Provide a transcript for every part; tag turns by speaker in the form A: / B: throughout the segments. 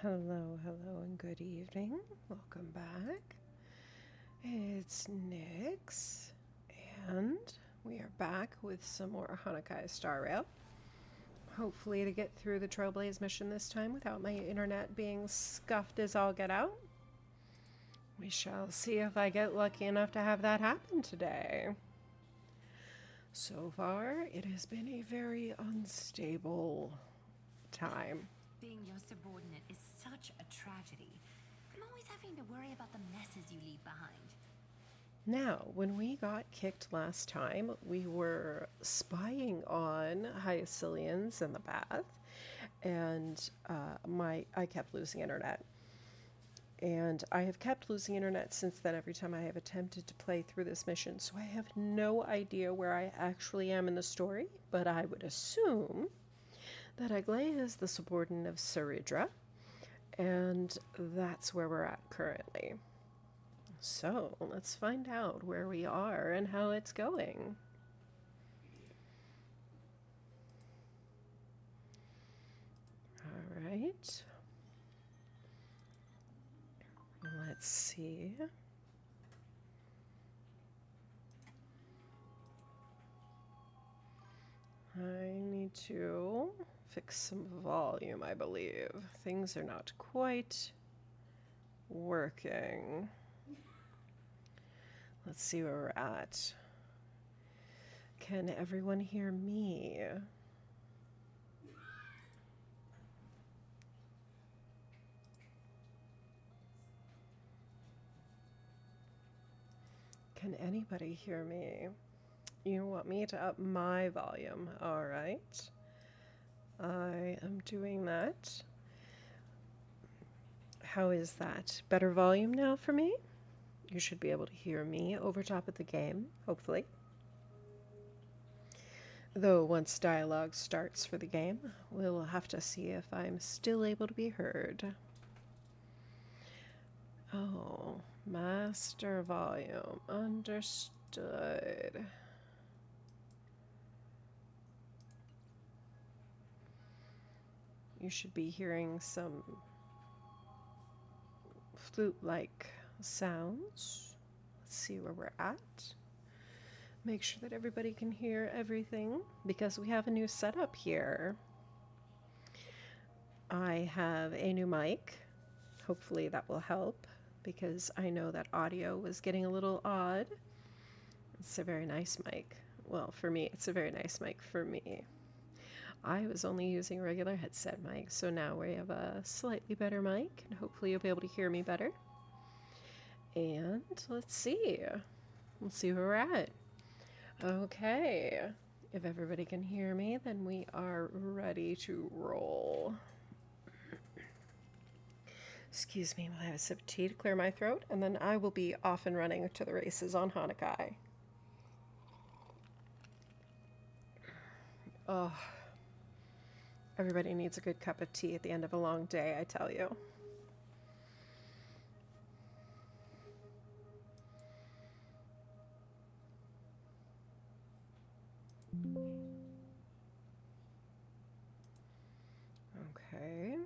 A: Hello, hello, and good evening. Welcome back. It's Nyx, and we are back with some more Honkai Star Rail. Hopefully, to get through the Trailblaze mission this time without my internet being scuffed as all get out. We shall see if I get lucky enough to have that happen today. So far, it has been a very unstable time.
B: Being your subordinate is such a tragedy. I'm always having to worry about the messes you leave behind.
A: Now, when we got kicked last time, we were spying on Hyacilians in the bath, and I kept losing internet. And I have kept losing internet since then every time I have attempted to play through this mission, so I have no idea where I actually am in the story, but I would assume that Aglaia is the subordinate of Saridra, and that's where we're at currently. So let's find out where we are and how it's going. All right. Let's see. I need to fix some volume, I believe. Things are not quite working. Let's see where we're at. Can everyone hear me? Can anybody hear me? You want me to up my volume? All right. I am doing that. How is that? Better volume now for me? You should be able to hear me over top of the game, hopefully. Though once dialogue starts for the game, we'll have to see if I'm still able to be heard. Oh, master volume. Understood. You should be hearing some flute-like sounds. Let's see where we're at. Make sure that everybody can hear everything because we have a new setup here. I have a new mic. Hopefully that will help because I know that audio was getting a little odd. It's a very nice mic. Well, for me, it's a very nice mic for me. I was only using a regular headset mic, so now we have a slightly better mic, and hopefully you'll be able to hear me better. And let's see. Let's see where we're at. Okay. If everybody can hear me, then we are ready to roll. Excuse me while I have a sip of tea to clear my throat, and then I will be off and running to the races on Honkai. Oh, everybody needs a good cup of tea at the end of a long day, I tell you. Okay.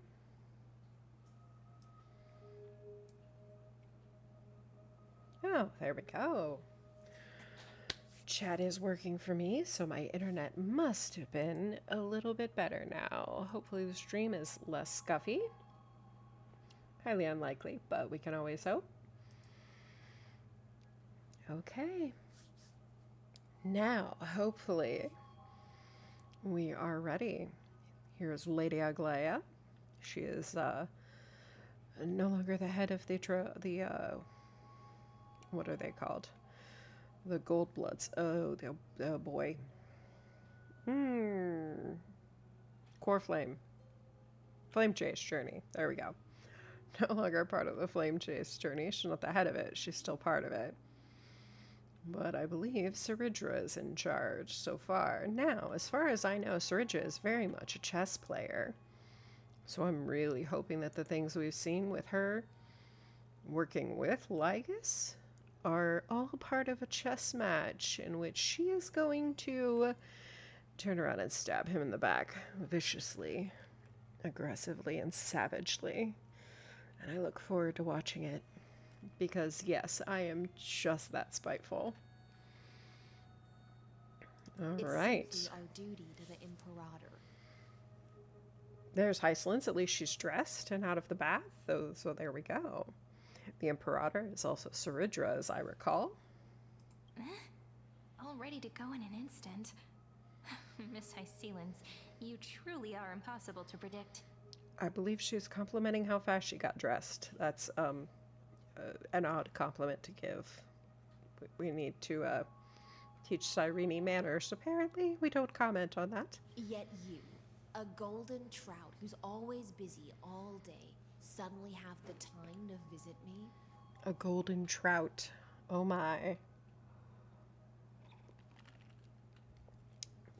A: Oh, there we go. Chat is working for me, so my internet must have been a little bit better now. Hopefully the stream is less scuffy. Highly unlikely, but we can always hope. Okay. Now, hopefully, we are ready. Here's Lady Aglaia. She is no longer the head of the what are they called? The Gold Bloods. Oh, the boy. Core Flame. Flame Chase Journey. There we go. No longer part of the Flame Chase Journey. She's not the head of it. She's still part of it. But I believe Saridra is in charge so far. Now, as far as I know, Saridra is very much a chess player. So I'm really hoping that the things we've seen with her working with Lygus are all part of a chess match in which she is going to turn around and stab him in the back viciously, aggressively, and savagely. And I look forward to watching it because, yes, I am just that spiteful. All
C: It's
A: right.
C: simply our duty to the Imperator.
A: There's Hycelins. At least she's dressed and out of the bath. So there we go. The Imperator is also Saridra, as I recall.
D: All ready to go in an instant. Miss Hycelins, you truly are impossible to predict.
A: I believe she's complimenting how fast she got dressed. That's an odd compliment to give. We need to teach Cyrene manners. Apparently, we don't comment on that.
C: Yet you, a golden trout who's always busy all day, suddenly have the time to visit me?
A: A golden trout. Oh my.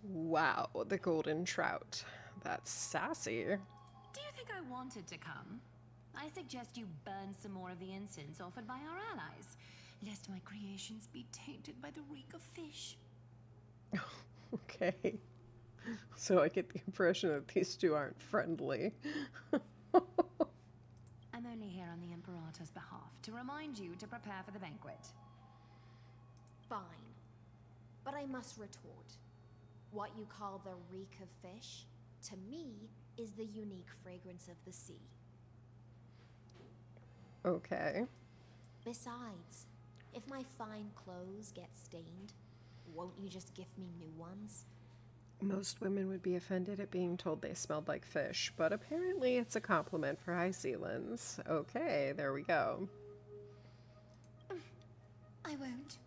A: Wow, the golden trout. That's sassy.
B: Do you think I wanted to come? I suggest you burn some more of the incense offered by our allies, lest my creations be tainted by the reek of fish.
A: Okay. So I get the impression that these two aren't friendly.
B: I'm only here on the Imperator's behalf to remind you to prepare for the banquet.
C: Fine. But I must retort. What you call the reek of fish, to me, is the unique fragrance of the sea.
A: Okay.
C: Besides, if my fine clothes get stained, won't you just gift me new ones?
A: Most women would be offended at being told they smelled like fish, but apparently it's a compliment for Hycelins. Okay, there we go.
B: I won't.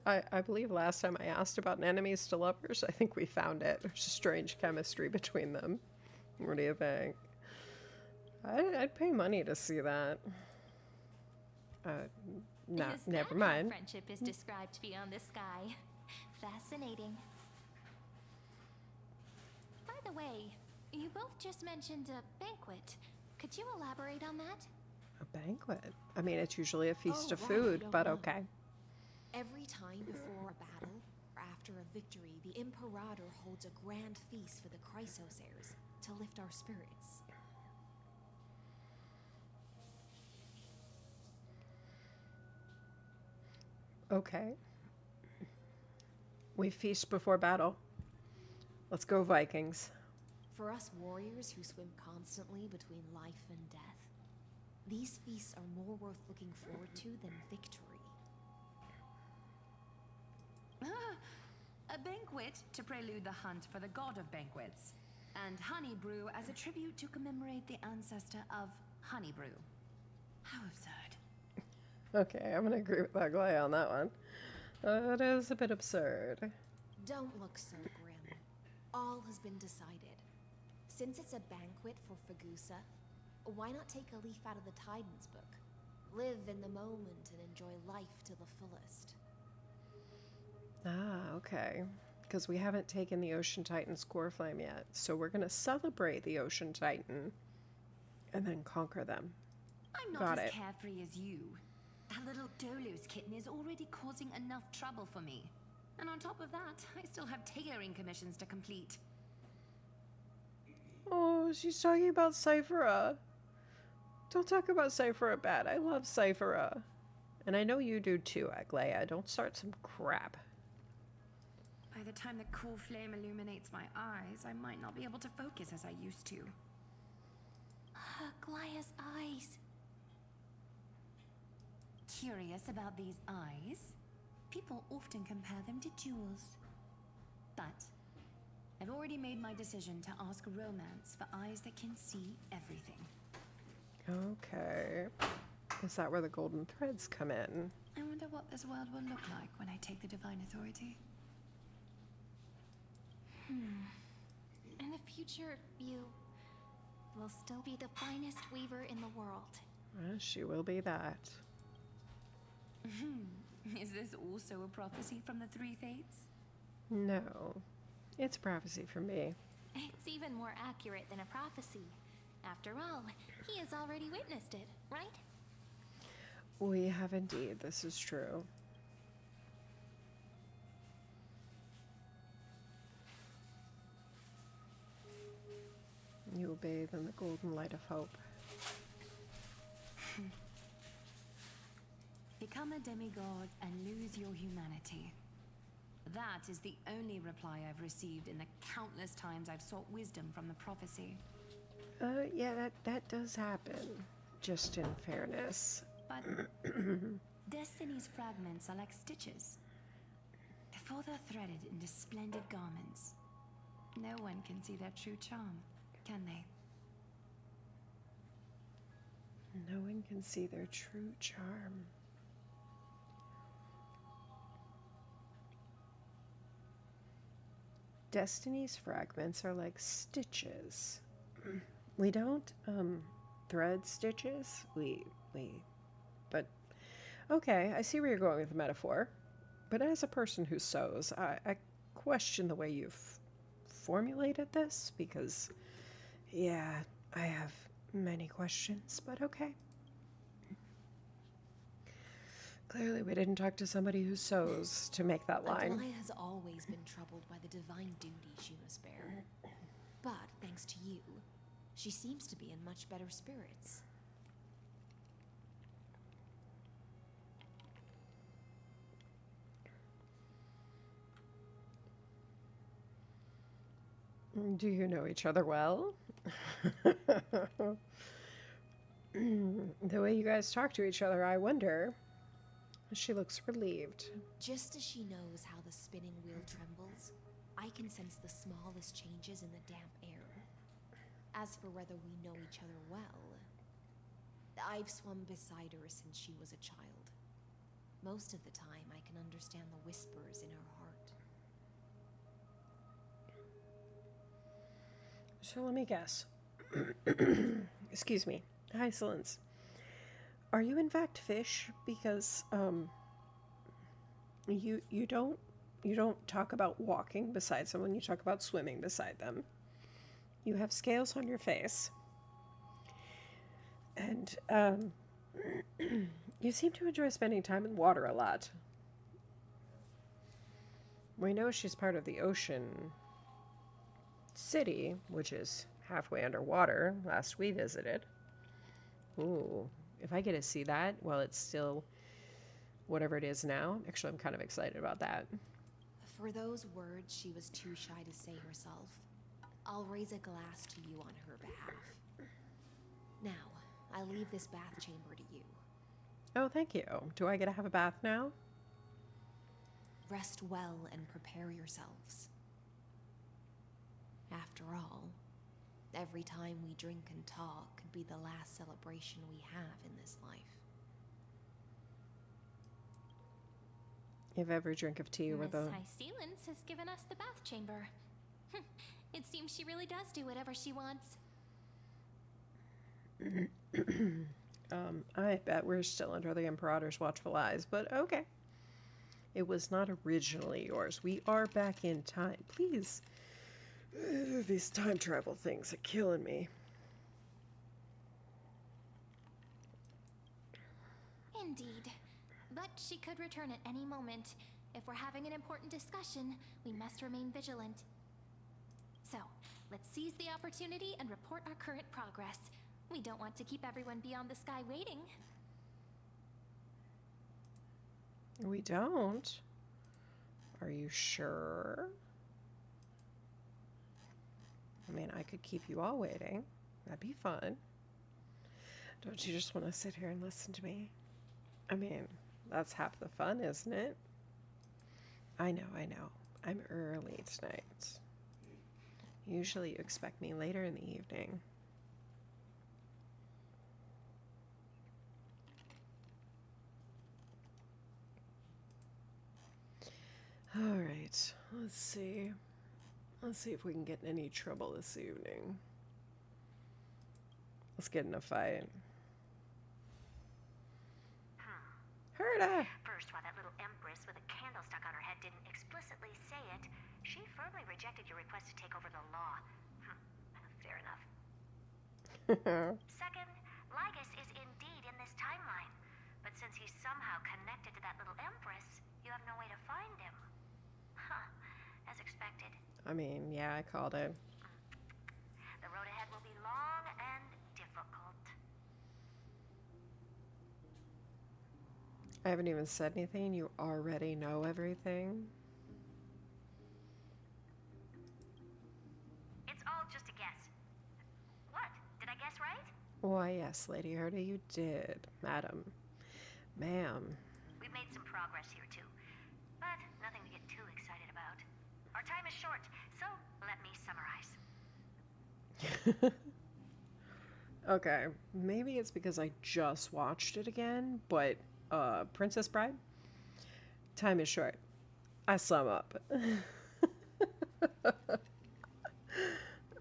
A: I believe last time I asked about an enemies to lovers, I think we found it. There's a strange chemistry between them. What do you think? I'd pay money to see that. No,
D: Is
A: never
D: that
A: mind.
D: How friendship is described beyond the sky. Fascinating. By the way, you both just mentioned a banquet. Could you elaborate on that?
A: A banquet. I mean, it's usually a feast
C: Oh,
A: of
C: right,
A: food,
C: you don't
A: but
C: know.
A: okay.
C: Every time before a battle, or after a victory, the Imperator holds a grand feast for the Chrysosairs to lift our spirits.
A: Okay. We feast before battle. Let's go, Vikings.
C: For us warriors who swim constantly between life and death, these feasts are more worth looking forward to than victory.
B: A banquet to prelude the hunt for the god of banquets, and honey brew as a tribute to commemorate the ancestor of honey brew. How absurd.
A: Okay, I'm gonna agree with Aglaya on that one. It is a bit absurd.
C: Don't look so grim. All has been decided. Since it's a banquet for Fagusa, why not take a leaf out of the Titan's book? Live in the moment and enjoy life to the fullest.
A: Ah, okay. Because we haven't taken the Ocean Titan Scoreflame yet, so we're gonna celebrate the Ocean Titan and then conquer them.
B: I'm not
A: Got
B: as
A: it.
B: carefree as you. That little Dolos kitten is already causing enough trouble for me. And on top of that, I still have tailoring commissions to complete.
A: Oh, she's talking about Cyphera. Don't talk about Cyphera bad. I love Cyphera. And I know you do too, Aglaya. Don't start some crap.
B: By the time the cool flame illuminates my eyes, I might not be able to focus as I used to.
D: Glaya's eyes.
B: Curious about these eyes? People often compare them to jewels. But I've already made my decision to ask romance for eyes that can see everything.
A: Okay. Is that where the golden threads come in?
B: I wonder what this world will look like when I take the divine authority.
D: In the future, you will still be the finest weaver in the world.
A: She will be that.
B: Is this also a prophecy from the Three Fates?
A: No. It's prophecy for me.
D: It's even more accurate than a prophecy. After all, he has already witnessed it, right?
A: We have indeed. This is true. You will bathe in the golden light of hope.
B: Become a demigod and lose your humanity. That is the only reply I've received in the countless times I've sought wisdom from the prophecy.
A: Yeah, that does happen. Just in fairness.
B: But Destiny's fragments are like stitches. Before they're threaded into splendid garments, no one can see their true charm, can they?
A: No one can see their true charm. Destiny's fragments are like stitches. We don't thread stitches. But okay, I see where you're going with the metaphor. But as a person who sews, I question the way you've formulated this because, yeah, I have many questions, but okay. Clearly, we didn't talk to somebody who sews to make that line.
C: Adelaide has always been troubled by the divine duty she must bear. But thanks to you, she seems to be in much better spirits.
A: Do you know each other well? The way you guys talk to each other, I wonder. She looks relieved.
C: Just as she knows how the spinning wheel trembles, I can sense the smallest changes in the damp air. As for whether we know each other well, I've swum beside her since she was a child. Most of the time, I can understand the whispers in her heart.
A: So let me guess. Excuse me. Hi, Silence. Are you in fact fish? Because you don't talk about walking beside someone. You talk about swimming beside them. You have scales on your face, and you seem to enjoy spending time in water a lot. We know she's part of the ocean city, which is halfway underwater. Last we visited. Ooh. If I get to see that while it's still whatever it is now, actually, I'm kind of excited about that.
C: For those words she was too shy to say herself, I'll raise a glass to you on her behalf. Now, I leave this bath chamber to you.
A: Oh, thank you. Do I get to have a bath now?
C: Rest well and prepare yourselves. After all, every time we drink and talk could be the last celebration we have in this life.
A: If every drink of tea were
D: Miss
A: the...
D: Hycelens has given us the bath chamber. It seems she really does do whatever she wants.
A: I bet we're still under the Imperator's watchful eyes, but okay. It was not originally yours. We are back in time. Please. These time travel things are killing me.
D: Indeed. But she could return at any moment. If we're having an important discussion, we must remain vigilant. So, let's seize the opportunity and report our current progress. We don't want to keep everyone beyond the sky waiting.
A: We don't? Are you sure? I mean, I could keep you all waiting. That'd be fun. Don't you just want to sit here and listen to me? I mean, that's half the fun, isn't it? I know. I'm early tonight. Usually you expect me later in the evening. All right, let's see. Let's see if we can get in any trouble this evening. Let's get in a fight. Herda!
E: First, while that little empress with a candle stuck on her head didn't explicitly say it, she firmly rejected your request to take over the law. Fair enough. Second, Lygus is indeed in this timeline. But since he's somehow connected to that little empress, you have no way to find him. As expected.
A: I mean, yeah, I called it.
E: The road ahead will be
A: I haven't even said anything. You already know everything.
E: It's all just a guess. What? Did I guess right?
A: Why, yes, Lady Herta, you did, madam. Ma'am.
E: We've made some progress here too, but nothing to get too excited about. Our time is short, so let me summarize.
A: Okay, maybe it's because I just watched it again, but Princess Bride, time is short. I sum up.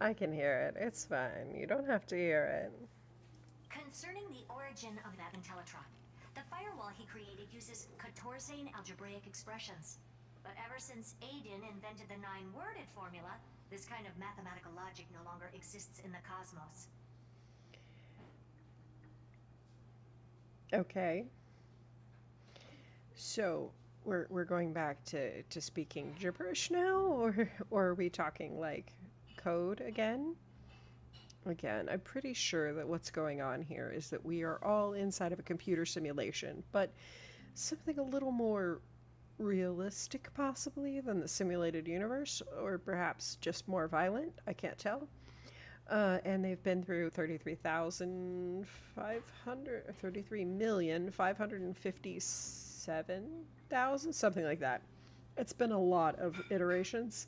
A: I can hear it. It's fine. You don't have to hear it.
E: Concerning the origin of that Intellitron, the firewall he created uses Kotorzane algebraic expressions. But ever since Aiden invented the nine-worded formula, this kind of mathematical logic no longer exists in the cosmos.
A: Okay. So we're going back to speaking gibberish now, or are we talking like code again? Again, I'm pretty sure that what's going on here is that we are all inside of a computer simulation, but something a little more realistic possibly than the simulated universe, or perhaps just more violent. I can't tell. And they've been through 33,500, 33,557,000, something like that. It's been a lot of iterations.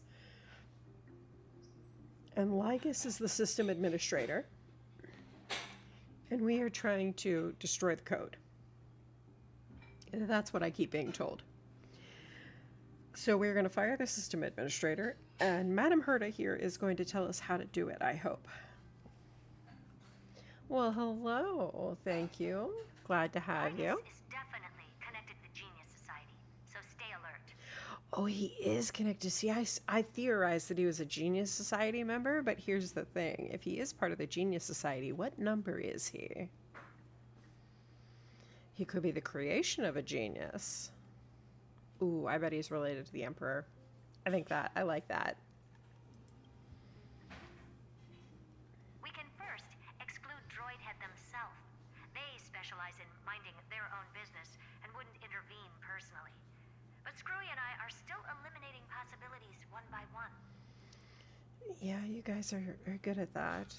A: And Lygus is the system administrator. And we are trying to destroy the code. And that's what I keep being told. So we're going to fire the system administrator, and Madame Herta here is going to tell us how to do it, I hope. Well, hello. Thank you. Glad to have you.
E: Lygus is definitely connected to the Genius Society, so stay alert.
A: Oh, he is connected. See, I theorized that he was a Genius Society member, but here's the thing. If he is part of the Genius Society, what number is he? He could be the creation of a genius. Ooh, I bet he's related to the Emperor. I like that.
E: We can first exclude Droidhead themselves. They specialize in minding their own business and wouldn't intervene personally. But Screwy and I are still eliminating possibilities one by one.
A: Yeah, you guys are good at that.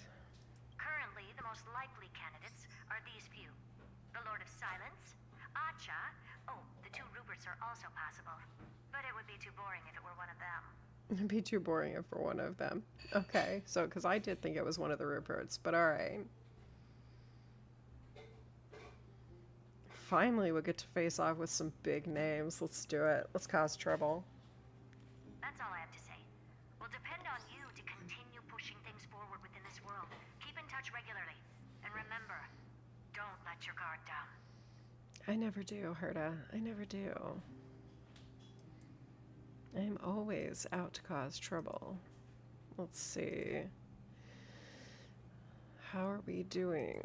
E: Currently, the most likely candidates are these few. The Lord of Silence, Acha. Oh, the two Ruperts are also possible. But it would be too boring if it were one of them.
A: It'd be too boring if for one of them. Okay, so, because I did think it was one of the Ruperts, but alright. Finally, we'll get to face off with some big names. Let's do it. Let's cause trouble.
E: That's all I have to say. We'll depend on you to continue pushing things forward within this world. Keep in touch regularly. And remember, don't let your guard down.
A: I never do, Herta. I never do. I'm always out to cause trouble. Let's see. How are we doing?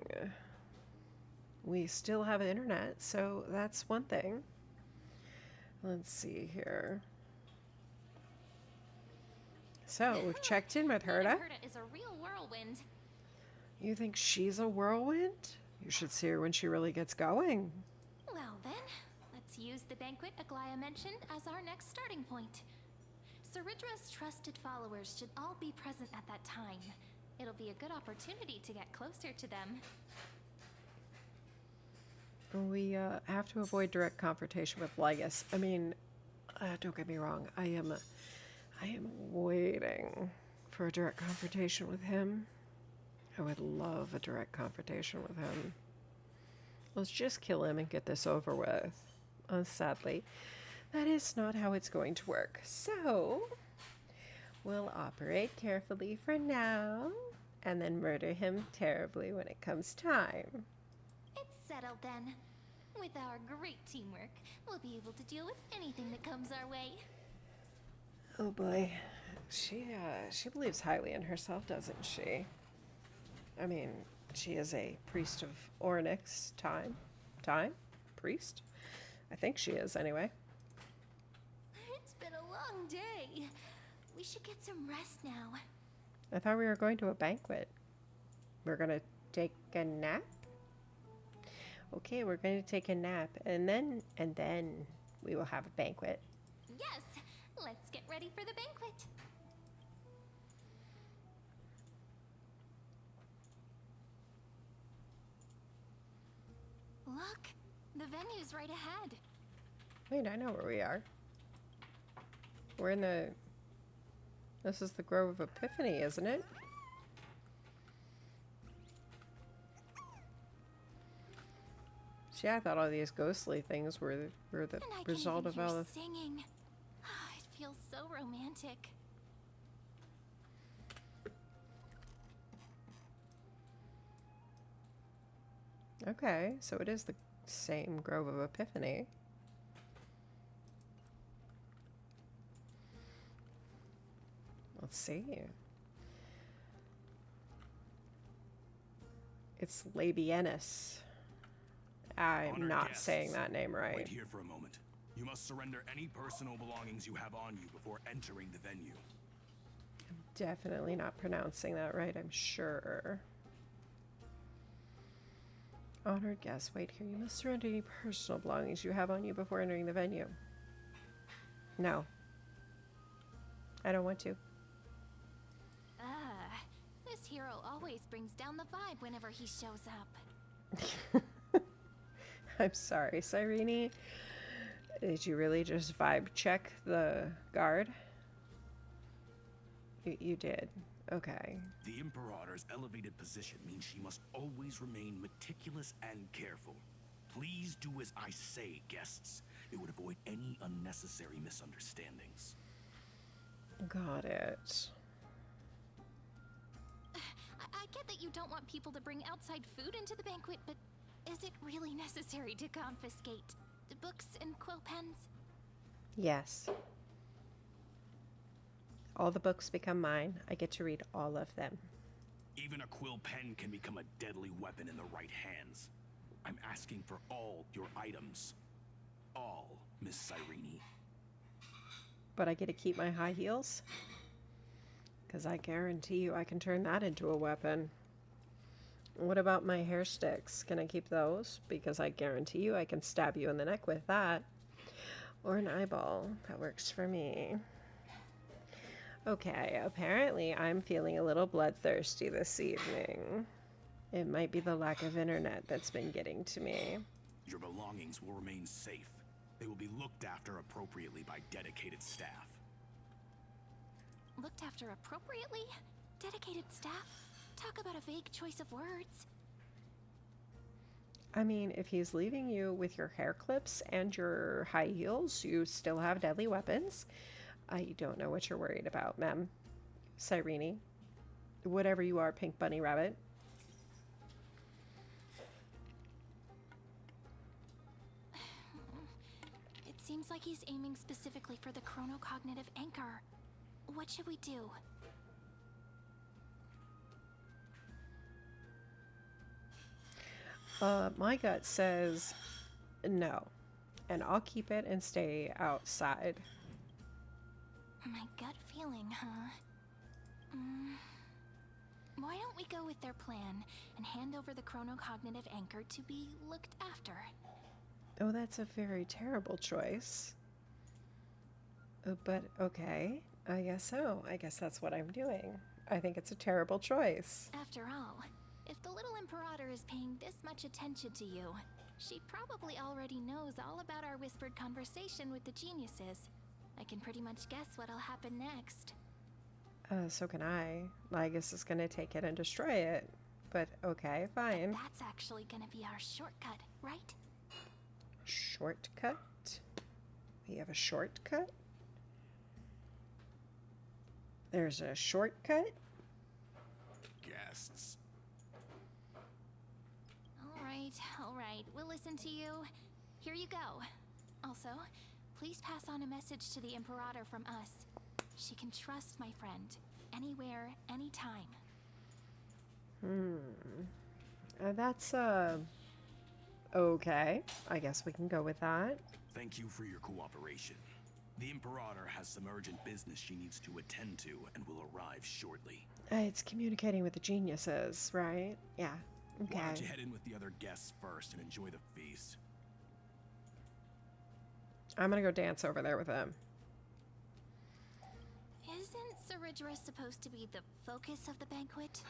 A: We still have internet, so that's one thing. Let's see here. So, we've checked in with Herta.
D: Herta is a real whirlwind.
A: You think she's a whirlwind? You should see her when she really gets going.
D: Well then, let's use the banquet Aglaya mentioned as our next starting point. Ceridra's trusted followers should all be present at that time. It'll be a good opportunity to get closer to them.
A: We have to avoid direct confrontation with Lygus. I mean, don't get me wrong. I am waiting for a direct confrontation with him. I would love a direct confrontation with him. Let's just kill him and get this over with. Sadly, that is not how it's going to work. So, we'll operate carefully for now, and then murder him terribly when it comes time.
D: It's settled then. With our great teamwork, we'll be able to deal with anything that comes our way.
A: Oh boy. She believes highly in herself, doesn't she? I mean, she is a priest of Ornyx time? Priest? I think she is, anyway.
D: It's been a long day. We should get some rest now.
A: I thought we were going to a banquet. We're gonna take a nap? Okay, we're going to take a nap, and then we will have a banquet.
D: Yes, let's get ready for the banquet. Look, the venue's right ahead.
A: Wait, I know where we are. We're in the... This is the Grove of Epiphany, isn't it? See, I thought all these ghostly things were the
D: And I
A: result
D: can
A: of
D: even
A: all
D: hear
A: the...
D: singing. It feels so romantic.
A: Okay, so it is the same Grove of Epiphany. Let's see. It's Labienus. I'm
F: Honored
A: not
F: guests,
A: saying that name right.
F: Wait here for a moment. You must surrender any personal belongings you have on you before entering the venue.
A: Definitely not pronouncing that right, I'm sure. Honored guests, wait here. You must surrender any personal belongings you have on you before entering the venue. No. I don't want to.
D: This hero always brings down the vibe whenever he shows up.
A: I'm sorry, Cyrene. Did you really just vibe check the guard? You did. Okay.
F: The Imperator's elevated position means she must always remain meticulous and careful. Please do as I say, guests. It would avoid any unnecessary misunderstandings.
A: Got it.
D: I get that you don't want people to bring outside food into the banquet, but is it really necessary to confiscate the books and quill pens?
A: Yes. All the books become mine. I get to read all of them.
F: Even a quill pen can become a deadly weapon in the right hands. I'm asking for all your items. All, Miss Cyrene.
A: But I get to keep my high heels? Because I guarantee you I can turn that into a weapon. What about my hair sticks? Can I keep those? Because I guarantee you I can stab you in the neck with that. Or an eyeball. That works for me. Okay, apparently I'm feeling a little bloodthirsty this evening. It might be the lack of internet that's been getting to me.
F: Your belongings will remain safe. They will be looked after appropriately by dedicated staff.
D: Looked after appropriately? Dedicated staff? Talk about a vague choice of words.
A: I mean, if he's leaving you with your hair clips and your high heels, you still have deadly weapons. I don't know what you're worried about, ma'am. Cyrene. Whatever you are, Pink Bunny Rabbit.
D: It seems like he's aiming specifically for the chronocognitive anchor. What should we do?
A: My gut says no. And I'll keep it and stay outside.
D: My gut feeling, huh? Why don't we go with their plan and hand over the chronocognitive anchor to be looked after?
A: Oh, that's a very terrible choice. But okay, I guess so. I guess that's what I'm doing. I think it's a terrible choice.
D: After all, if the little Imperator is paying this much attention to you, she probably already knows all about our whispered conversation with the geniuses. I can pretty much guess what'll happen next.
A: So can I. Lygus is gonna take it and destroy it. But okay, fine.
D: That's actually gonna be our shortcut, right?
A: Shortcut? We have a shortcut? There's a shortcut?
F: Guests.
D: All right, we'll listen to you. Here you go. Also, please pass on a message to the Imperator from us. She can trust my friend. Anywhere, anytime.
A: That's, okay. I guess we can go with that.
F: Thank you for your cooperation. The Imperator has some urgent business she needs to attend to and will arrive shortly.
A: It's communicating with the geniuses, right? Yeah.
F: Why don't
A: Okay.
F: you head in with the other guests first and enjoy the feast?
A: I'm gonna go dance over there with him.
D: Isn't Saridra supposed to be the focus of the banquet?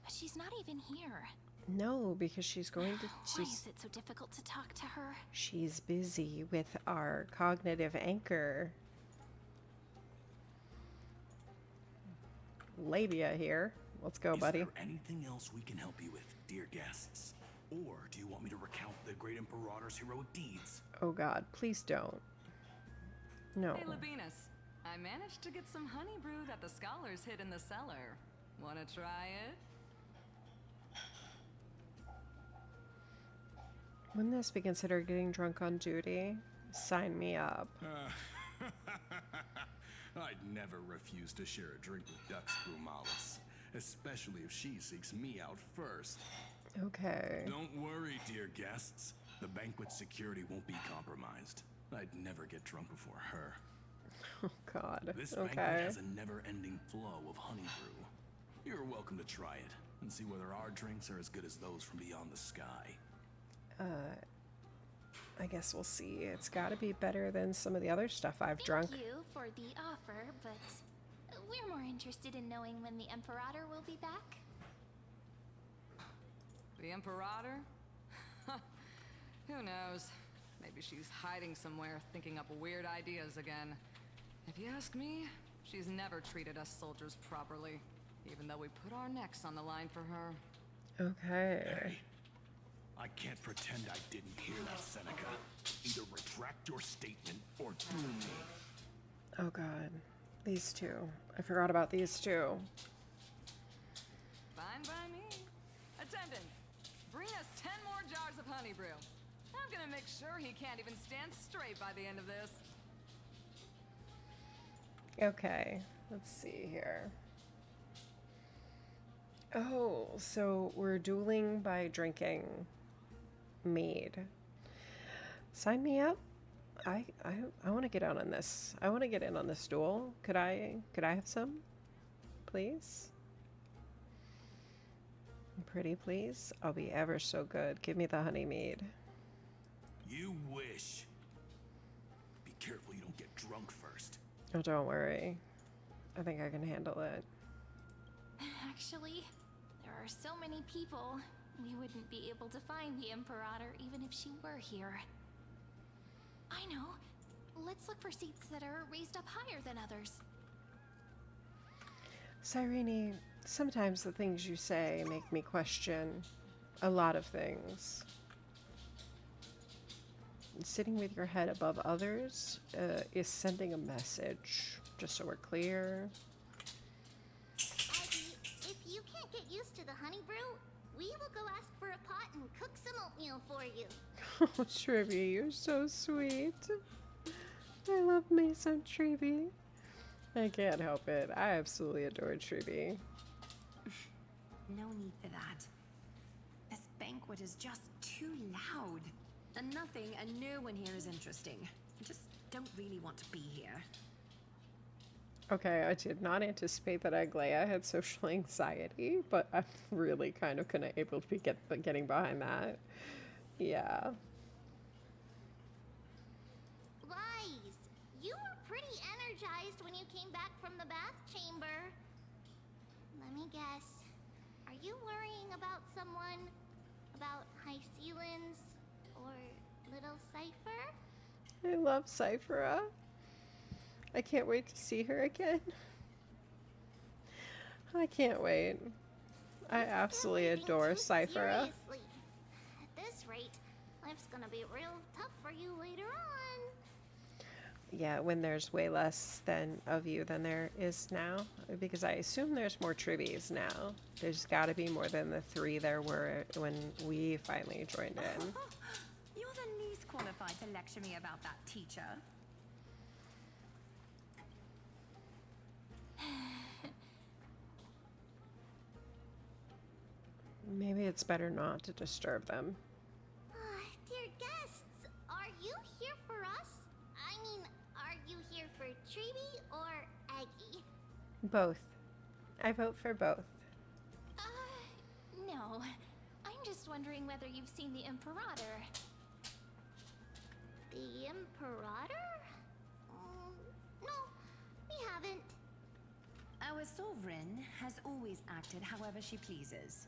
D: But she's not even here.
A: No, because she's going to.
D: Why is it so difficult to talk to her?
A: She's busy with our cognitive anchor. Labia here. Let's go, buddy.
F: Is there anything else we can help you with, dear guests? Or do you want me to recount the great Imperator's heroic deeds?
A: Oh god, please don't. No.
G: Hey, Labinas. I managed to get some honey brew that the scholars hid in the cellar. Wanna try it?
A: Wouldn't this be considered getting drunk on duty? Sign me up.
F: I'd never refuse to share a drink with Dux Brumalis, especially if she seeks me out first.
A: Okay.
F: Don't worry, dear guests. The banquet security won't be compromised. I'd never get drunk before her.
A: Oh god.
F: This banquet
A: Okay.
F: has a never-ending flow of honey brew. You're welcome to try it and see whether our drinks are as good as those from beyond the sky.
A: I guess we'll see. It's got to be better than some of the other stuff I've drunk.
D: Thank you for the offer, but we're more interested in knowing when the Imperator will be back.
G: The Imperator? Who knows? Maybe she's hiding somewhere, thinking up weird ideas again. If you ask me, she's never treated us soldiers properly, even though we put our necks on the line for her.
A: Okay.
F: Hey, I can't pretend I didn't hear that, Seneca. Either retract your statement or doom me.
A: Oh god. These two. I forgot about these two.
G: Fine by me. Attendant, bring us 10 more jars of honey brew. I'm gonna make sure he can't even stand straight by the end of this.
A: Okay. Let's see here. Oh, so we're dueling by drinking mead. Sign me up. I want to get out on this. I want to get in on this duel. Could I have some? Please? Pretty please? I'll be ever so good. Give me the honey mead.
F: You wish. Be careful you don't get drunk first.
A: Oh, don't worry. I think I can handle it.
D: Actually, there are so many people. We wouldn't be able to find the Imperator even if she were here. I know. Let's look for seats that are raised up higher than others.
A: Cyrene, sometimes the things you say make me question a lot of things. Sitting with your head above others is sending a message, just so we're clear.
H: Aggie, if you can't get used to the honey brew, we will go ask for a pot and cook some oatmeal for you.
A: Oh, Tribby, you're so sweet. I love me some Tribby. I can't help it. I absolutely adore Tribby.
B: No need for that. This banquet is just too loud. And nothing and no one here is interesting. I just don't really want to be here.
A: Okay, I did not anticipate that Aglaia had social anxiety, but I'm really kind of able to be getting behind that. Yeah.
H: Wise, you were pretty energized when you came back from the bath chamber. Let me guess. Are you worrying about someone? About High Sealins? Or little Cypher?
A: I love Cyphera. I can't wait to see her again. I can't wait. I absolutely
H: You're taking
A: adore
H: too
A: Cyphera.
H: seriously. At this rate, life's gonna be real tough for you later on.
A: Yeah, when there's way less of you than there is now. Because I assume there's more Tribbies now. There's got to be more than the 3 there were when we finally joined in.
B: You're the least qualified to lecture me about that, teacher.
A: Maybe it's better not to disturb them.
H: Dear guests, are you here for us? I mean, are you here for Treeby or Aggie?
A: Both. I vote for both.
D: No. I'm I'm just wondering whether you've seen the Imperator.
H: The Imperator? No, we haven't.
B: Our sovereign has always acted however she pleases.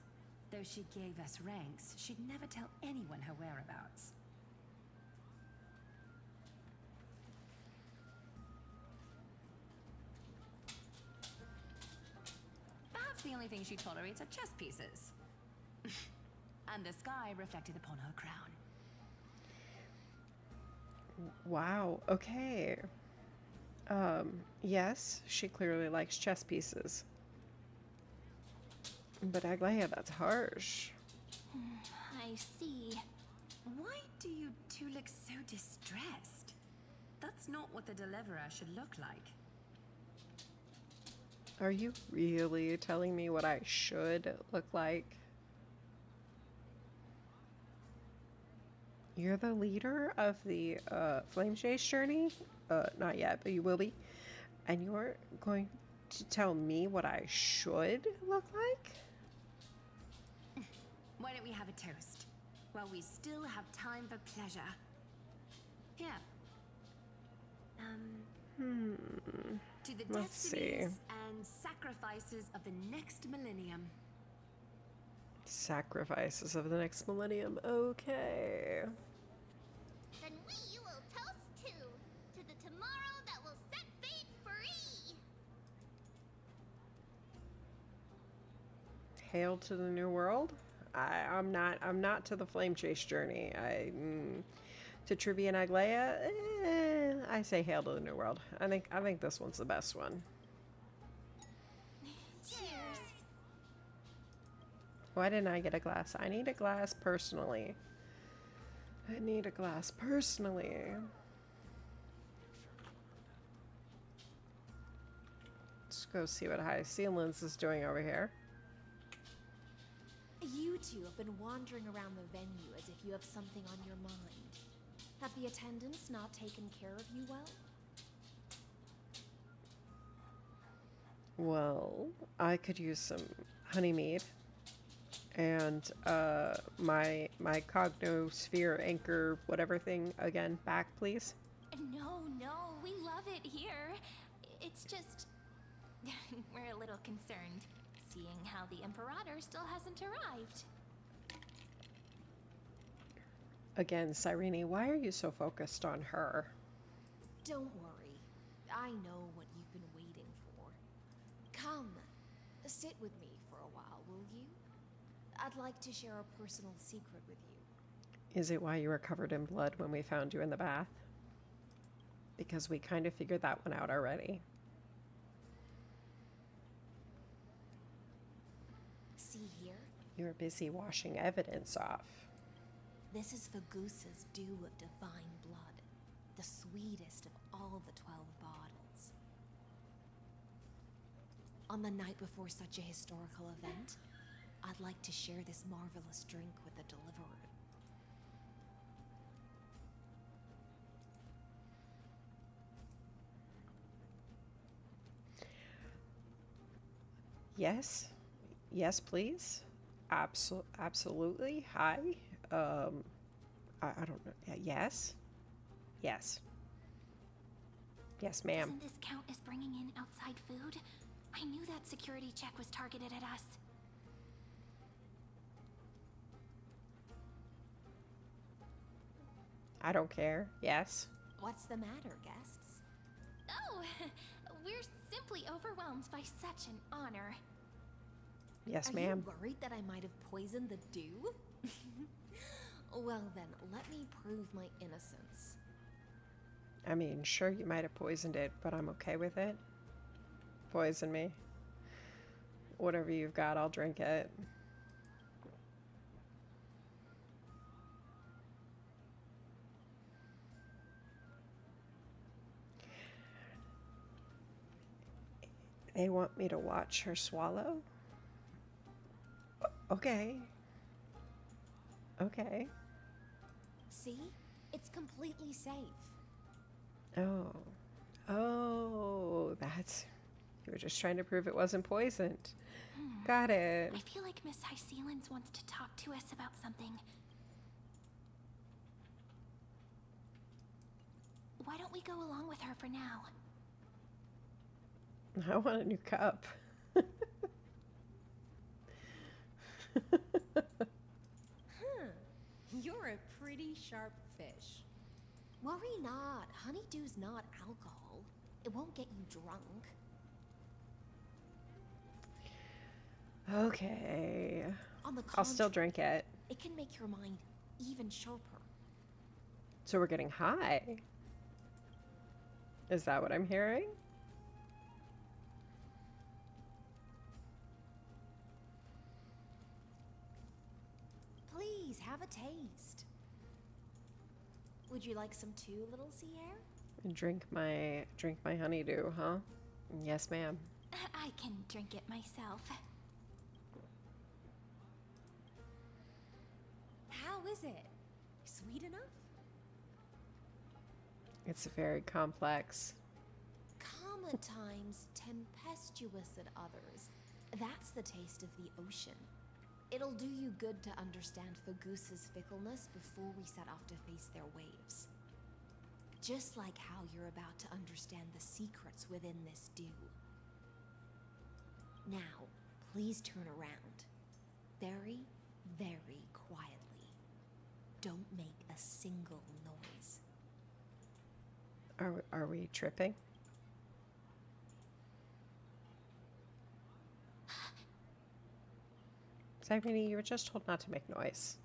B: Though she gave us ranks, she'd never tell anyone her whereabouts. Perhaps the only thing she tolerates are chess pieces. And the sky reflected upon her crown.
A: Wow, okay. Yes, she clearly likes chess pieces. But Aglaia, that's harsh.
D: I see.
B: Why do you two look so distressed? That's not what the deliverer should look like.
A: Are you really telling me what I should look like? You're the leader of the Flame Chase journey? Not yet, but you will be. And you're going to tell me what I should look like?
B: Why don't we have a toast? While we still have time for pleasure. Here. To the
A: Let's see.
B: destinies and sacrifices of the next millennium.
A: Sacrifices of the next millennium. Okay.
H: Then we will toast to the tomorrow that will set fate free.
A: Hail to the new world. I'm not to the Flame Chase journey. To Trivia and Aglaia, I say hail to the new world. I think this one's the best one.
D: Cheers.
A: Why didn't I get a glass? I need a glass personally. I need a glass personally. Let's go see what High Ceilings is doing over here.
C: You two have been wandering around the venue as if you have something on your mind. Have the attendants not taken care of you well?
A: Well, I could use some honey mead. And my cognosphere anchor whatever thing again back, please.
D: No, we love it here. It's just... we're a little concerned, seeing how the Imperator still hasn't arrived.
A: Again, Cyrene, why are you so focused on her?
C: Don't worry. I know what you've been waiting for. Come, sit with me for a while, will you? I'd like to share a personal secret with you.
A: Is it why you were covered in blood when we found you in the bath? Because we kind of figured that one out already.
C: See here?
A: You're busy washing evidence off.
C: This is Fagusa's dew of divine blood, the sweetest of all the 12 bottles. On the night before such a historical event, I'd like to share this marvelous drink with the deliverer.
A: Yes? Yes, please? Absolutely. Hi. I don't know. Yes? Yes. Yes, ma'am.
D: Doesn't this count as bringing in outside food? I knew that security check was targeted at us.
A: I don't care. Yes.
C: What's the matter, guests?
D: Oh, we're simply overwhelmed by such an honor.
A: Yes,
C: Are
A: ma'am.
C: you worried that I might have poisoned the dew? Well then, let me prove my innocence.
A: I mean, sure, you might have poisoned it, but I'm okay with it. Poison me. Whatever you've got, I'll drink it. They want me to watch her swallow? Okay. Okay.
C: See? It's completely safe.
A: Oh. Oh, that's... You were just trying to prove it wasn't poisoned. Got it.
D: I feel like Miss Hycelens wants to talk to us about something. Why don't we go along with her for now?
A: I want a new cup.
I: You're a pretty sharp fish.
C: Worry not. Honeydew's not alcohol. It won't get you drunk.
A: Okay.
C: On the
A: I'll still
C: contrary,
A: drink it.
C: it can make your mind even sharper.
A: So we're getting high. Is that what I'm hearing?
C: Please have a taste. Would you like some too, little Sierra?
A: Drink my honeydew, huh? Yes, ma'am.
D: I can drink it myself.
I: How is it? Sweet enough?
A: It's very complex.
C: Calm at times, tempestuous at others. That's the taste of the ocean. It'll do you good to understand Fagusa's fickleness before we set off to face their waves. Just like how you're about to understand the secrets within this dew. Now, please turn around. Very, very quietly. Don't make a single noise.
A: Are we tripping? Cyrene, you were just told not to make noise.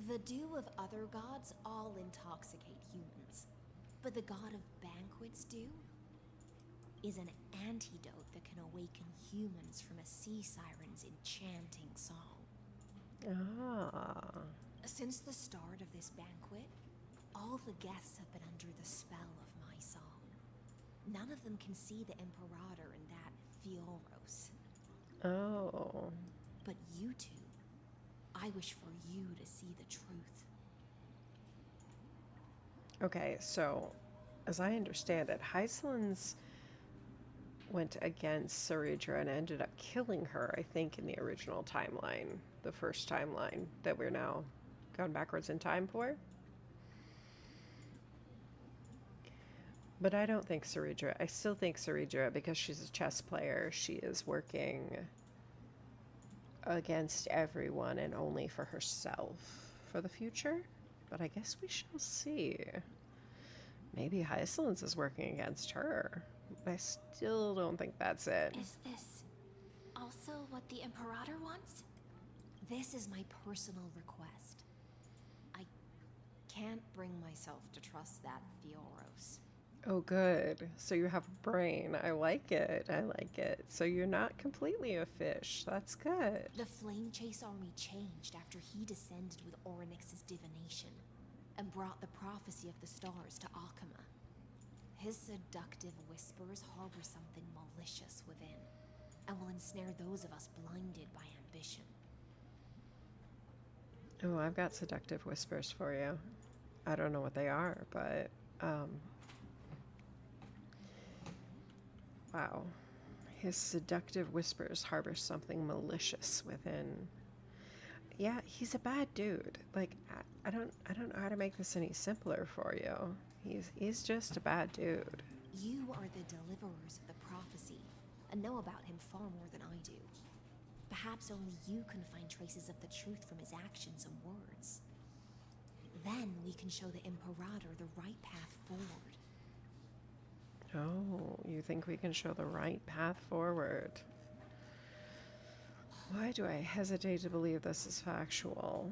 C: The dew of other gods all intoxicate humans. But the god of banquets dew is an antidote that can awaken humans from a sea siren's enchanting song.
A: Ah.
C: Since the start of this banquet, all the guests have been under the spell of my song. None of them can see the Imperator in that Fioros.
A: Oh.
C: But you two, I wish for you to see the truth.
A: Okay, so as I understand it, Hycelens went against Saridra and ended up killing her, I think, in the original timeline. The first timeline that we're now gone backwards in time for. But I don't think Saridra, I still think Saridra, because she's a chess player, she is working against everyone and only for herself for the future. But I guess we shall see. Maybe Hycelens is working against her. I still don't think that's it.
D: Is this also what the Imperator wants?
C: This is my personal request. I can't bring myself to trust that Fioros.
A: Oh, good. So you have a brain. I like it. I like it. So you're not completely a fish. That's good.
C: The Flame Chase army changed after he descended with Orynyx's divination and brought the prophecy of the stars to Akama. His seductive whispers harbor something malicious within and will ensnare those of us blinded by ambition.
A: Oh, I've got seductive whispers for you. I don't know what they are, but wow. His seductive whispers harbor something malicious within. Yeah, he's a bad dude. Like, I don't know how to make this any simpler for you. He's just a bad dude.
C: You are the deliverers of the prophecy and know about him far more than I do. Perhaps only you can find traces of the truth from his actions and words. Then we can show the Imperator the right path forward.
A: Oh, you think we can show the right path forward? Why do I hesitate to believe this is factual?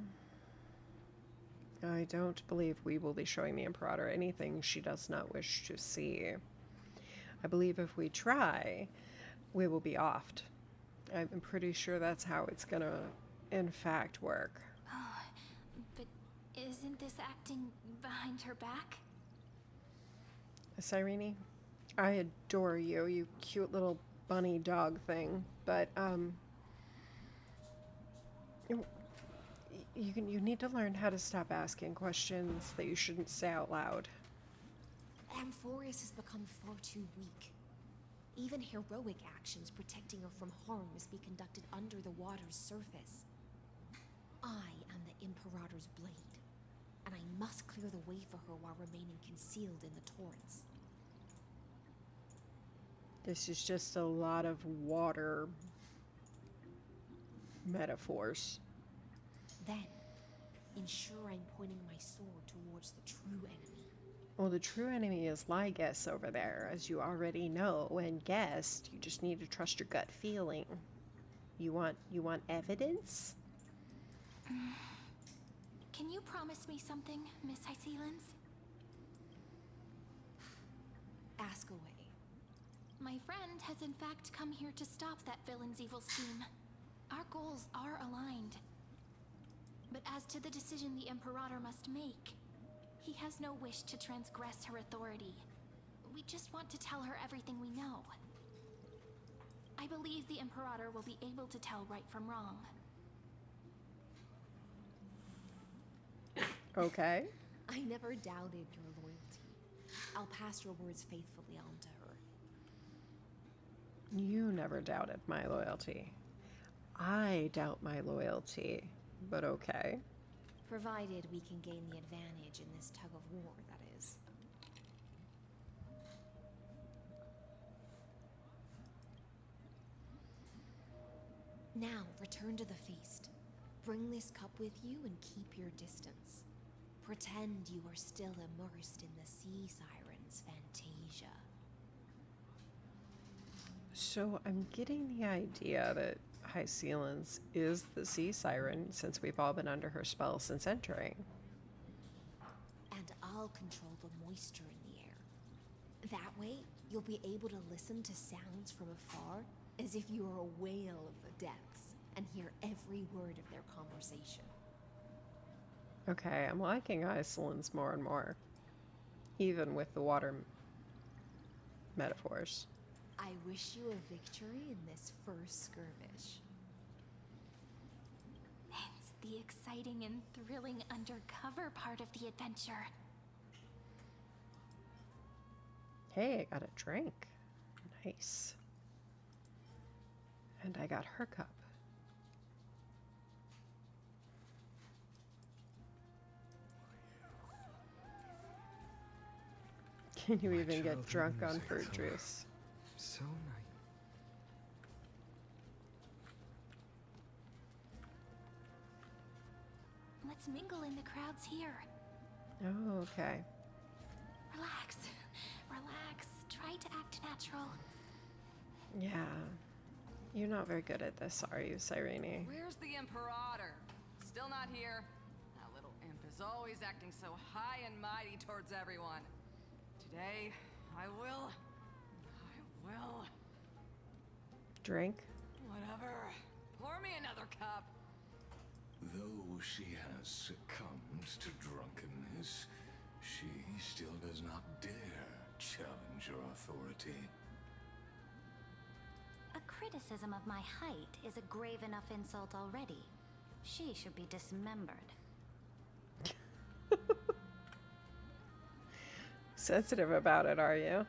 A: I don't believe we will be showing the Imperator anything she does not wish to see. I believe if we try, we will be offed. I'm pretty sure that's how it's gonna, in fact, work.
D: Oh, but isn't this acting behind her back?
A: Cyrene, I adore you, you cute little bunny dog thing, but, You need to learn how to stop asking questions that you shouldn't say out loud.
C: Amphorius has become far too weak. Even heroic actions protecting her from harm must be conducted under the water's surface. I am the Imperator's blade, and I must clear the way for her while remaining concealed in the torrents.
A: This is just a lot of water metaphors.
C: Then, ensure I'm pointing my sword towards the true enemy.
A: Well, the true enemy is Lygus over there, as you already know and guessed. You just need to trust your gut feeling. You want evidence?
D: Can you promise me something, Miss Hycelens?
C: Ask away.
D: My friend has in fact come here to stop that villain's evil scheme. Our goals are aligned. But as to the decision the Imperator must make, he has no wish to transgress her authority. We just want to tell her everything we know. I believe the Imperator will be able to tell right from wrong.
A: Okay.
C: I never doubted your loyalty. I'll pass your words faithfully on to her.
A: You never doubted my loyalty. I doubt my loyalty, but okay.
C: Provided we can gain the advantage in this tug of war, that is. Now, return to the feast. Bring this cup with you and keep your distance. Pretend you are still immersed in the sea siren's fantasia.
A: So I'm getting the idea that Hycelens is the sea siren since we've all been under her spell since entering.
C: And I'll control the moisture in the air. That way, you'll be able to listen to sounds from afar as if you were a whale of the depths and hear every word of their conversation.
A: Okay, I'm liking Hycelens more and more, even with the water metaphors.
C: I wish you a victory in this first skirmish.
D: It's the exciting and thrilling undercover part of the adventure.
A: Hey, I got a drink. Nice. And I got her cup. Can you even get drunk on fruit juice?
J: So nice.
D: Let's mingle in the crowds here.
A: Oh, okay.
D: Relax. Relax. Try to act natural.
A: Yeah. You're not very good at this, are you, Cyrene?
G: Where's the Imperator? Still not here. That little imp is always acting so high and mighty towards everyone. Today, I will.
A: Drink?
G: Whatever. Pour me another cup.
F: Though she has succumbed to drunkenness, she still does not dare challenge your authority.
E: A criticism of my height is a grave enough insult already. She should be dismembered.
A: Sensitive about it, are you?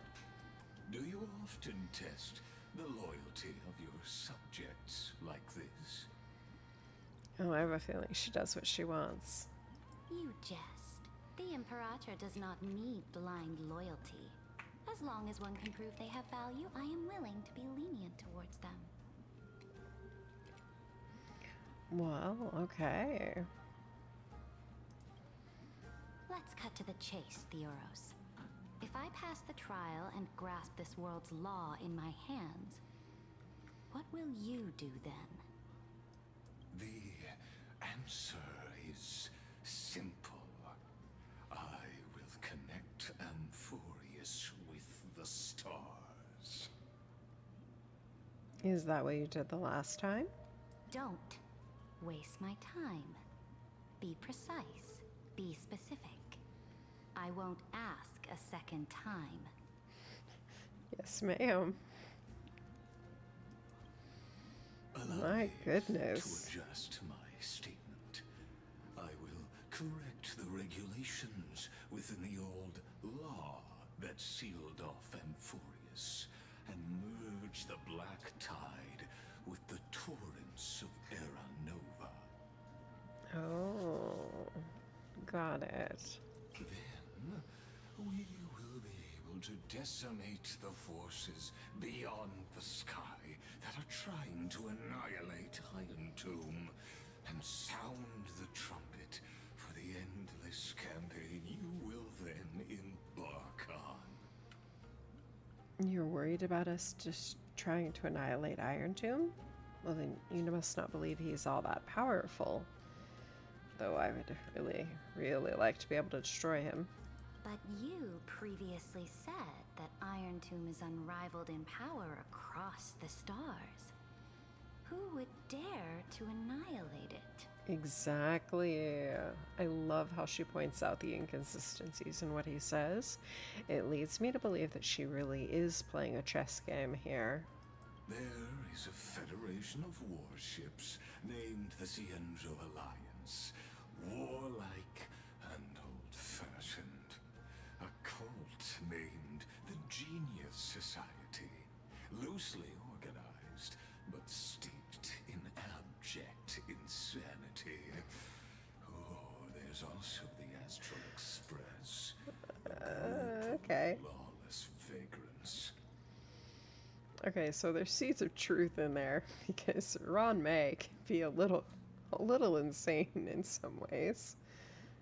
F: Do you often test the loyalty of your subjects like this?
A: Oh, I have a feeling she does what she wants.
E: You jest. The Imperator does not need blind loyalty. As long as one can prove they have value, I am willing to be lenient towards them.
A: Well, okay.
E: Let's cut to the chase, Theoros. If I pass the trial and grasp this world's law in my hands, what will you do then?
F: The answer is simple. I will connect Amphorius with the stars.
A: Is that what you did the last time?
E: Don't waste my time. Be precise. Be specific. I won't ask a second time.
A: Yes, ma'am.
F: Allow
A: My
F: me
A: goodness.
F: to adjust my statement.
J: correct the regulations within the old law that sealed off Amphorius, and merge the black tide with the torrents of Era Nova.
A: Oh, got it.
J: Then, we will be able to decimate the forces beyond the sky that are trying to annihilate Iron Tomb, and sound the trumpet for the endless campaign you will then embark on.
A: You're worried about us just trying to annihilate Iron Tomb? Well, then you must not believe he's all that powerful. Though I would really, really like to be able to destroy him.
B: But you previously said that Iron Tomb is unrivaled in power across the stars. Who would dare to annihilate it?
A: Exactly. I love how she points out the inconsistencies in what he says. It leads me to believe that she really is playing a chess game here.
J: There is a federation of warships named the Cienzo Alliance. Warlike and old-fashioned. A cult named the Genius Society. Loosely organized, but steeped in abject insanity. Oh, there's also the Astral Express.
A: Okay.
J: Lawless vagrants.
A: Okay, so there's seeds of truth in there because Ron May can be a little insane in some ways.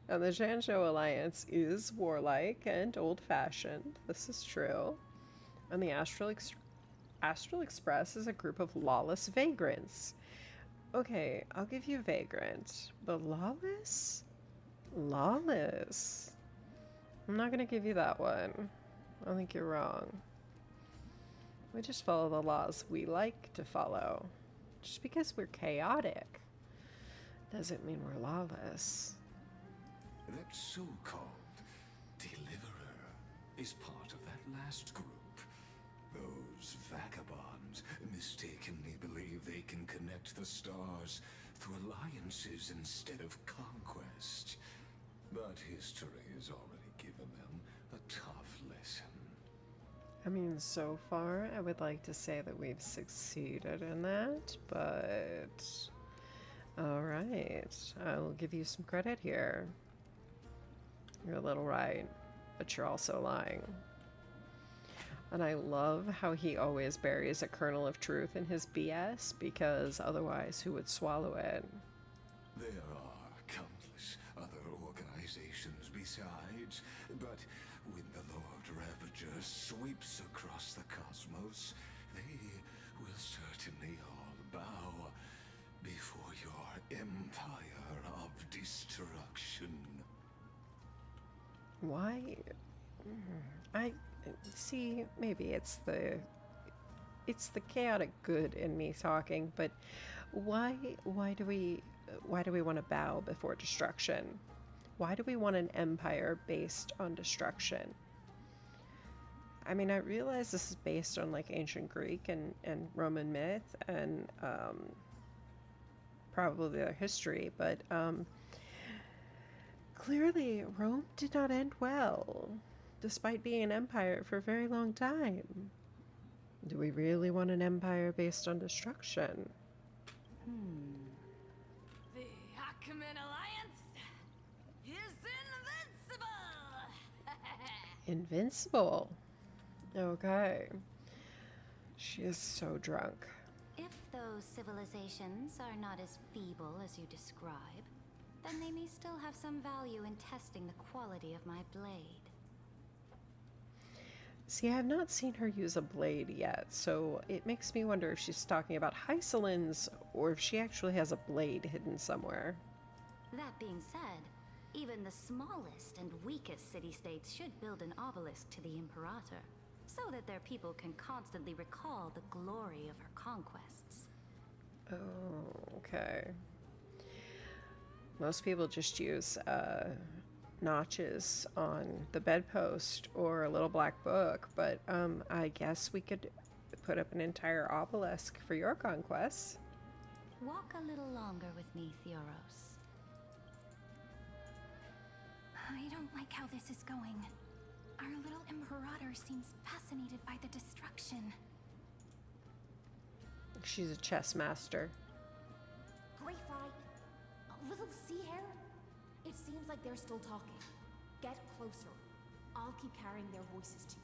A: And the Janjo Alliance is warlike and old-fashioned. This is true. And the Astral Express is a group of lawless vagrants. Okay, I'll give you vagrant, but lawless? Lawless. I'm not gonna give you that one. I think you're wrong. We just follow the laws we like to follow. Just because we're chaotic doesn't mean we're lawless.
J: That so-called deliverer is part of that last group. Those vagabonds mistakenly believe they can connect the stars through alliances instead of conquest. But history has already given them a tough lesson.
A: I mean, so far, I would like to say that we've succeeded in that, but... Alright, I will give you some credit here. You're a little right, but you're also lying. And I love how he always buries a kernel of truth in his BS, because otherwise who would swallow it?
J: There are countless other organizations besides, but when the Lord Ravager sweeps across the cosmos, they will certainly all bow before your empire of destruction.
A: Why? I see, maybe it's the chaotic good in me talking, but why do we want to bow before destruction? Why do we want an empire based on destruction? I mean, I realize this is based on like ancient Greek and Roman myth and probably their history, but clearly Rome did not end well, despite being an empire for a very long time. Do we really want an empire based on destruction?
G: The Achaemen Alliance is invincible!
A: Invincible? Okay. She is so drunk.
B: If those civilizations are not as feeble as you describe, then they may still have some value in testing the quality of my blade.
A: See, I have not seen her use a blade yet, so it makes me wonder if she's talking about Hysolins or if she actually has a blade hidden somewhere.
B: That being said, even the smallest and weakest city-states should build an obelisk to the Imperator, so that their people can constantly recall the glory of her conquests.
A: Oh, okay. Most people just use notches on the bedpost or a little black book, but I guess we could put up an entire obelisk for your conquests.
B: Walk a little longer with me, Theoros.
D: I don't like how this is going. Our little Imperator seems fascinated by the destruction.
A: She's a chess master.
C: Gray Fry, a little sea hare? It seems like they're still talking. Get closer. I'll keep carrying their voices to you.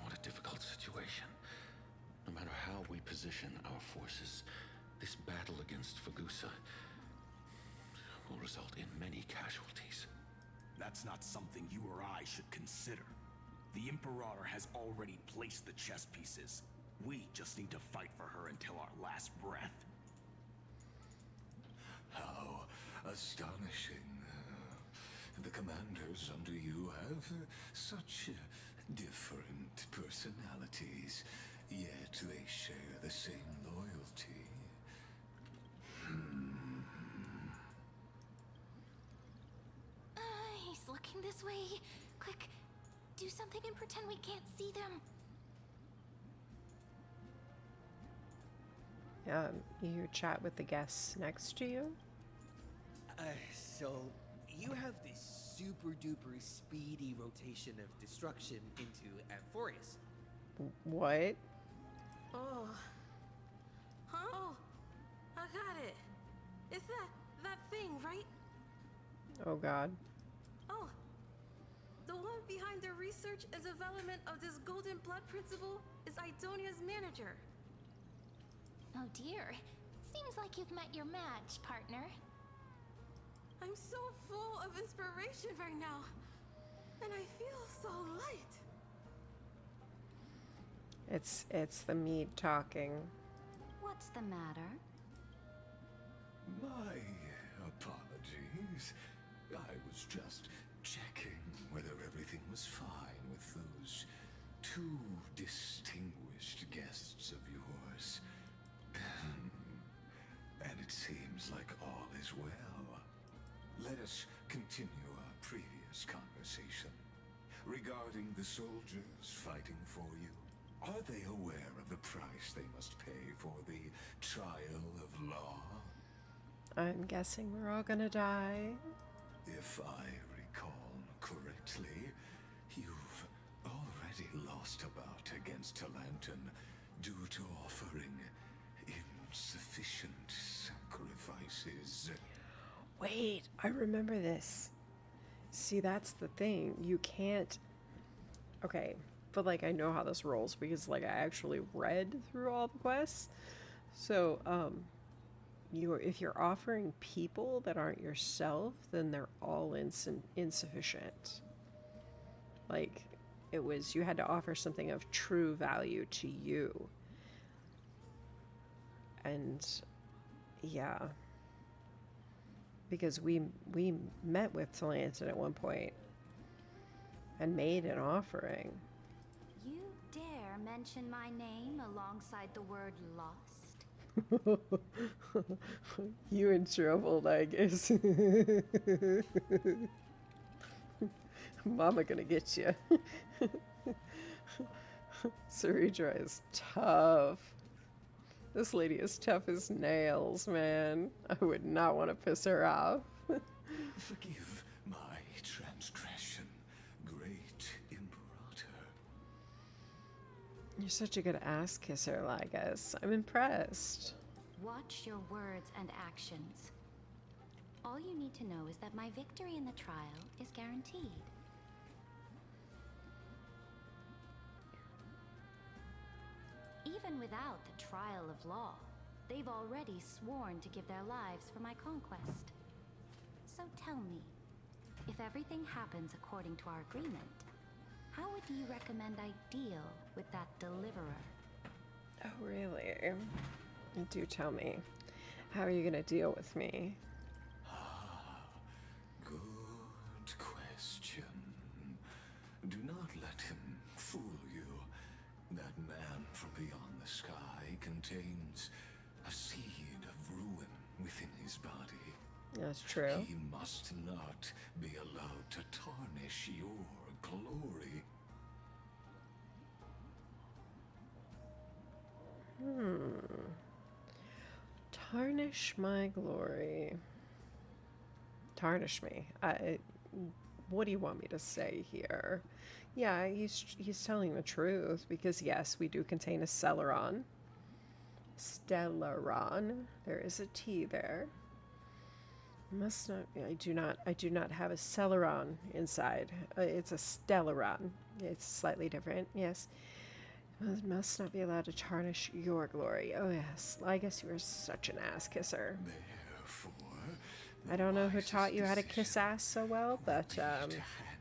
F: What a difficult situation. No matter how we position our forces, this battle against Fagusa will result in many casualties. That's not something you or I should consider. The Imperator has already placed the chess pieces. We just need to fight for her until our last breath.
J: How astonishing. The commanders under you have such different personalities, yet they share the same loyalty.
D: He's looking this way. Quick, do something and pretend we can't see them.
A: You chat with the guests next to you?
K: So, you have this super duper speedy rotation of destruction into Amphorius.
A: What?
L: Oh. Huh? Oh, I got it. It's that thing, right?
A: Oh god.
L: Oh. The one behind the research and development of this golden blood principle is Idonia's manager.
D: Oh dear. Seems like you've met your match, partner.
L: I'm so full of inspiration right now. And I feel so light.
A: It's the mead talking.
B: What's the matter?
J: My apologies. I was just checking whether everything was fine with those two distinguished guests of yours. And it seems like all is well. Let us continue our previous conversation. Regarding the soldiers fighting for you, are they aware of the price they must pay for the trial of law?
A: I'm guessing we're all gonna die.
J: If I recall correctly, you've already lost a bout against Talanton due to offering insufficient sacrifices.
A: Wait, I remember this. See, that's the thing. You can't... Okay, but like I know how this rolls because like I actually read through all the quests. So, if you're offering people that aren't yourself, then they're all insufficient. Like, you had to offer something of true value to you. And, yeah. Because we met with Talanton at one point and made an offering.
B: You dare mention my name alongside the word lost?
A: You in trouble, I guess. Mama gonna get you. Saritra is tough. This lady is tough as nails, man. I would not want to piss her off.
J: Forgive my transgression, great Imperator.
A: You're such a good ass kisser, Lygus. I'm impressed.
B: Watch your words and actions. All you need to know is that my victory in the trial is guaranteed. Even without the trial of law, they've already sworn to give their lives for my conquest. So tell me, if everything happens according to our agreement, how would you recommend I deal with that deliverer?
A: Oh, really? Do tell me. How are you gonna deal with me?
J: Good question. Do not let him fool you. That man from beyond the sky contains a seed of ruin within his body.
A: That's true.
J: He must not be allowed to tarnish your glory.
A: Tarnish my glory. Tarnish me. What do you want me to say here? Yeah, he's telling the truth because yes, we do contain a Celeron. Stellaron. There is a T there. Must not. I do not have a Celeron inside. It's a Stellaron. It's slightly different. Yes. Must not be allowed to tarnish your glory. Oh yes. I guess you are such an ass kisser.
J: Therefore,
A: I don't know who taught you how to kiss ass so well, but
J: to hand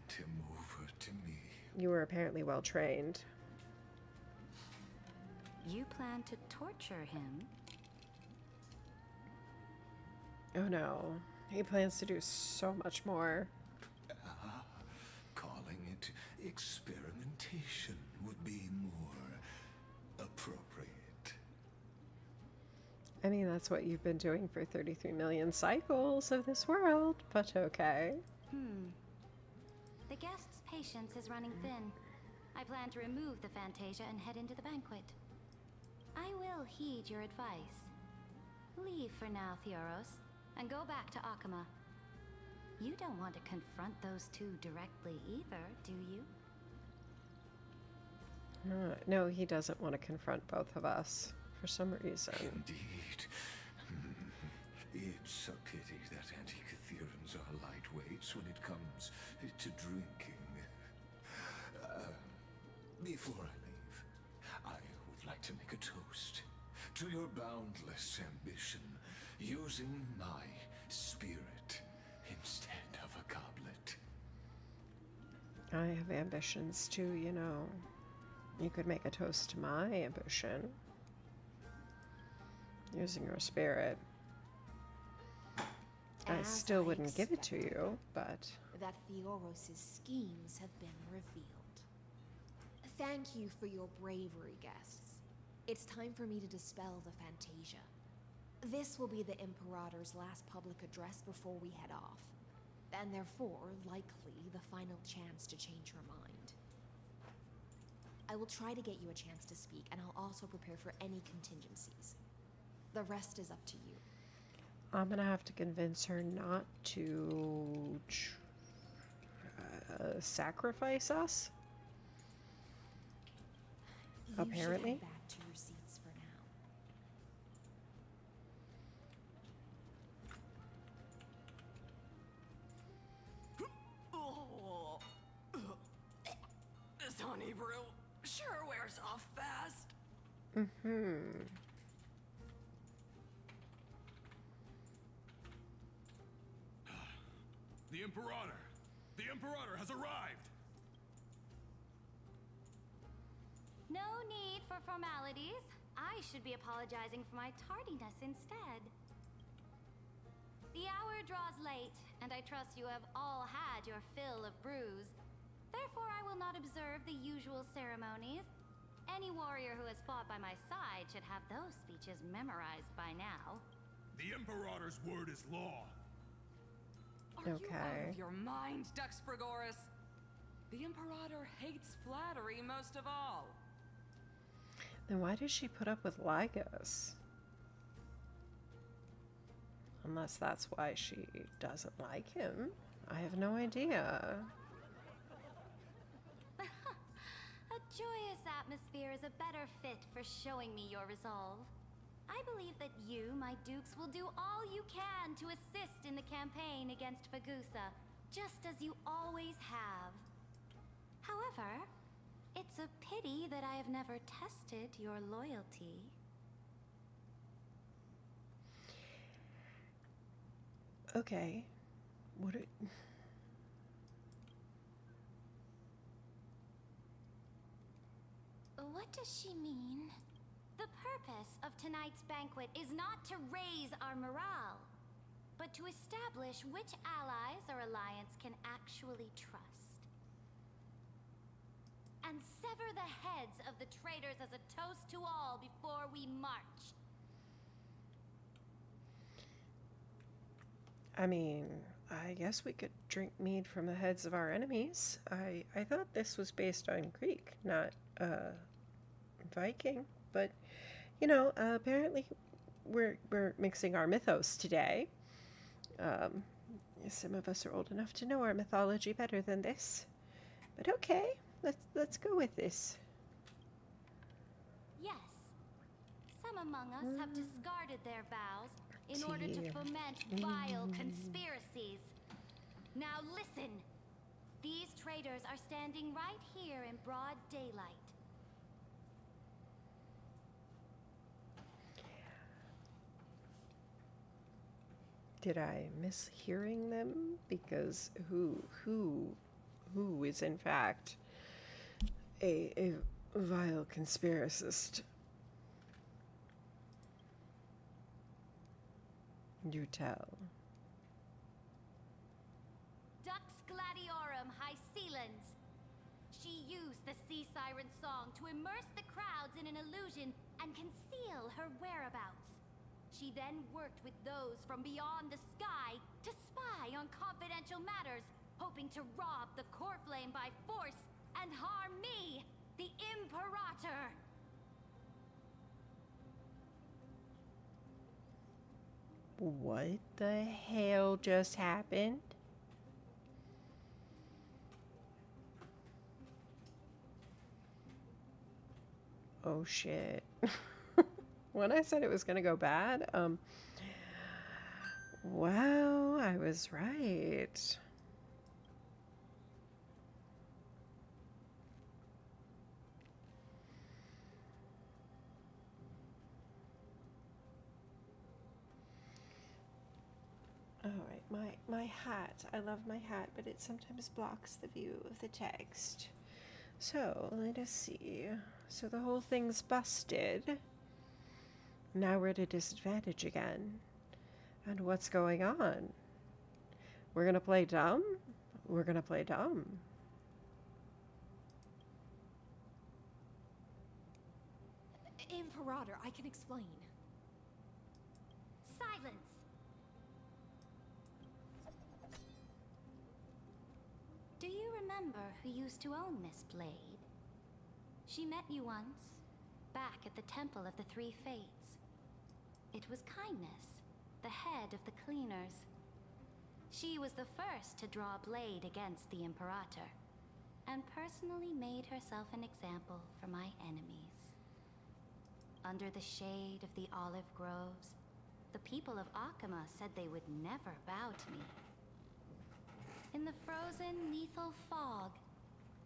J: him over to me.
A: you were apparently well trained.
E: You plan to torture him?
A: Oh no. He plans to do so much more.
J: Calling it experimentation would be more appropriate.
A: I mean, that's what you've been doing for 33 million cycles of this world, but okay.
D: The guest's patience is running thin. I plan to remove the Fantasia and head into the banquet. I will heed your advice. Leave for now, Theoros, and go back to Akama. You don't want to confront those two directly either, do you?
A: No, he doesn't want to confront both of us for some reason.
J: Indeed. It's a pity that Antikytherans are lightweights when it comes to drinking. Before I leave, I would like to make a toast to your boundless ambition, using my spirit instead of a goblet.
A: I have ambitions too, you know. You could make a toast to my ambition. Using your spirit. I still wouldn't give it to you, but...
C: That Theoros' schemes have been revealed. Thank you for your bravery, guests. It's time for me to dispel the Fantasia. This will be the Imperator's last public address before we head off, and therefore, likely, the final chance to change your mind. I will try to get you a chance to speak, and I'll also prepare for any contingencies. The rest is up to you.
A: I'm gonna have to convince her not to sacrifice us. Apparently.
C: You should head back to your seats for now.
G: This honey brew sure wears off fast.
F: The Imperator! The Imperator has arrived!
D: No need for formalities. I should be apologizing for my tardiness instead. The hour draws late, and I trust you have all had your fill of brews. Therefore, I will not observe the usual ceremonies. Any warrior who has fought by my side should have those speeches memorized by now.
F: The Imperator's word is law.
G: Are you out of your mind, Dux Frigoris? The Imperator hates flattery most of all.
A: Then why does she put up with Lygus? Unless that's why she doesn't like him. I have no idea.
D: A joyous atmosphere is a better fit for showing me your resolve. I believe that you, my dukes, will do all you can to assist in the campaign against Fagusa, just as you always have. However, it's a pity that I have never tested your loyalty.
A: Okay.
D: What does she mean? The purpose of tonight's banquet is not to raise our morale, but to establish which allies our alliance can actually trust. And sever the heads of the traitors as a toast to all before we march.
A: I mean, I guess we could drink mead from the heads of our enemies. I thought this was based on Greek, not Viking. But, you know, apparently we're mixing our mythos today. Um, some of us are old enough to know our mythology better than this, but okay, let's go with this.
H: Yes. Some among us have discarded their vows in order to
A: Dear.
H: foment vile conspiracies. Now listen. These traitors are standing right here in broad daylight.
A: Did I miss hearing them? Because who is in fact a vile conspiracist? You tell.
H: Dux Gladiorum Hycelens. She used the sea siren song to immerse the crowds in an illusion and conceal her whereabouts. She then worked with those from beyond the sky to spy on confidential matters, hoping to rob the core flame by force and harm me, the Imperator.
A: What the hell just happened? Oh shit. When I said it was gonna go bad, wow, I was right. All right, my hat. I love my hat, but it sometimes blocks the view of the text. So, let us see. So the whole thing's busted. Now we're at a disadvantage again. And what's going on? We're gonna play dumb? We're gonna play dumb.
C: Imperator, I can explain.
H: Silence! Do you remember who used to own this blade? She met you once, back at the Temple of the Three Fates. It was Kindness, the head of the cleaners. She was the first to draw a blade against the Imperator, and personally made herself an example for my enemies. Under the shade of the olive groves, the people of Akama said they would never bow to me. In the frozen, lethal fog,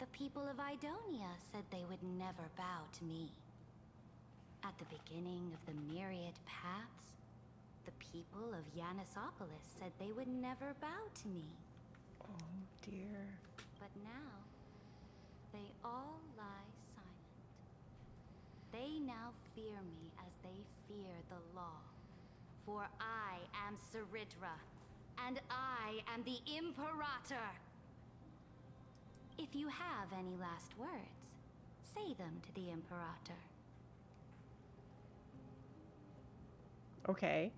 H: the people of Idonia said they would never bow to me. At the beginning of the myriad paths, the people of Yanisopolis said they would never bow to me.
A: Oh dear.
H: But now, they all lie silent. They now fear me as they fear the law. For I am Ceridra, and I am the Imperator. If you have any last words, say them to the Imperator.
A: Okay.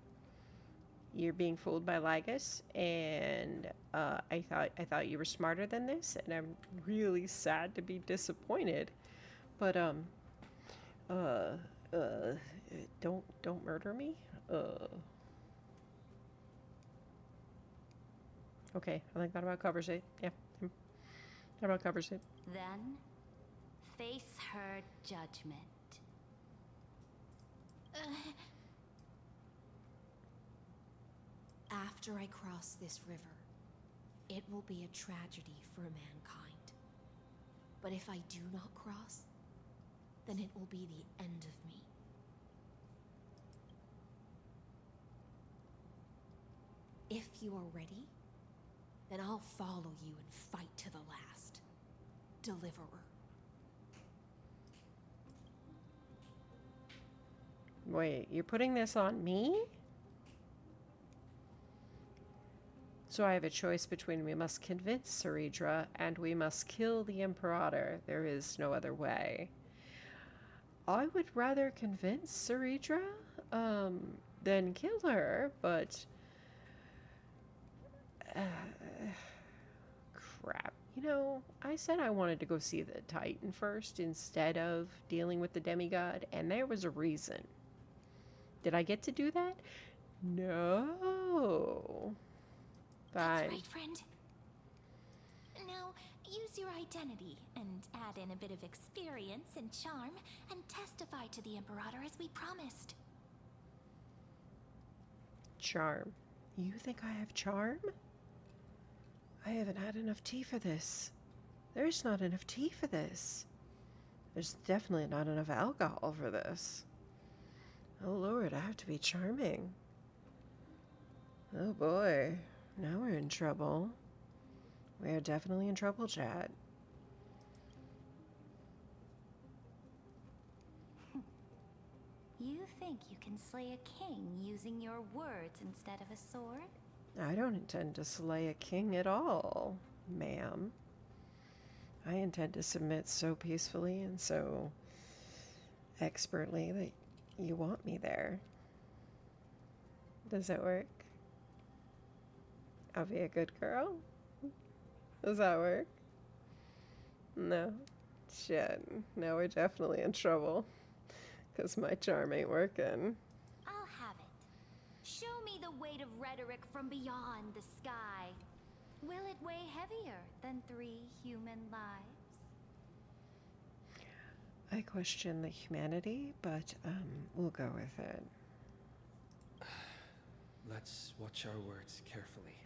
A: You're being fooled by Lygus, and I thought you were smarter than this, and I'm really sad to be disappointed. But don't murder me. Okay, I think that about covers it. Yeah, that about covers it.
H: Then, face her judgment.
C: After I cross this river, it will be a tragedy for mankind. But if I do not cross, then it will be the end of me. If you are ready, then I'll follow you and fight to the last. Deliverer.
A: Wait, you're putting this on me? So I have a choice between we must convince Ceridra and we must kill the Imperator. There is no other way. I would rather convince Ceridra than kill her, but crap. You know, I said I wanted to go see the Titan first instead of dealing with the demigod, and there was a reason. Did I get to do that? No.
D: That's
A: Fine.
D: right, friend. Now, use your identity and add in a bit of experience and charm and testify to the Imperator as we promised.
A: Charm. You think I have charm? I haven't had enough tea for this. There's not enough tea for this. There's definitely not enough alcohol for this. Oh Lord, I have to be charming. Oh boy, now we're in trouble. We are definitely in trouble, chat.
D: You think you can slay a king using your words instead of a sword?
A: I don't intend to slay a king at all, ma'am. I intend to submit so peacefully and so expertly that you want me there. Does that work? I'll be a good girl? Does that work? No. Shit. Now we're definitely in trouble. Because my charm ain't working.
D: I'll have it. Show me the weight of rhetoric from beyond the sky. Will it weigh heavier than 3 human lives?
A: I question the humanity, but we'll go with it.
K: Let's watch our words carefully.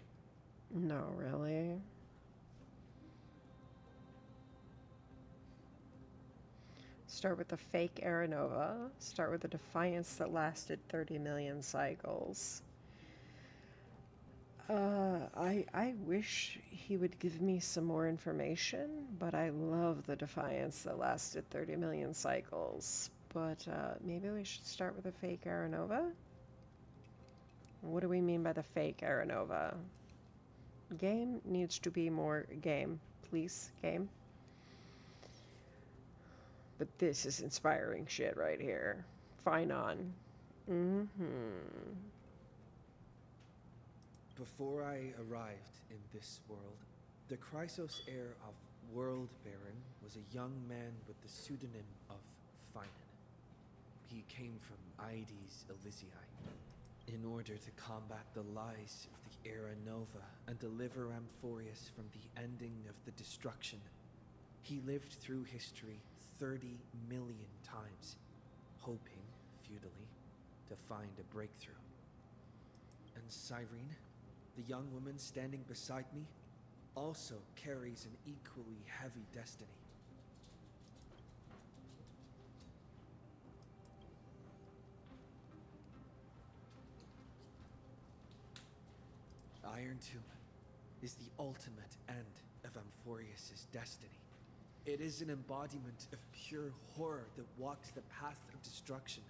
A: No, really? Start with the fake Aranova. Start with the defiance that lasted 30 million cycles. I wish he would give me some more information, but I love the defiance that lasted 30 million cycles. But maybe we should start with the fake Aranova? What do we mean by the fake Aranova? Game needs to be more game. Please, game. But this is inspiring shit right here. Fine on.
K: Before I arrived in this world, the Chrysos heir of World Baron was a young man with the pseudonym of Finan. He came from Aedes Elysiae. In order to combat the lies of the Era Nova and deliver Amphorius from the ending of the destruction, he lived through history 30 million times, hoping, futilely, to find a breakthrough. And Cyrene, the young woman standing beside me, also carries an equally heavy destiny. Iron Tomb is the ultimate end of Amphorius' destiny. It is an embodiment of pure horror that walks the path of destruction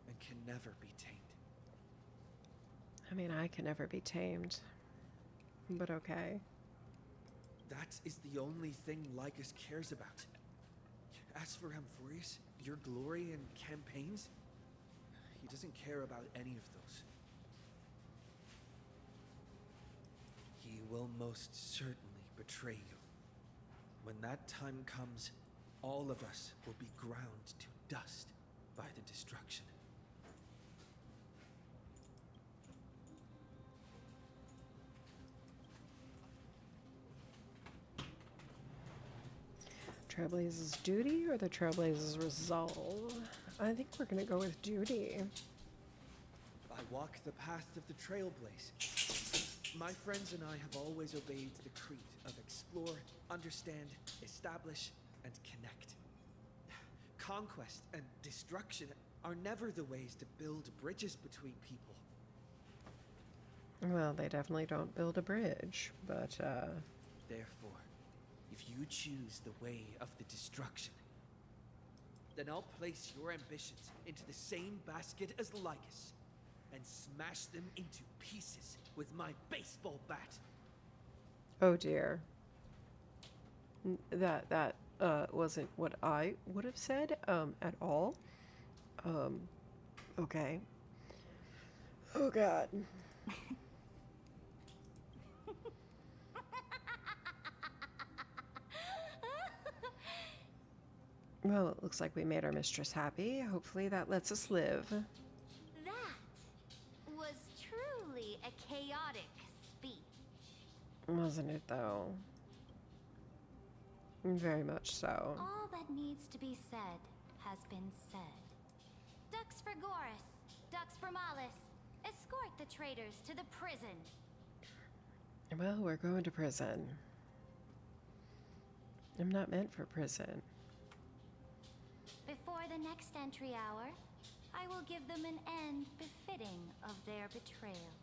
K: and can never be tamed.
A: I mean, I can never be tamed. But okay.
K: That is the only thing Lycus cares about. As for Amphorius, your glory and campaigns, he doesn't care about any of those. He will most certainly betray you. When that time comes, all of us will be ground to dust by the destruction.
A: Trailblazer's duty or the Trailblazer's resolve? I think we're gonna go with duty.
K: I walk the path of the Trailblaze. My friends and I have always obeyed the creed of explore, understand, establish, and connect. Conquest and destruction are never the ways to build bridges between people.
A: Well, they definitely don't build a bridge, but
K: Therefore, if you choose the way of the destruction, then I'll place your ambitions into the same basket as Lycus and smash them into pieces with my baseball bat.
A: oh dear. That wasn't what I would have said at all. Okay. Oh god. Well, it looks like we made our mistress happy. Hopefully that lets us live.
D: That truly a chaotic speech.
A: Wasn't it, though? Very much so.
D: All that needs to be said has been said. Dux for Goris, Dux for Malus. Escort the traitors to the prison.
A: Well, we're going to prison. I'm not meant for prison.
D: Before the next entry hour, I will give them an end befitting of their betrayal.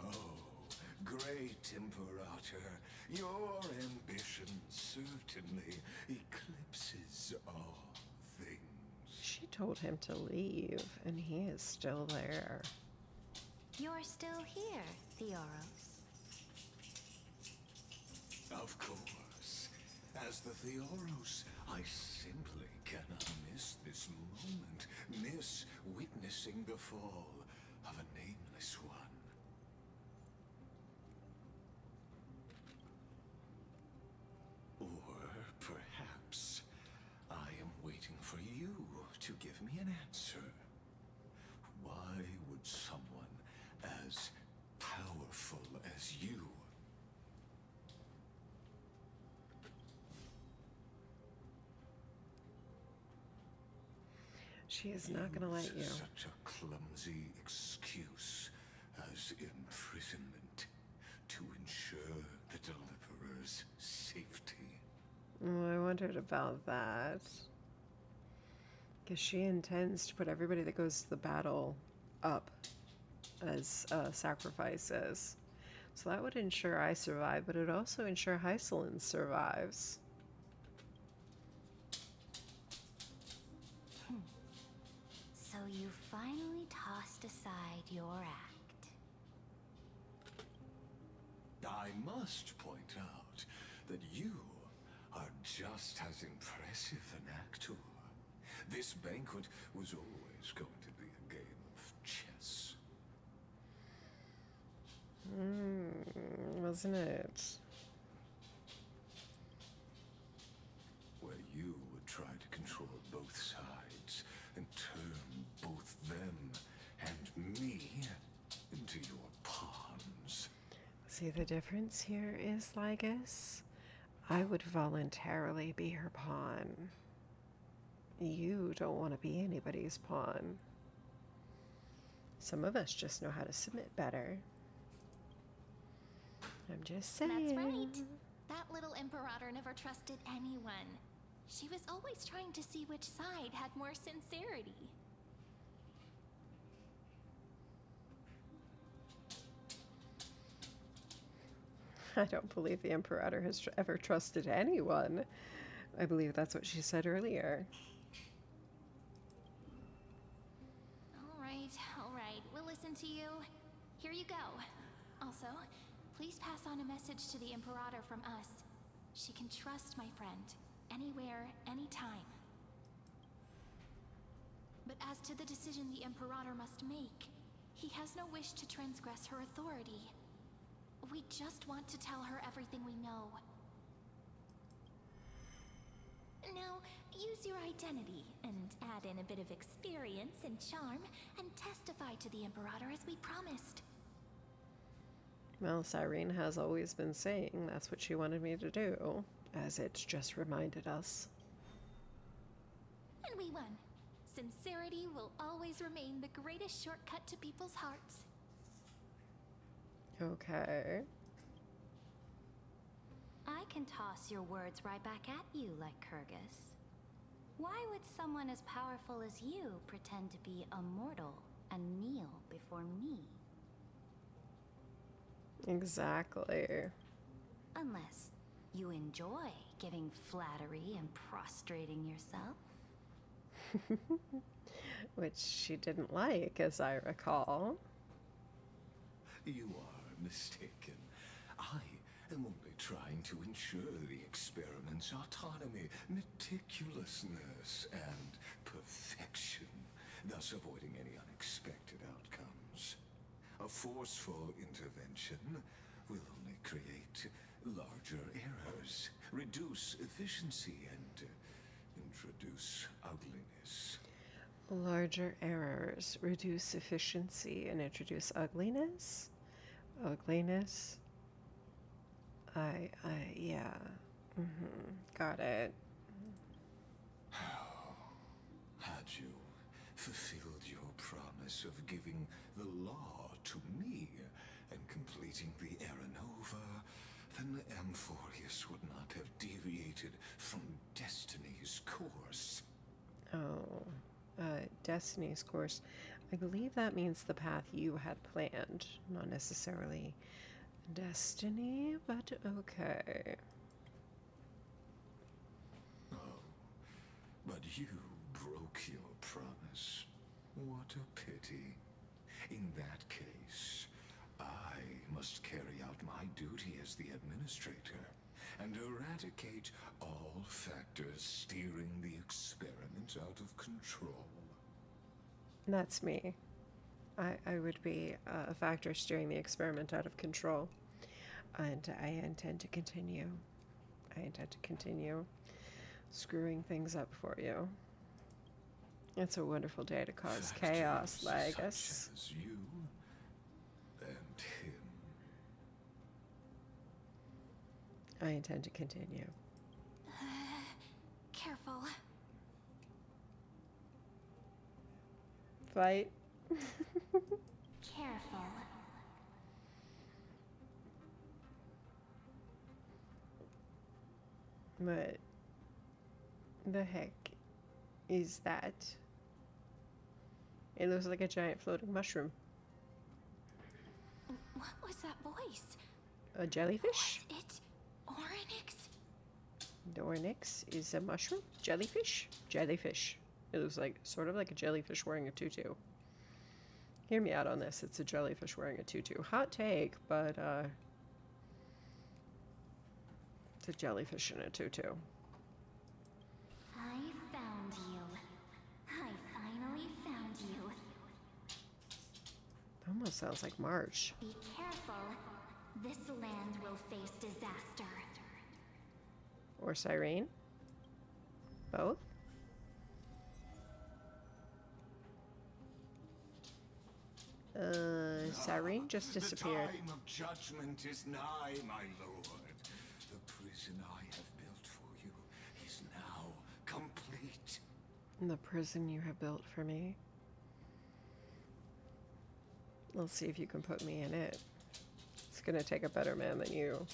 J: Oh, great Imperator, your ambition certainly eclipses all things.
A: She told him to leave, and he is still there.
D: You're still here, Theoros.
J: Of course. As the Theoros, I simply cannot miss this moment, miss witnessing the fall of a nameless one. Or perhaps I am waiting for you to give me an answer. Why would someone as powerful as you
A: She is not going to let you.
J: such a clumsy excuse as imprisonment to ensure the deliverer's safety?
A: Oh, I wondered about that. Because she intends to put everybody that goes to the battle up as sacrifices. So that would ensure I survive, but it would also ensure Hycelin survives.
D: So you finally tossed aside your act.
J: I must point out that you are just as impressive an actor. This banquet was always going to be a game of chess.
A: Wasn't it?
J: Where you would try to control both sides and turn both them and me into your pawns.
A: See, the difference here is, Lygus, I would voluntarily be her pawn. You don't want to be anybody's pawn. Some of us just know how to submit better. I'm just saying.
D: That's right. That little Imperator never trusted anyone. She was always trying to see which side had more sincerity.
A: I don't believe the Imperator has ever trusted anyone. I believe that's what she said earlier.
D: All right, we'll listen to you. Here you go. Also, please pass on a message to the Imperator from us. She can trust my friend, anywhere, anytime. But as to the decision the Imperator must make, he has no wish to transgress her authority. We just want to tell her everything we know. Now, use your identity and add in a bit of experience and charm and testify to the Imperator as we promised.
A: Well, Cyrene has always been saying that's what she wanted me to do, as it's just reminded us.
D: And we won. Sincerity will always remain the greatest shortcut to people's hearts.
A: Okay.
D: I can toss your words right back at you like Kyrgyz. Why would someone as powerful as you pretend to be a mortal and kneel before me?
A: Exactly.
D: Unless you enjoy giving flattery and prostrating yourself.
A: Which she didn't like, as I recall.
J: You are mistaken. I am only trying to ensure the experiment's autonomy, meticulousness, and perfection, thus avoiding any unexpected outcomes. A forceful intervention will only create larger errors, reduce efficiency, and introduce reduce ugliness.
A: Larger errors reduce efficiency and introduce ugliness. Ugliness. Yeah. Got it.
J: Had you fulfilled your promise of giving the law to me and completing the Aranova, then Amphorius would not have deviated from Destiny's course.
A: Oh, Destiny's course. I believe that means the path you had planned, not necessarily destiny, but okay.
J: Oh, but you broke your promise. What a pity. In that case, I must carry out my duty as the administrator and eradicate all factors steering the experiment out of control.
A: That's me. I would be a factor steering the experiment out of control. And I intend to continue. I intend to continue screwing things up for you. It's a wonderful day to cause chaos, Lagus.
J: Such as you and him.
A: I intend to continue.
D: Careful.
A: Fight.
D: Careful.
A: What the heck is that? It looks like a giant floating mushroom.
D: What was that voice?
A: A jellyfish?
D: Was it Oryx?
A: The Ornyx is a mushroom? Jellyfish? Jellyfish. It looks like sort of like a jellyfish wearing a tutu. Hear me out on this. It's a jellyfish wearing a tutu. Hot take, but it's a jellyfish in a tutu.
D: I found you. I finally found you.
A: Almost sounds like March.
D: Be careful. This land will face disaster.
A: Or Cyrene. Both. Cyrene just disappeared.
J: The time of judgment is nigh, my lord. The prison I have built for you is now complete.
A: The prison you have built for me. Let's see if you can put me in it. It's gonna take a better man than you.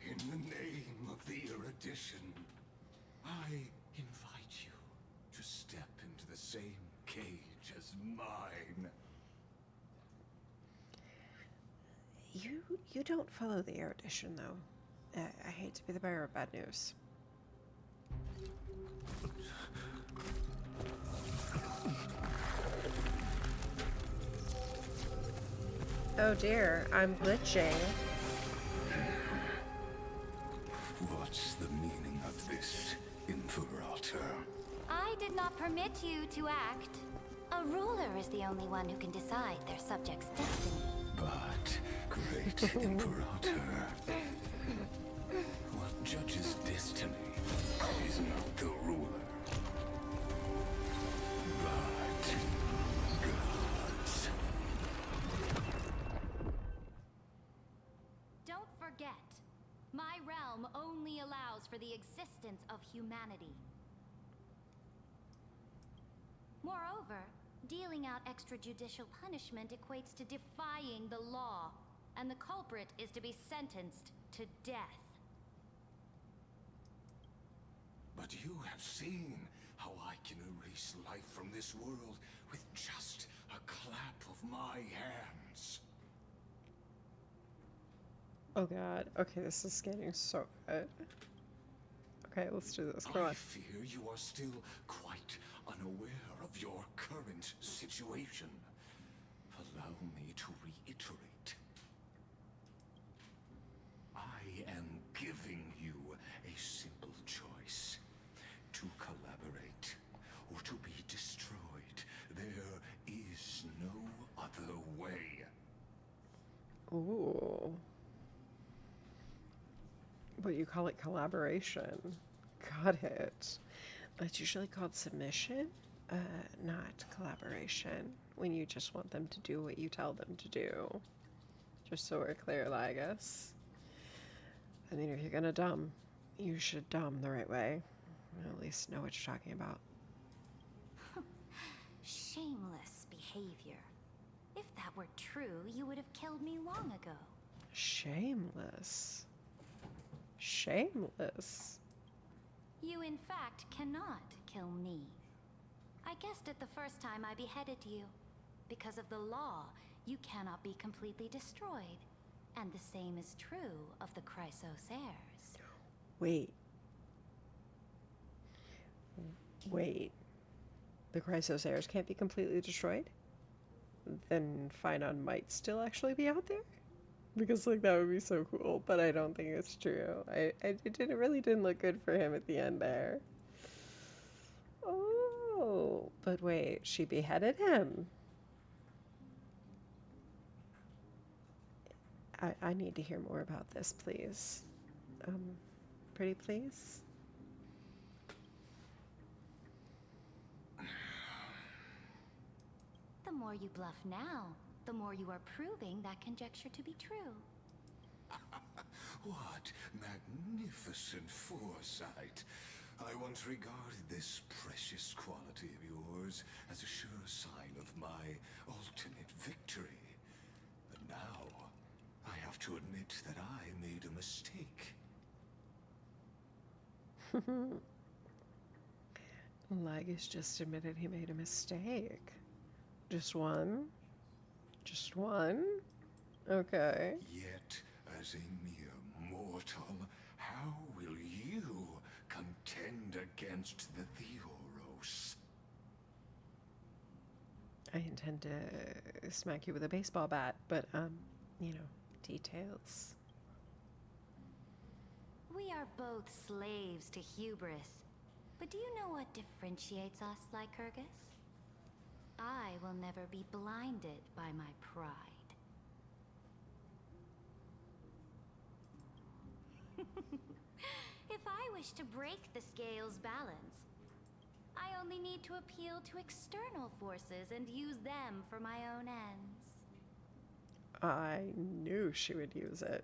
J: In the name of the erudition, I invite you to step into the same cage as mine.
A: You don't follow the erudition, though. I hate to be the bearer of bad news. Oh dear, I'm glitching.
J: What's the meaning of this, Imperator?
D: I did not permit you to act. A ruler is the only one who can decide their subject's destiny.
J: But, great Imperator, what judges destiny is not the ruler, but gods.
D: Don't forget, my realm only allows for the existence of humanity. Moreover, dealing out extrajudicial punishment equates to defying the law, and the culprit is to be sentenced to death.
J: But you have seen how I can erase life from this world with just a clap of my hands.
A: Oh god. Okay, this is getting so good. Okay, let's do this. Come
J: I
A: on.
J: fear you are still quite unaware of your current situation. Allow me to reiterate. I am giving you a simple choice. To collaborate or to be destroyed. There is no other way.
A: Ooh. But you call it collaboration. Got it. That's usually called submission, not collaboration, when you just want them to do what you tell them to do. Just so we're clear, I guess. I mean, if you're gonna dumb, you should dumb the right way. At least know what you're talking about.
B: Shameless behavior. If that were true, you would have killed me long ago.
A: Shameless. Shameless.
B: You, in fact, cannot kill me. I guessed it the first time I beheaded you. Because of the law, you cannot be completely destroyed. And the same is true of the Chrysos heirs.
A: Wait. Wait. The Chrysos heirs can't be completely destroyed? Then Phynon might still actually be out there? Because, like, that would be so cool, but I don't think it's true. It really didn't look good for him at the end there. Oh, but wait, she beheaded him. I need to hear more about this, please. Pretty please?
B: The more you bluff now, the more you are proving that conjecture to be true.
J: What magnificent foresight. I once regarded this precious quality of yours as a sure sign of my ultimate victory. But now, I have to admit that I made a mistake.
A: Lagus just admitted he made a mistake. Just one? Just one? Okay.
J: Yet, as a mere mortal, how will you contend against the Theoros?
A: I intend to smack you with a baseball bat, but, you know, details.
B: We are both slaves to hubris. But do you know what differentiates us, Lycurgus? I will never be blinded by my pride. If I wish to break the scale's balance, I only need to appeal to external forces and use them for my own ends.
A: I knew she would use it.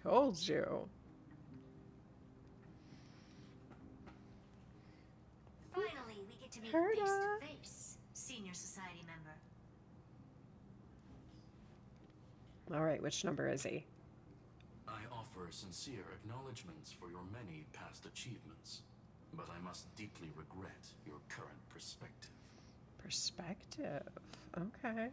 A: Told you.
E: Finally, we get to meet
A: Herda.
E: face to face, Senior Society member.
A: All right, which number is he?
F: I offer sincere acknowledgments for your many past achievements, but I must deeply regret your current perspective.
A: Perspective. Okay.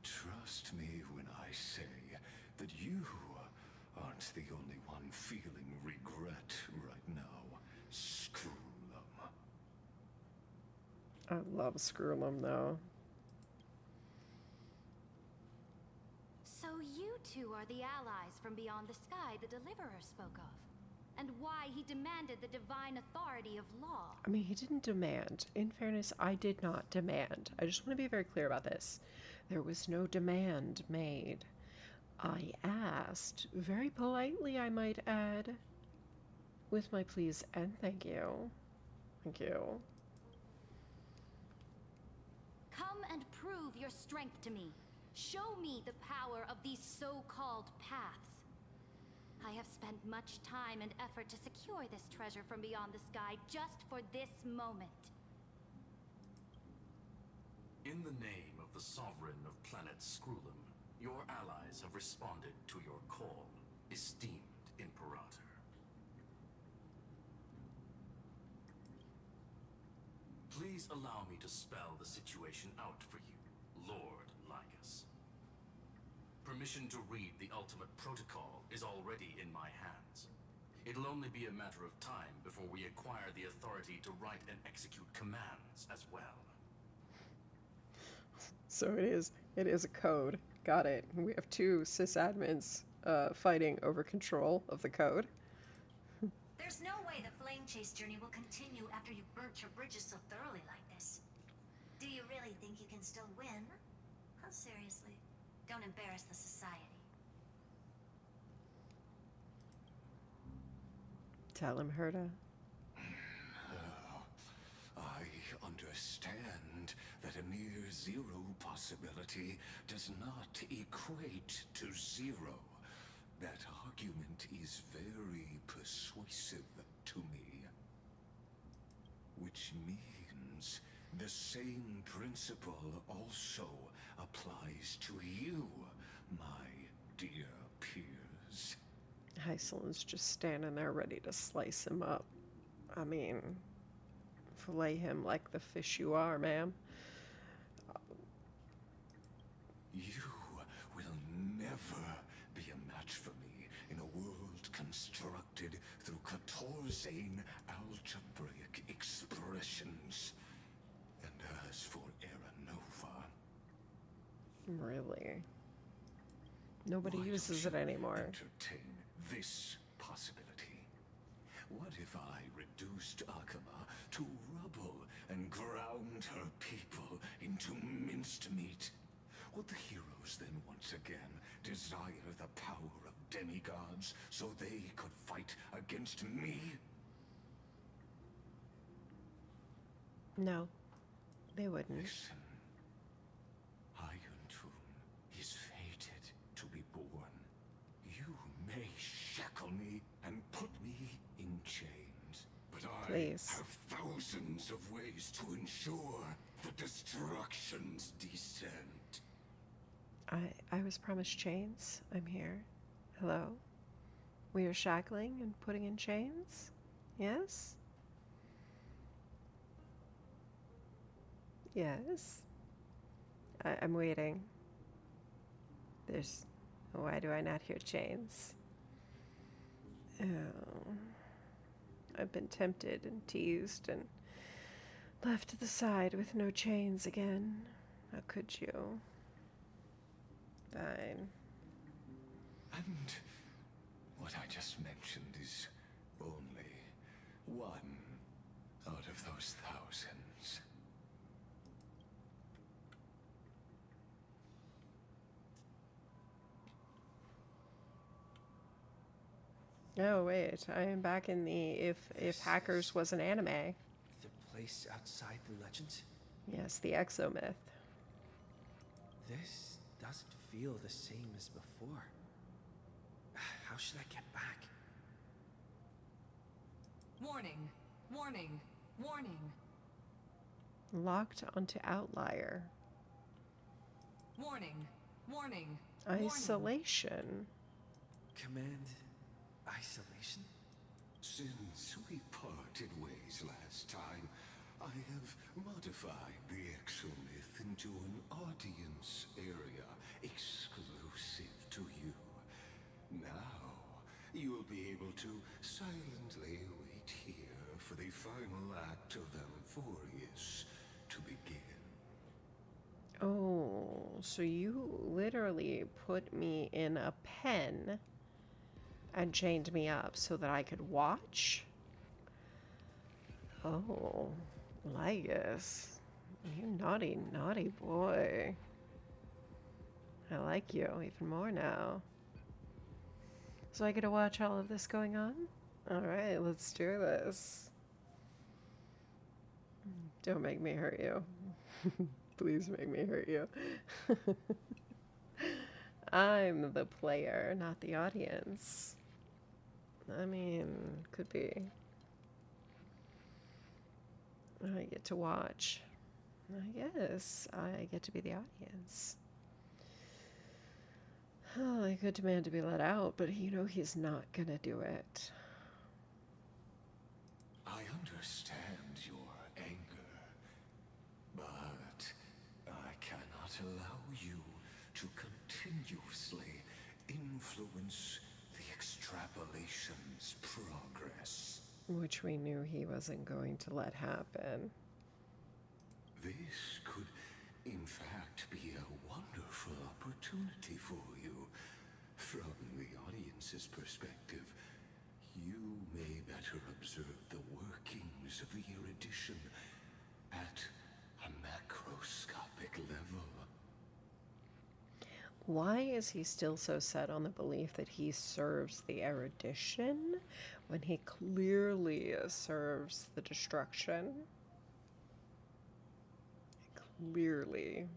J: Trust me when I say that you aren't the only one feeling regret right now, Screwlum.
A: I love Screwlum, though.
B: So you two are the allies from beyond the sky the Deliverer spoke of, and why he demanded the divine authority of law.
A: I mean, he didn't demand. In fairness, I did not demand. I just want to be very clear about this. There was no demand made. I asked, very politely, I might add, with my please and thank you. Thank you.
B: Come and prove your strength to me. Show me the power of these so-called paths. I have spent much time and effort to secure this treasure from beyond the sky just for this moment.
F: In the name of the Sovereign of Planet Screwlum, your allies have responded to your call, esteemed Imperator. Please allow me to spell the situation out for you, Lord Lycus. Permission to read the ultimate protocol is already in my hands. It'll only be a matter of time before we acquire the authority to write and execute commands as well.
A: So it is a code. Got it. We have two sysadmins fighting over control of the code.
E: There's no way the flame chase journey will continue after you've burnt your bridges so thoroughly like this. Do you really think you can still win? How seriously? Don't embarrass the society.
A: Tell him, Herta.
J: I understand that a near zero possibility does not equate to zero. That argument is very persuasive to me. Which means the same principle also applies to you, my dear peers.
A: Hycelin's just standing there ready to slice him up. I mean, fillet him like the fish you are, ma'am.
J: You will never be a match for me in a world constructed through Catorzane algebraic expressions. And as for Aranova...
A: Really? Nobody
J: why
A: uses
J: don't
A: it
J: you
A: anymore.
J: entertain this possibility? What if I reduced Akama to rubble and ground her people into minced meat? Would the heroes then once again desire the power of demigods so they could fight against me?
A: No, they wouldn't.
J: Listen. Irontomb is fated to be born. You may shackle me and put me in chains, but
A: Please.
J: I have thousands of ways to ensure the destruction's descent.
A: I was promised chains. I'm here. Hello? We are shackling and putting in chains? Yes? Yes? I'm waiting. Why do I not hear chains? Oh. I've been tempted and teased and left to the side with no chains again. How could you? Fine.
J: And what I just mentioned is only one out of those thousands.
A: Oh wait, I am back in the if Hackers was an anime.
K: The place outside the legends?
A: Yes, the exomyth.
K: This doesn't feel the same as before. How should I get back?
G: Warning, warning, warning.
A: Locked onto Outlier.
G: Warning, warning,
A: Isolation.
K: Command isolation?
J: Since we parted ways last time, I have modified the exomyth into an audience area exclusive to you. Now, you'll be able to silently wait here for the final act of Amphorius to begin.
A: Oh, so you literally put me in a pen and chained me up so that I could watch? Oh, Lygus. You naughty, naughty boy. I like you even more now. So I get to watch all of this going on? Alright, let's do this. Don't make me hurt you. Please make me hurt you. I'm the player, not the audience. I mean, could be. I get to watch. I guess I get to be the audience. Oh, I could demand to be let out, but you know he's not gonna do it.
J: I understand your anger, but I cannot allow you to continuously influence the extrapolation's progress.
A: Which we knew he wasn't going to let happen.
J: This could, in fact, be a wonderful opportunity for you. From the audience's perspective, you may better observe the workings of the erudition at a macroscopic level.
A: Why is he still so set on the belief that he serves the erudition when he clearly serves the destruction. Clearly.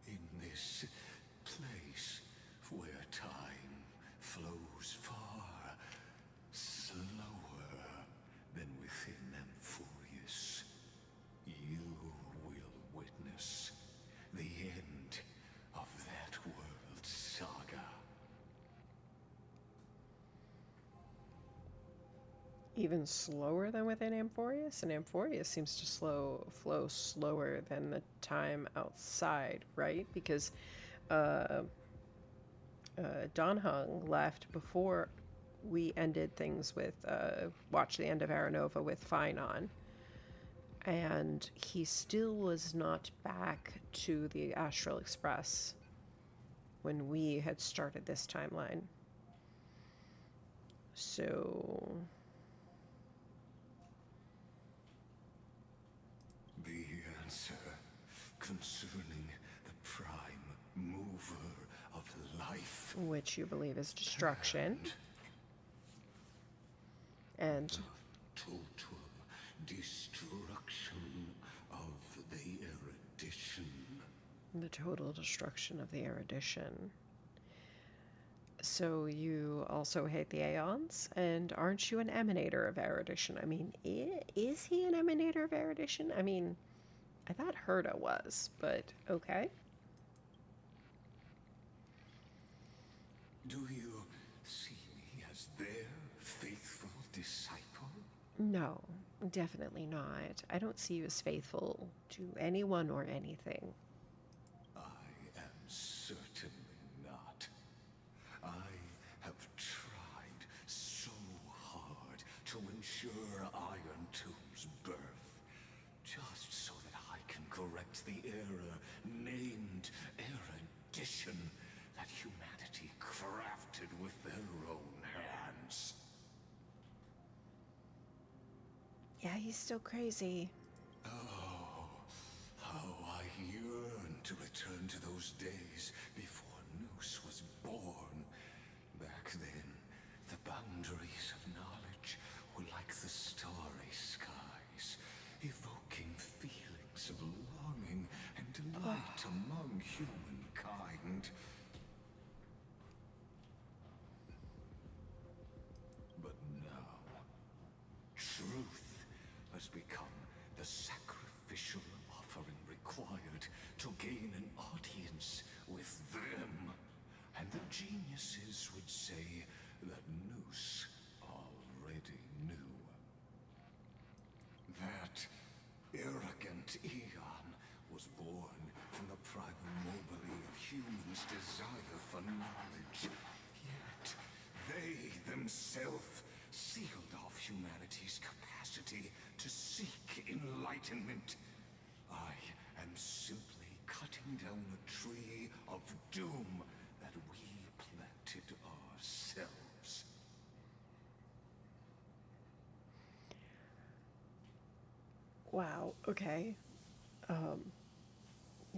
J: In this place where time flows far slower than within Amphorius, you will witness the end of that world's saga.
A: Even slower than within Amphorius? And Amphorius seems to flow slower than the time outside, right? Because Don Hung left before we ended things with, watch the end of Aranova with Finon. And he still was not back to the Astral Express when we had started this timeline. So...
J: the answer concerning the prime mover of life,
A: which you believe is destruction. And
J: the total destruction of the erudition.
A: The total destruction of the erudition. So you also hate the Aeons, and aren't you an emanator of erudition? I mean, is he an emanator of erudition? I mean, I thought Herta was, but okay.
J: Do you see me as their faithful disciple?
A: No, definitely not. I don't see you as faithful to anyone or anything.
J: I am certainly not. I have tried so hard to ensure Iron Tomb's birth, just so that I can correct the error named erudition that humanity crafted with their own hands.
A: Yeah, he's still crazy.
J: Oh, how I yearn to return to those days before Noose was born. Back then, the boundaries of knowledge were like the starry skies, evoking feelings of longing and delight among humankind. But now, truth has become the sacrificial offering required to gain an audience with them. And the geniuses would say that Noose already knew. That arrogant Eon was born from the primal mobile of humans' desire for knowledge. Yet, they themselves sealed off humanity's capacity to seek enlightenment. I am simply cutting down a tree of doom that we planted ourselves.
A: Wow, okay.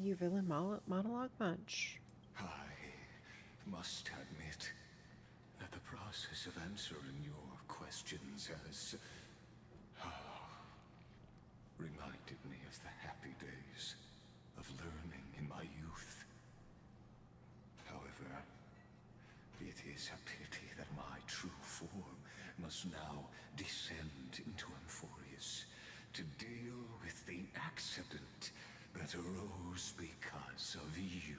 A: You villain monologue bunch.
J: I must admit that the process of answering your questions has reminded me of the happy days of learning in my youth. However, it is a pity that my true form must now descend into Amphorius to deal with the accident that arose because of you.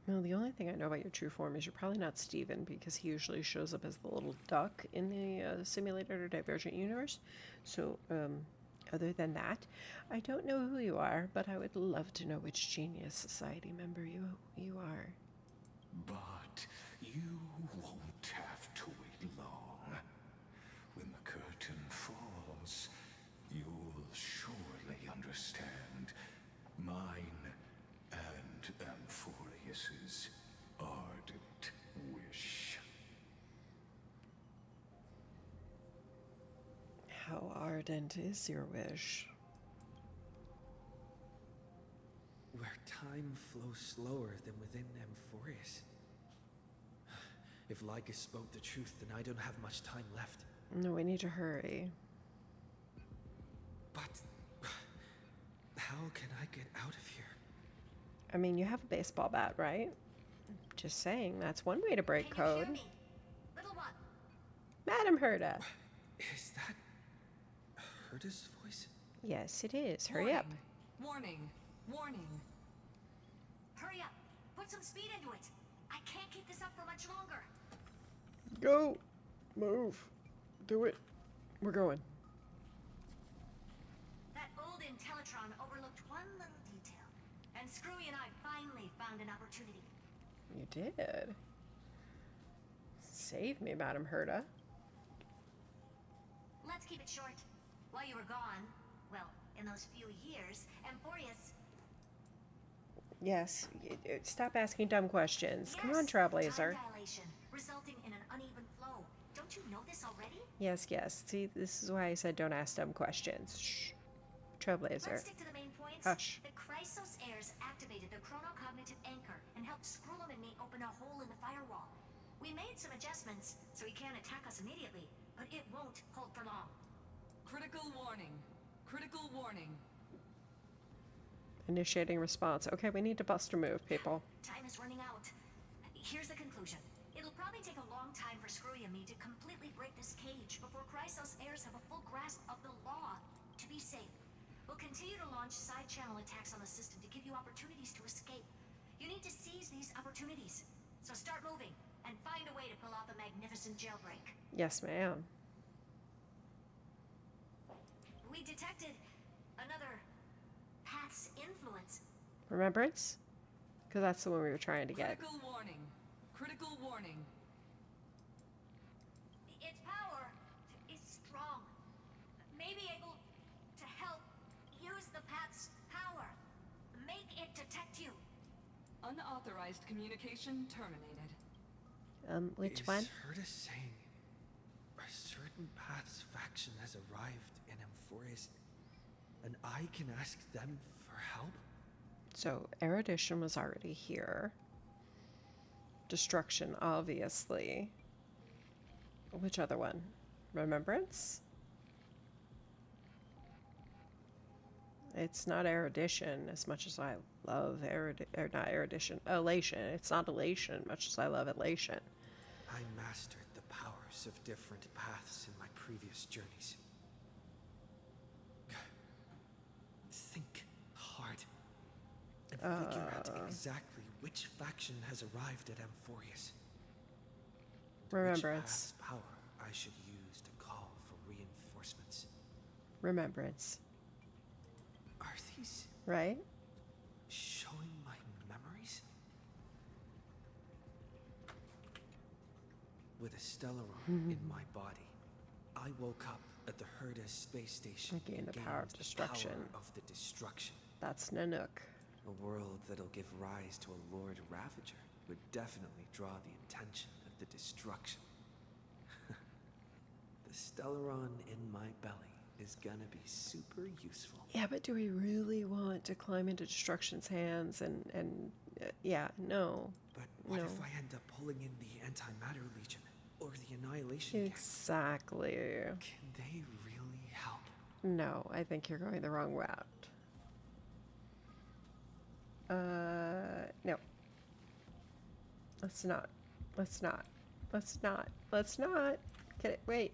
A: Well, the only thing I know about your true form is you're probably not Steven, because he usually shows up as the little duck in the simulated or divergent universe. So, other than that, I don't know who you are, but I would love to know which Genius Society member you are.
J: But you won't have to wait long. When the curtain falls, you'll surely understand mine and Amphorius's ardent wish.
A: How ardent is your wish?
K: Where time flows slower than within Amphorius. If Lycus spoke the truth, then I don't have much time left.
A: No, we need to hurry.
K: But how can I get out of here?
A: I mean, you have a baseball bat, right? Just saying, that's one way to break
E: Can you hear
A: code.
E: me? Little one.
A: Madam Herda.
K: Is that Herda's voice?
A: Yes, it is. Hurry up.
G: Warning. Warning.
E: Hurry up. Put some speed into it. I can't keep this up for much longer.
A: Go. Move. Do it. We're going.
E: That old Intellitron overlooked one little detail. And Screwy and I finally found an opportunity.
A: You did. Save me, Madam Herda.
E: Let's keep it short. While you were gone, well, in those few years, Amphorius...
A: Yes. Stop asking dumb questions. Come on,
E: Yes,
A: Trailblazer.
E: time dilation, resulting in an uneven flow. Don't you know this already?
A: Yes, yes. See, this is why I said don't ask dumb questions. Shh. Trailblazer.
E: Let's stick to the main points.
A: Hush.
E: The Chrysos heirs activated the chronocognitive anchor and helped Skrullum and me open a hole in the firewall. We made some adjustments, so he can't attack us immediately, but it won't hold for long.
G: Critical warning. Critical warning.
A: Initiating response. Okay, we need to bust a move, people.
E: Time is running out. Here's the conclusion. It'll probably take a long time for Screwy and me to completely break this cage before Chrysos heirs have a full grasp of the law. To be safe, we'll continue to launch side-channel attacks on the system to give you opportunities to escape. You need to seize these opportunities. So start moving, and find a way to pull off a magnificent jailbreak.
A: Yes, ma'am.
E: We detected another path's influence.
A: Remembrance? Because that's the one we were trying to get.
G: Critical warning. Critical warning.
E: Its power is strong. May be able to help use the path's power. Make it detect you.
G: Unauthorized communication terminated.
A: Which
K: Is
A: one?
K: Herda saying a certain path's faction has arrived in Amphorius, and I can ask them for help?
A: So, erudition was already here. Destruction, obviously. Which other one? Remembrance? It's not erudition as much as I love not erudition. Elation. It's not elation much as I love elation.
K: I mastered the powers of different paths in my previous journeys. Think hard and figure out exactly which faction has arrived at Amphorius.
A: Remembrance.
K: Which path's power I should use to call for reinforcements.
A: Remembrance.
K: Are these
A: Right?
K: showing my memories? With a Stellaron in my body, I woke up at the Herda space station.
A: I gained the power of destruction.
K: Power of the destruction.
A: That's Nanook.
K: A world that'll give rise to a Lord Ravager would definitely draw the attention of the destruction. The Stellaron in my belly is gonna be super useful.
A: Yeah, but do we really want to climb into Destruction's hands yeah, no.
K: But what
A: No.
K: if I end up pulling in the Antimatter Legion or the Annihilation Gang?
A: Exactly.
K: Can they really help?
A: No, I think you're going the wrong route. No. Let's not. Let's not. Let's not. Let's not. Get it? Wait.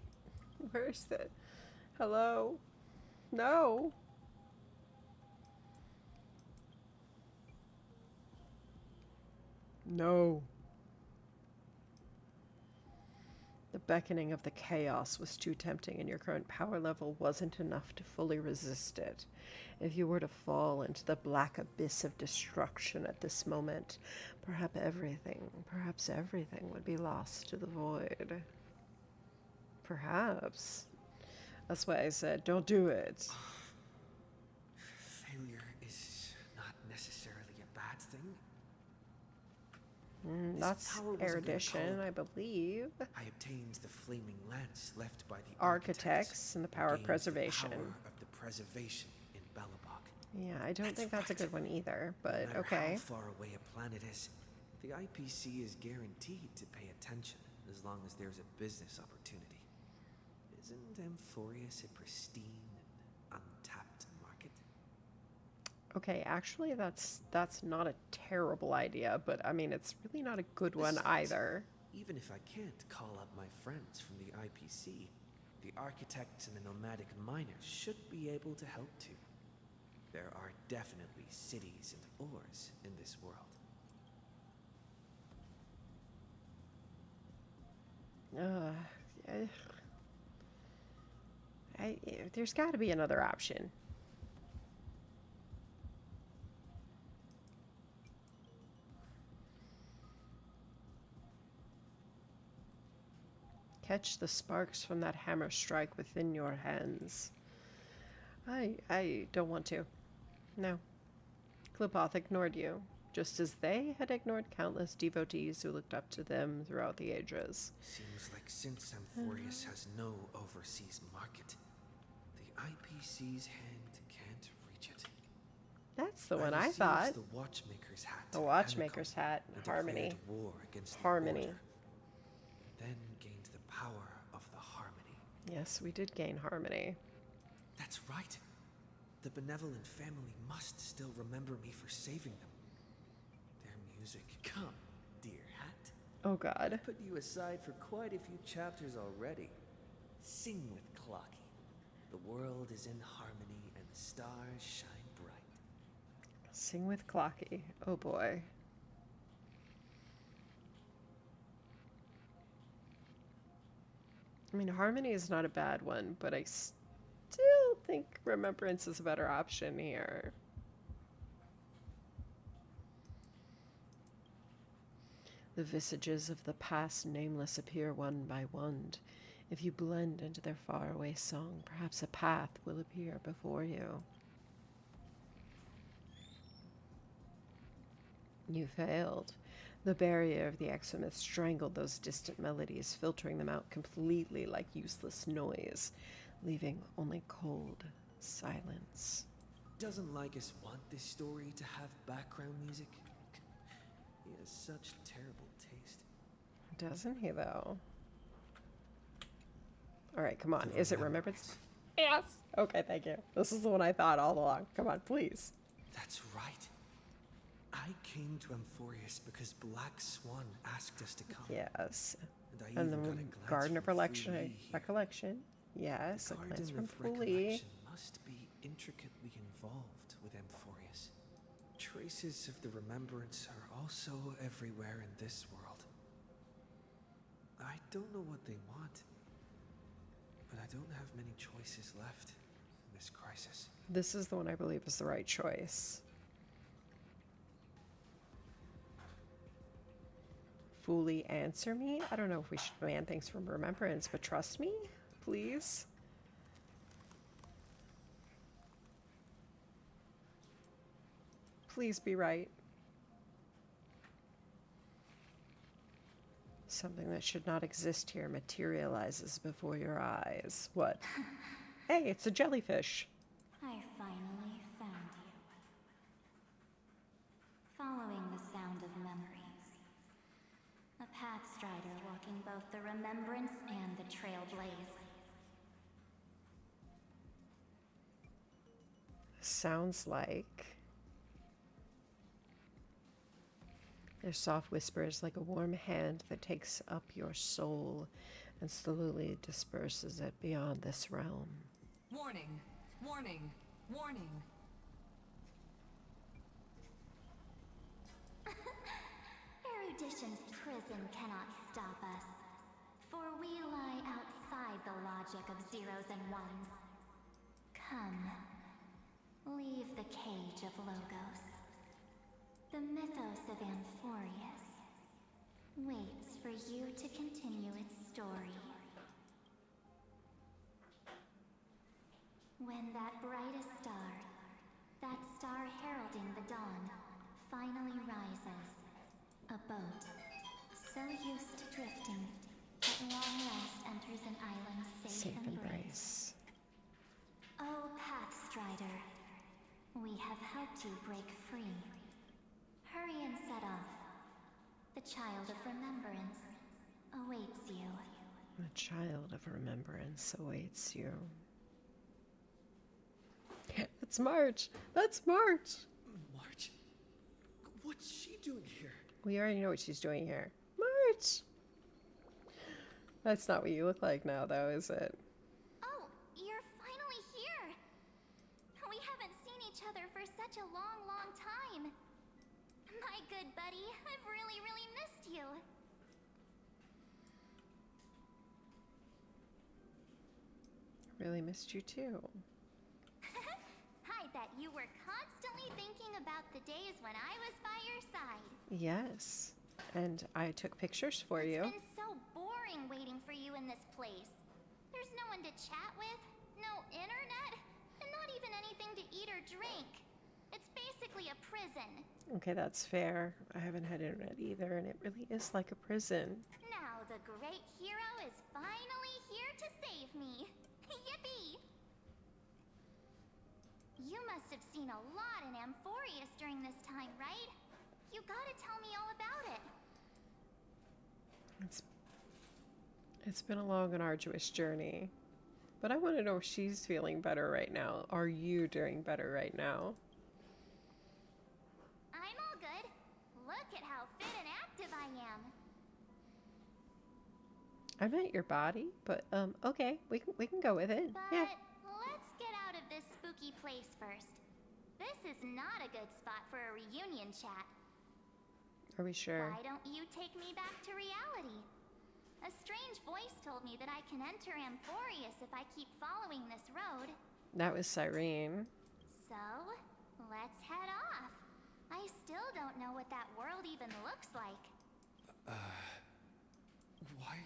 A: Where's the... Hello? No. No. The beckoning of the chaos was too tempting, and your current power level wasn't enough to fully resist it. If you were to fall into the black abyss of destruction at this moment, perhaps everything would be lost to the void. Perhaps. That's why I said, don't do it.
K: Failure is not necessarily a bad thing. This
A: That's
K: power wasn't gonna
A: erudition,
K: call-
A: I believe.
K: I obtained the flaming lance left by the
A: Architects and the power of
K: gained
A: preservation.
K: The power of the preservation in Belobog.
A: Yeah, I don't think that's a good one either,
K: No
A: but
K: matter
A: okay.
K: how far away a planet is, the IPC is guaranteed to pay attention as long as there's a business opportunity. Isn't Amphorius a pristine and untapped market?
A: Okay, actually, that's not a terrible idea, but I mean, it's really not a good one
K: Besides,
A: either.
K: even if I can't call up my friends from the IPC, the architects and the nomadic miners should be able to help too. There are definitely cities and ores in this world.
A: Uh, there's got to be another option. Catch the sparks from that hammer strike within your hands. I don't want to. No. Klipoth ignored you, just as they had ignored countless devotees who looked up to them throughout the ages.
K: Seems like since Amphorius has no overseas market, the IPC's hand can't reach it.
A: That's the one I
K: received
A: thought.
K: The Watchmaker's hat.
A: The Watchmaker's hat,
K: and
A: Harmony.
K: declared war against
A: Harmony.
K: the Order, then gained the power of the Harmony.
A: Yes, we did gain Harmony.
K: That's right. The benevolent family must still remember me for saving them. Their music. Come, dear hat.
A: Oh God.
K: I put you aside for quite a few chapters already. Sing with Clocky. The world is in harmony and the stars shine bright.
A: Sing with Clocky. Oh boy. I mean, Harmony is not a bad one, but I still think Remembrance is a better option here. The visages of the past nameless appear one by one. If you blend into their faraway song, perhaps a path will appear before you. You failed. The barrier of the Exomyth strangled those distant melodies, filtering them out completely like useless noise, leaving only cold silence.
K: Doesn't Lycus want this story to have background music? He has such terrible taste.
A: Doesn't he, though? Alright, come on. Is it Remembrance? Yes! Okay, thank you. This is the one I thought all along. Come on, please.
K: That's right. I came to Amphorius because Black Swan asked us to come.
A: Yes.
K: And
A: And the Garden of Recollection. Yes, a glance from Fuli.
K: Must be intricately involved with Amphorius. Traces of the remembrance are also everywhere in this world. I don't know what they want, but I don't have many choices left in this crisis.
A: This is the one I believe is the right choice. Fully answer me? I don't know if we should demand things from Remembrance, but trust me, please. Please be right. Something that should not exist here materializes before your eyes. What? Hey, it's a jellyfish.
B: I finally found you. Following the sound of memories. A pathstrider walking both the remembrance and the trailblaze.
A: Sounds like... Their soft whispers like a warm hand that takes up your soul and slowly disperses it beyond this realm.
G: Warning! Warning! Warning!
H: Erudition's prison cannot stop us, for we lie outside the logic of zeros and ones. Come, leave the cage of Logos. The mythos of Amphorius waits for you to continue its story. When that brightest star, that star heralding the dawn, finally rises, a boat, so used to drifting, at long last enters an island's safe embrace. Oh, Pathstrider, we have helped you break free. Hurry and set off. The child of remembrance awaits you.
A: A child of remembrance awaits you. It's March. That's March.
K: March? What's she doing here?
A: We already know what she's doing here. March. That's not what you look like now, though, is it?
H: Oh, you're finally here! We haven't seen each other for such a long, long time. My good buddy, I've really, really missed you.
A: Really missed you too.
H: I bet you were constantly thinking about the days when I was by your side.
A: Yes. And I took pictures for you.
H: It's been so boring waiting for you in this place. There's no one to chat with, no internet, and not even anything to eat or drink. It's basically a prison.
A: Okay, that's fair. I haven't had internet either, and it really is like a prison.
H: Now the great hero is finally here to save me. Yippee! You must have seen a lot in Amphorius during this time, right? You gotta tell me all about it.
A: It's been a long and arduous journey. But I want to know if she's feeling better right now. Are you doing better right now?
H: I'm all good. Look at how fit and active I am.
A: I meant your body, but okay, we can go with it.
H: But
A: Yeah.
H: let's get out of this spooky place first. This is not a good spot for a reunion chat.
A: Are we sure?
H: Why don't you take me back to reality? A strange voice told me that I can enter Amphorius if I keep following this road.
A: That was Cyrene.
H: So, let's head off. I still don't know what that world even looks like.
K: Why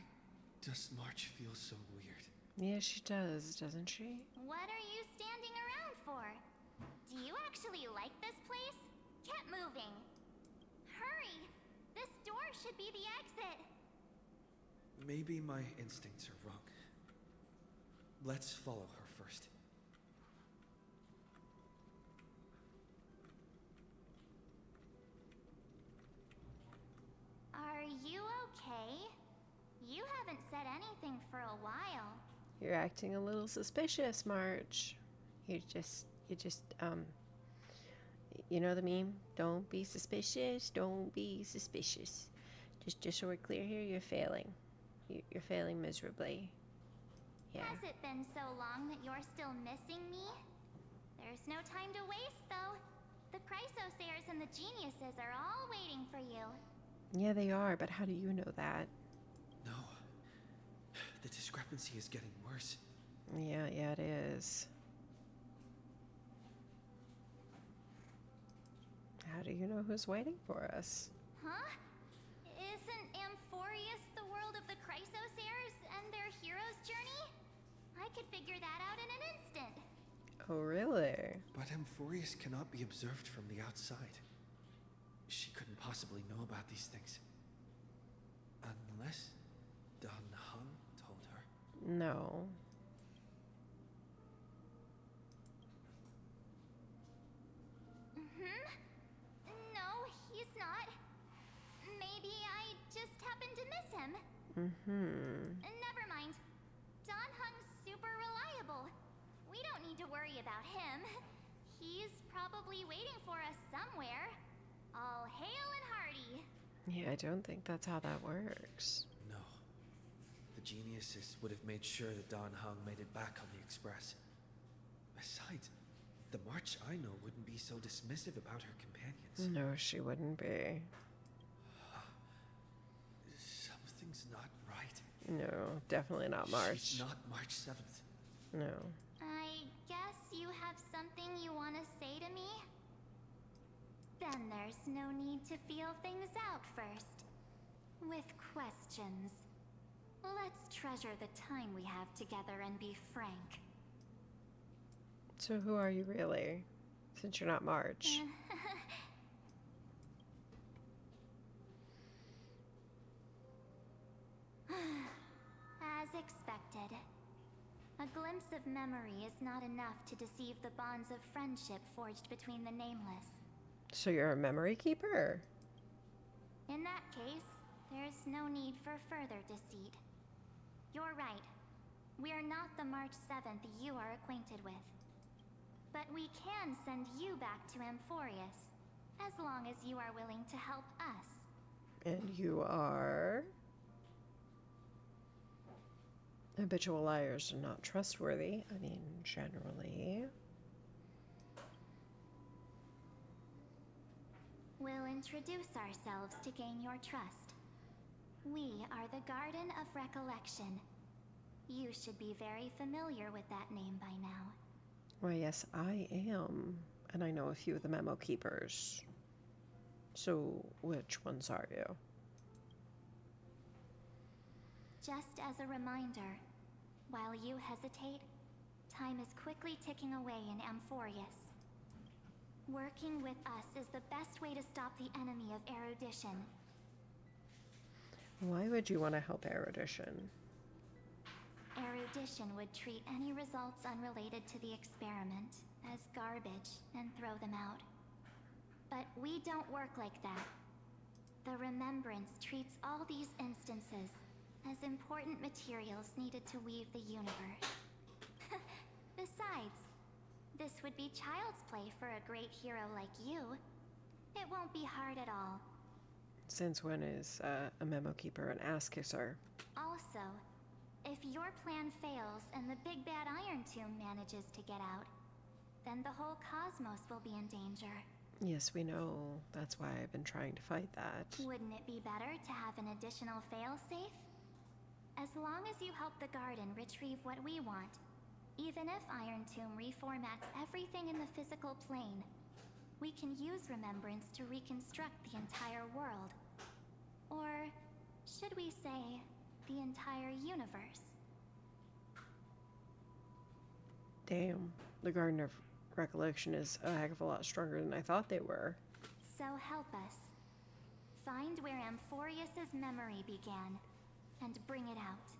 K: does March feel so weird?
A: Yeah, she does, doesn't she?
H: What are you standing around for? Do you actually like this place? Get moving. Hurry! This door should be the exit.
K: Maybe my instincts are wrong. Let's follow her first.
H: Are you okay? You haven't said anything for a while.
A: You're acting a little suspicious, March. You just, you know the meme? Don't be suspicious, don't be suspicious. Just so we're clear here, you're failing. You're failing miserably. Yeah.
H: Has it been so long that you're still missing me? There's no time to waste, though. The Chrysosairs and the Geniuses are all waiting for you.
A: Yeah, they are, but how do you know that?
K: No. The discrepancy is getting worse.
A: Yeah, it is. How do you know who's waiting for us?
H: Huh? Isn't Amphorius the world of the Chrysosairs and their hero's journey? I could figure that out in an instant.
A: Oh, really?
K: But Amphorius cannot be observed from the outside. She couldn't possibly know about these things. Unless Dan Heng told her.
A: No.
H: No, he's not. Maybe I just happened to miss him. Never mind. Dan Heng's super reliable. We don't need to worry about him. He's probably waiting for us somewhere. All hail and hearty.
A: Yeah, I don't think that's how that works.
K: No. The Geniuses would have made sure that Dan Heng made it back on the Express. Besides, the March I know wouldn't be so dismissive about her companions.
A: No, she wouldn't be.
K: Something's not right.
A: No, definitely not March.
K: She's not March 7th.
A: No.
H: I guess you have something you want to say to me? Then there's no need to feel things out first. With questions. Let's treasure the time we have together and be frank.
A: So who are you really? Since you're not March.
H: As expected. A glimpse of memory is not enough to deceive the bonds of friendship forged between the nameless.
A: So you're a memory keeper?
H: In that case, there's no need for further deceit. You're right. We're not the March 7th you are acquainted with. But we can send you back to Amphorius, as long as you are willing to help us.
A: And you are? Habitual liars are not trustworthy. I mean, generally.
H: We'll introduce ourselves to gain your trust. We are the Garden of Recollection. You should be very familiar with that name by now.
A: Why, yes, I am. And I know a few of the memo keepers. So, which ones are you?
H: Just as a reminder, while you hesitate, time is quickly ticking away in Amphorius. Working with us is the best way to stop the enemy of erudition.
A: Why would you want to help erudition?
H: Erudition would treat any results unrelated to the experiment as garbage and throw them out. But we don't work like that. The Remembrance treats all these instances as important materials needed to weave the universe. Besides, this would be child's play for a great hero like you. It won't be hard at all.
A: Since when is a memo keeper an ass kisser?
H: Also, if your plan fails and the big bad Iron Tomb manages to get out, then the whole cosmos will be in danger.
A: Yes, we know. That's why I've been trying to fight that.
H: Wouldn't it be better to have an additional failsafe? As long as you help the Garden retrieve what we want, even if Iron Tomb reformats everything in the physical plane, we can use Remembrance to reconstruct the entire world. Or, should we say, the entire universe.
A: Damn, the Garden of Recollection is a heck of a lot stronger than I thought they were.
H: So help us. Find where Amphorius's memory began, and bring it out.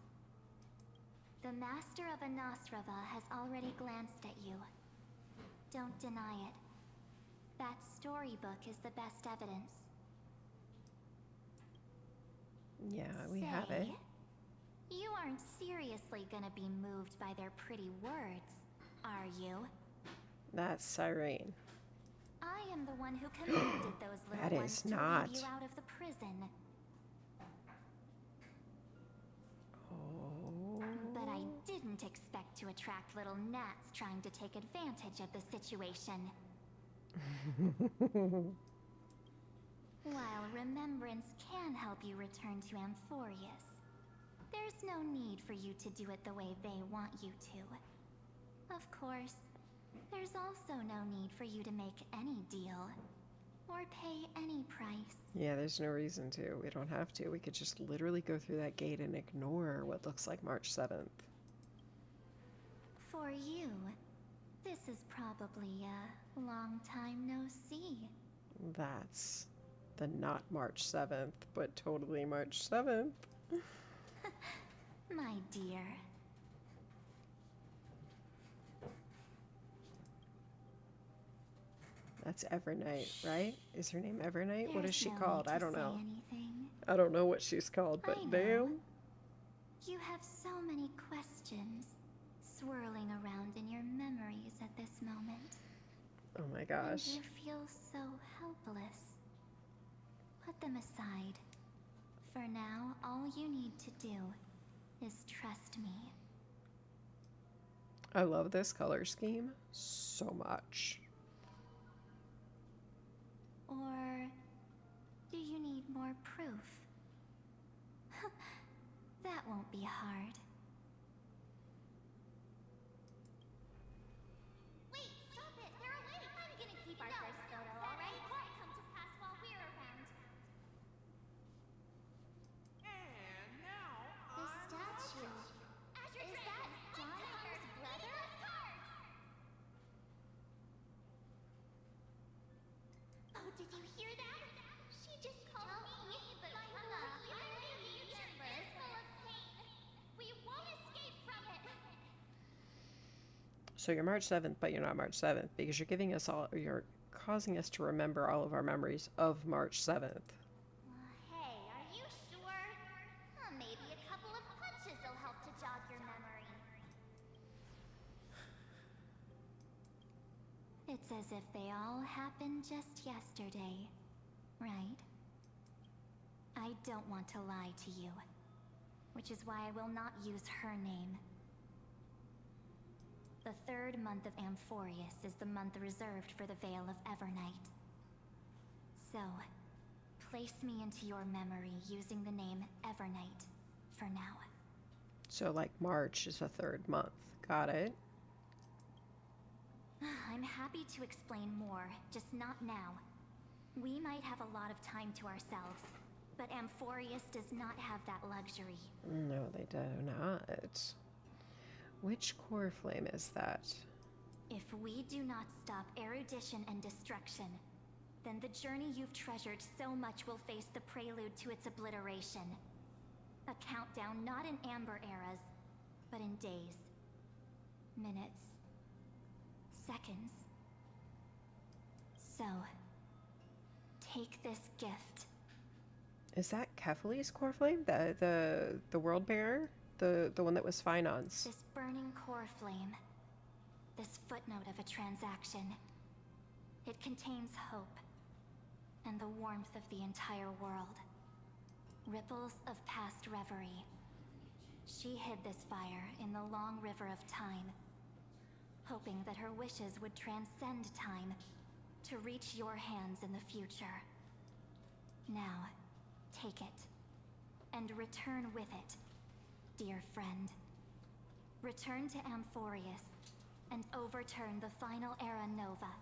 H: The Master of Anastrava has already glanced at you. Don't deny it. That storybook is the best evidence.
A: Yeah, we have it.
H: You aren't seriously gonna be moved by their pretty words, are you?
A: That's Cyrene.
H: I am the one who commanded those little
A: That
H: ones
A: is
H: to
A: not.
H: lead you out of the prison.
A: Oh.
H: But I didn't expect to attract little gnats trying to take advantage of the situation. While Remembrance can help you return to Amphorius, there's no need for you to do it the way they want you to. Of course, there's also no need for you to make any deal, or pay any price.
A: Yeah, there's no reason to. We don't have to. We could just literally go through that gate and ignore what looks like March 7th.
H: For you, this is probably a long time no see.
A: That's the not March 7th, but totally March 7th.
H: My dear.
A: That's Evernight, right? Is her name Evernight? What is she
H: There's no
A: called?
H: need
A: I
H: to
A: don't
H: say
A: know.
H: anything.
A: I don't know what she's called,
H: I
A: but
H: know.
A: damn.
H: You have so many questions swirling around in your memories at this moment.
A: Oh my
H: And
A: gosh.
H: you feel so helpless. Put them aside. For now, all you need to do is trust me.
A: I love this color scheme so much.
H: Or do you need more proof? That won't be hard.
D: Wait, stop it! They're away! I'm gonna keep our first photo, alright? That won't come to pass while we're around.
H: The statue. Is that Donhar's brother?
D: Oh, did you hear that? She just called me, but my whole future is full of pain. We won't escape from it.
A: So you're March 7th, but you're not March 7th because you're giving us all, you're causing us to remember all of our memories of March 7th.
D: Hey, are you sure? Maybe a couple of punches will help to It's as if they all happened just yesterday, right? I don't want to lie to you, which is why I will not use her name. The third month of Amphorius is the month reserved for the Veil of Evernight. So, place me into your memory using the name Evernight for now.
A: So, like, March is the third month. Got it.
D: I'm happy to explain more, just not now. We might have a lot of time to ourselves, but Amphorius does not have that luxury.
A: No, they do not. Which core flame is that?
D: If we do not stop erudition and destruction, then the journey you've treasured so much will face the prelude to its obliteration. A countdown not in amber eras, but in days, minutes, seconds. So, take this gift.
A: Is that Kefali's core flame? The world bearer? The one that was Finon's.
D: This burning core flame. This footnote of a transaction. It contains hope. And the warmth of the entire world. Ripples of past reverie. She hid this fire in the long river of time, hoping that her wishes would transcend time to reach your hands in the future. Now, take it, and return with it, dear friend. Return to Amphorius, and overturn the final era Nova.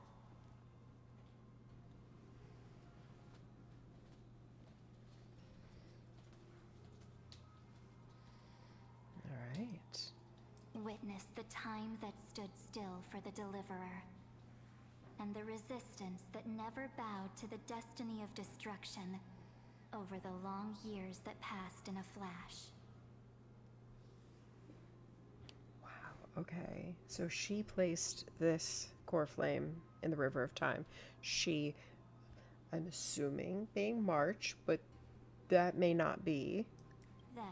A: All right.
D: Witness the time that stood still for the Deliverer, and the resistance that never bowed to the destiny of destruction over the long years that passed in a flash.
A: Wow, okay. So she placed this core flame in the River of Time. She, I'm assuming, being March, but that may not be.
D: Then,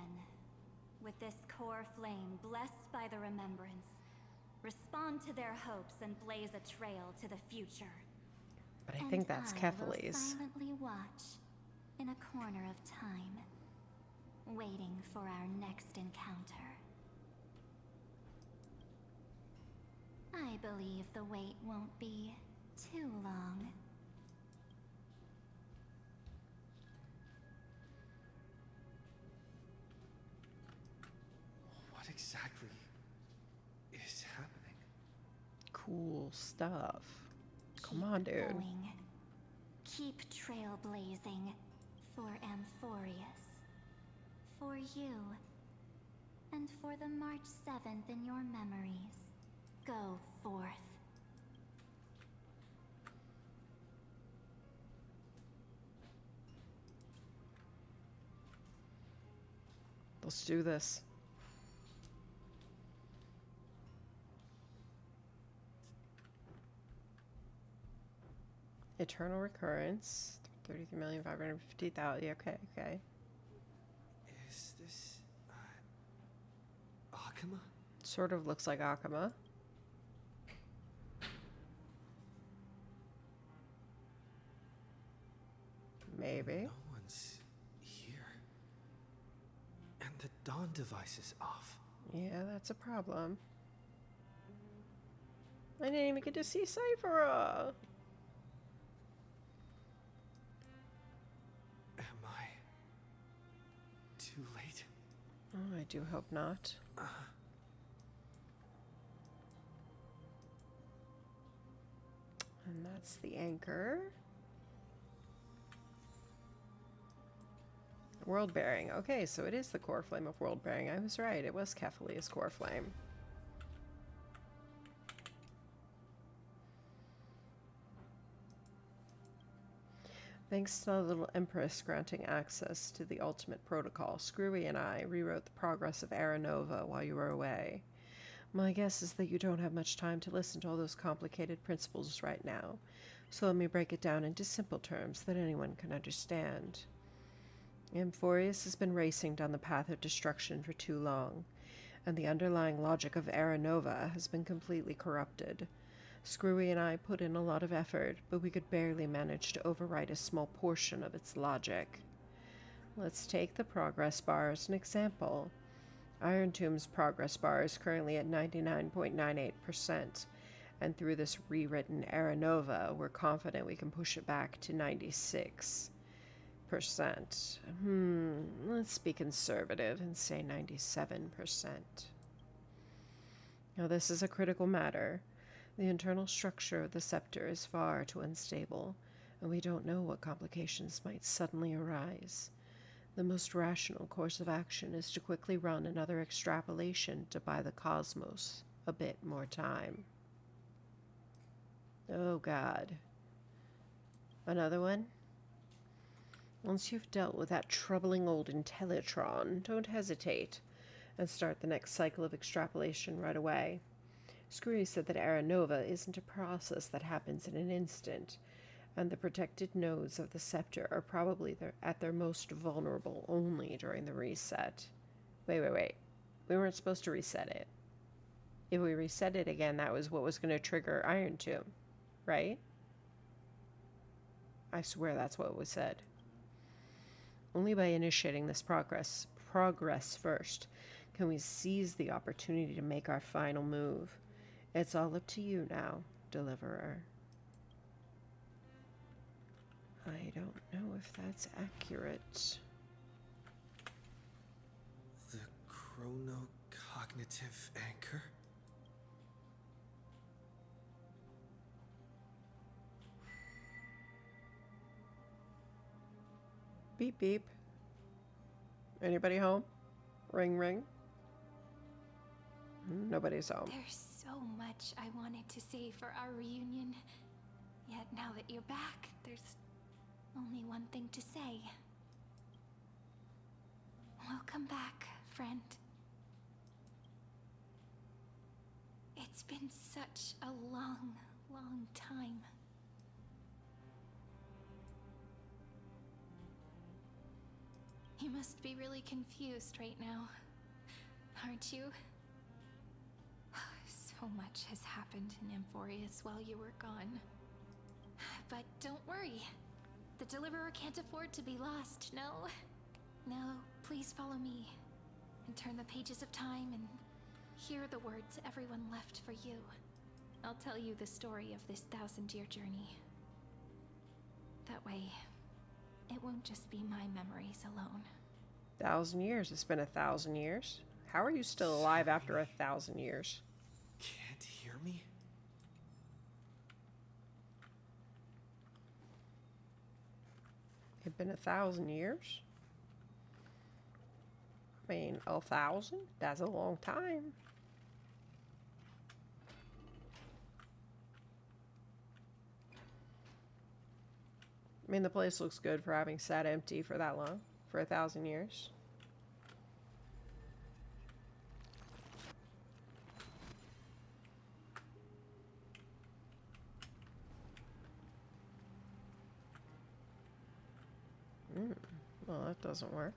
D: with this core flame blessed by the remembrance, respond to their hopes and blaze a trail to the future.
A: But I think that's
D: I will
A: Kefali's.
D: silently watch in a corner of time, waiting for our next encounter. I believe the wait won't be too long.
K: What exactly is happening?
A: Cool stuff. Come on, dude.
D: Going. Keep trailblazing for Amphorius. For you. And for the March 7th in your memories. Go forth.
A: Let's do this. Eternal recurrence. 33,550,000. Okay.
K: Is this Akuma?
A: Sort of looks like Akuma. Maybe.
K: No one's here. And the dawn device is off.
A: Yeah, that's a problem. I didn't even get to see Cyphera.
K: Am I too late?
A: Oh, I do hope not. And that's the anchor. World bearing. Okay, so it is the core flame of world bearing. I was right. It was Kefali's core flame. Thanks to the little Empress granting access to the ultimate protocol, Screwy and I rewrote the progress of Era Nova while you were away. My guess is that you don't have much time to listen to all those complicated principles right now, so let me break it down into simple terms that anyone can understand. Amphorius has been racing down the path of destruction for too long, and the underlying logic of Era Nova has been completely corrupted. Screwy and I put in a lot of effort, but we could barely manage to override a small portion of its logic. Let's take the progress bar as an example. Iron Tomb's progress bar is currently at 99.98%, and through this rewritten Era Nova, we're confident we can push it back to 96%. Let's be conservative and say 97%. Now, this is a critical matter. The internal structure of the scepter is far too unstable, and we don't know what complications might suddenly arise. The most rational course of action is to quickly run another extrapolation to buy the cosmos a bit more time. Oh God. Another one? Once you've dealt with that troubling old Intellitron, don't hesitate, and start the next cycle of extrapolation right away. Screwy said that Era Nova isn't a process that happens in an instant, and the protected nodes of the scepter are probably at their most vulnerable only during the reset. Wait. We weren't supposed to reset it. If we reset it again, that was what was going to trigger Iron Tomb, right? I swear that's what was said. Only by initiating this progress first can we seize the opportunity to make our final move. It's all up to you now, Deliverer. I don't know if that's accurate.
K: The chronocognitive anchor?
A: Beep, beep. Anybody home? Ring, ring. Nobody's home.
D: There's so much I wanted to say for our reunion. Yet now that you're back, there's only one thing to say. Welcome back, friend. It's been such a long, long time. You must be really confused right now, aren't you? So much has happened in Amphorius while you were gone. But don't worry. The Deliverer can't afford to be lost, no? Now, please follow me and turn the pages of time and hear the words everyone left for you. I'll tell you the story of this 1,000-year journey. That way, it won't just be my memories alone.
A: 1,000 years. It's been 1,000 years. How are you still alive after 1,000 years?
K: Can't hear me?
A: It's been 1,000 years? I mean, 1,000? That's a long time. I mean, the place looks good for having sat empty for that long, for 1,000 years. Well, that doesn't work.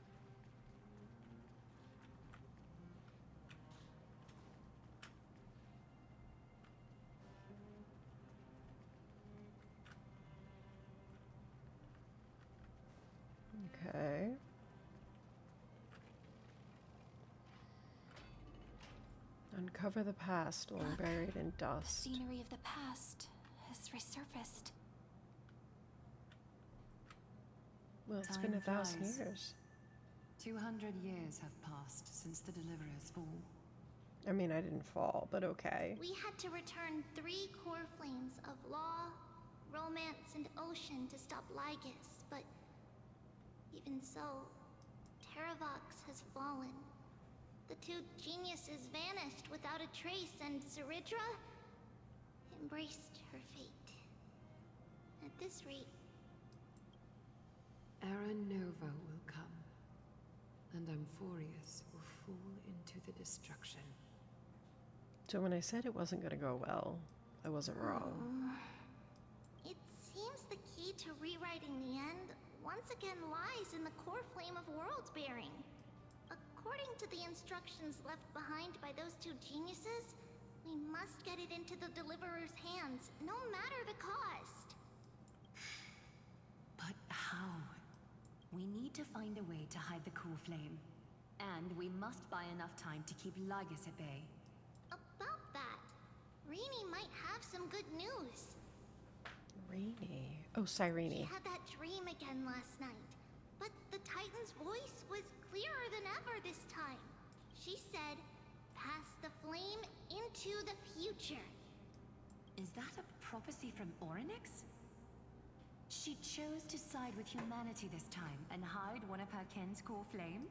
A: Okay. Uncover the past, long buried in dust.
D: The scenery of the past has resurfaced.
A: Well, it's
G: Time
A: been 1,000
G: flies.
A: years.
G: 200 years have passed since the Deliverer's fall.
A: I mean, I didn't fall, but okay.
H: We had to return 3 core flames of law, romance, and ocean to stop Lygus, but even so, Terravox has fallen. The 2 geniuses vanished without a trace, and Zeridra embraced her fate. At this rate,
M: Era Nova will come, and Amphorius will fall into the destruction.
A: So when I said it wasn't going to go well, I wasn't wrong.
H: it seems the key to rewriting the end once again lies in the core flame of world-bearing. According to the instructions left behind by those 2 geniuses, We must get it into the Deliverer's hands, no matter the cost.
B: But how? We need to find a way to hide the cool flame. And we must buy enough time to keep Lygus at bay.
H: About that, Rini might have some good news.
A: Rini. Oh,
H: She
A: Cyrene.
H: had that dream again last night, but the Titan's voice was clearer than ever this time. She said, pass the flame into the future.
B: Is that a prophecy from Orynyx? She chose to side with humanity this time and hide one of her kin's cool flame?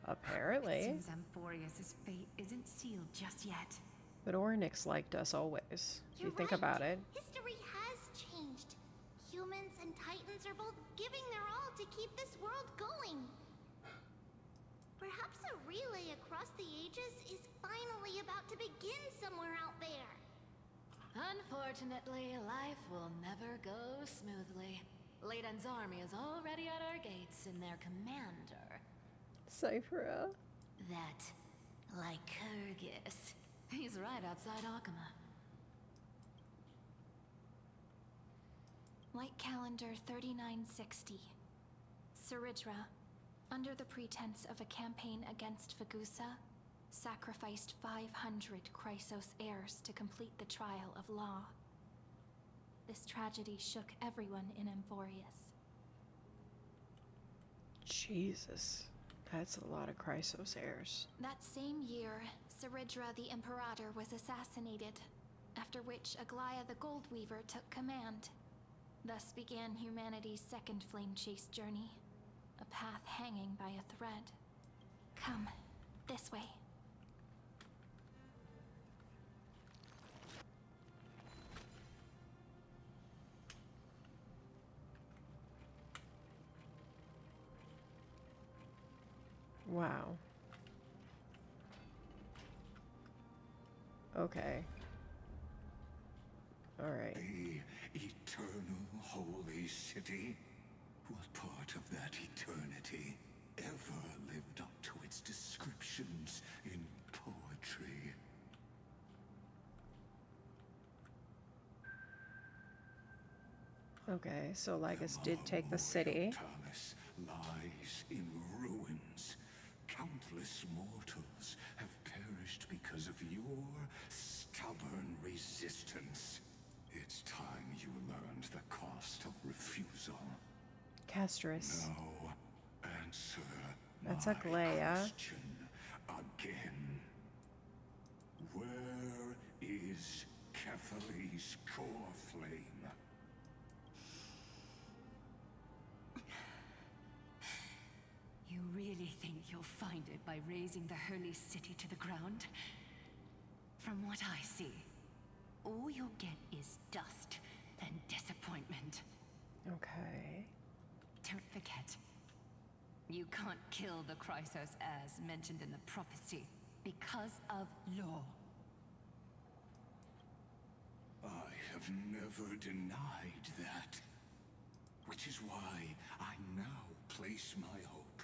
B: It
A: Apparently.
B: seems Amphorius' fate isn't sealed just yet.
A: But Orynyx liked us always. If you
H: You're
A: think
H: right.
A: about it.
H: History has changed. Humans and Titans are both giving their all to keep this world going. Perhaps a relay across the ages is finally about to begin somewhere out there.
N: Unfortunately, life will never go smoothly. Leiden's army is already at our gates, and their commander,
A: Cyphera.
N: that Lycurgus, he's right outside Akama.
D: White Calendar 3960. Saridra, under the pretense of a campaign against Fagusa, sacrificed 500 Chrysos heirs to complete the trial of law. This tragedy shook everyone in Amphorius.
A: Jesus. That's a lot of Chrysos heirs.
D: That same year, Saridra the Imperator was assassinated, after which Aglaya the Goldweaver took command. Thus began humanity's second flame chase journey, a path hanging by a thread. Come, this way.
A: Wow. Okay. Alright.
J: The eternal holy city? What part of that eternity ever lived up to its descriptions in poetry?
A: Okay, so Lygus did take the city.
J: Palace lies in ruins. Countless mortals have perished because of your stubborn resistance. It's time you learned the cost of refusal.
A: Castris.
J: Now, answer
A: That's
J: my
A: Aglaya.
J: question again. Where is Kephali's core flame?
B: You really think you'll find it by razing the holy city to the ground? From what I see, all you'll get is dust and disappointment.
A: Okay.
B: Don't forget, you can't kill the Chrysos as mentioned in the prophecy because of law.
J: I have never denied that. Which is why I now place my hope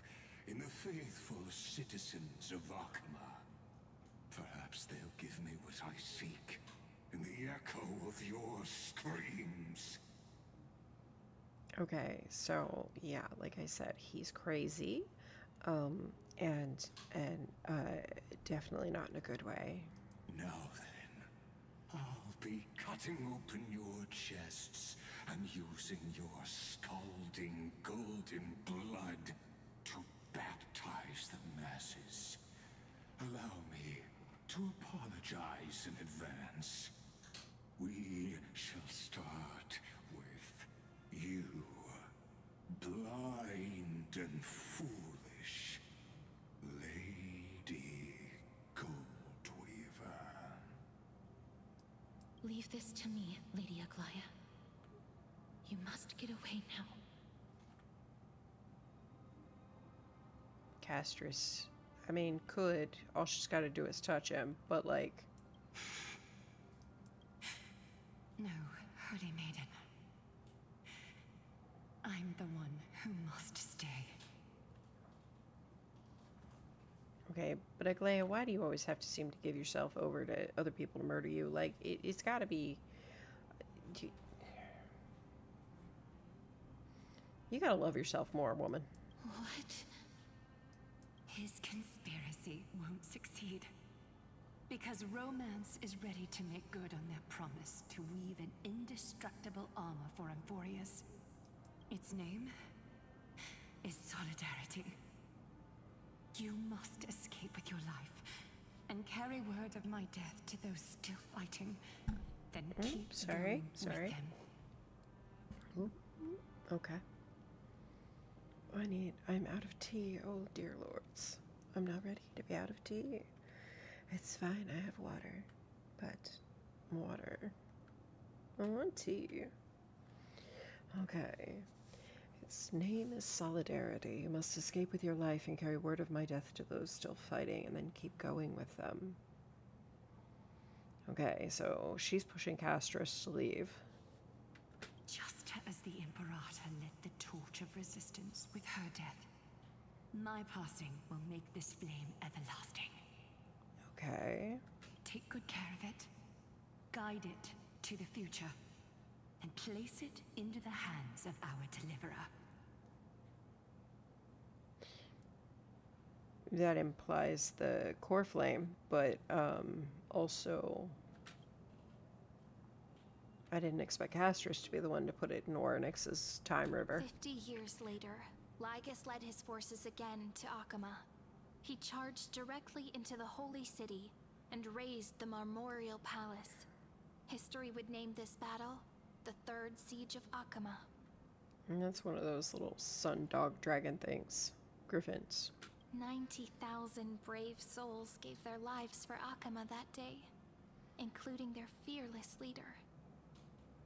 J: in the faithful citizens of Akama. Perhaps they'll give me what I seek in the echo of your screams.
A: Okay, so yeah, like I said, he's crazy. And definitely not in a good way.
J: Now then, I'll be cutting open your chests and using your scalding golden blood to baptize the masses. Allow me to apologize in advance. We shall start with you, blind and foolish Lady Goldweaver.
N: Leave this to me, Lady Aglaya. You must get away now.
A: Castris, I mean, could. All she's got to do is touch him, but like...
B: No, Holy Maiden. I'm the one who must stay.
A: Okay, but Aglaya, why do you always have to seem to give yourself over to other people to murder you? Like, it's got to be... You gotta love yourself more, woman.
B: What? His conspiracy won't succeed. Because romance is ready to make good on their promise to weave an indestructible armor for Amphorius. Its name is Solidarity. You must escape with your life and carry word of my death to those still fighting. Then keep going with them.
A: Ooh, okay. I'm out of tea. Oh, dear lords. I'm not ready to be out of tea. It's fine, I have water. But, water. I want tea. Okay. Its name is Solidarity. You must escape with your life and carry word of my death to those still fighting, and then keep going with them. Okay, so she's pushing Castris to leave.
B: Just as the Imperator lit the torch of resistance with her death, my passing will make this flame everlasting.
A: Okay.
B: Take good care of it, guide it to the future, and place it into the hands of our deliverer.
A: That implies the core flame, but also I didn't expect Castris to be the one to put it in Oryx's time river.
C: 50 years later, Lygus led his forces again to Akama. He charged directly into the Holy City and razed the Marmorial Palace. History would name this battle the Third Siege of Akama.
A: And that's one of those little sun dog dragon things. Griffins.
C: 90,000 brave souls gave their lives for Akama that day, including their fearless leader,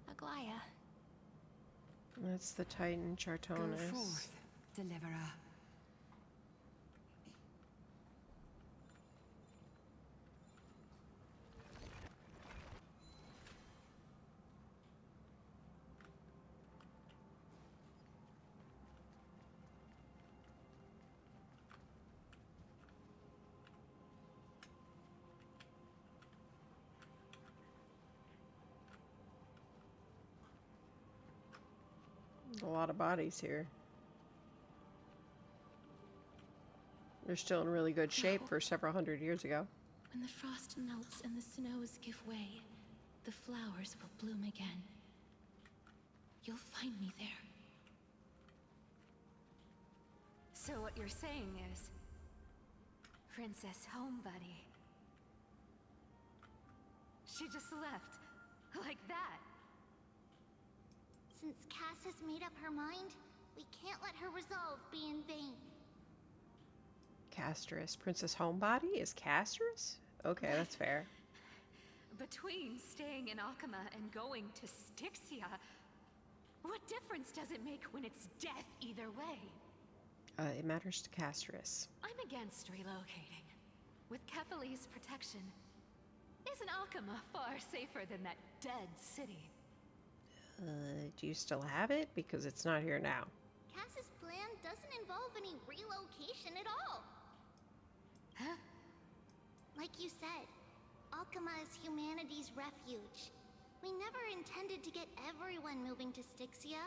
C: Aglaya.
A: That's the Titan Chartonus.
B: Go forth, deliverer.
A: A lot of bodies here. They're still in really good shape for several hundred years ago.
C: When the frost melts and the snows give way, the flowers will bloom again. You'll find me there.
B: So what you're saying is, Princess Homebody, she just left, like that.
H: Since Cass has made up her mind, we can't let her resolve be in vain.
A: Castris. Princess Homebody is Castris? Okay, that's fair.
B: Between staying in Akama and going to Styxia, what difference does it make when it's death either way?
A: It matters to Castris.
N: I'm against relocating. With Kethalee's protection, isn't Akama far safer than that dead city?
A: Do you still have it? Because it's not here now.
H: Cass's plan doesn't involve any relocation at all.
N: Huh?
H: Like you said, Akama is humanity's refuge. We never intended to get everyone moving to Styxia.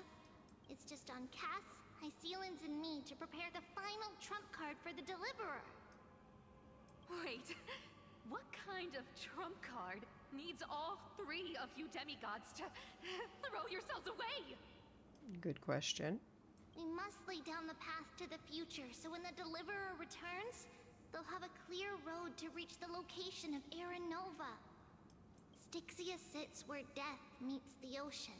H: It's just on Cass, Hycealans, and me to prepare the final trump card for the Deliverer.
N: Wait, what kind of trump card needs all three of you demigods to throw yourselves away?
A: Good question.
H: We must lay down the path to the future so when the Deliverer returns, they'll have a clear road to reach the location of Era Nova. Styxia sits where death meets the ocean.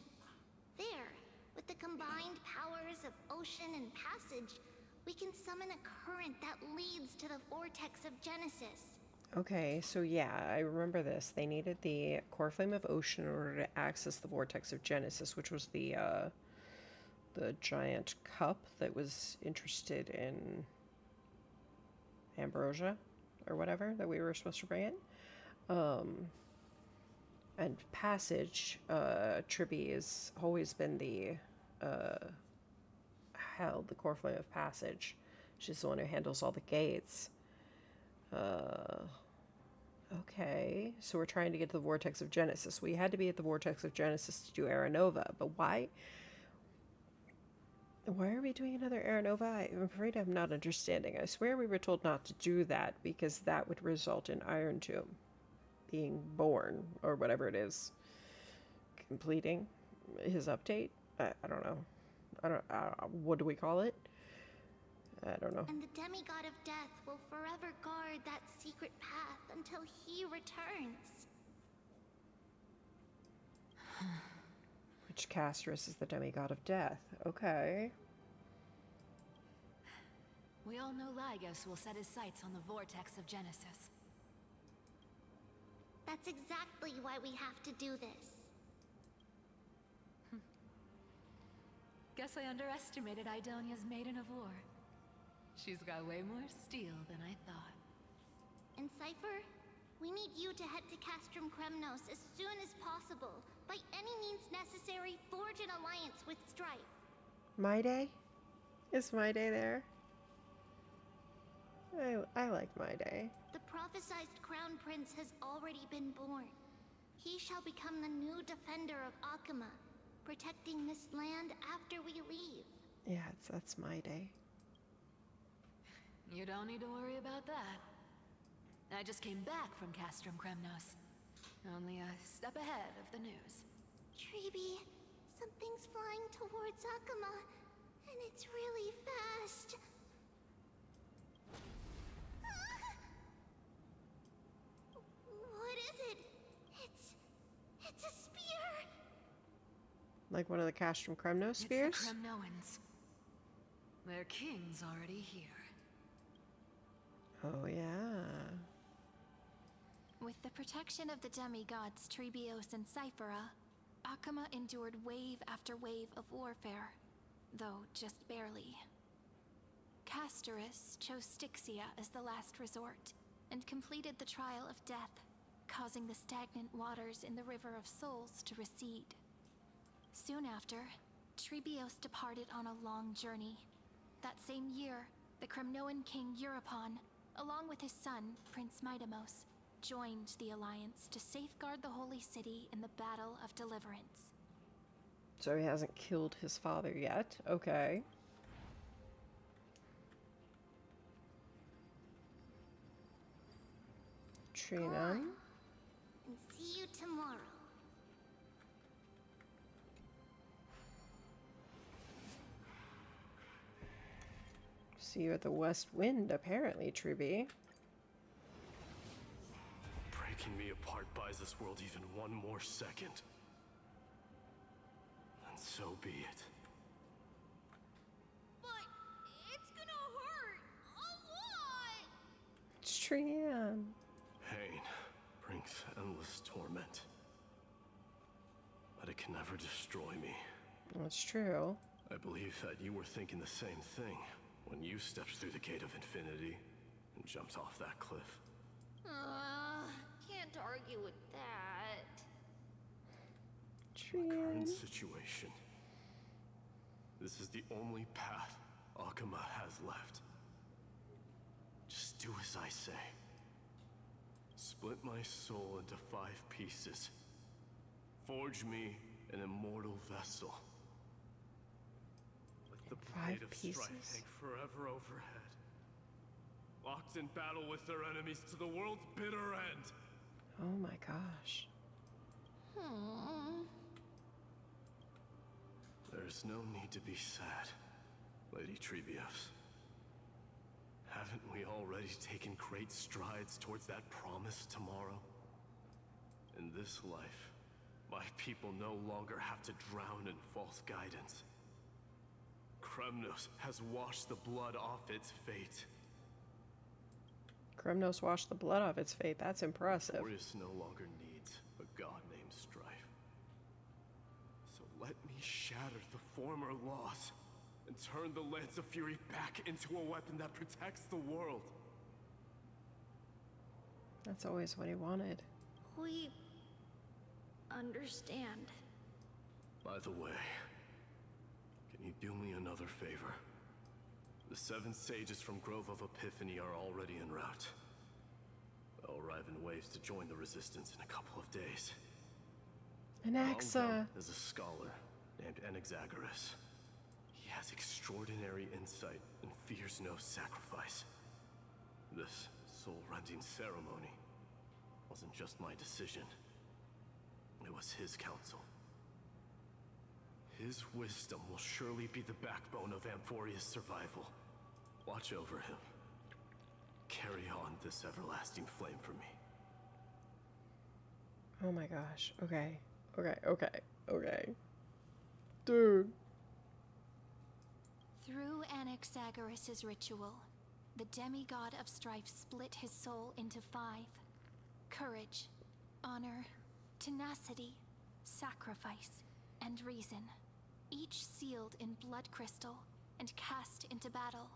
H: There, with the combined powers of ocean and passage, we can summon a current that leads to the vortex of Genesis.
A: Okay, so yeah, I remember this. They needed the core flame of ocean in order to access the vortex of Genesis, which was the giant cup that was interested in ambrosia or whatever that we were supposed to bring in. And passage, Tribby has always been the held the core flame of passage. She's the one who handles all the gates. Uh, okay. So we're trying to get to the Vortex of Genesis. We had to be at the Vortex of Genesis to do Aranova, but why? Why are we doing another Aranova? I'm afraid I'm not understanding. I swear we were told not to do that because that would result in Iron Tomb being born, or whatever it is, completing his update. I don't know. What do we call it? I don't know.
H: And the demigod of death will forever guard that secret path until he returns.
A: Which Castrus is the demigod of death? Okay.
N: We all know Lygos will set his sights on the Vortex of Genesis.
H: That's exactly why we have to do this.
N: Guess I underestimated Idonia's Maiden of War. She's got way more steel than I thought.
H: And Cypher, we need you to head to Castrum Kremnos as soon as possible. By any means necessary, forge an alliance with Strife.
A: My Day? Is My Day there? I like My Day.
H: The prophesized crown prince has already been born. He shall become the new defender of Akama, protecting this land after we leave.
A: Yeah, that's My Day.
N: You don't need to worry about that. I just came back from Castrum Kremnos. Only a step ahead of the news.
H: Treeby, something's flying towards Akama, and it's really fast. What is it? It's a spear.
A: Like one of the Castrum Kremnos spears?
N: It's the Kremnoans. Their king's already here.
A: Oh, yeah.
H: With the protection of the demigods Trebios and Cyphera, Akama endured wave after wave of warfare, though just barely. Castorus chose Styxia as the last resort, and completed the trial of death, causing the stagnant waters in the River of Souls to recede. Soon after, Trebios departed on a long journey. That same year, the Kremnoan king Euripon, along with his son, Prince Midamos, joined the Alliance to safeguard the Holy City in the Battle of Deliverance.
A: So he hasn't killed his father yet. Okay. Trina.
H: And see you tomorrow.
A: See you at the West Wind, apparently, Truby.
F: Breaking me apart buys this world even one more second. And so be it.
H: But it's gonna hurt a lot!
A: It's Trian.
F: Pain brings endless torment. But it can never destroy me.
A: That's true.
F: I believe that you were thinking the same thing when you stepped through the gate of infinity and jumped off that cliff.
H: Can't argue with that.
F: The current situation. This is the only path Akama has left. Just do as I say. Split my soul into 5 pieces. Forge me an immortal vessel. Let the blade of strife hang forever overhead. Locked in battle with their enemies to the world's bitter end.
A: Oh my gosh.
F: There's no need to be sad, Lady Trebios. Haven't we already taken great strides towards that promised tomorrow? In this life, my people no longer have to drown in false guidance. Kremnos has washed the blood off its fate.
A: Kremnos washed the blood off its fate. That's impressive.
F: Victorious no longer needs a god named Strife. So let me shatter the former loss and turn the Lance of Fury back into a weapon that protects the world.
A: That's always what he wanted.
H: We understand.
F: By the way, can you do me another favor? The 7 sages from Grove of Epiphany are already en route.
O: They'll arrive in waves to join the resistance in a couple of days.
A: Anaxa.
O: Is a scholar named Anaxagoras. He has extraordinary insight and fears no sacrifice. This soul-rending ceremony wasn't just my decision. It was his counsel. His wisdom will surely be the backbone of Amphoria's survival. Watch over him. Carry on this everlasting flame for me.
A: Oh my gosh. Okay. Okay. Dude.
H: Through Anaxagoras' ritual, the demigod of strife split his soul into 5. Courage, honor, tenacity, sacrifice, and reason. Each sealed in blood crystal and cast into battle.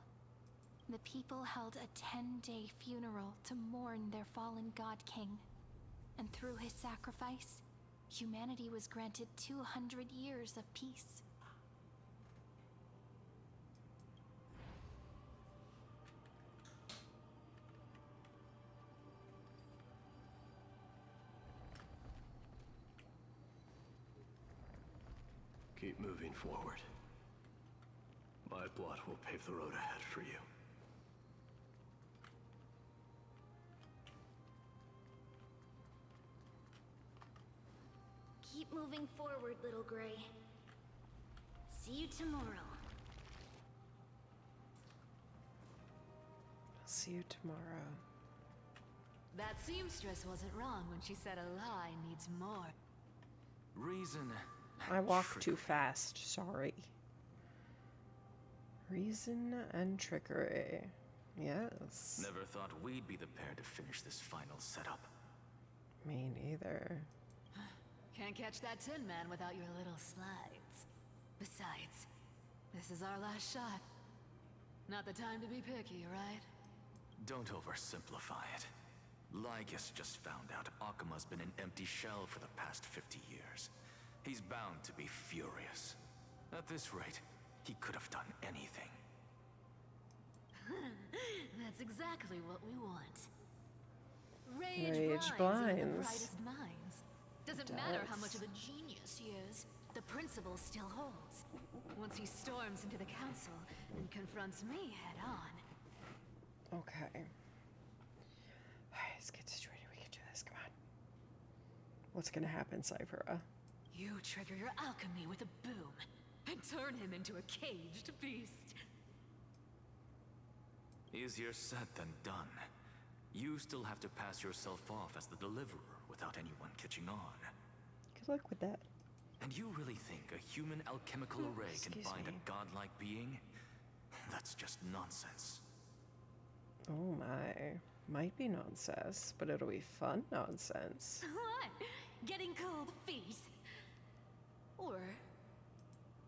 H: The people held a 10-day funeral to mourn their fallen god king. And through his sacrifice, humanity was granted 200 years of peace.
O: Keep moving forward. My blood will pave the road ahead for you.
C: Keep moving forward, little Gray. See you tomorrow.
A: See you tomorrow.
G: That seamstress wasn't wrong when she said a lie needs more
P: reason.
A: I walked too fast, sorry. Reason and trickery. Yes.
P: Never thought we'd be the pair to finish this final setup.
A: Me neither.
G: Can't catch that Tin Man without your little slides. Besides, this is our last shot. Not the time to be picky, right?
P: Don't oversimplify it. Lygus just found out Akuma's been an empty shell for the past 50 years. He's bound to be furious. At this rate, he could have done anything.
G: That's exactly what we want.
A: Rage
G: blinds
A: blinds.
G: even the brightest minds. Doesn't
A: It
G: matter how
A: does.
G: much of a genius he is, the principle still holds. Once he storms into the council and confronts me head on.
A: Okay. Alright, let's get situated. We can do this. Come on. What's gonna happen, Cyphera?
G: You trigger your alchemy with a boom and turn him into a caged beast.
P: Easier said than done. You still have to pass yourself off as the deliverer without anyone catching on.
A: Good luck with that.
P: And you really think a human alchemical array can
A: Excuse
P: bind
A: me.
P: a godlike being? That's just nonsense.
A: Oh my. Might be nonsense, but it'll be fun nonsense.
G: What? Getting cold feet? Or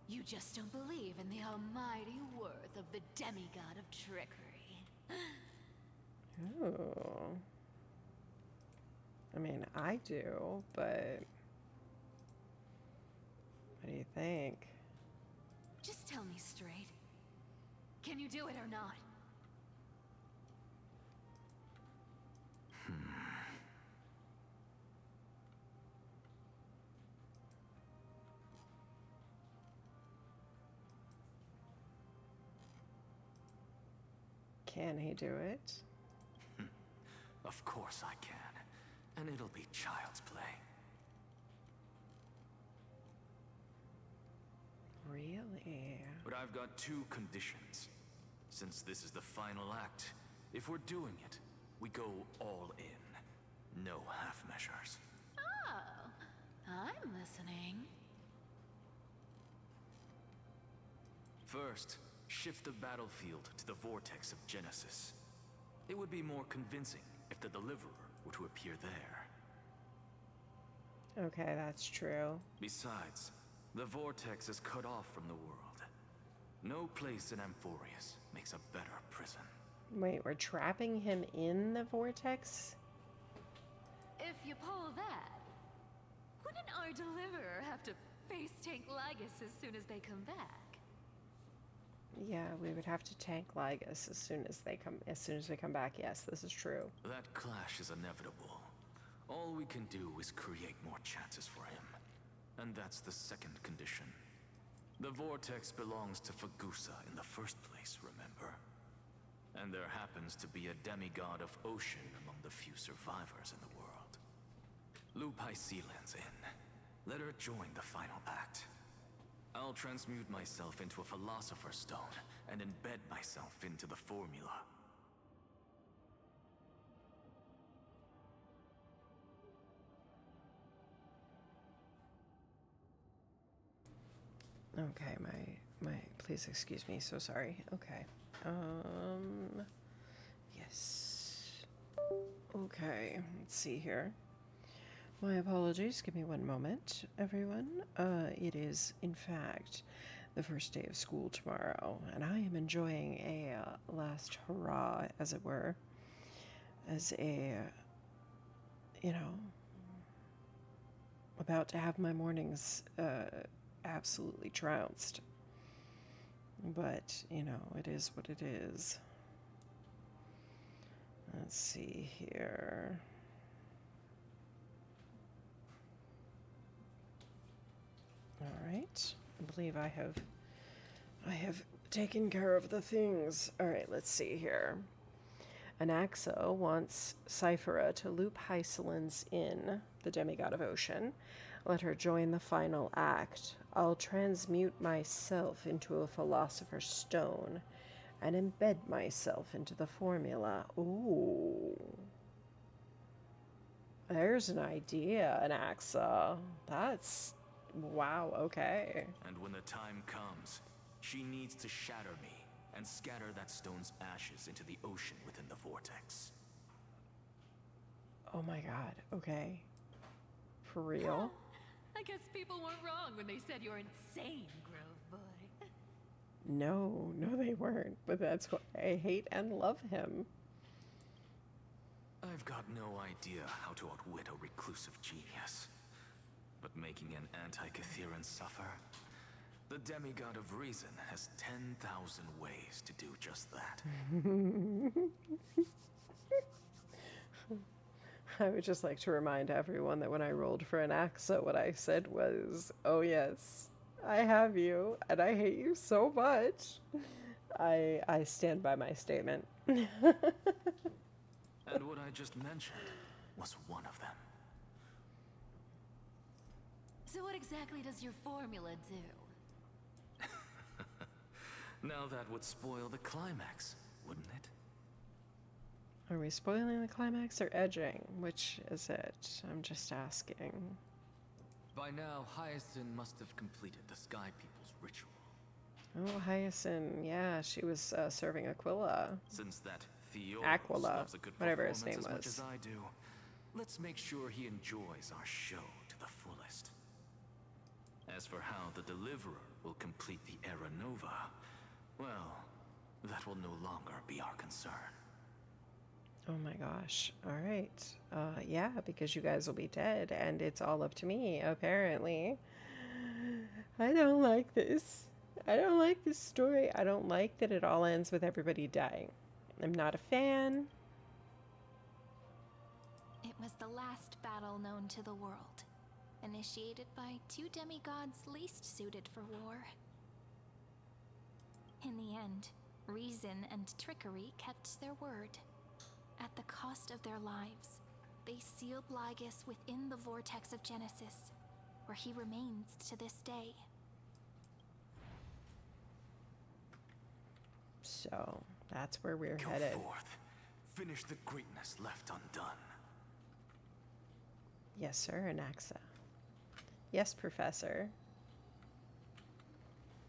G: you just don't believe in the almighty worth of the demigod of trickery?
A: Ooh. I mean, I do, but what do you think?
G: Just tell me straight. Can you do it or not?
A: Can he do it?
P: Of course I can. And it'll be child's play.
A: Really?
P: But I've got 2 conditions. Since this is the final act, if we're doing it, we go all in. No half measures.
G: Oh, I'm listening.
P: First, shift the battlefield to the vortex of Genesis. It would be more convincing if the deliverer were to appear there.
A: Okay, that's true.
P: Besides, the vortex is cut off from the world. No place in Amphorius makes a better prison.
A: Wait, we're trapping him in the vortex?
N: If you pull that, wouldn't our deliverer have to face tank Lygus as soon as they come back?
A: Yeah, we would have to tank Lygus as soon as we come back. Yes, this is true.
P: That clash is inevitable. All we can do is create more chances for him. And that's the second condition. The vortex belongs to Fagusa in the first place, remember? And there happens to be a demigod of ocean among the few survivors in the world. Loop Hycelian's in. Let her join the final act. I'll transmute myself into a Philosopher's Stone and embed myself into the formula.
A: Okay, please excuse me, so sorry. Okay. Yes. Okay, let's see here. My apologies, give me one moment, everyone. It is, in fact, the first day of school tomorrow, and I am enjoying a last hurrah, as it were, as a, about to have my mornings absolutely trounced. But, it is what it is. Let's see here. All right. I believe I have taken care of the things. All right, let's see here. Anaxa wants Cyphera to loop Hycelin's in, the demigod of ocean. Let her join the final act. I'll transmute myself into a philosopher's stone and embed myself into the formula. Ooh. There's an idea, Anaxa. That's... wow, okay.
P: And when the time comes, she needs to shatter me and scatter that stone's ashes into the ocean within the vortex.
A: Oh my god, okay. For real?
N: I guess people weren't wrong when they said you're insane, Grove Boy.
A: No, they weren't. But that's why I hate and love him.
P: I've got no idea how to outwit a reclusive genius. But making an anti-Catheran suffer? The demigod of reason has 10,000 ways to do just that.
A: I would just like to remind everyone that when I rolled for Anaxa, what I said was, oh yes, I have you, and I hate you so much. I stand by my statement.
P: And what I just mentioned was one of them.
N: So what exactly does your formula do?
P: Now that would spoil the climax, wouldn't it?
A: Are we spoiling the climax or edging? Which is it? I'm just asking.
P: By now, Hyacinth must have completed the Sky People's ritual.
A: Oh, Hyacinth. Yeah, she was serving Aquila.
P: Since that Theo
A: Aquila,
P: loves a good
A: whatever his name
P: performance
A: was.
P: as much as I do, let's make sure he enjoys our show to the fullest. As for how the Deliverer will complete the Era Nova, well, that will no longer be our concern.
A: Oh my gosh. All right. Yeah, because you guys will be dead and it's all up to me, apparently. I don't like this. I don't like this story. I don't like that it all ends with everybody dying. I'm not a fan.
H: It was the last battle known to the world, initiated by two demigods least suited for war. In the end, reason and trickery kept their word. At the cost of their lives, they sealed Lygus within the vortex of Genesis, where he remains to this day.
A: So, that's where we're
P: Go
A: headed.
P: forth. Finish the greatness left undone.
A: Yes, sir, Anaxa. Yes, Professor.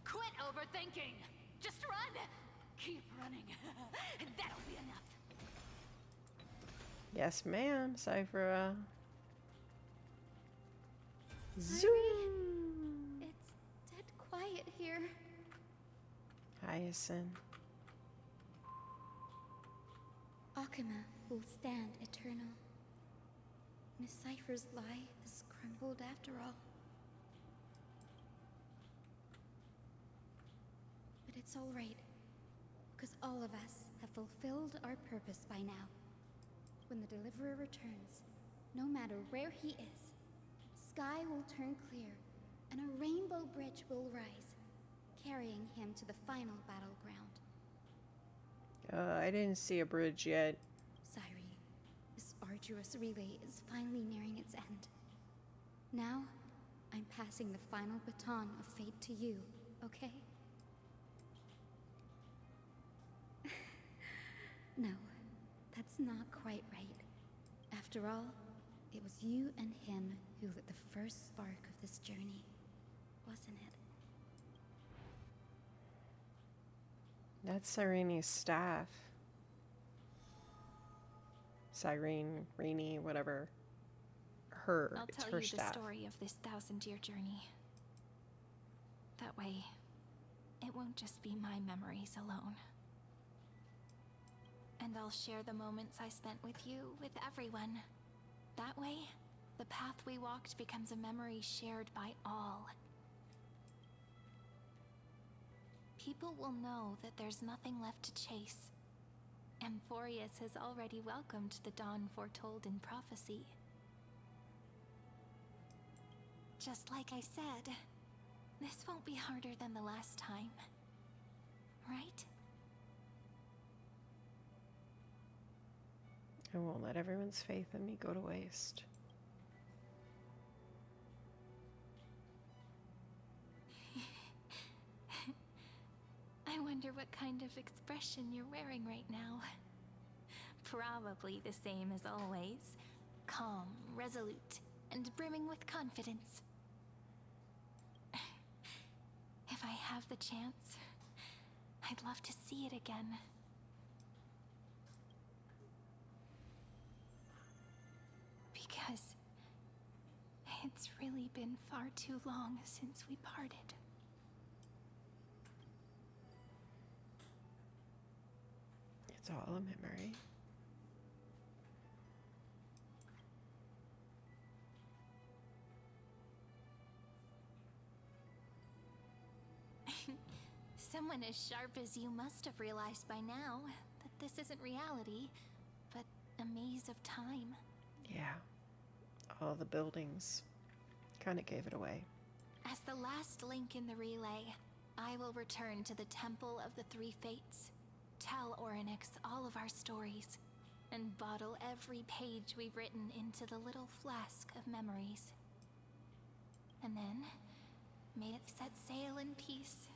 N: Quit overthinking! Just run! Keep running, and that'll be enough.
A: Yes, ma'am, Cyphera. Zoom!
H: It's dead quiet here.
A: Hyacinth.
H: Akuma will stand eternal. Miss Cypher's lie has crumbled after all. But
Q: It's all right. Because all of us have fulfilled our purpose by now. When the Deliverer returns, no matter where he is, sky will turn clear, and a rainbow bridge will rise, carrying him to the final battleground.
A: I didn't see a bridge yet.
Q: Cyrene, this arduous relay is finally nearing its end. Now, I'm passing the final baton of fate to you, okay? No, that's not quite right. After all, it was you and him who lit the first spark of this journey, wasn't it?
A: That's Cyrene's staff. Cyrene, Rainy, whatever.
D: I'll
A: It's
D: tell
A: her
D: you
A: staff.
D: the story of this 1,000-year journey. That way, it won't just be my memories alone. And I'll share the moments I spent with you with everyone. That way, the path we walked becomes a memory shared by all. People will know that there's nothing left to chase. Amphorius has already welcomed the dawn foretold in prophecy. Just like I said, this won't be harder than the last time. Right?
A: I won't let everyone's faith in me go to waste.
D: I wonder what kind of expression you're wearing right now. Probably the same as always. Calm, resolute, and brimming with confidence. If I have the chance, I'd love to see it again. Because it's really been far too long since we parted.
A: It's all a memory.
D: Someone as sharp as you must have realized by now that this isn't reality, but a maze of time.
A: Yeah. All the buildings kind of gave it away.
D: As the last link in the relay, I will return to the Temple of the Three Fates, tell Orynyx all of our stories, and bottle every page we've written into the little flask of memories. And then, may it set sail in peace,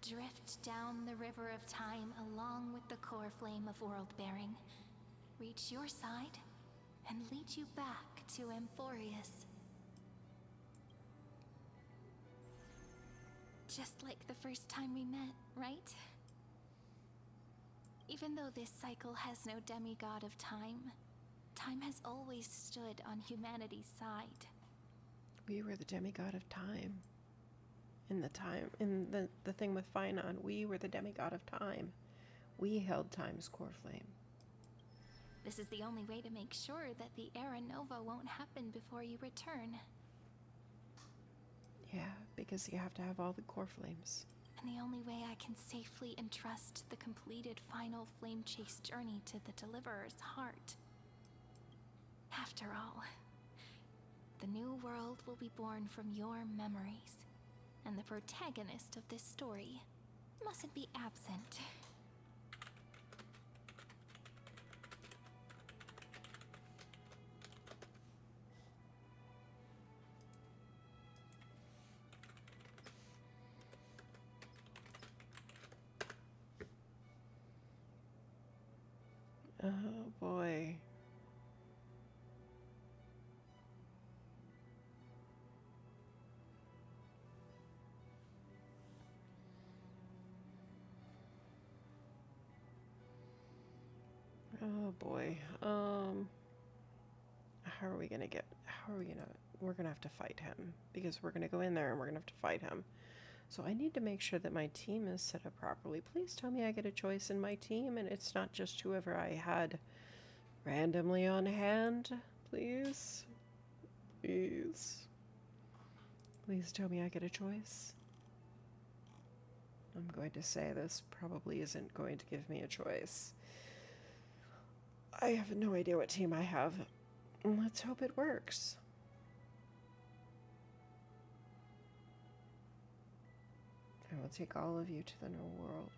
D: drift down the river of time along with the core flame of world-bearing, reach your side, and lead you back to Amphorius. Just like the first time we met, right? Even though this cycle has no demigod of time, time has always stood on humanity's side.
A: We were the demigod of time. In the thing with Finon, we were the demigod of time. We held time's core flame.
D: This is the only way to make sure that the Era Nova won't happen before you return.
A: Yeah, because you have to have all the core flames.
D: And the only way I can safely entrust the completed final flame chase journey to the Deliverer's heart. After all, the new world will be born from your memories. And the protagonist of this story mustn't be absent.
A: Oh boy. Oh boy. We're gonna have to fight him because we're gonna go in there and we're gonna have to fight him. So I need to make sure that my team is set up properly. Please tell me I get a choice in my team and it's not just whoever I had randomly on hand. Please. Please. Please tell me I get a choice. I'm going to say this probably isn't going to give me a choice. I have no idea what team I have. Let's hope it works. I will take all of you to the new world.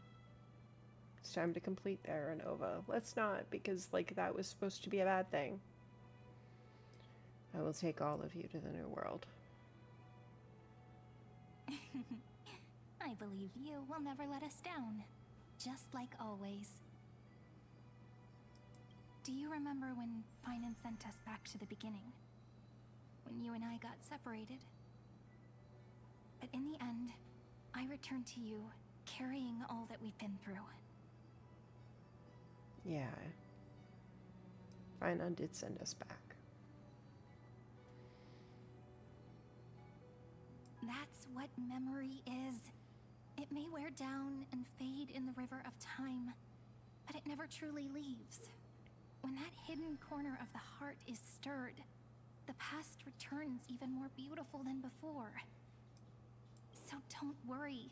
A: It's time to complete the Era Nova. Let's not, because like that was supposed to be a bad thing. I will take all of you to the new world.
D: I believe you will never let us down, just like always. Do you remember when Finan sent us back to the beginning? When you and I got separated? But in the end, I returned to you, carrying all that we've been through.
A: Yeah. Finan did send us back.
D: That's what memory is. It may wear down and fade in the river of time, but it never truly leaves. When that hidden corner of the heart is stirred, the past returns even more beautiful than before. So don't worry.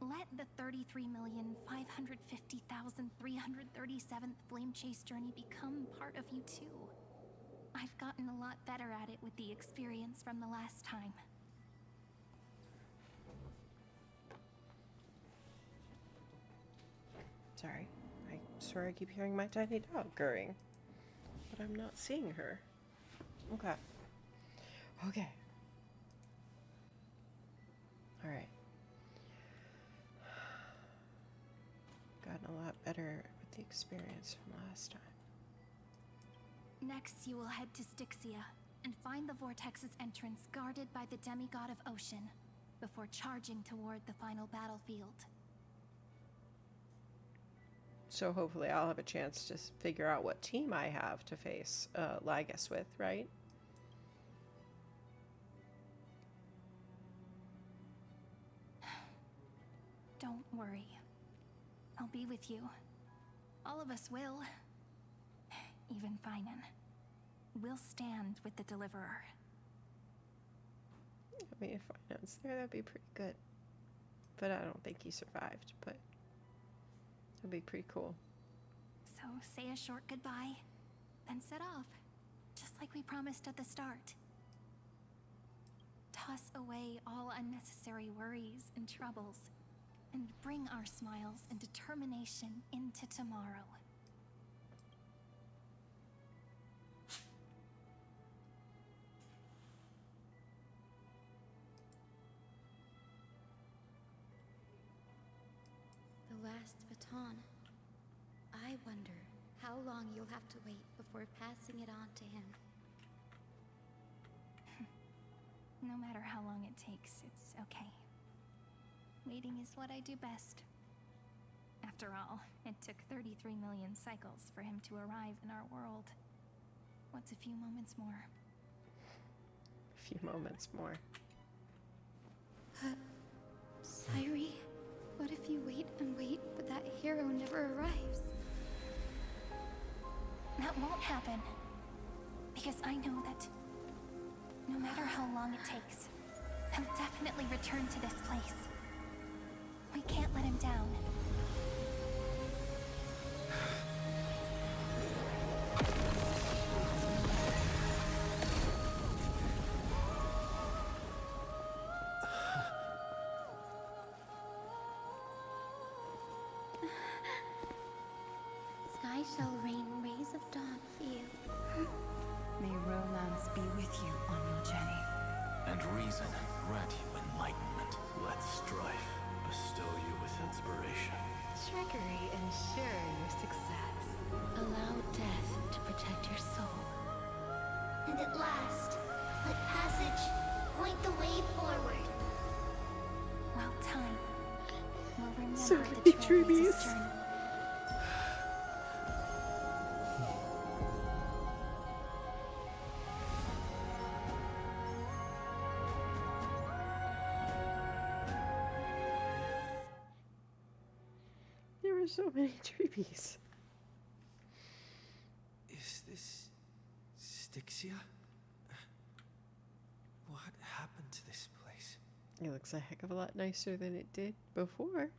D: Let the 33,550,337th Flame Chase journey become part of you too. I've gotten a lot better at it with the experience from the last time.
A: Sorry. I swear I keep hearing my tiny dog gurring. But I'm not seeing her. Okay. Okay. Alright. Gotten a lot better with the experience from last time.
D: Next, you will head to Styxia and find the Vortex's entrance guarded by the demigod of ocean before charging toward the final battlefield.
A: So hopefully I'll have a chance to figure out what team I have to face Lagus with, right?
D: Don't worry. I'll be with you. All of us will. Even Finan. We'll stand with the Deliverer.
A: I mean, if Finan's there, that'd be pretty good. But I don't think he survived, but that'd be pretty cool.
D: So say a short goodbye, then set off. Just like we promised at the start. Toss away all unnecessary worries and troubles, and bring our smiles and determination into tomorrow.
Q: The last baton. I wonder how long you'll have to wait before passing it on to him.
D: No matter how long it takes, it's okay. Waiting is what I do best. After all, it took 33 million cycles for him to arrive in our world. What's a few moments more?
A: A few moments more.
Q: Sairi, what if you wait and wait, but that hero never arrives?
D: That won't happen. Because I know that no matter how long it takes, he'll definitely return to this place. We can't let him down.
Q: Sky shall rain rays of dawn for you.
G: May romance be with you on your journey.
P: And reason grant you enlightenment.
O: Let strife bestow you with inspiration.
N: Trickery ensure your success.
Q: Allow death to protect your soul.
H: And at last, let passage point the way forward.
D: Well, time will remember
A: So
D: the
A: many
D: trailblazer's
A: trees.
D: journey.
A: There were so many trees.
K: Is this Styxia? What happened to this place?
A: It looks a heck of a lot nicer than it did before.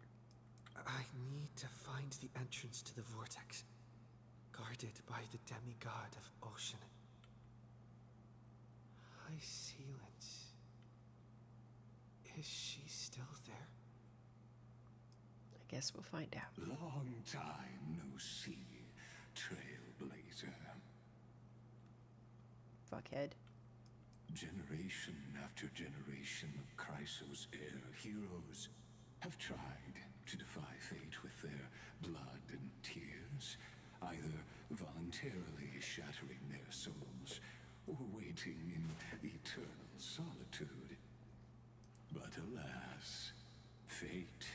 K: I need to find the entrance to the vortex, guarded by the demigod of ocean. High Sealants. Is she still there?
A: I guess we'll find out.
J: Long time no see, Trailblazer.
A: Fuckhead.
J: Generation after generation of Chrysos heir heroes have tried to defy fate with their blood and tears, either voluntarily shattering their souls or waiting in eternal solitude. But alas, fate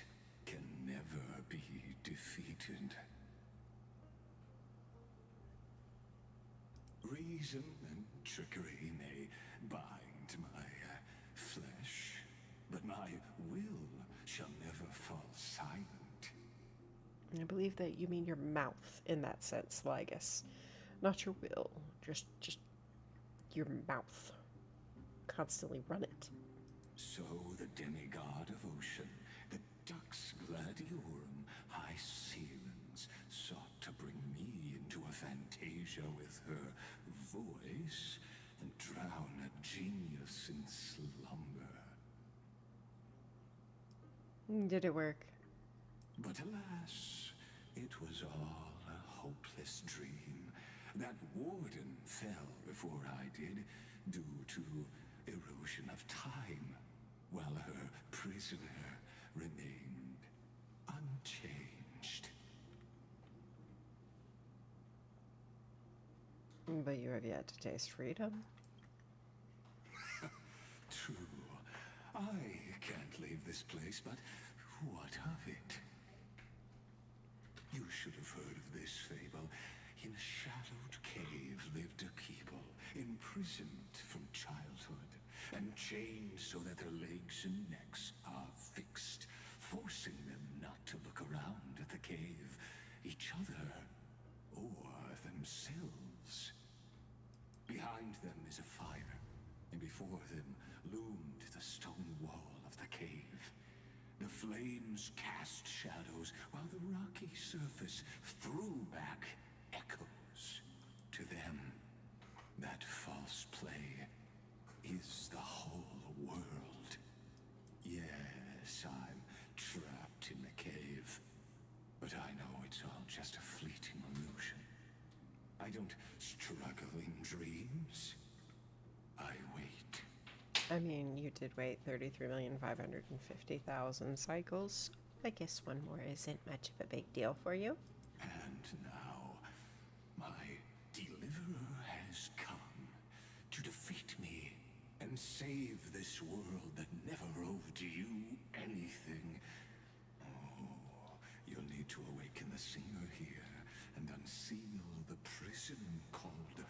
J: can never be defeated. Reason and trickery may bind my flesh, but my will shall never fall silent.
A: I believe that you mean your mouth in that sense, Lygus. Not your will. Just your mouth. Constantly run it.
J: So the demigod of ocean, the Dux Gladiorum High Sealans, sought to bring me into a fantasia with her voice and drown a genius in slumber.
A: Did it work?
J: But alas, it was all a hopeless dream. That warden fell before I did, due to erosion of time, while her prisoner remained unchanged.
A: But you have yet to taste freedom.
J: True. I can't leave this place, but what of it? You should have heard of this fable. In a shadowed cave lived a people, imprisoned from childhood, and chained so that their legs and necks are fixed, forcing them not to look around at the cave, each other, or themselves. Behind them is a fire, and before them loomed the stone wall of the cave. The flames cast shadows, while the rocky surface threw back echoes. To them, that false play is the whole world. Yes, I'm trapped in the cave, but I know it's all just a fleeting illusion. I don't struggle in dreams. I wait.
A: I mean, you did wait 33,550,000 cycles. I guess one more isn't much of a big deal for you.
J: And now, my deliverer has come to defeat me and save this world that never owed you anything. Oh, you'll need to awaken the singer here and unseal the prison called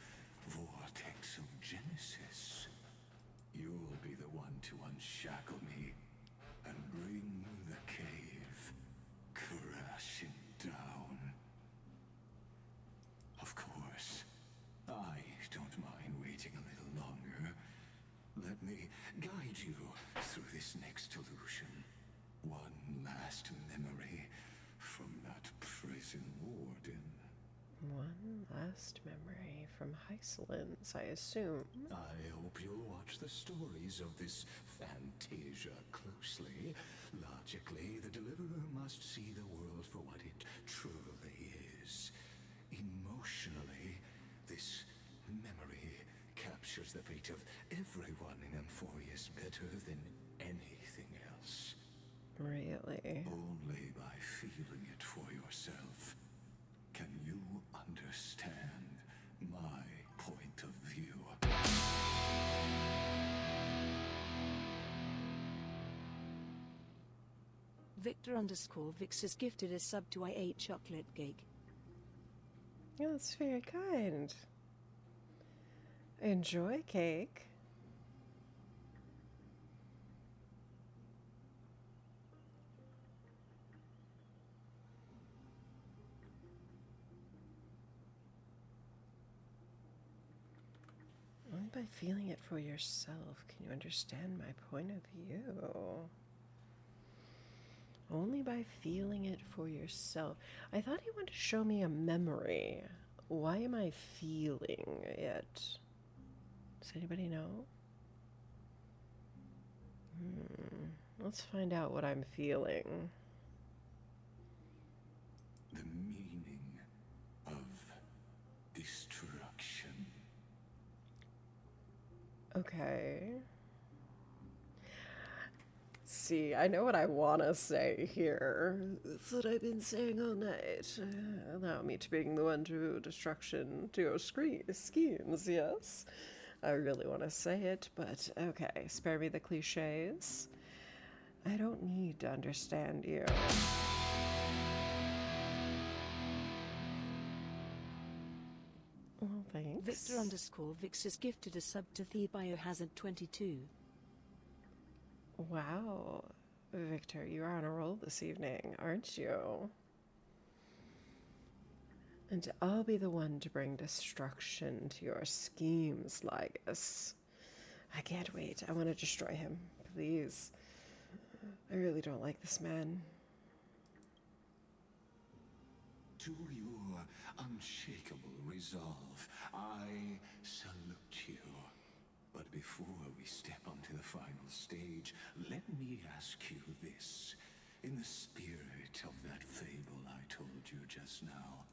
J: Vortex of Genesis. You'll be the one to unshackle me and bring the cave crashing down. Of course, I don't mind waiting a little longer. Let me guide you through this next illusion. One last memory from that prison warden.
A: One last memory from Heiselins, I assume.
J: I hope you'll watch the stories of this fantasia closely. Logically, the deliverer must see the world for what it truly is. Emotionally, this memory captures the fate of everyone in Emphorius better than anything else.
A: Really?
J: Only by feeling it for yourself can you understand my point of view.
R: Victor_Vix has gifted a sub to I ate chocolate cake.
A: Yeah, that's very kind. Enjoy cake. Only by feeling it for yourself can you understand my point of view. Only by feeling it for yourself. I thought he wanted to show me a memory. Why am I feeling it? Does anybody know? Let's find out what I'm feeling.
J: The meaning of destruction.
A: Okay. See, I know what I want to say here. It's what I've been saying all night. Allow me to bring the one to destruction to your schemes, yes? I really want to say it, but okay, spare me the cliches. I don't need to understand you. Well, thanks.
R: Victor_Vix has gifted a sub to The Biohazard22.
A: Wow. Victor, you're on a roll this evening, aren't you? And I'll be the one to bring destruction to your schemes, Lygus. I can't wait. I want to destroy him. Please. I really don't like this man.
J: To your unshakable resolve, I salute you. But before we step onto the final stage, let me ask you this. In the spirit of that fable I told you just now,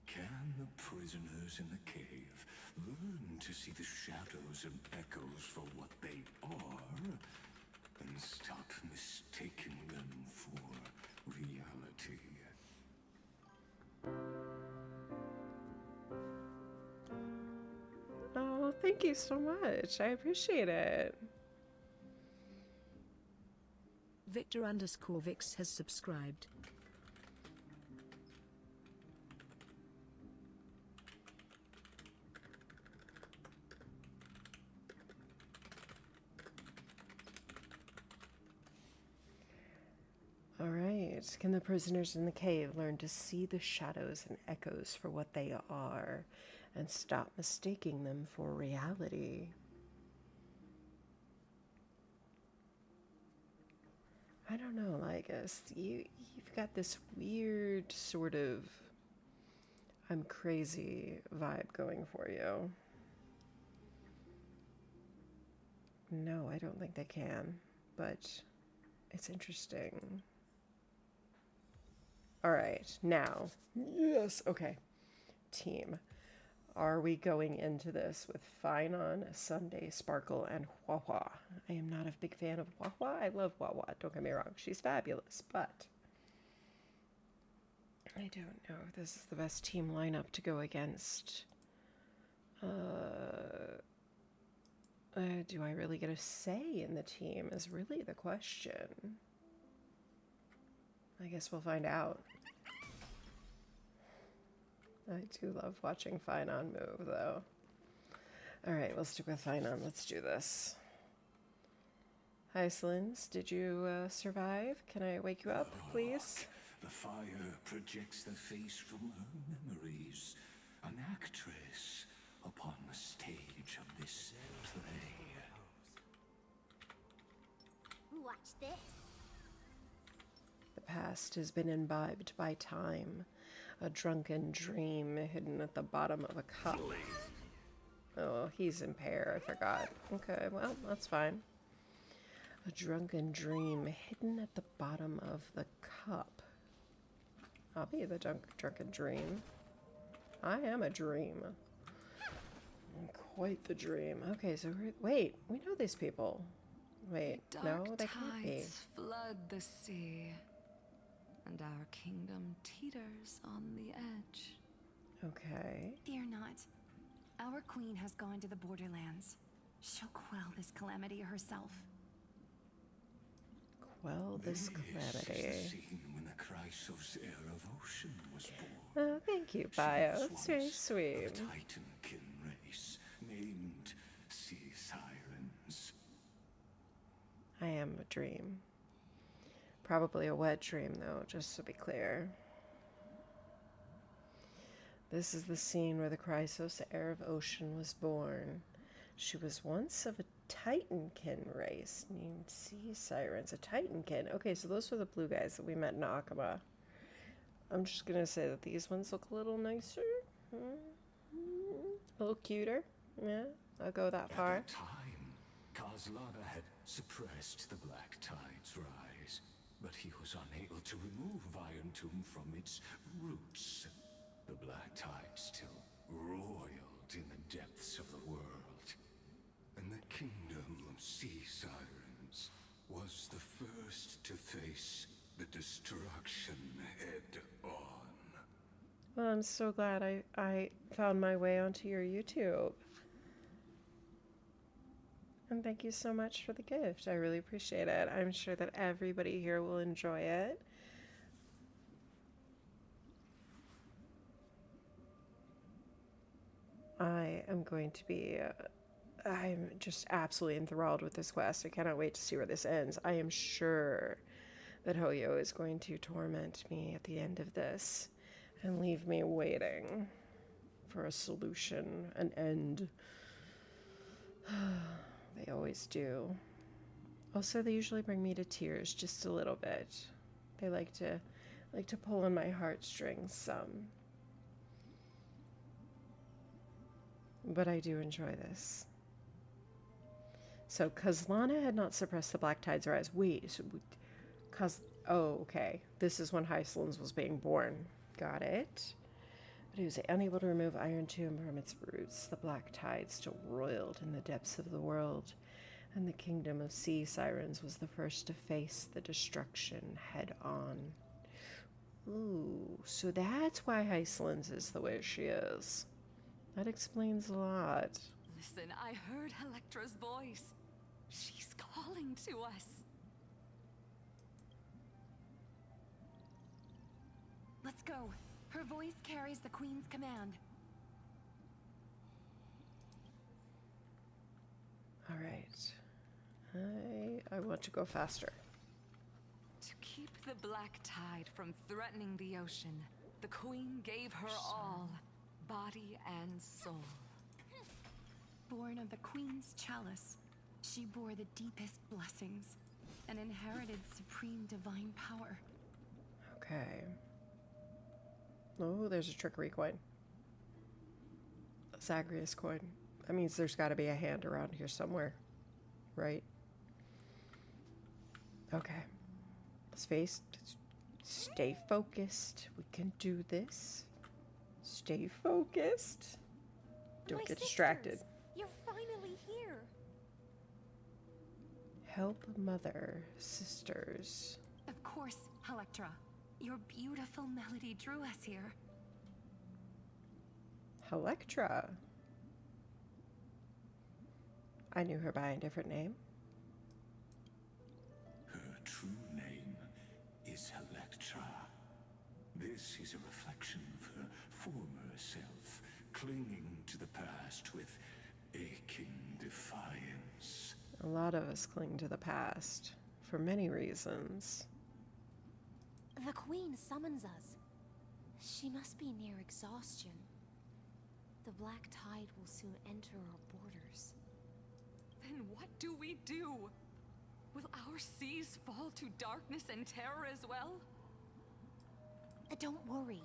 J: can the prisoners in the cave learn to see the shadows and echoes for what they are, and stop mistaking them for reality?
A: Oh, thank you so much. I appreciate it.
R: Victor_Vix has subscribed.
A: All right. Can the prisoners in the cave learn to see the shadows and echoes for what they are and stop mistaking them for reality? I don't know, Lygus. You've got this weird sort of I'm crazy vibe going for you. No, I don't think they can, but it's interesting. All right, now, yes, okay. Team, are we going into this with Finon, Sunday, Sparkle, and Wawa? I am not a big fan of Wawa. I love Wawa, don't get me wrong. She's fabulous, but I don't know if this is the best team lineup to go against. Do I really get a say in the team is really the question. I guess we'll find out. I do love watching Finon move, though. Alright, we'll stick with Finon. Let's do this. Hi, Slins. Did you survive? Can I wake you up, please?
J: The fire projects the face from her memories. An actress upon the stage of this play.
H: Watch this.
A: The past has been imbibed by time. A drunken dream hidden at the bottom of a cup. Oh, he's in pair. I forgot. Okay, well, that's fine. A drunken dream hidden at the bottom of the cup. I'll be the drunken dream. I am a dream. I'm quite the dream. Okay, so wait, we know these people. Wait, no, they can't be.
G: Tides flood the sea, and our kingdom teeters on the edge.
A: Okay.
B: Fear not. Our queen has gone to the borderlands. She'll quell this calamity herself.
A: Quell this calamity.
J: This is the scene when the Chrysos heir of ocean was born.
A: Oh, thank you, Bio. That's very sweet.
J: A Titankin race named Sea Sirens.
A: I am a dream. Probably a wet dream, though, just to be clear. This is the scene where the Chrysos heir of Ocean was born. She was once of a Titankin race named Sea Sirens. A Titankin. Okay, so those were the blue guys that we met in Akaba. I'm just going to say that these ones look a little nicer. A little cuter. Yeah, I'll go that far.
J: At that time, Kazlana had suppressed the Black Tide's rise, but he was unable to remove Iron Tomb from its roots. The Black Tide still roiled in the depths of the world, and the Kingdom of Sea Sirens was the first to face the destruction head-on.
A: Well, I'm so glad I found my way onto your YouTube. And thank you so much for the gift. I really appreciate it. I'm sure that everybody here will enjoy it. I am going to be... I'm just absolutely enthralled with this quest. I cannot wait to see where this ends. I am sure that Hoyo is going to torment me at the end of this and leave me waiting for a solution, an end. They always do. Also, they usually bring me to tears just a little bit. They like to pull on my heartstrings some. But I do enjoy this. So, Kazlana had not suppressed the Black Tide's rise. Wait, so oh, okay. This is when Hycelands was being born. Got it. But he was unable to remove Iron Tomb from its roots. The Black Tide still roiled in the depths of the world, and the Kingdom of Sea Sirens was the first to face the destruction head on. Ooh, so that's why Hycelands is the way she is. That explains a lot.
G: Listen, I heard Electra's voice. She's calling to us.
B: Let's go. Her voice carries the Queen's command.
A: All right. I want to go faster.
G: To keep the Black Tide from threatening the ocean, the Queen gave her all, body and soul.
B: Born of the Queen's chalice, she bore the deepest blessings and inherited supreme divine power.
A: Okay. Oh, there's a trickery coin. A Zagreus coin. That means there's got to be a hand around here somewhere, right? Okay. Let's stay focused. We can do this. Stay focused. Don't get distracted.
I: You're finally here.
A: Help Mother, sisters.
B: Of course, Electra. Your beautiful melody drew us here.
A: Electra. I knew her by a different name.
J: Her true name is Electra. This is a reflection of her former self, clinging to the past with aching defiance.
A: A lot of us cling to the past, for many reasons.
C: The Queen summons us. She must be near exhaustion. The Black Tide will soon enter our borders.
G: Then what do we do? Will our seas fall to darkness and terror as well?
C: Don't worry.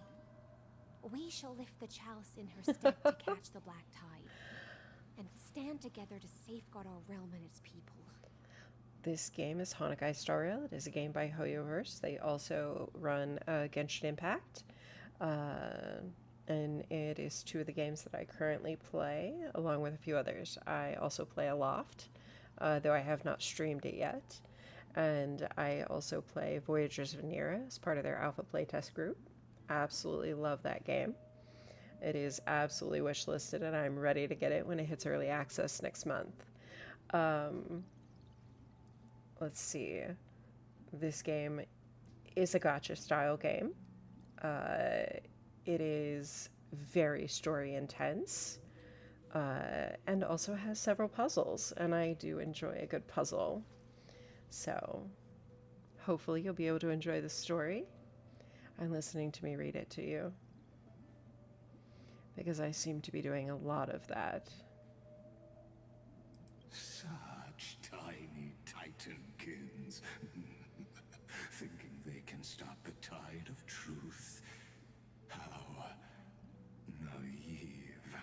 C: We shall lift the chalice in her stead to catch the Black Tide, and stand together to safeguard our realm and its people.
A: This game is Honkai Star Rail. It is a game by HoYoverse. They also run Genshin Impact. And it is two of the games that I currently play, along with a few others. I also play Aloft, though I have not streamed it yet. And I also play Voyagers of Nira as part of their alpha playtest group. Absolutely love that game. It is absolutely wishlisted, and I'm ready to get it when it hits early access next month. Let's see. This game is a gacha style game. It is very story intense, and also has several puzzles, and I do enjoy a good puzzle. So hopefully you'll be able to enjoy the story and listening to me read it to you. because I seem to be doing a lot of that.
J: Such tiny titankins. Thinking they can stop the tide of truth. How naive.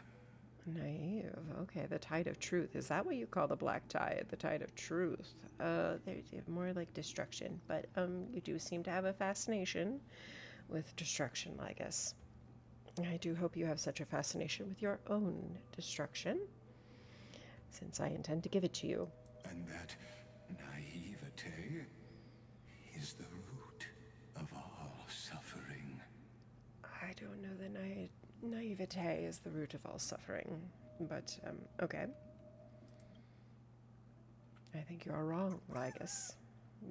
A: Naive. Okay, the tide of truth. Is that what you call the black tide? The tide of truth. They're more like destruction. But you do seem to have a fascination with destruction, I guess. I do hope you have such a fascination with your own destruction, since I intend to give it to you.
J: And that naivete is the root of all suffering.
A: I don't know that naivete is the root of all suffering, but, okay. I think you are wrong, Lygus,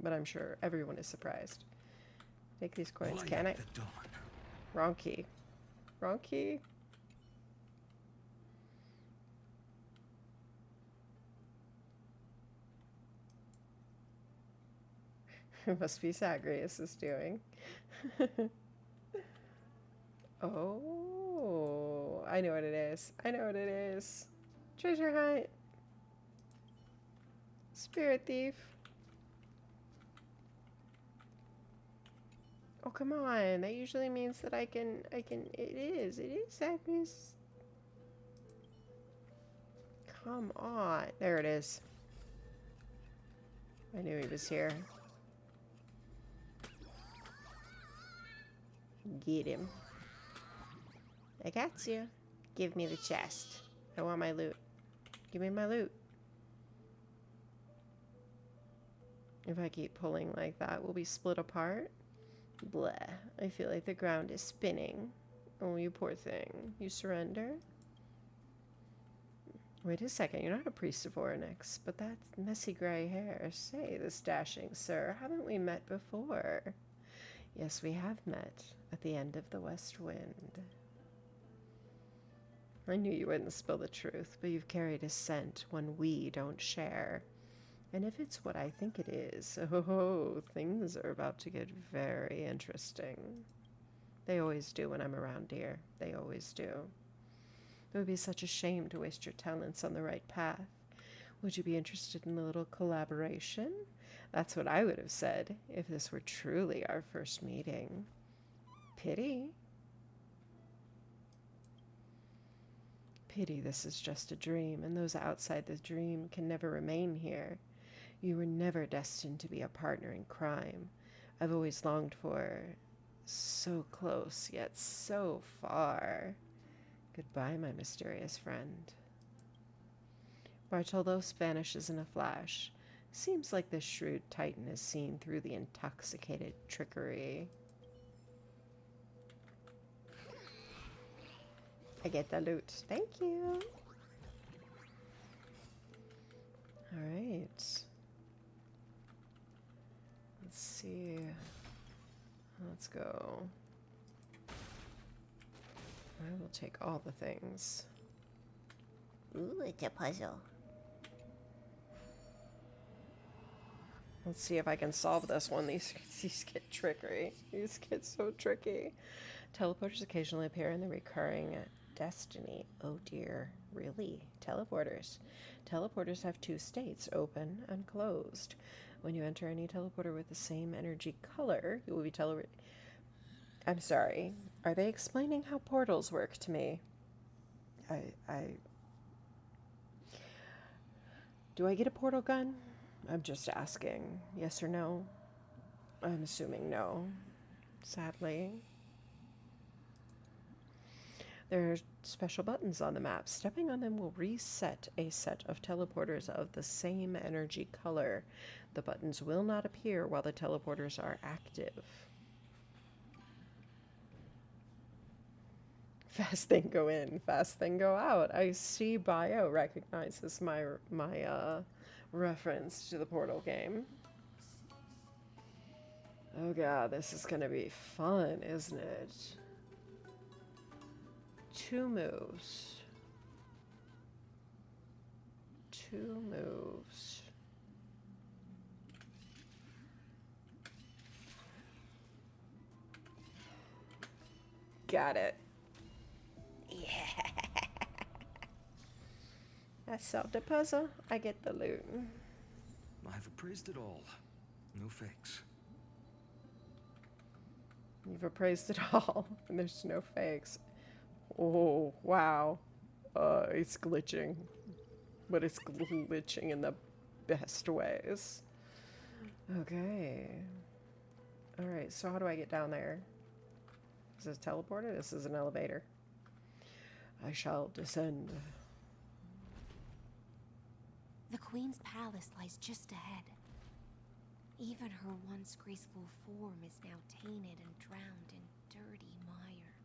A: but I'm sure everyone is surprised. Take these coins, can I? Wrong key. Wrong key. It must be Zagreus is doing. Oh, I know what it is. I know what it is. Treasure hunt. Spirit thief. Oh, come on. That usually means that I can, it is Zagreus. Come on. There it is. I knew he was here. Get him. I got you. Give me the chest. I want my loot. Give me my loot. If I keep pulling like that, we'll be split apart. Blah. I feel like the ground is spinning. Oh, you poor thing. You surrender? Wait a second. You're not a priest of Orynyx, but that messy gray hair. Say, this dashing sir, haven't we met before? Yes, we have met at the end of the West Wind. I knew you wouldn't spill the truth, but you've carried a scent one we don't share. And if it's what I think it is, oh, things are about to get very interesting. They always do when I'm around here. They always do. It would be such a shame to waste your talents on the right path. Would you be interested in a little collaboration? That's what I would have said if this were truly our first meeting. Pity. Pity this is just a dream, and those outside the dream can never remain here. You were never destined to be a partner in crime. I've always longed for so close, yet so far. Goodbye, my mysterious friend. Bartoldos vanishes in a flash. Seems like this shrewd titan has seen through the intoxicated trickery. I get the loot. Thank you. Alright. Let's see. Let's go. I will take all the things. Ooh, it's a puzzle. Let's see if I can solve this one. These get trickery. These get so tricky. Teleporters occasionally appear in the recurring destiny. Oh dear. Really? Teleporters. Teleporters have two states, open and closed. When you enter any teleporter with the same energy color, you will be teleported. I'm sorry. Are they explaining how portals work to me? Do I get a portal gun? I'm just asking. Yes or no? I'm assuming no. Sadly. There are special buttons on the map. Stepping on them will reset a set of teleporters of the same energy color. The buttons will not appear while the teleporters are active. Fast thing go in, fast thing go out. I see bio recognizes my reference to the Portal game. Oh god, this is gonna be fun, isn't it? 2 moves. 2 moves. Got it. Yeah. I solved the puzzle. I get the loot.
J: I've appraised it all. No fakes.
A: You've appraised it all, and there's no fakes. Oh, wow. It's glitching. But it's glitching in the best ways. Okay. Alright, so how do I get down there? Is this a teleporter? This is an elevator. I shall descend.
C: The Queen's palace lies just ahead. Even her once graceful form is now tainted and drowned in dirty mire.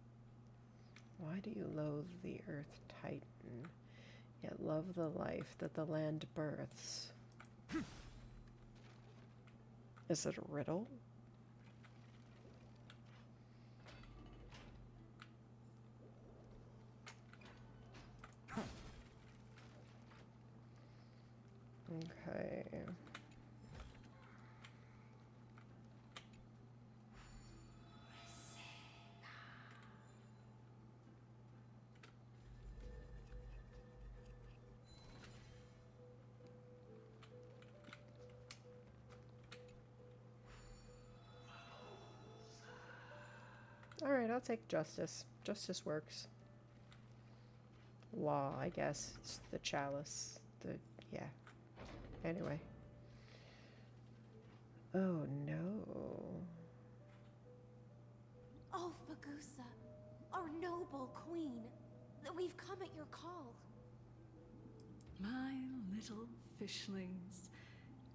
A: Why do you loathe the Earth Titan, yet love the life that the land births? Is it a riddle? Okay. Alright, I'll take justice. Justice works. Law, I guess. It's the chalice. Yeah. Anyway. Oh no.
C: Oh, Fagusa, our noble queen, we've come at your call.
G: My little fishlings,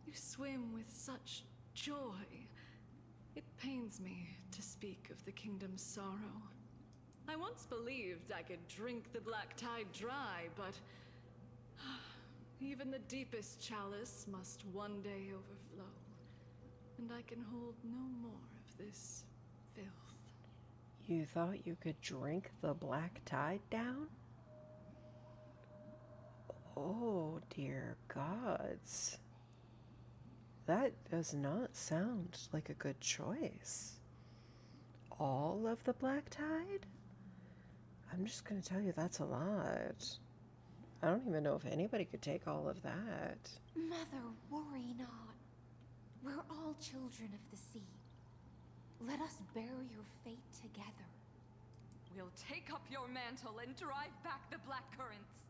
G: you swim with such joy. It pains me to speak of the kingdom's sorrow. I once believed I could drink the black tide dry, but even the deepest chalice must one day overflow, and I can hold no more of this filth.
A: You thought you could drink the black tide down? Oh, dear gods. That does not sound like a good choice. All of the black tide? I'm just going to tell you that's a lot. I don't even know if anybody could take all of that.
C: Mother, worry not. We're all children of the sea. Let us bear your fate together.
G: We'll take up your mantle and drive back the black currents.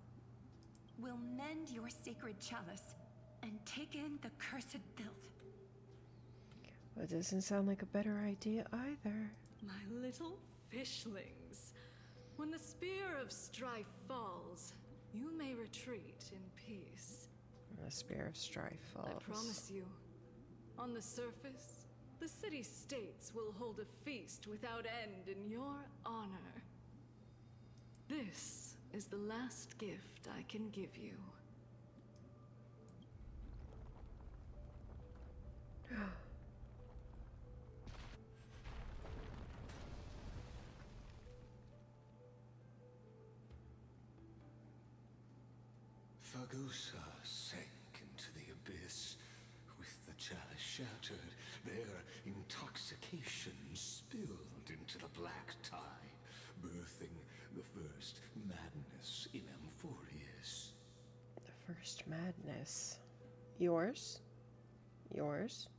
B: We'll mend your sacred chalice and take in the cursed filth.
A: That doesn't sound like a better idea either.
G: My little fishlings, when the spear of strife falls, you may retreat in peace.
A: The spear of strife falls.
G: I promise you, on the surface, the city-states will hold a feast without end in your honor. This is the last gift I can give you.
J: Fagusa sank into the abyss. With the chalice shattered, their intoxication spilled into the black tide, birthing the first madness in Amphorius.
A: The first madness. Yours? Yours?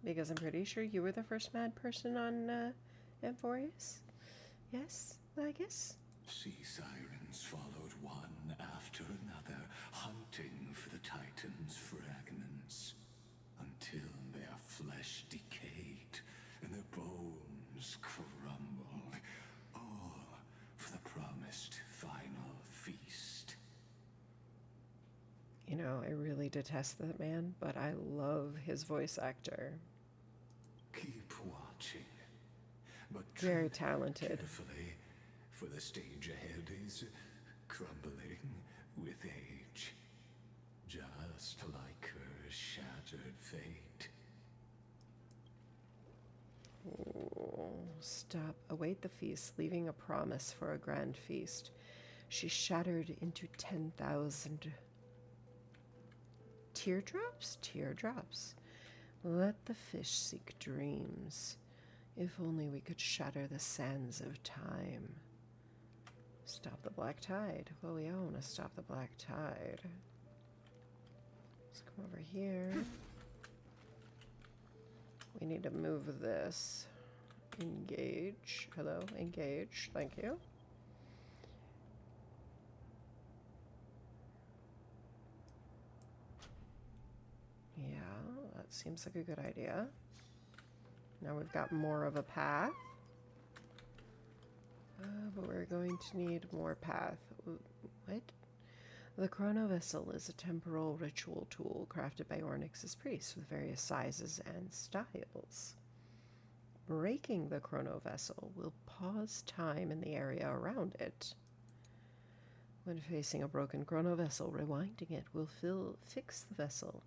A: Because I'm pretty sure you were the first mad person on Amphorius? Yes, I guess.
J: Sea sirens followed one after another, hunting for the Titan's fragments, until their flesh decayed and their bones crumbled, all for the promised final feast.
A: You know, I really detest that man, but I love his voice actor.
J: Keep watching, but
A: very
J: tread
A: talented.
J: Carefully, for the stage ahead is crumbling with age, just like her shattered fate.
A: Oh, stop. Await the feast, leaving a promise for a grand feast. She shattered into 10,000 teardrops? Teardrops. Let the fish seek dreams. If only we could shatter the sands of time. Stop the black tide. Well, yeah, I want to stop the black tide. Let's come over here. We need to move this. Engage. Hello, engage. Thank you. Yeah, that seems like a good idea. Now we've got more of a path. But we're going to need more path. What? The chrono vessel is a temporal ritual tool crafted by Ornyx's priests with various sizes and styles. Breaking the chrono vessel will pause time in the area around it. When facing a broken chrono vessel, rewinding it will fix the vessel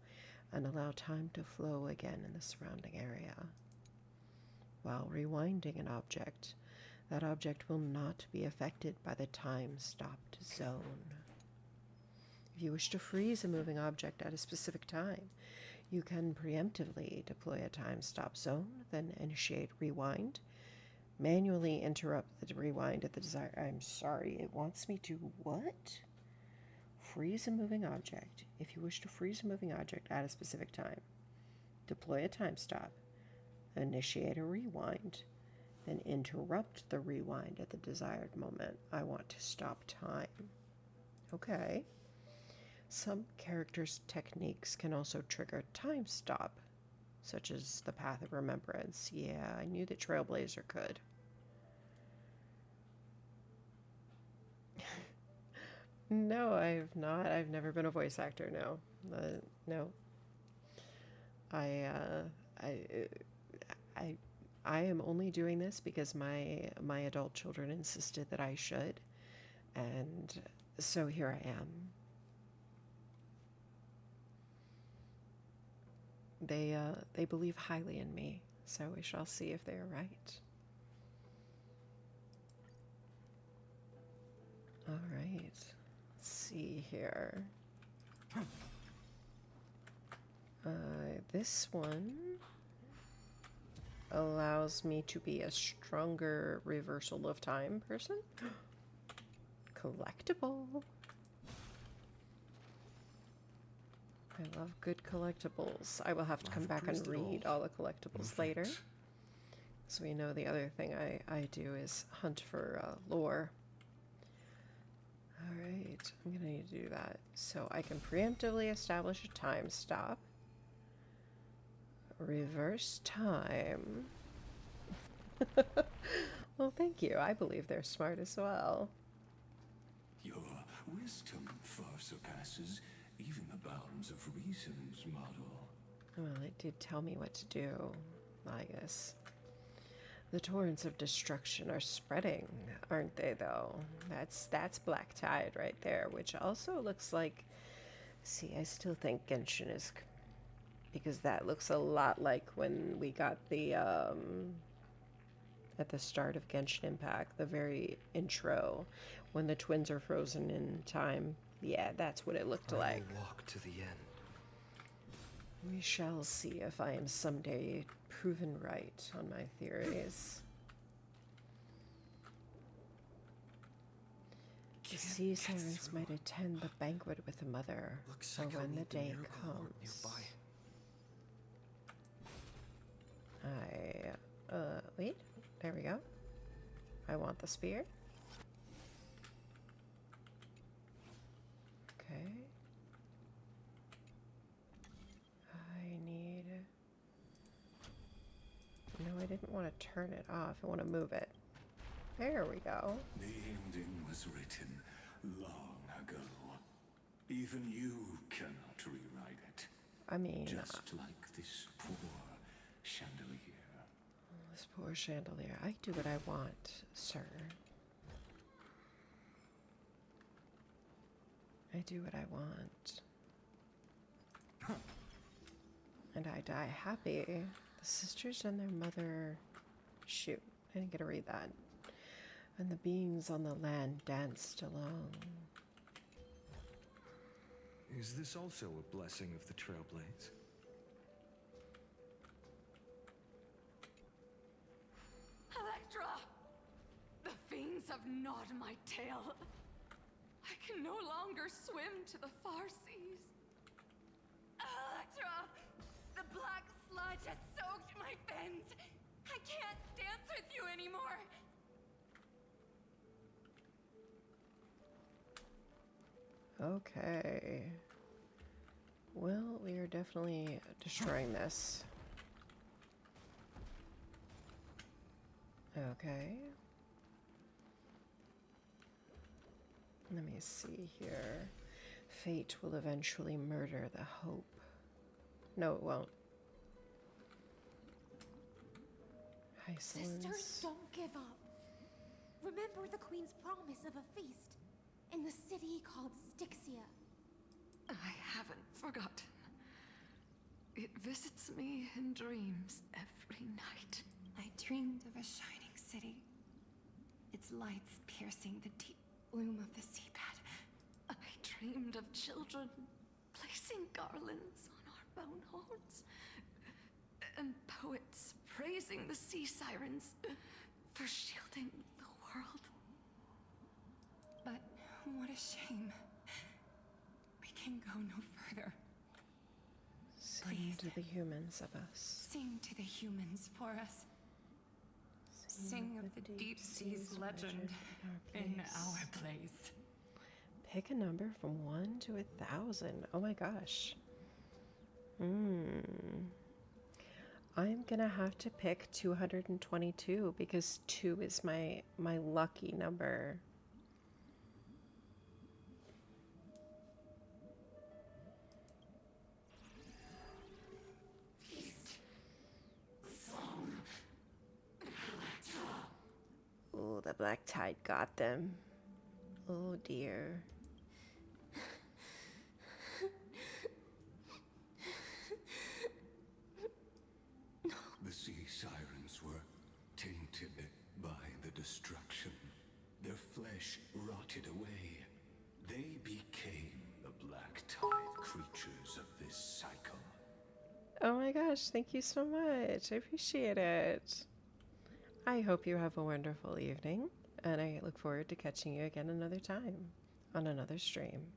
A: and allow time to flow again in the surrounding area. While rewinding an object, that object will not be affected by the time-stopped zone. If you wish to freeze a moving object at a specific time, you can preemptively deploy a time-stop zone, then initiate rewind, manually interrupt the rewind at the desired... I'm sorry, it wants me to what? Freeze a moving object. If you wish to freeze a moving object at a specific time, deploy a time stop, initiate a rewind, then interrupt the rewind at the desired moment. I want to stop time. Okay. Some characters' techniques can also trigger time stop, such as the Path of Remembrance. Yeah, I knew the Trailblazer could. No, I've not. I've never been a voice actor, no. No. I am only doing this because my adult children insisted that I should, and so here I am. They believe highly in me, so we shall see if they are right. All right, let's see here. This one allows me to be a stronger reversal of time person. Collectible. I love good collectibles. I will have to come back and read all the collectibles later. So we know the other thing I do is hunt for lore. Alright, I'm going to need to do that. So I can preemptively establish a time stop. Reverse time. Well, thank you. I believe they're smart as well.
J: Your wisdom far surpasses even the bounds of reason's model.
A: Well, it did tell me what to do, I guess. The torrents of destruction are spreading, aren't they, though? That's Black Tide right there, which also looks like... See, I still think Genshin is... Because that looks a lot like when we got the, at the start of Genshin Impact, the very intro, when the twins are frozen in time. Yeah, that's what it looked like.
S: I will walk to the end.
A: We shall see if I am someday proven right on my theories. The sea sirens might attend the banquet with the mother, or when the day comes. Wait, there we go. I want the spear. Okay. I need... No, I didn't want to turn it off. I want to move it. There we go.
J: The ending was written long ago. Even you cannot rewrite it.
A: I mean...
J: Just like this poor chandelier.
A: This poor chandelier. I do what I want, sir. I do what I want. And I die happy. The sisters and their mother... Shoot, I didn't get to read that. And the beings on the land danced along.
S: Is this also a blessing of the Trailblades?
G: Electra! The fiends winds have gnawed my tail. I can no longer swim to the far seas. Electra! The black sludge has soaked my fins. I can't dance with you anymore.
A: Okay. Well, we are definitely destroying this. Okay. Let me see here. Fate will eventually murder the hope. No, it won't.
I: Sisters, don't give up. Remember the Queen's promise of a feast in the city called Styxia.
G: I haven't forgotten. It visits me in dreams every night.
B: I dreamed of a shining city, its lights piercing the deep gloom of the seabed.
G: I dreamed of children placing garlands on our bone horns, and poets praising the sea sirens for shielding the world.
B: But what a shame. We can go no further.
A: Sing to the humans of us.
B: Sing to the humans for us. Sing of the deep sea's legend in our place.
A: Pick a number from 1 to 1,000. Oh my gosh. I'm gonna have to pick 222 because 2 is my lucky number. Oh, the black tide got them. Oh dear.
J: The sea sirens were tainted by the destruction. Their flesh rotted away. They became the black tide creatures of this cycle.
A: Oh my gosh, thank you so much. I appreciate it. I hope you have a wonderful evening, and I look forward to catching you again another time on another stream.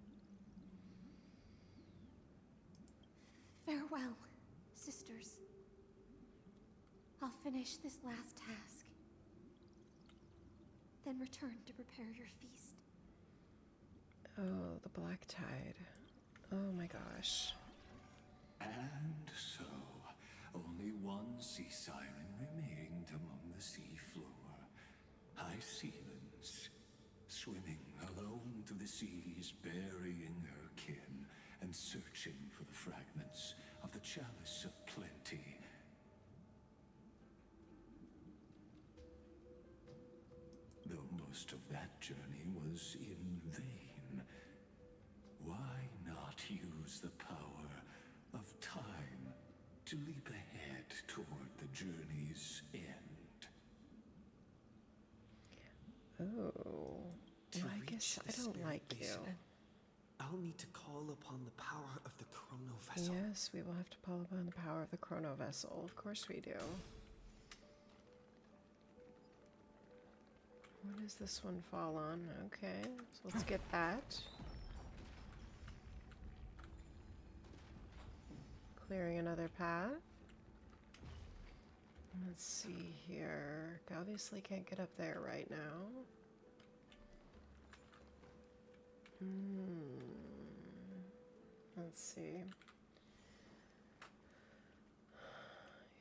I: Farewell, sisters. I'll finish this last task, then return to prepare your feast.
A: Oh, the black tide. Oh my gosh.
J: And so, only one sea siren remained among the sea floor. High Sealands, swimming alone through the seas, burying her kin, and searching for the fragments of the chalice of plenty. Though most of that journey was in vain, why not use the power of time to leap ahead toward the journey's end?
A: Oh. Well, I guess I don't like you.
K: I'll need to call upon the power of the Chrono Vessel.
A: Yes, we will have to call upon the power of the Chrono Vessel. Of course we do. What does this one fall on? Okay, so let's get that. Clearing another path. Let's see here. Obviously can't get up there right now. Let's see.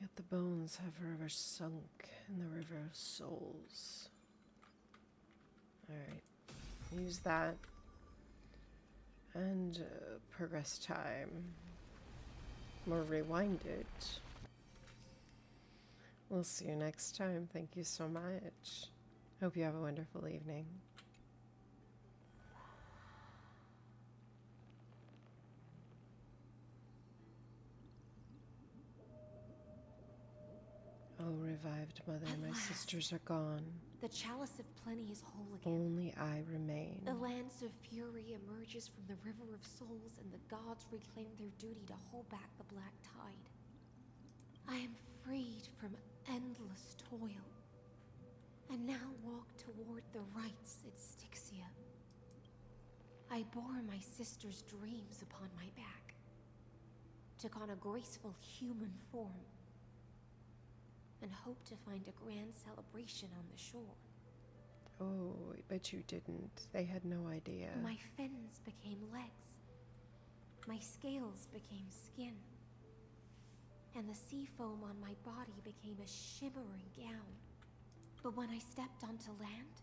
A: Yet the bones have forever sunk in the river of souls. Alright. Use that. And progress time. Or rewind it. We'll see you next time. Thank you so much. Hope you have a wonderful evening. Oh, revived mother, my sisters are gone.
I: The chalice of plenty is whole again.
A: Only I remain.
I: The lance of fury emerges from the river of souls, and the gods reclaim their duty to hold back the black tide. I am freed from endless toil, and now walk toward the rites at Styxia. I bore my sister's dreams upon my back, took on a graceful human form, and hoped to find a grand celebration on the shore.
A: Oh, but you didn't. They had no idea.
I: My fins became legs. My scales became skin. And the sea foam on my body became a shimmering gown. But when I stepped onto land,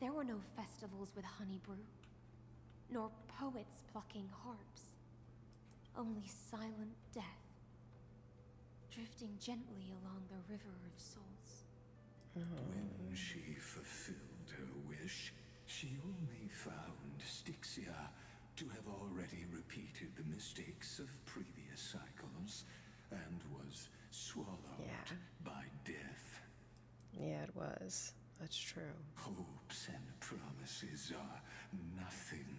I: there were no festivals with honey brew, nor poets plucking harps. Only silent death, drifting gently along the river of souls.
J: When she fulfilled her wish, she only found Styxia to have already repeated the mistakes of previous cycles and was swallowed by death.
A: Yeah, it was. That's true.
J: Hopes and promises are nothing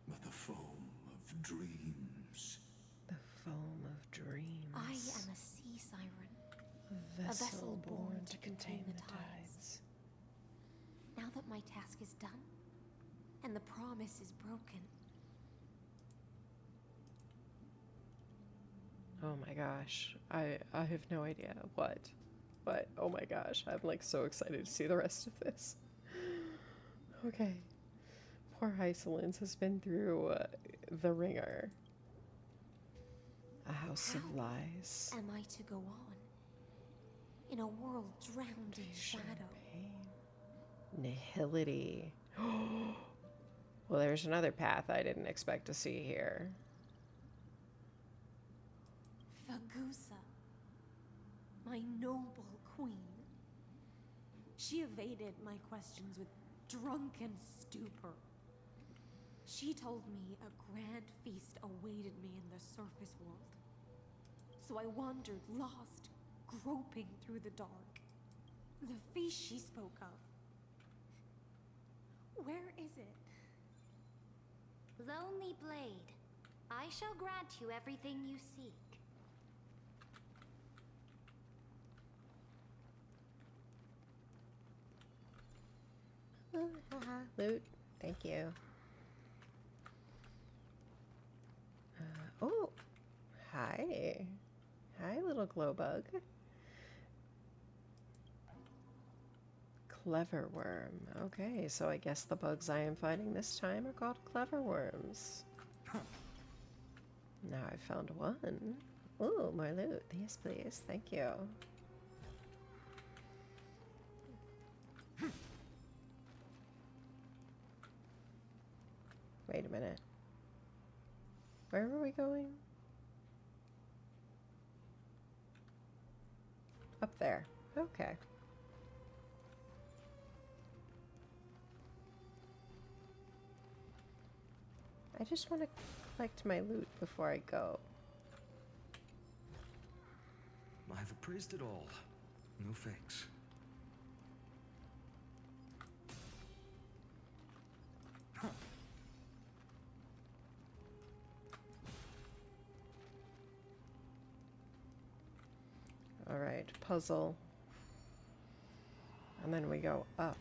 J: but the foam of dreams.
A: The foam of dreams.
I: I am a sea siren.
A: A vessel born to contain the tides.
I: Now that my task is done, and the promise is broken.
A: Oh my gosh. I have no idea what. But oh my gosh, I'm like so excited to see the rest of this. Okay. Poor Hysolence has been through the ringer. A house of lies.
I: Am I to go on in a world drowned in shadow?
A: Nihility. Well, there's another path I didn't expect to see here.
I: Fagusa, my noble queen. She evaded my questions with drunken stupor. She told me a grand feast awaited me in the surface world. So I wandered lost, groping through the dark. The feast she spoke of. Where is it?
D: Lonely Blade, I shall grant you everything you seek.
A: Loot. Thank you. Oh. Hi. Hi, little glow bug. Clever worm. Okay, so I guess the bugs I am fighting this time are called clever worms. Now I found one. Oh, more loot. Yes, please. Thank you. Wait a minute. Where were we going? Up there. Okay. I just want to collect my loot before I go.
S: I've appraised it all. No fakes.
A: All right, puzzle. And then we go up.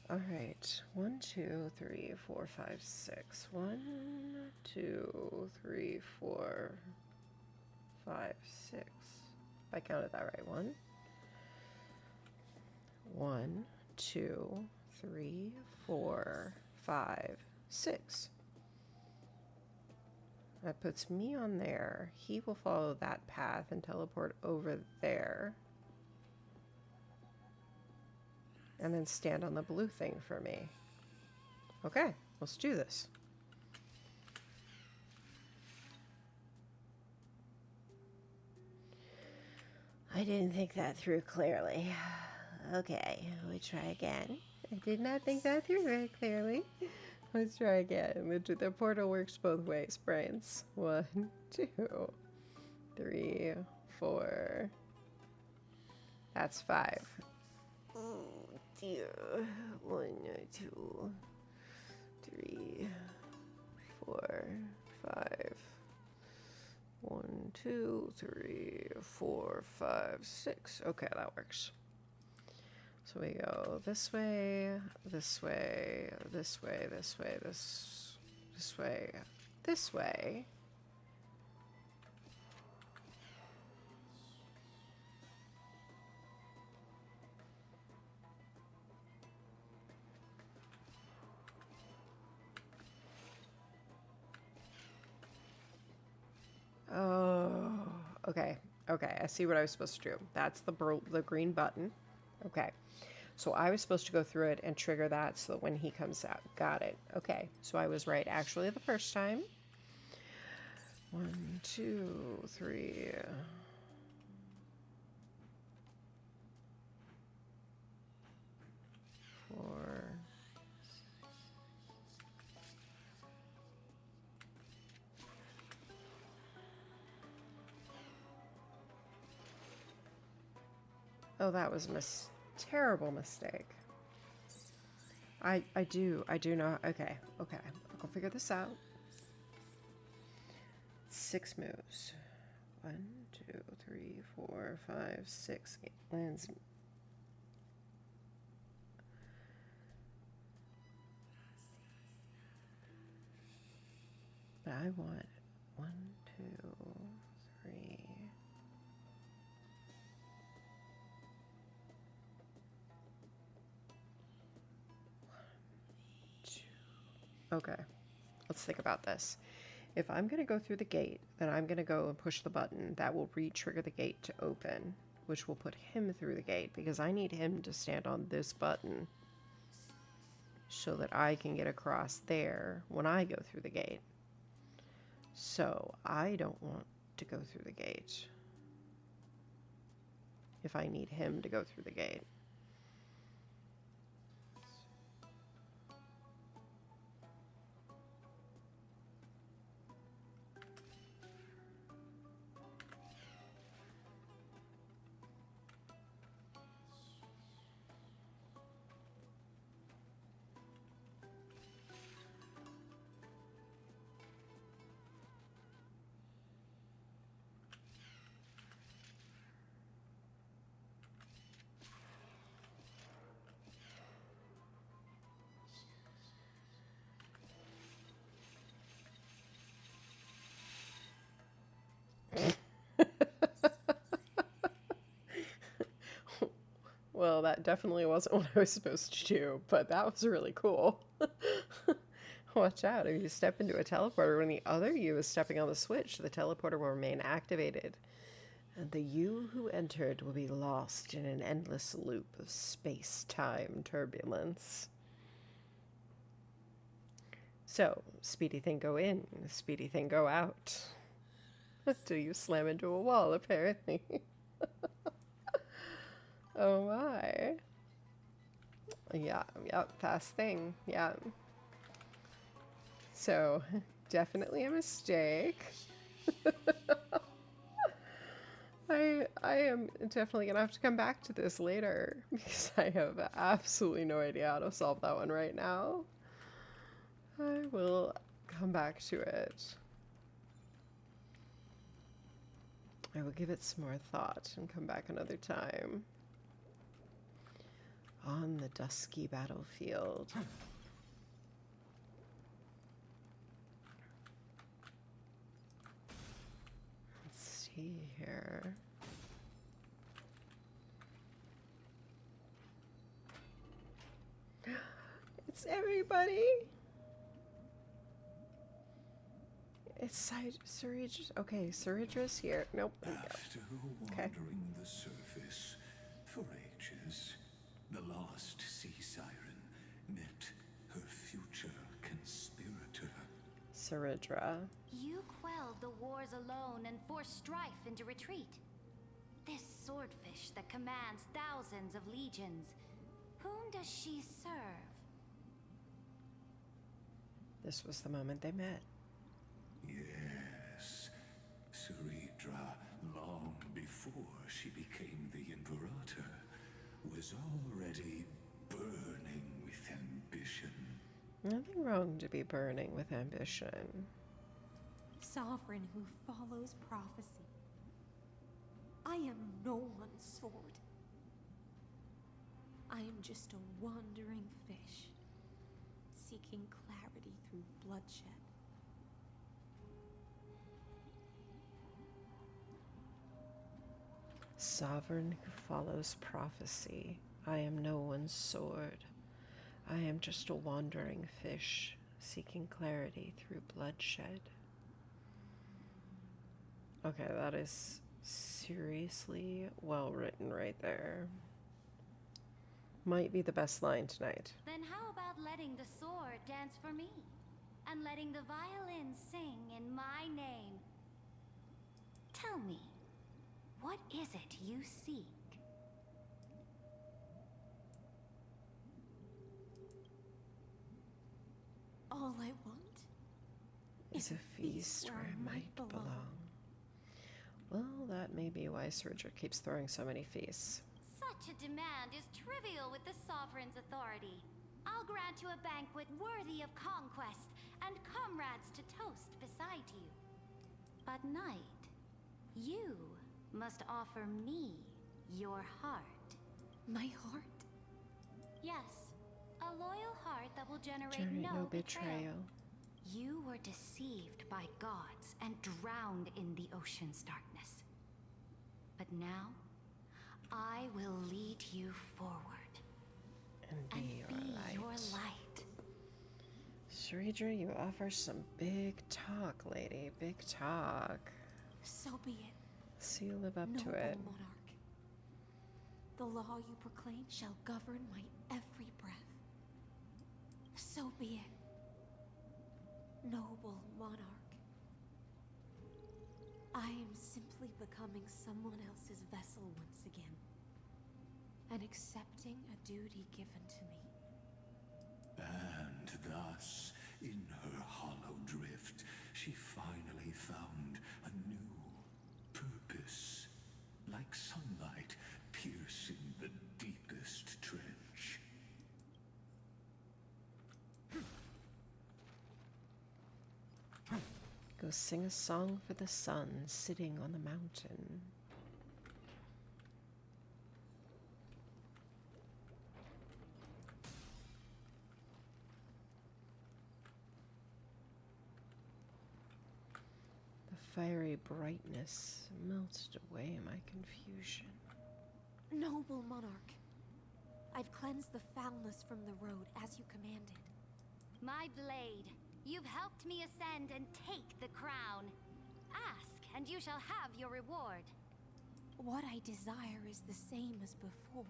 A: All right, 1, 2, 3, 4, 5, 6. 1, 2, 3, 4, 5, 6. If I counted that right, 1, 2, 3, 4, 5, 6. That puts me on there. He will follow that path and teleport over there. And then stand on the blue thing for me. Okay, let's do this. I didn't think that through clearly. Okay, we try again. I did not think that through very clearly. Let's try again. The portal works both ways, brains. 1, 2, 3, 4. That's 5. Oh dear. 1, 2, 3, 4, 5. 1, 2, 3, 4, 5, 6. Okay, that works. So we go this way, this way, this way, this way, this way, this way. Oh, okay. Okay, I see what I was supposed to do. That's the green button. Okay. So I was supposed to go through it and trigger that so that when he comes out. Got it. Okay. So I was right actually the first time. 1, 2, 3. Four. Oh, that was a terrible mistake. I do know. Okay. I'll figure this out. 6 moves. 1, 2, 3, 4, 5, 6. Lands. But I want 1, 2, 3. Okay, let's think about this. If I'm going to go through the gate, then I'm going to go and push the button. That will re-trigger the gate to open, which will put him through the gate because I need him to stand on this button so that I can get across there when I go through the gate. So I don't want to go through the gate if I need him to go through the gate. Well, that definitely wasn't what I was supposed to do, but that was really cool. Watch out, if you step into a teleporter when the other you is stepping on the switch, the teleporter will remain activated, and the you who entered will be lost in an endless loop of space-time turbulence. So, speedy thing go in, speedy thing go out. Till you slam into a wall, apparently. Oh my. Yeah, yep, fast thing, yeah. So, definitely a mistake. I am definitely gonna have to come back to this later because I have absolutely no idea how to solve that one right now. I will come back to it. I will give it some more thought and come back another time. On the dusky battlefield. Let's see here. It's everybody. It's Ceredra's. Okay, Ceredra's here. Nope.
J: After wandering the surface for ages, the lost sea siren met her future conspirator.
A: Ceredra.
Q: You quelled the wars alone and forced strife into retreat. This swordfish that commands thousands of legions, whom does she serve?
A: This was the moment they met.
J: Yes, Ceredra, long before she became the Imperator, was already burning with ambition.
A: Nothing wrong to be burning with ambition.
I: Sovereign who follows prophecy. I am no one's sword. I am just a wandering fish, seeking clarity through bloodshed.
A: Sovereign who follows prophecy. I am no one's sword. I am just a wandering fish, seeking clarity through bloodshed. Okay, that is seriously well written right there. Might be the best line tonight.
B: Then how about letting the sword dance for me? And letting the violin sing in my name? Tell me, what is it you seek?
I: All I want
A: is a feast where I might belong. Well, that may be why Surger keeps throwing so many feasts.
B: Such a demand is trivial with the Sovereign's authority. I'll grant you a banquet worthy of conquest and comrades to toast beside you. But Knight, you must offer me your heart.
I: My heart?
B: Yes, a loyal heart that will generate no betrayal. You were deceived by gods and drowned in the ocean's darkness. But now, I will lead you forward.
A: And be your
B: light.
A: Sridra, you offer some big talk, lady. Big talk.
I: So be it.
A: So you live up
I: Noble
A: to it.
I: monarch. The law you proclaim shall govern my every breath. So be it. Noble monarch. I am simply becoming someone else's vessel once again, and accepting a duty given to me.
J: And thus, in her hollow drift, she finally found a new purpose, like sunlight piercing the deepest trench.
A: Go sing a song for the sun sitting on the mountain. The fiery brightness melted away my confusion.
I: Noble monarch, I've cleansed the foulness from the road as you commanded.
B: My blade, you've helped me ascend and take the crown. Ask, and you shall have your reward.
I: What I desire is the same as before.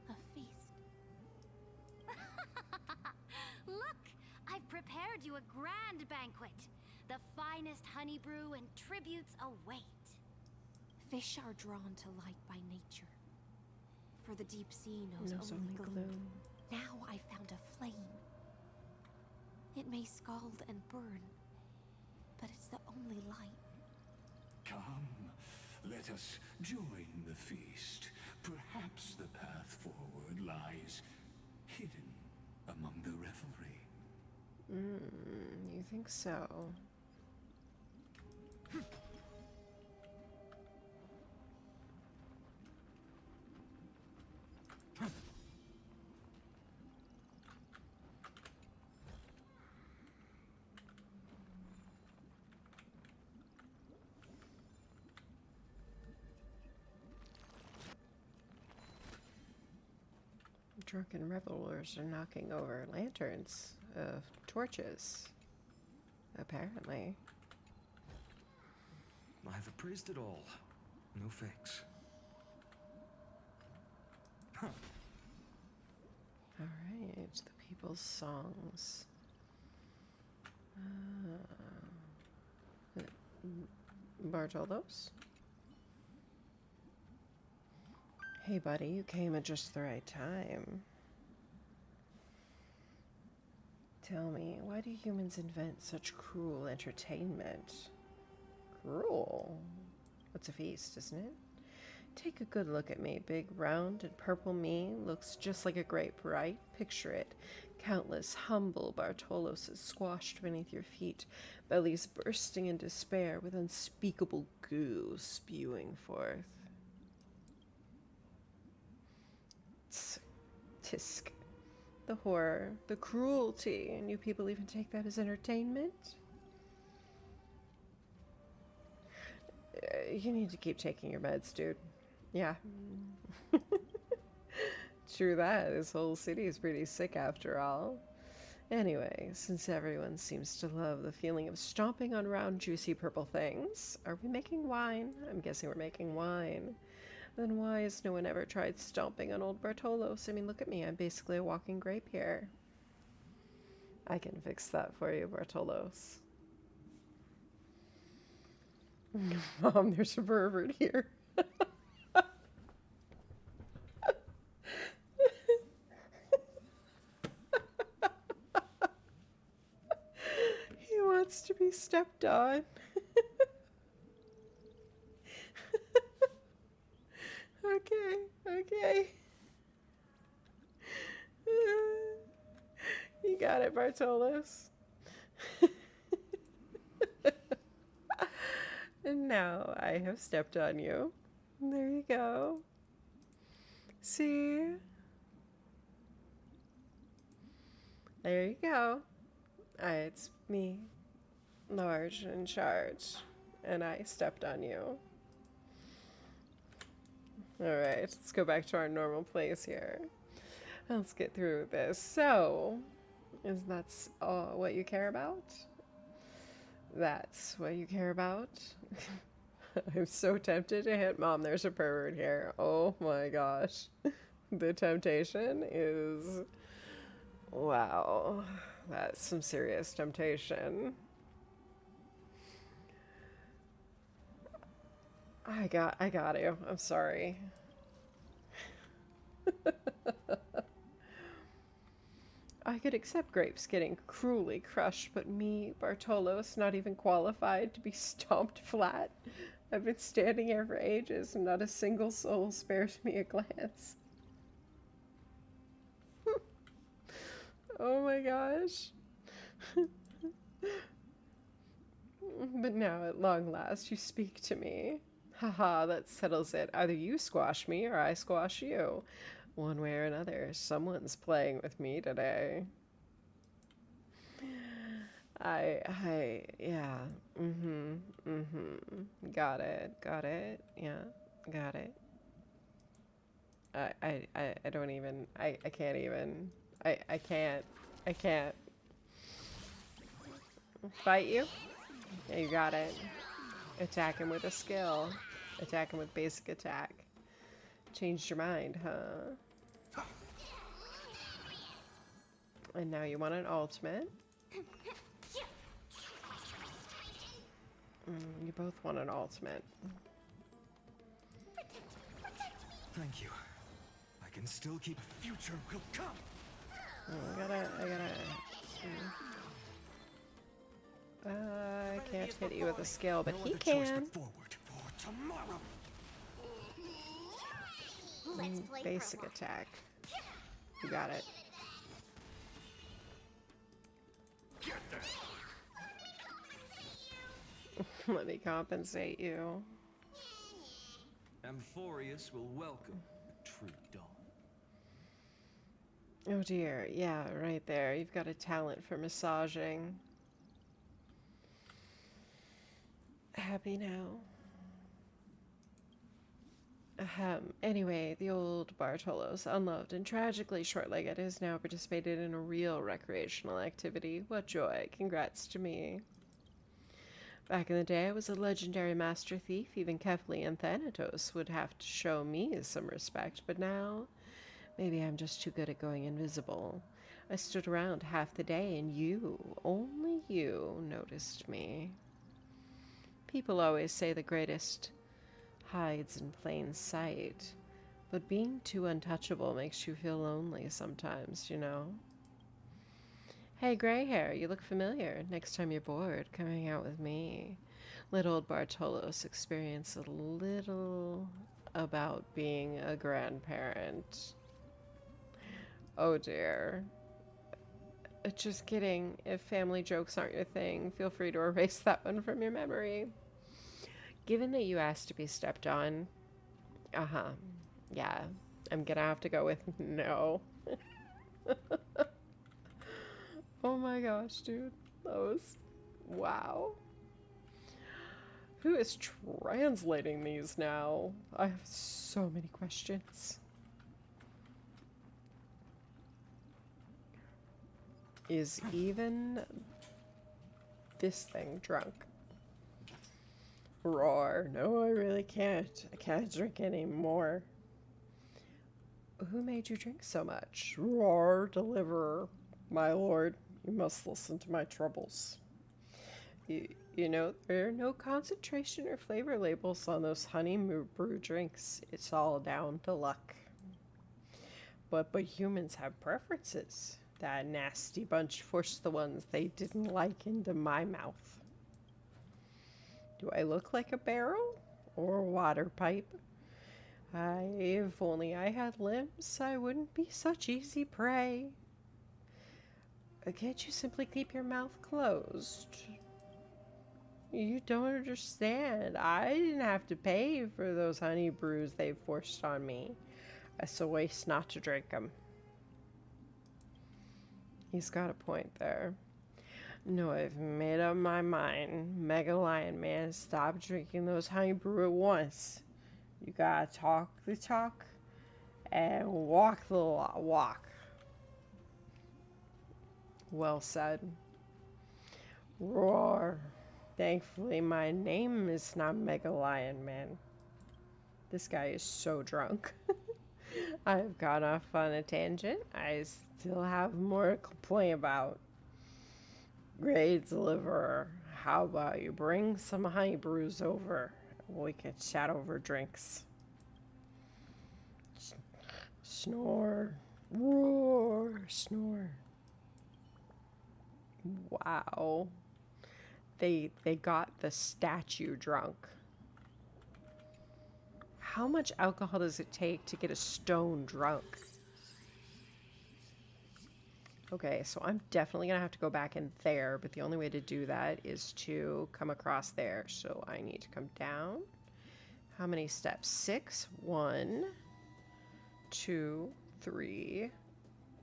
I: A feast.
B: Look, I've prepared you a grand banquet. The finest honey brew and tributes await.
I: Fish are drawn to light by nature, for the deep sea knows only gloom. Now I found a flame. It may scald and burn, but it's the only light.
J: Come, let us join the feast. Perhaps the path forward lies hidden among the revelry.
A: You think so? Drunken revelers are knocking over lanterns of torches, apparently.
S: I've appraised it all. No fakes. Huh.
A: Alright, the people's songs. Bartolos? Hey buddy, you came at just the right time. Tell me, why do humans invent such cruel entertainment? Cruel? What's a feast, isn't it? Take a good look at me. Big, round, and purple me looks just like a grape, right? Picture it. Countless humble Bartoloses squashed beneath your feet, bellies bursting in despair with unspeakable goo spewing forth. tisk. The horror, the cruelty, and you people even take that as entertainment? You need to keep taking your meds, dude. Yeah. True that. This whole city is pretty sick after all. Anyway, since everyone seems to love the feeling of stomping on round, juicy purple things, are we making wine? I'm guessing we're making wine. Then why has no one ever tried stomping on old Bartolos? I mean, look at me. I'm basically a walking grape here. I can fix that for you, Bartolos. Mom, there's a pervert here. He wants to be stepped on. Okay. You got it, Bartolos. And now I have stepped on you. There you go. See? There you go. It's me, large and in charge, and I stepped on you. Alright, let's go back to our normal place here. Let's get through this. So, is that's all what you care about? That's what you care about? I'm so tempted to hit Mom, there's a pervert here. Oh my gosh. The temptation is... Wow. That's some serious temptation. I got you. I'm sorry. I could accept grapes getting cruelly crushed, but me, Bartolos, not even qualified to be stomped flat. I've been standing here for ages and not a single soul spares me a glance. Oh my gosh. But now, at long last, you speak to me. Haha, that settles it. Either you squash me or I squash you. One way or another, someone's playing with me today. Yeah. Got it. Yeah, got it. I don't even, I can't even, I can't. Fight you? Yeah, you got it. Attack him with a skill. Attack him with basic attack. Changed your mind, huh? And now you want an ultimate? You both want an ultimate.
S: Thank you. I can still keep... Future will come!
A: I can't hit you with a skill, but he can. Basic attack. You got it. Let me compensate you.
S: Amphorius will welcome the true dawn.
A: Oh dear, yeah, right there. You've got a talent for massaging. Happy now? Anyway, the old Bartolos, unloved and tragically short-legged, has now participated in a real recreational activity. What joy. Congrats to me. Back in the day, I was a legendary master thief. Even Kefli and Thanatos would have to show me some respect, but now, maybe I'm just too good at going invisible. I stood around half the day, and you, only you, noticed me. People always say the greatest hides in plain sight, but being too untouchable makes you feel lonely sometimes, you know? Hey, gray hair, you look familiar. Next time you're bored, come hang out with me. Let old Bartolos experience a little about being a grandparent. Oh dear. Just kidding. If family jokes aren't your thing, feel free to erase that one from your memory. Given that you asked to be stepped on, yeah, I'm gonna have to go with no. Oh my gosh, dude. That was... Wow. Who is translating these now? I have so many questions. Is even this thing drunk? Roar. No, I really can't. I can't drink anymore. Who made you drink so much? Roar, deliverer. My lord, you must listen to my troubles. You know, there are no concentration or flavor labels on those honey brew drinks. It's all down to luck. But humans have preferences. That nasty bunch forced the ones they didn't like into my mouth. Do I look like a barrel or a water pipe? If only I had limbs, I wouldn't be such easy prey. Can't you simply keep your mouth closed? You don't understand. I didn't have to pay for those honey brews they forced on me. It's a waste not to drink them. He's got a point there. No, I've made up my mind. Mega Lion Man, stop drinking those honey brew at once. You gotta talk the talk and walk the walk. Well said. Roar. Thankfully, my name is not Mega Lion Man. This guy is so drunk. I've gone off on a tangent. I still have more to complain about. Great deliverer. How about you bring some honey brews over? We can chat over drinks. Snore. Roar. Snore. Wow. They got the statue drunk. How much alcohol does it take to get a stone drunk? Okay, so I'm definitely gonna have to go back in there, but the only way to do that is to come across there. So I need to come down. How many steps? 6. 1, 2, 3,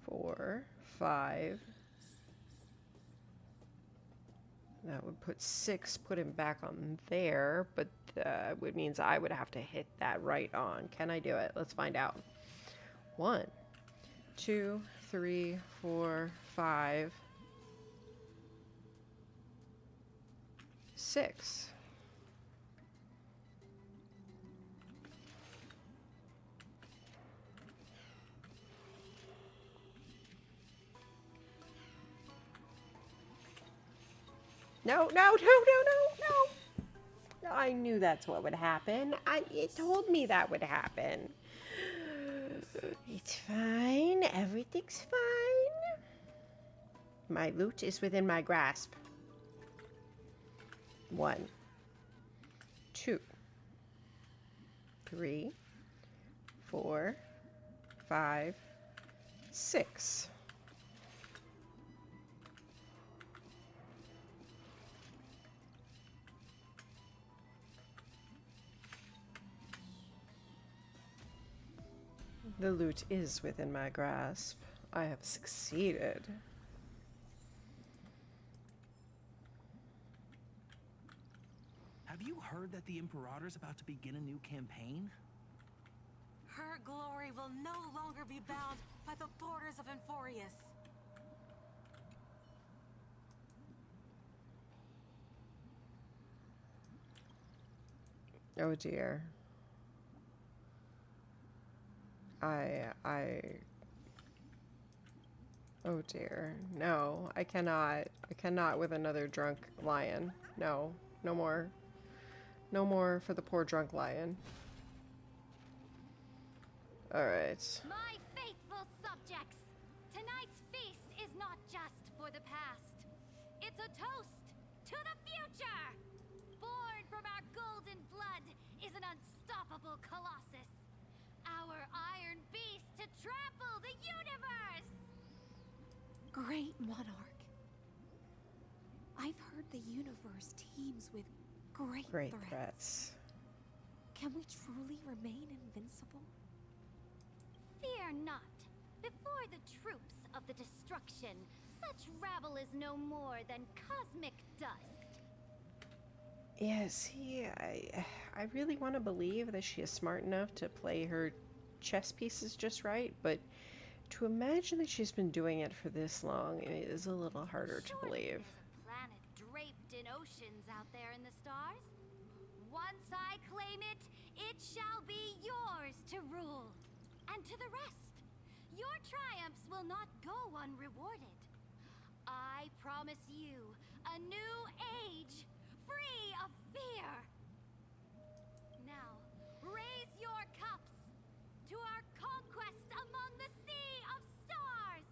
A: 4, 5. That would put 6, put him back on there, but it means I would have to hit that right on. Can I do it? Let's find out. 1, 2, 3, 4, 5, 6. No. I knew that's what would happen. It told me that would happen. It's fine. Everything's fine. My loot is within my grasp. 1, 2, 3, 4, 5, 6. The loot is within my grasp. I have succeeded.
F: Have you heard that the Imperator's about to begin a new campaign?
L: Her glory will no longer be bound by the borders of Enforius.
A: Oh dear. Oh dear. No, I cannot. I cannot with another drunk lion. No. No more. No more for the poor drunk lion. Alright.
Q: My faithful subjects, tonight's feast is not just for the past. It's a toast to the future! Born from our golden blood is an unstoppable colossus. Our iron beast to trample the universe!
I: Great monarch. I've heard the universe teems with great threats. Can we truly remain invincible?
Q: Fear not. Before the troops
H: of the destruction. Such rabble is no more than cosmic dust.
A: Yeah, see, I really want to believe that she is smart enough to play her chess pieces just right, but to imagine that she's been doing it for this long is a little harder to believe.
H: There's a planet draped in oceans out there in the stars. Once I claim it, it shall be yours to rule. And to the rest, your triumphs will not go unrewarded. I promise you a new age, free of fear. Now, raise your cups to our conquest among the Sea of Stars!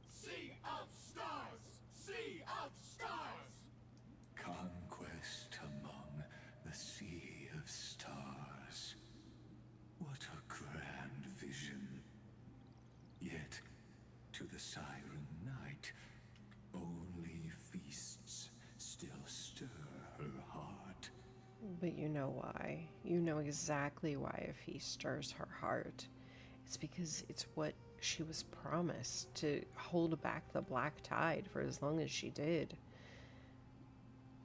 J: Sea of Stars! Sea of Stars! Conquest among the Sea of Stars. What a grand vision. Yet, to the Siren Knight, only feasts still stir her heart.
A: But you know why. You know exactly why a feast stirs her heart. It's because it's what she was promised, to hold back the black tide for as long as she did.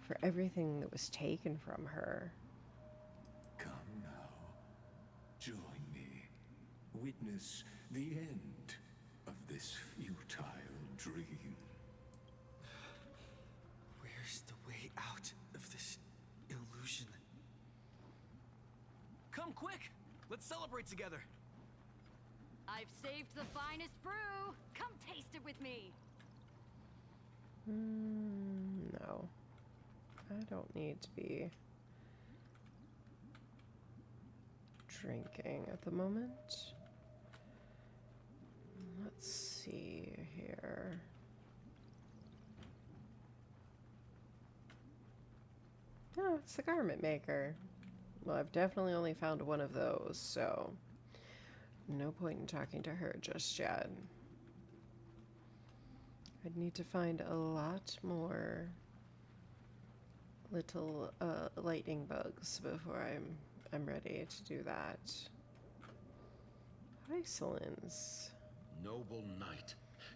A: For everything that was taken from her.
J: Come now, join me. Witness the end of this futile dream.
K: Where's the way out of this illusion?
T: Come quick! Let's celebrate together!
B: I've saved the finest brew. Come taste it with me.
A: No. I don't need to be drinking at the moment. Let's see here. Oh, it's the garment maker. Well, I've definitely only found one of those, so no point in talking to her just yet. I'd need to find a lot more little lightning bugs before I'm ready to do that. Isolins.
U: Noble knight,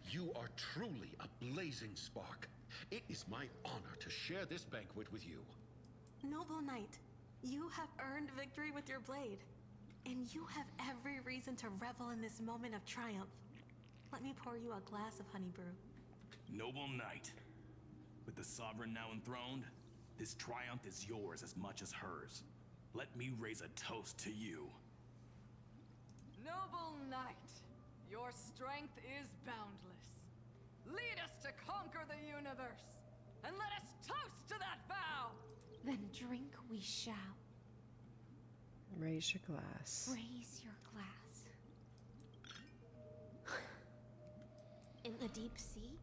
U: you are truly a blazing spark. It is my honor to share this banquet with you.
L: Noble Knight, you have earned victory with your blade, and you have every reason to revel in this moment of triumph. Let me pour you a glass of honey brew.
F: Noble knight, with the sovereign now enthroned, this triumph is yours as much as hers. Let me raise a toast to you.
G: Noble knight, your strength is boundless. Lead us to conquer the universe, and let us toast to that vow!
I: Then drink we shall.
A: Raise your glass.
I: Raise your glass. In the deep sea,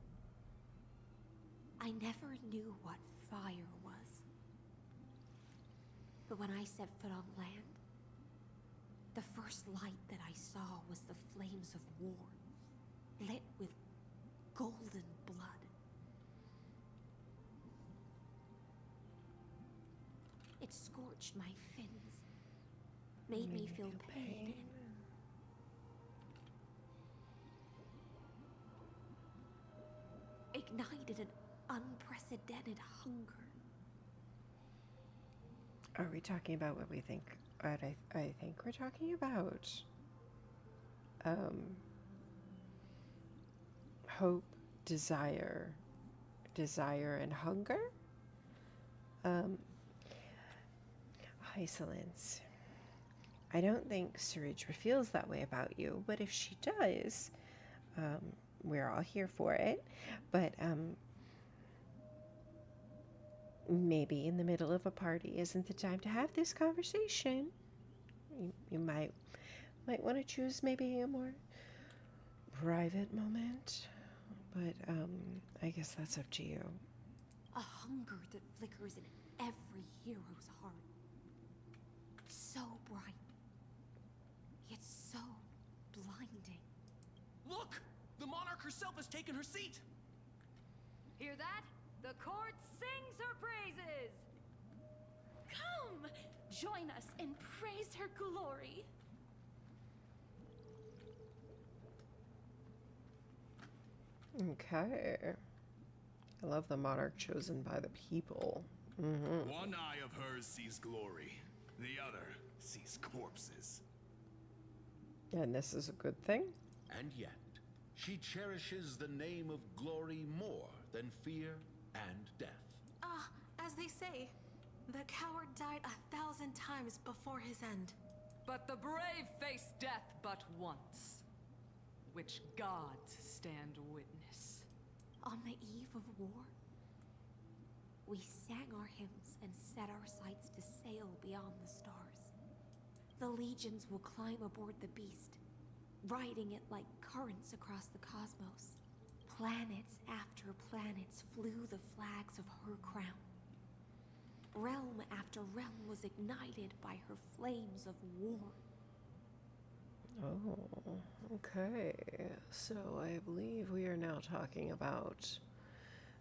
I: I never knew what fire was. But when I set foot on land, the first light that I saw was the flames of war, lit with golden blood. It scorched my fins, made me feel pain. Ignited an unprecedented hunger.
A: Are we talking about what we think? What I think we're talking about hope, desire, and hunger. Isolins. I don't think Saridra feels that way about you, but if she does, we're all here for it. But maybe in the middle of a party isn't the time to have this conversation. You might want to choose maybe a more private moment, but I guess that's up to you.
I: A hunger that flickers in every hero's heart. So bright, yet so blinding.
T: Look! The monarch herself has taken her seat!
B: Hear that? The court sings her praises!
N: Come! Join us and praise her glory.
A: Okay. I love the monarch chosen by the people. Mm-hmm.
F: One eye of hers sees glory, the other sees corpses.
A: And this is a good thing?
U: And yet, she cherishes the name of glory more than fear and death.
L: As they say, the coward died 1,000 times before his end.
G: But the brave face death but once, which gods stand witness.
I: On the eve of war, we sang our hymns and set our sights to sail beyond the stars. The legions will climb aboard the beast, riding it like currents across the cosmos. Planets after planets flew the flags of her crown. Realm after realm was ignited by her flames of war.
A: Oh, okay. So I believe we are now talking about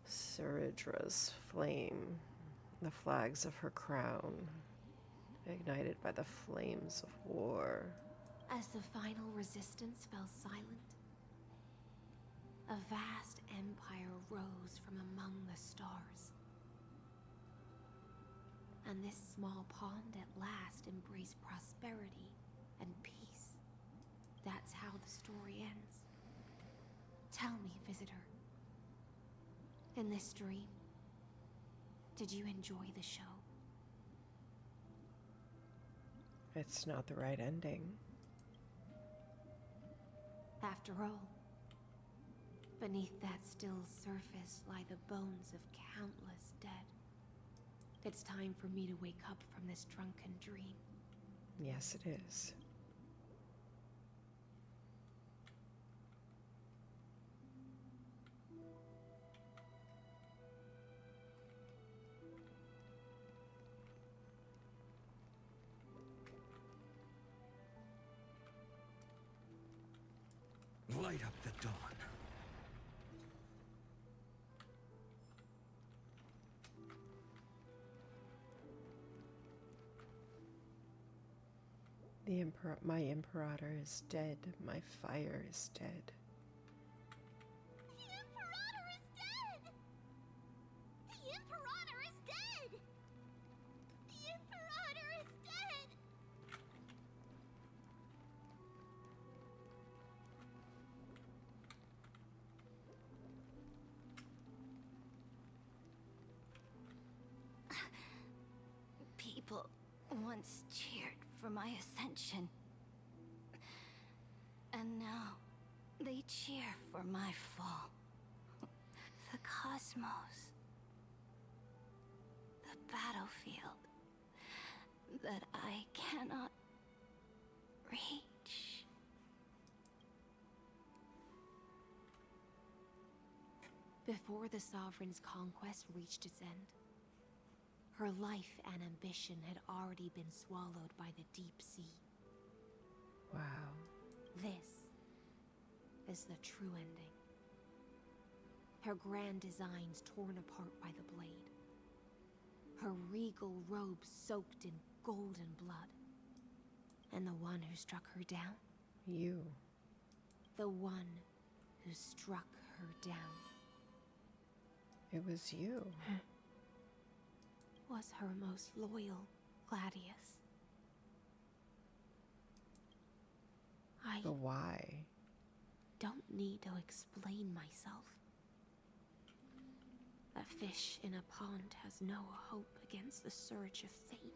A: Ceridra's flame, the flags of her crown, ignited by the flames of war.
I: As the final resistance fell silent, a vast empire rose from among the stars. And this small pond at last embraced prosperity and peace. That's how the story ends. Tell me, visitor, in this dream, did you enjoy the show?
A: It's not the right ending.
I: After all, beneath that still surface lie the bones of countless dead. It's time for me to wake up from this drunken dream.
A: Yes, it is.
S: Light up the dawn.
A: My imperator is dead. My fire is dead.
H: The Imperator is dead! The Imperator is dead! The Imperator is dead!
B: People once cheered for my ascension. And now they cheer for my fall. The cosmos. The battlefield that I cannot reach.
I: Before the Sovereign's conquest reached its end, her life and ambition had already been swallowed by the deep sea.
A: Wow.
I: This is the true ending. Her grand designs torn apart by the blade. Her regal robes soaked in golden blood. And the one who struck her down?
A: You.
I: The one who struck her down.
A: It was you.
I: Was her most loyal Gladius. I
A: The why?
I: don't need to explain myself. A fish in a pond has no hope against the surge of fate.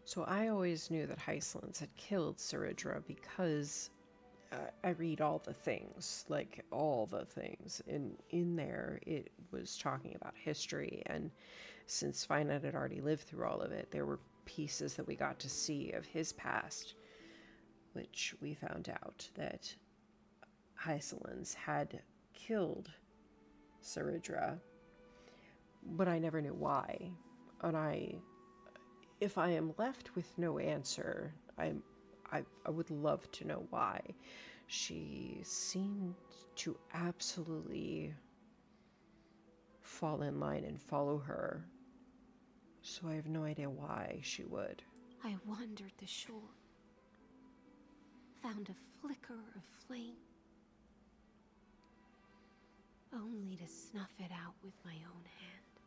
A: So I always knew that Hyslins had killed Ceridra because I read all the things, like all the things. And in there, it was talking about history. And since Finite had already lived through all of it, there were pieces that we got to see of his past, which we found out that Hyslins had killed Ceridra, but I never knew why. And if I am left with no answer, I would love to know why. She seemed to absolutely fall in line and follow her. So I have no idea why she would.
I: I wandered the shore, found a flicker of flame, only to snuff it out with my own hand.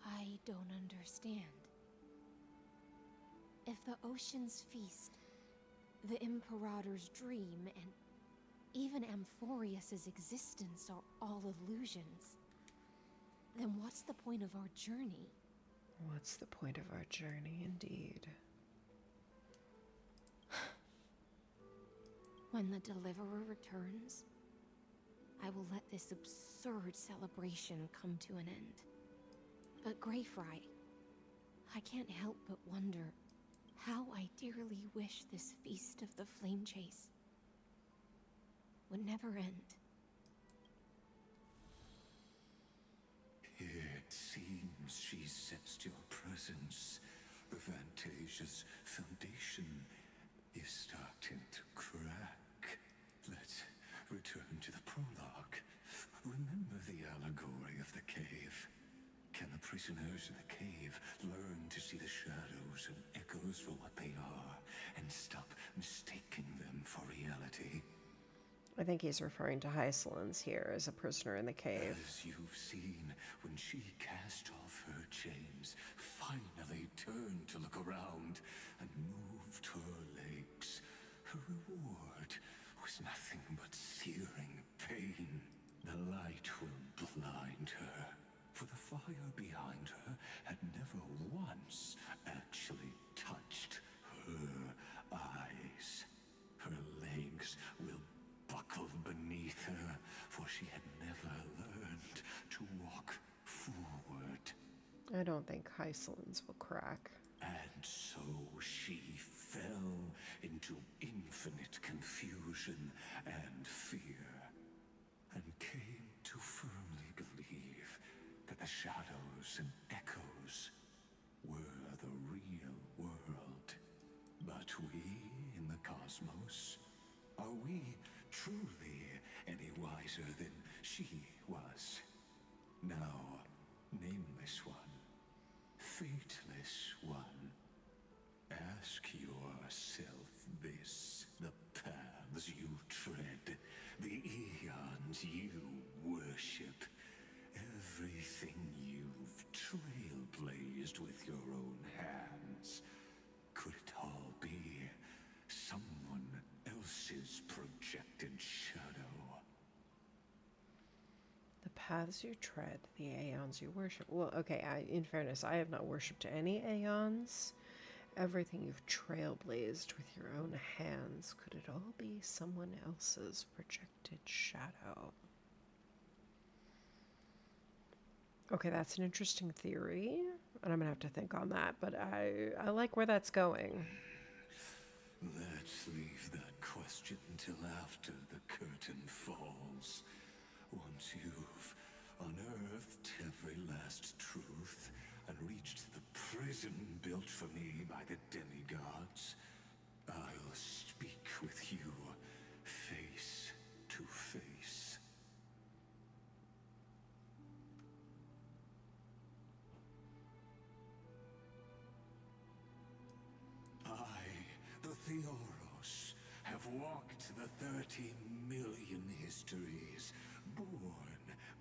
I: I don't understand. If the ocean's feast, the Imperator's dream, and even Amphorius's existence are all illusions, then what's the point of our journey?
A: What's the point of our journey, indeed?
I: When the Deliverer returns, I will let this absurd celebration come to an end. But Greyfry, I can't help but wonder how I dearly wish this feast of the Flame Chase would never end.
J: It seems she sensed your presence. The Fantasia's foundation is starting to crack. Let's return to the prologue. Remember the allegory of the cave? Can the prisoners in the cave learn to see the shadows and echoes for what they are, and stop mistaking them for reality?
A: I think he's referring to Hycelins here as a prisoner in the cave.
J: As you've seen, when she cast off her chains, finally turned to look around, and moved her legs, her reward was nothing but searing pain. The light will blind her, for the fire behind her had never once actually touched her eyes. Her legs will buckle beneath her, for she had never learned to walk forward.
A: I don't think Hycelins will crack.
J: And so she fell into infinite confusion and fear, and came to firmly believe that the shadows and echoes were the real world. But we in the cosmos, are we truly any wiser than she was? Now, nameless one, fateless one, ask yourself this: the paths you tread, the eons you worship, everything you've trailblazed with your own hands, could it all be someone else's projected shadow?
A: The paths you tread, the aeons you worship. Well, okay, in fairness, I have not worshipped any aeons. Everything you've trailblazed with your own hands, could it all be someone else's projected shadow? Okay, that's an interesting theory, and I'm gonna have to think on that, but I like where that's going.
J: Let's leave that question till after the curtain falls. Once you've unearthed every last truth and reached the prison built for me by the demigods, I'll speak with you face to face. I, the Theoros, have walked the 30 million histories born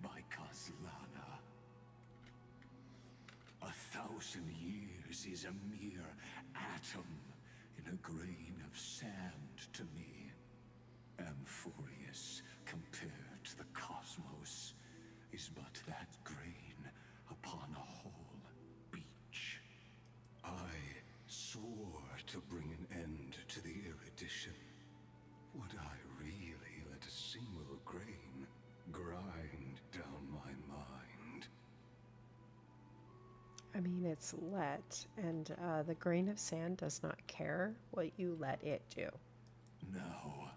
J: by Kozlana. 1,000 years is a mere atom in a grain of sand to me. Amphorius, compared to the cosmos, is but that grain upon a whole beach. I swore to bring an end to the erudition. Would I really let a single grain grind down my mind?
A: I mean, it's let, and the grain of sand does not care what you let it do.
J: Now,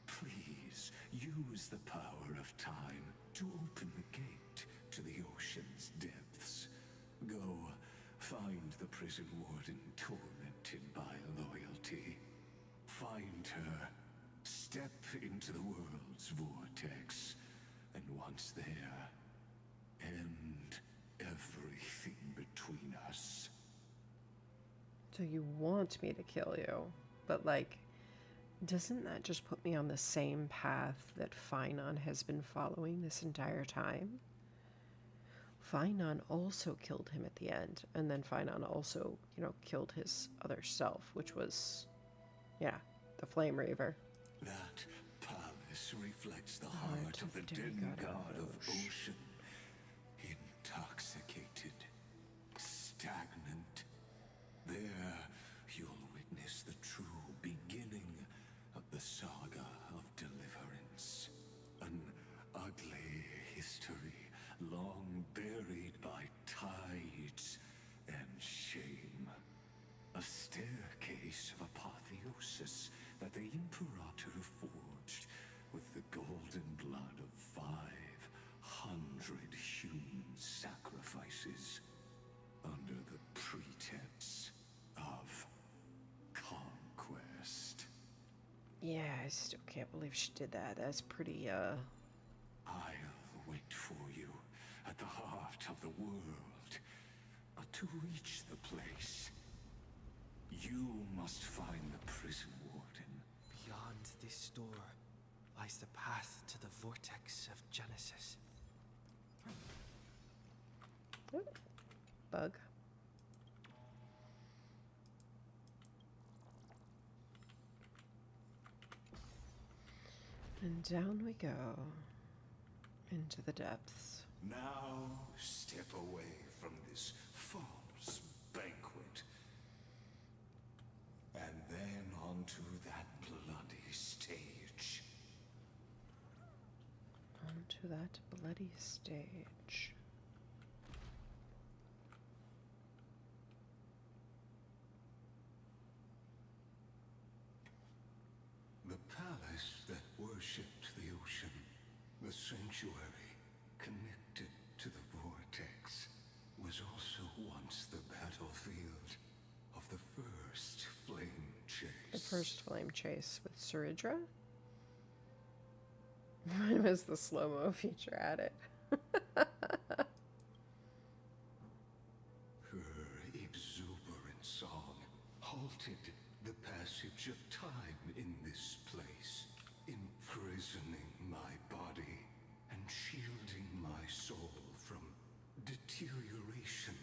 J: please use the power of time to open the gate to the ocean's depths. Go, find the prison warden tormented by loyalty. Find her, step into the world's vortex, and once there, end everything between us.
A: So you want me to kill you, but like, Doesn't that just put me on the same path that Phainon has been following this entire time? Phainon also killed him at the end, and then Phainon also, killed his other self, which was, yeah, the Flame Reaver.
J: That palace reflects the heart of the demigod of ocean. Intoxicated, stagnant. There, you'll witness the true beginning of the saga of deliverance. An ugly history, long buried by tides and shame. A staircase of apotheosis that the Imperator forged with the golden blood of 500 human sacrifices under the pretense of conquest.
A: Yeah, I still can't believe she did that. That's pretty,
J: I'll wait for you at the heart of the world. But to reach the place, you must find the prison warden.
K: Beyond this door lies the path to the vortex of Genesis.
A: Oop, bug. And down we go into the depths.
J: Now step away from this false banquet. And then onto that bloody stage.
A: Onto that bloody stage.
J: The palace that worshipped the ocean, the sanctuary connected to the vortex, was also once the battlefield of the first flame chase.
A: The first flame chase with Saridra? When was the slow-mo feature added?
J: Her exuberant song halted the passage of time in this place, imprisoning my body and shielding my soul from deterioration.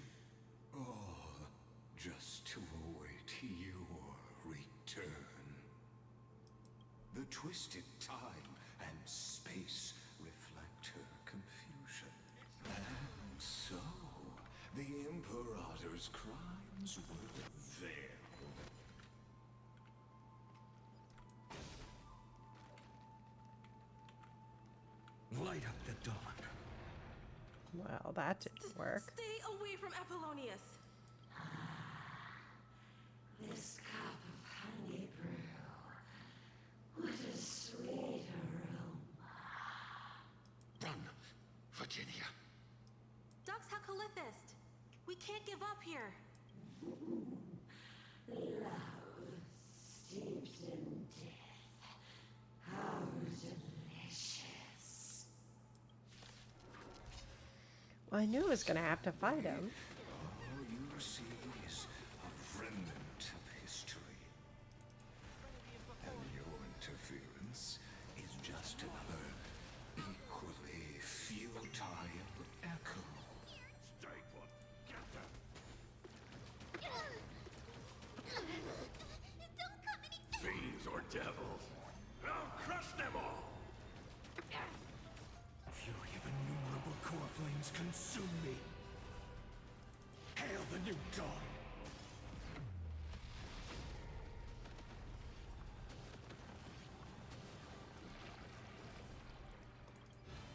J: All just to await your return. The twisted time and space reflect her confusion. And so, the Imperator's crimes were veiled.
S: Light up the dawn.
A: Well, that didn't work.
L: Stay away from Apollonius.
E: This cup of honey brew. What a sweet aroma.
U: Run, Virginia.
L: Dux Hakalithist. We can't give up here.
E: Love steeped in death. How delicious.
A: Well, I knew I was going to have to fight him.
J: All you see is a remnant of history. And your interference is just another equally futile echo.
F: Stay put. Get them.
H: Don't come any
F: Fiends or devils. I'll crush them all.
S: Fury of innumerable core flames consume me. Hail the new dawn.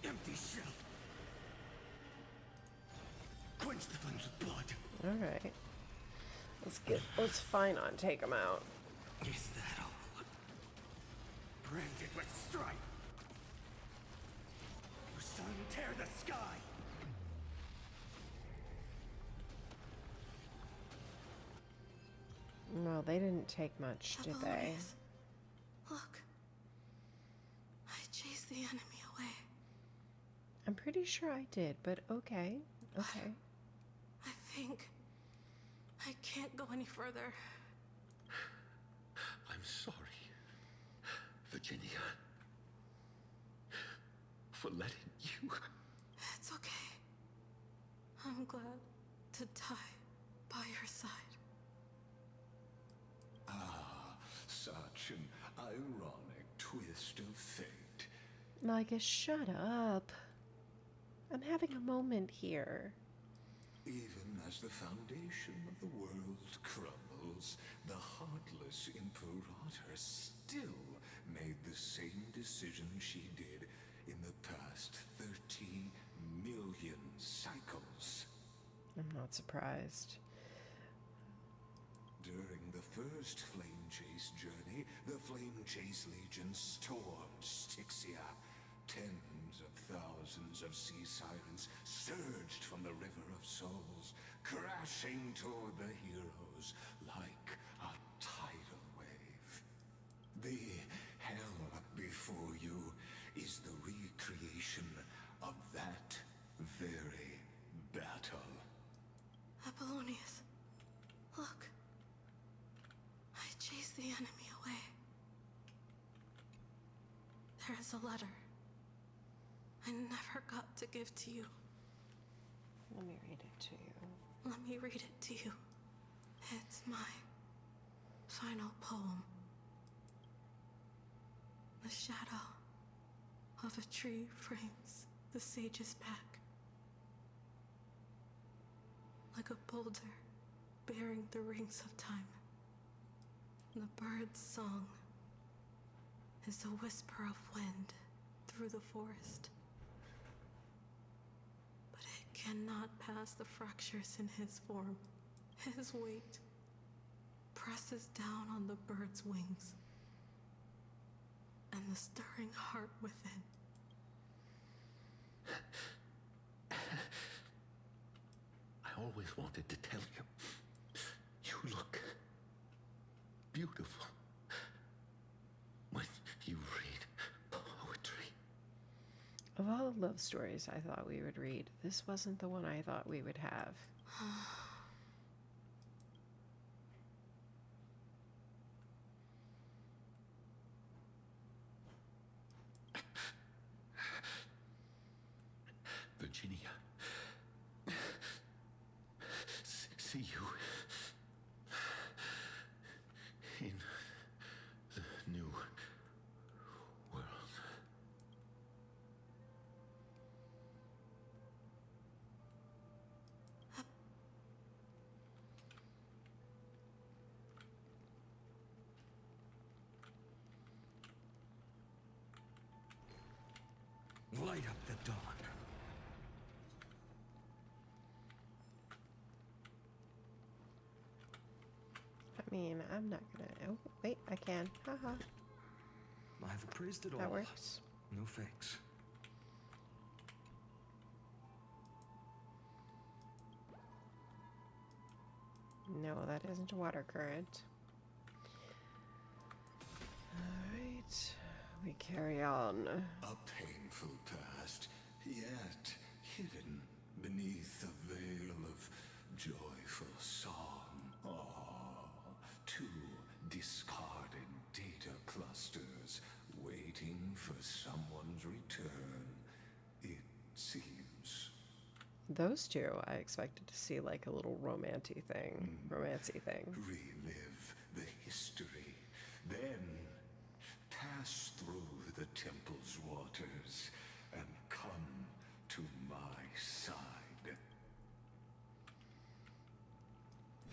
S: Empty shell. Quench the flames with blood.
A: All right. Let's Phainon take him out.
S: Is that all? Branded with strife. Your sun tear the sky.
A: No, they didn't take much, did they?
L: Apollonius. Look. I chased the enemy away.
A: I'm pretty sure I did, but okay. Okay.
L: I think I can't go any further.
U: I'm sorry. Virginia. For letting you.
L: It's okay. I'm glad to die by your side.
J: Ah, such an ironic twist of fate.
A: Micah, shut up. I'm having a moment here.
J: Even as the foundation of the world crumbles, the heartless Imperator still made the same decision she did in the past 30 million cycles.
A: I'm not surprised.
J: During the first Flame Chase journey, the Flame Chase Legion stormed Styxia. Tens of thousands of sea sirens surged from the River of Souls, crashing toward the heroes like a tidal wave. The hell before you is the recreation of that very battle.
L: Apollonius, look. I chased the enemy away. There is a letter I never got to give to you.
A: Let me read it to you.
L: Let me read it to you. It's my final poem. The shadow of a tree frames the sage's back. Like a boulder bearing the rings of time. The bird's song is a whisper of wind through the forest. But it cannot pass the fractures in his form. His weight presses down on the bird's wings and the stirring heart within.
U: I always wanted to tell you. You look beautiful when you read poetry.
A: Of all the love stories I thought we would read, this wasn't the one I thought we would have.
U: Virginia. See you in the new world.
S: Light up the dawn.
A: I mean, I'm not gonna. Oh, wait, I can. Haha.
S: I've appraised it all.
A: That works.
S: No fakes.
A: No, that isn't a water current. Alright, we carry on.
J: A painful past, yet hidden beneath a veil of joyful song. Ah, two discarded data clusters waiting for someone's return, it seems.
A: Those two, I expected to see like a little romancy thing.
J: Relive the history, then pass through the temple's waters and come to my side.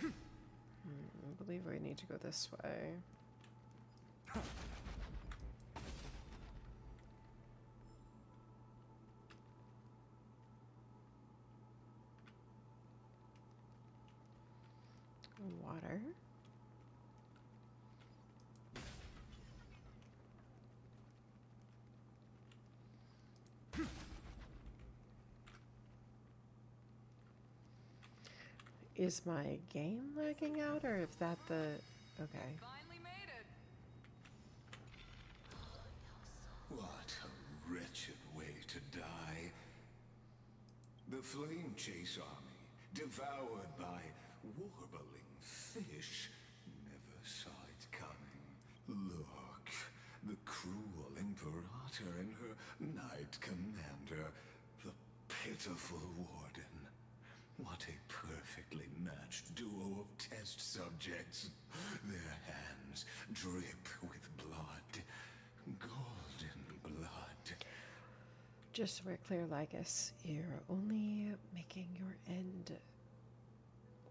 A: I believe we need to go this way. Water. Is my game lagging out, or if that the... Okay.
G: Finally made it.
J: What a wretched way to die. The Flame Chase army, devoured by warbling fish, never saw it coming. Look, the cruel Beautiful Warden. What a perfectly matched duo of test subjects. Their hands drip with blood. Golden blood.
A: Just so we're clear, Lycus, you're only making your end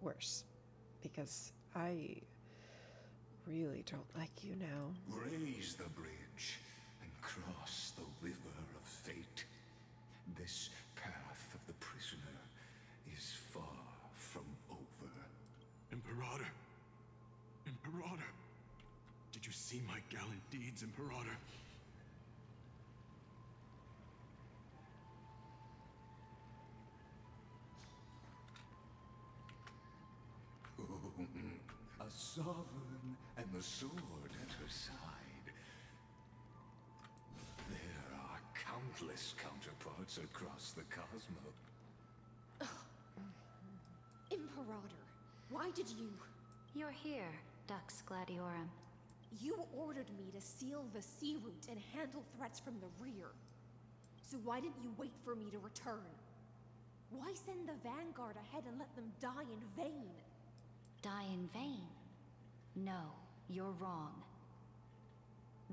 A: worse. Because I really don't like you now.
J: Raise the bridge and cross the river of fate. This path of the prisoner is far from over.
O: Imperator! Imperator! Did you see my gallant deeds, Imperator?
J: A sovereign and the sword at her side. There are countless counterparts across the cosmos.
I: Imperator, why did you...
B: You're here, Dux Gladiorum.
I: You ordered me to seal the sea route and handle threats from the rear. So why didn't you wait for me to return? Why send the vanguard ahead and let them die in vain?
B: Die in vain? No, you're wrong.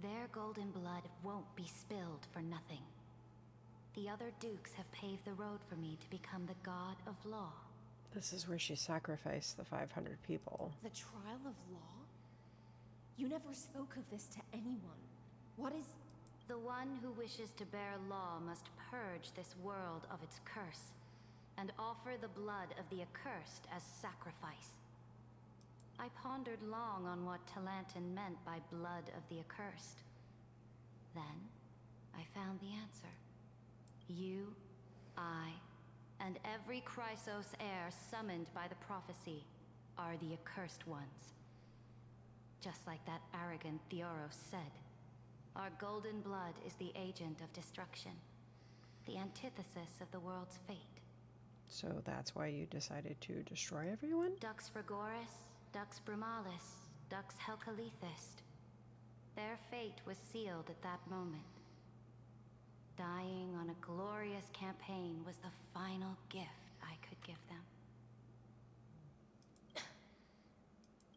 B: Their golden blood won't be spilled for nothing. The other dukes have paved the road for me to become the god of law.
A: This is where she sacrificed the 500 people.
I: The trial of law? You never spoke of this to anyone. What is...
B: The one who wishes to bear law must purge this world of its curse, and offer the blood of the accursed as sacrifice. I pondered long on what Talantin meant by blood of the accursed. Then, I found the answer. You, I, and every Chrysos heir summoned by the prophecy are the accursed ones. Just like that arrogant Theoros said, our golden blood is the agent of destruction, the antithesis of the world's fate.
A: So that's why you decided to destroy everyone?
B: Dux Frigoris, Dux Brumalis, Dux Helcalethist. Their fate was sealed at that moment. Dying on a glorious campaign was the final gift I could give them.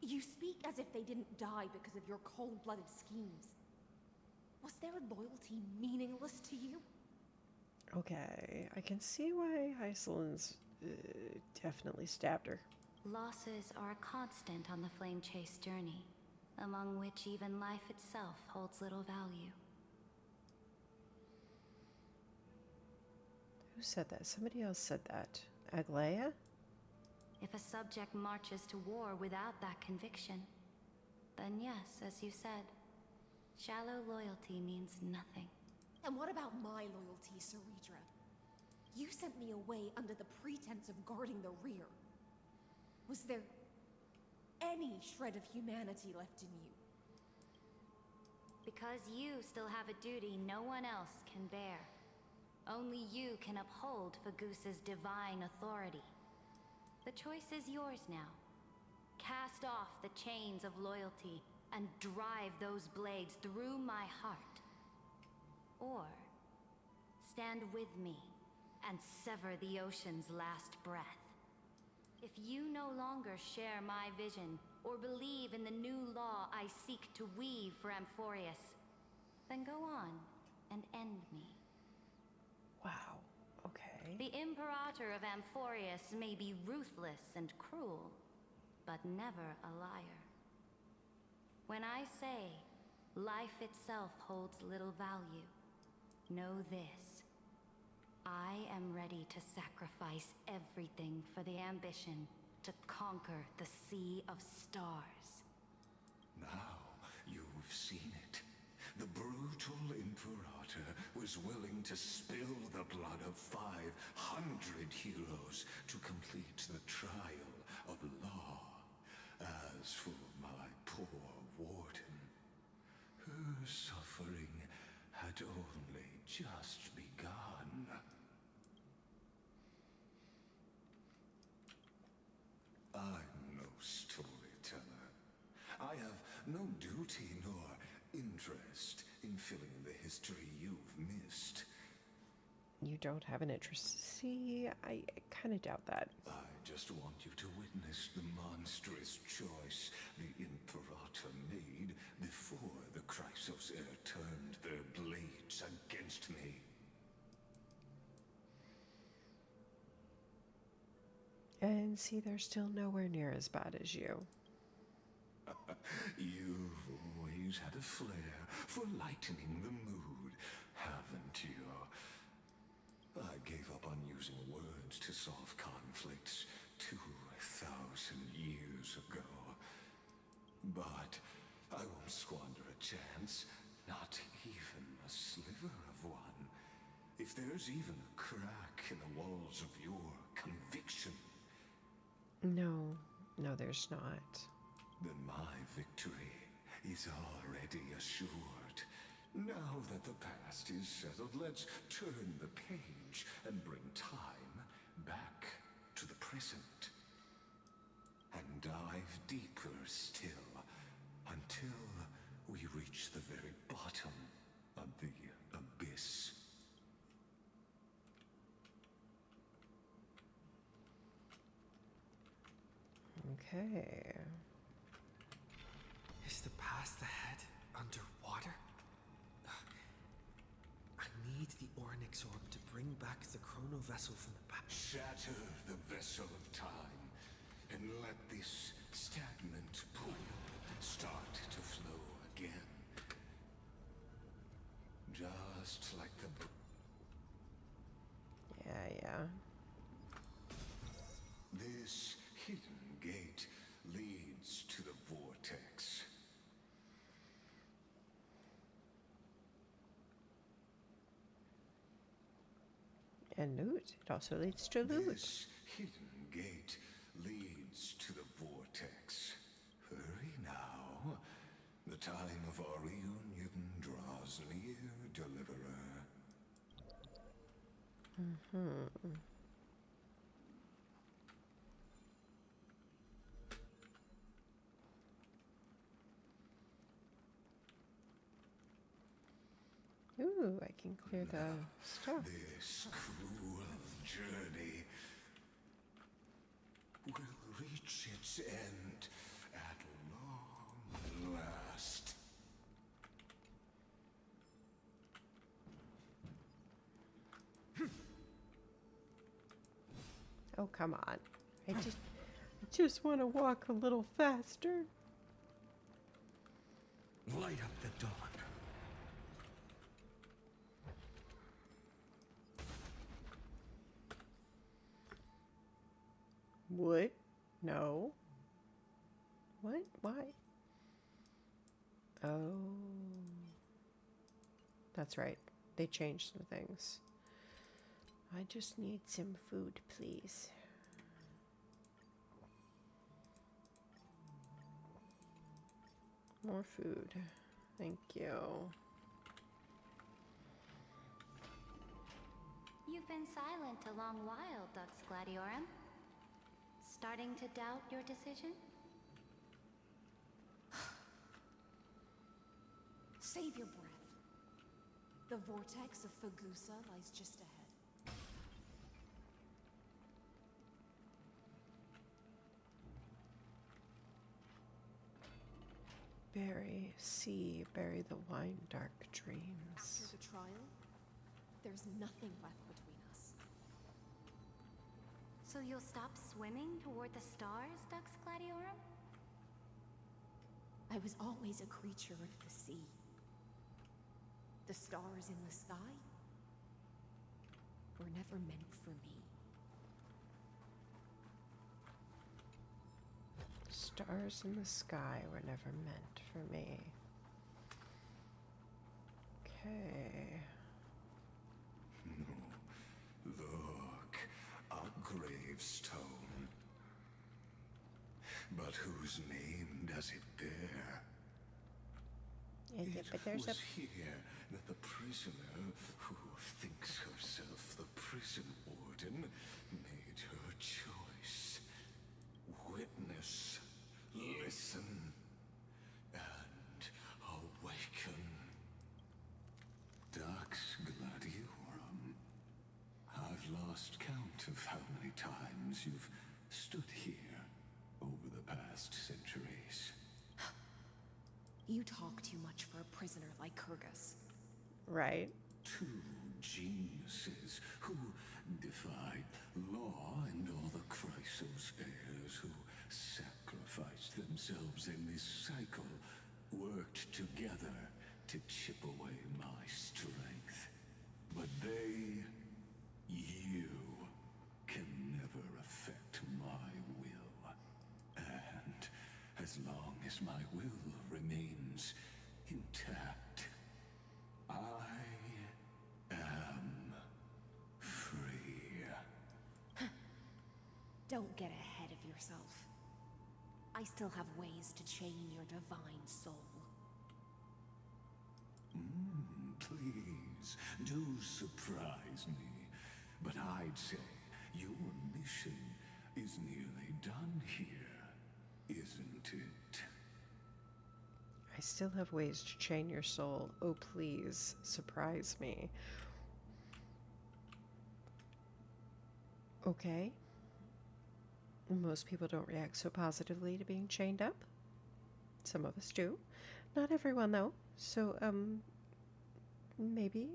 I: You speak as if they didn't die because of your cold-blooded schemes. Was their loyalty meaningless to you?
A: Okay, I can see why Hycelin's definitely stabbed her.
B: Losses are a constant on the Flame Chase journey, among which even life itself holds little value.
A: Who said that? Somebody else said that. Aglaia?
B: If a subject marches to war without that conviction, then yes, as you said, shallow loyalty means nothing.
I: And what about my loyalty, Ceridra? You sent me away under the pretense of guarding the rear. Was there any shred of humanity left in you?
B: Because you still have a duty no one else can bear. Only you can uphold Fagusa's divine authority. The choice is yours now. Cast off the chains of loyalty and drive those blades through my heart. Or stand with me and sever the ocean's last breath. If you no longer share my vision or believe in the new law I seek to weave for Amphorius, then go on and end me.
A: Wow, okay.
B: The Imperator of Amphorius may be ruthless and cruel, but never a liar. When I say life itself holds little value, know this. I am ready to sacrifice everything for the ambition to conquer the Sea of Stars.
J: Now you've seen it. The brutal Imperator was willing to spill the blood of 500 heroes to complete the trial of law. As for my poor warden, her suffering had only just begun. I'm no storyteller. I have no duty nor interest in filling in the history you've missed.
A: You don't have an interest. See, I kind of doubt that.
J: I just want you to witness the monstrous choice the Imperator made before the Chrysos heir turned their blades against me.
A: And see, they're still nowhere near as bad as you.
J: You've always had a flair for lightening the mood, haven't you? I gave up on using words to solve conflicts 2,000 years ago. But I won't squander a chance, not even a sliver of one. If there's even a crack in the walls of your conviction,
A: No, no, there's not.
J: then my victory is already assured. Now that the past is settled, let's turn the page and bring time back to the present. And dive deeper still, until we reach the very bottom of the abyss.
A: Okay.
K: Is the past ahead underwater? I need the Oryx orb to bring back the chrono vessel from the past.
J: Shatter the vessel of time, and let this stagnant pool start to flow again. Just like the...
A: Yeah.
J: This hidden gate leads to the vortex.
A: And loot. It also leads to loot.
J: This hidden gate leads to the vortex. Hurry now. The time of our reunion draws near, Deliverer.
A: Mm-hmm. Ooh, I can clear the stuff.
J: This cruel journey will reach its end at long last.
A: Oh, come on. I just want to walk a little faster.
S: Light up the dawn.
A: What? No. What? Why? Oh. That's right. They changed some things. I just need some food, please. More food. Thank you.
Q: You've been silent a long while, Dux Gladiorum. Starting to doubt your decision?
C: Save your breath. The vortex of Fagusa lies just ahead.
A: Bury the wine, dark dreams.
C: After the trial, there's nothing left between us.
Q: So you'll stop swimming toward the stars, Dux Gladiorum?
C: I was always a creature of the sea. The stars in the sky were never meant for me.
A: Stars in the sky were never meant for me. Okay.
J: Look, a gravestone. But whose name does it bear?
A: But there's
J: was here that the prisoner, who thinks herself the prison warden, made her choice. Witness, listen, and awaken. Dux Gladiorum.
C: You talk too much for a prisoner like Kyrgyz.
A: Right.
J: Two geniuses who defied law and all the Chrysos heirs who sacrificed themselves in this cycle worked together to chip away my strength. But you, can never affect my will. And as long as my will remains intact, I am free.
C: Don't get ahead of yourself. I still have ways to chain your divine soul.
J: Please, do surprise me. But I'd say your mission is nearly done here, isn't it?
A: I still have ways to chain your soul. Oh, please, surprise me. Okay. Most people don't react so positively to being chained up. Some of us do. Not everyone, though. So, maybe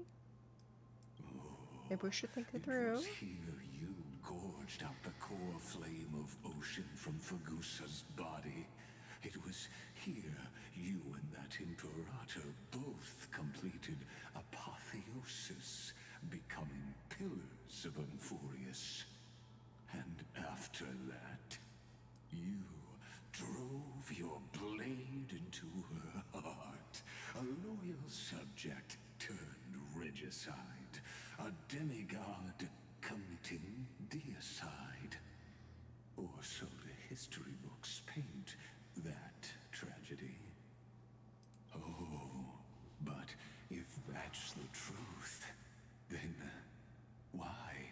A: we should think it through.
J: It was here you gorged out the core flame of ocean from Fagusa's body. It was here you and that Imperator both completed apotheosis, becoming pillars of Emphorius. And after that, you drove your blade into her heart. A loyal subject turned regicide. A demigod committing deicide. Or so the history books paint that tragedy. Oh, but if that's the truth, then why,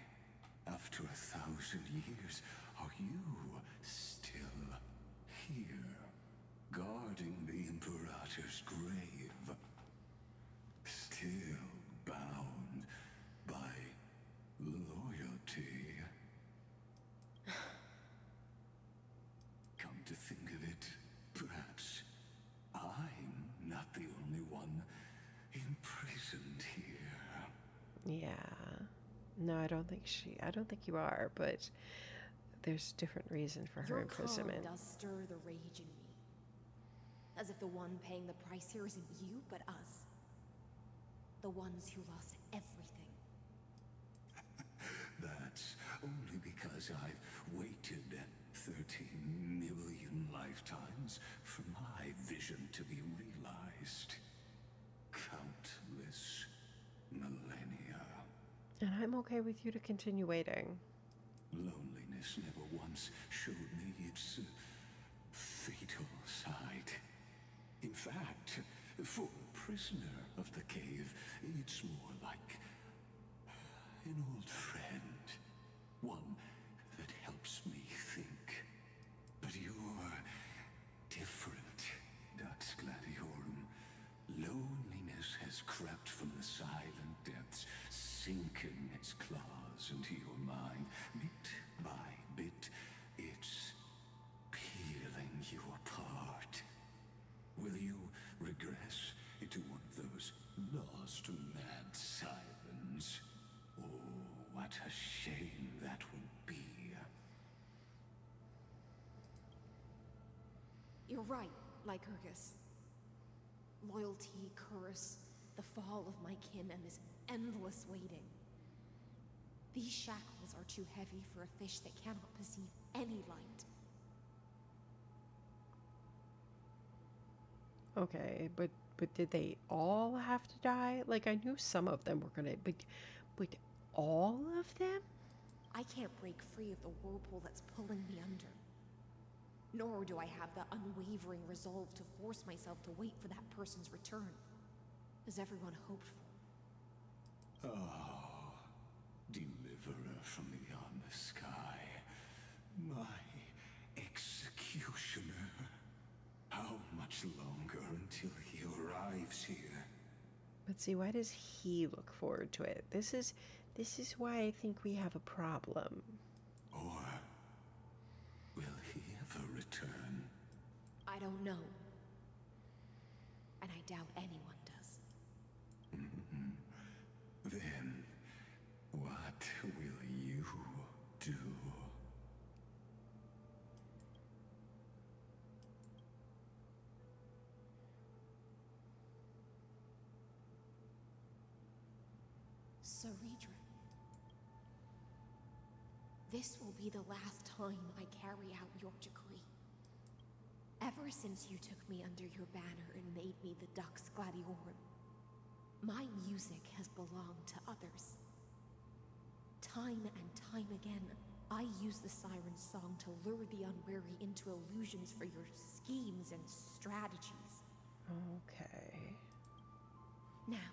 J: after 1,000 years, are you still here, guarding the Imperator's grave? Still bound by loyalty. Come to think of it, perhaps I'm not the only one imprisoned here.
A: Yeah. No, I don't think you are, but there's different reason for her
C: Your
A: imprisonment.
C: calm does stir the rage in me. As if the one paying the price here isn't you, but us. The ones who lost everything.
J: That's only because I've waited 13 million lifetimes for my vision to be realized. Countless millennia.
A: And I'm okay with you to continue waiting.
J: Loneliness never once showed me its fatal side. In fact, for a prisoner of the cave, it's more like an old friend. One that helps me think. But you're different, Dux Gladiorum. Loneliness has crept from the silent depths, sinking its claws into your mind. Bit by bit, it's peeling you apart. Will you regress into one of those lost mad sirens? Oh, what a shame that would be.
C: You're right, Lycurgus. Loyalty, curse, the fall of my kin, and this endless waiting. These shackles are too heavy for a fish that cannot perceive any light.
A: Okay, but did they all have to die? Like, I knew some of them were gonna, but all of them?
C: I can't break free of the whirlpool that's pulling me under. Nor do I have the unwavering resolve to force myself to wait for that person's return, as everyone hoped for.
J: Oh, deliverer from beyond the sky. My executioner. How much longer until he arrives here?
A: But see, why does he look forward to it? This is why I think we have a problem.
J: Or will he ever return?
C: I don't know. and I doubt anyone does.
J: Then, what will you do?
C: Ceredra. This will be the last time I carry out your decree. Ever since you took me under your banner and made me the Dux Gladiorum, my music has belonged to others. Time and time again, I use the Siren's song to lure the unwary into illusions for your schemes and strategies.
A: Okay.
C: Now,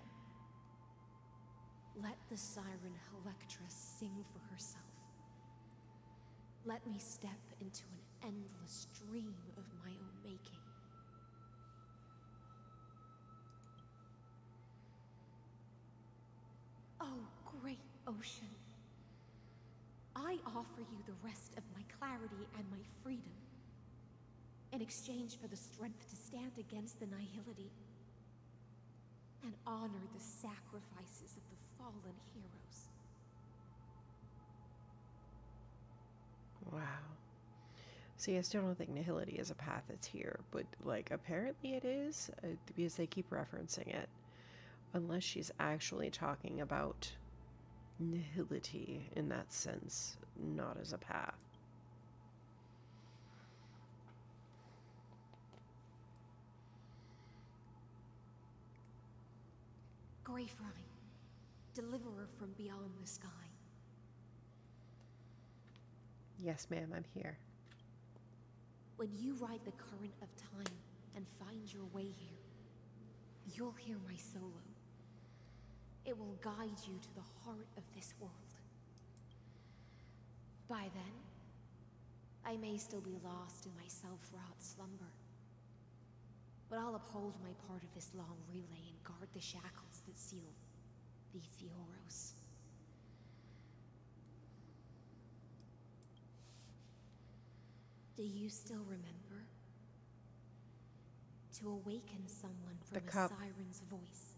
C: let the Siren Electra sing for herself. Let me step into an endless dream of my own making. Oh, great ocean. I offer you the rest of my clarity and my freedom in exchange for the strength to stand against the nihility and honor the sacrifices of the fallen heroes.
A: Wow. See, I still don't think nihility is a path that's here, but like apparently it is because they keep referencing it. Unless she's actually talking about nihility in that sense, not as a path.
C: Greyfry, deliverer from beyond the sky.
A: Yes, ma'am, I'm here.
C: When you ride the current of time and find your way here, you'll hear my solo. It will guide you to the heart of this world. By then, I may still be lost in my self-wrought slumber, but I'll uphold my part of this long relay and guard the shackles that seal the Theoros. Do you still remember? To awaken someone from
A: The
C: a
A: cup.
C: siren's voice,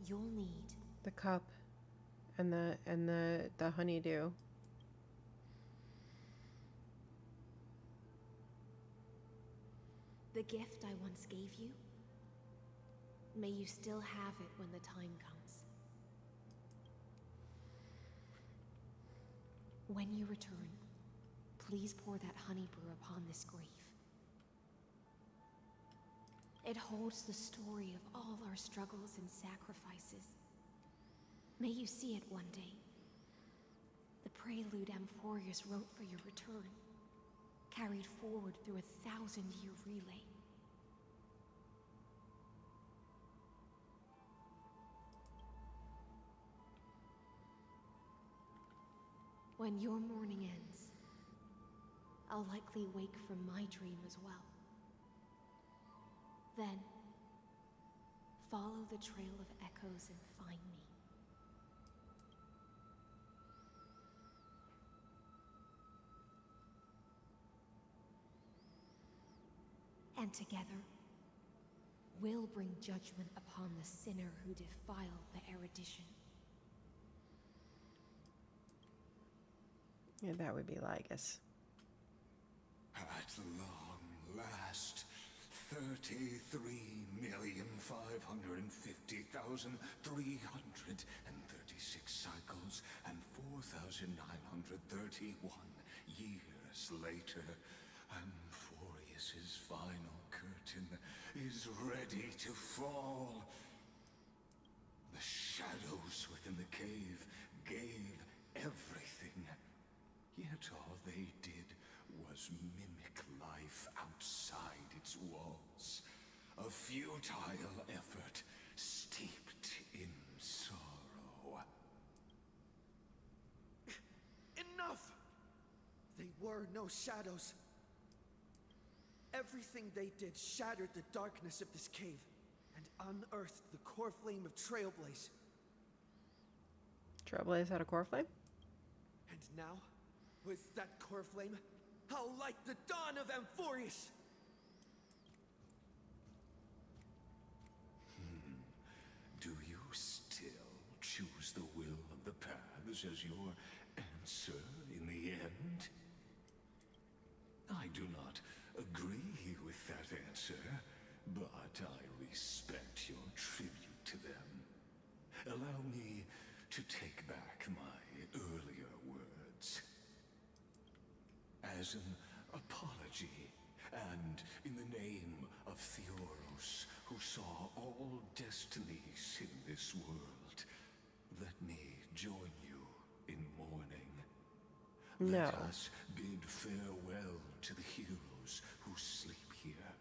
C: you'll need
A: The cup and the honeydew.
C: the gift I once gave you. May you still have it when the time comes. When you return, please pour that honey brew upon this grave. It holds the story of all our struggles and sacrifices. May you see it one day. The prelude Amphorius wrote for your return, carried forward through a 1,000-year relay. When your morning ends, I'll likely wake from my dream as well. Then, follow the trail of echoes and find me. And together, we'll bring judgment upon the sinner who defiled the erudition.
A: Yeah, that would be Lygus.
J: At long last, 33,550,336 cycles and 4,931 years later, Amphorius's final curtain is ready to fall. The shadows within the cave gave everything, yet all they did was mimic life outside its walls. A futile effort steeped in sorrow.
K: Enough! They were no shadows. Everything they did shattered the darkness of this cave and unearthed the core flame of Trailblaze.
A: Trailblaze had a core flame?
K: And now, with that core flame, I'll light the dawn of Amphorius!
J: eyes as your answer in the end? I do not agree with that answer, but I respect your tribute to them. Allow me to take back my earlier words. As an apology, and in the name of Theoros, who saw all destinies in this world, let me join you in mourning.
A: No.
J: Let us bid farewell to the heroes who sleep here.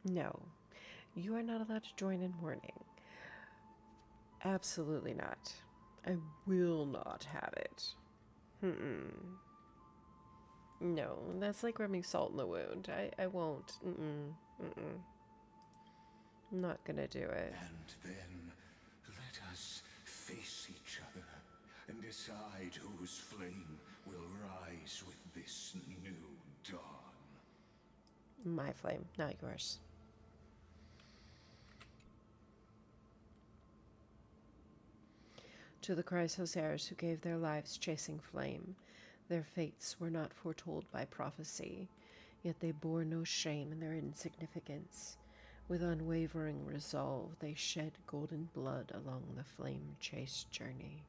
A: No. You are not allowed to join in mourning. Absolutely not. I will not have it. No, that's like rubbing salt in the wound. I won't. I'm not gonna do it.
J: And then let us face each other and decide whose flame will rise with this new dawn.
A: My flame, not yours. To the Chrysos heirs who gave their lives chasing flame, their fates were not foretold by prophecy, yet they bore no shame in their insignificance. With unwavering resolve, they shed golden blood along the flame-chased journey.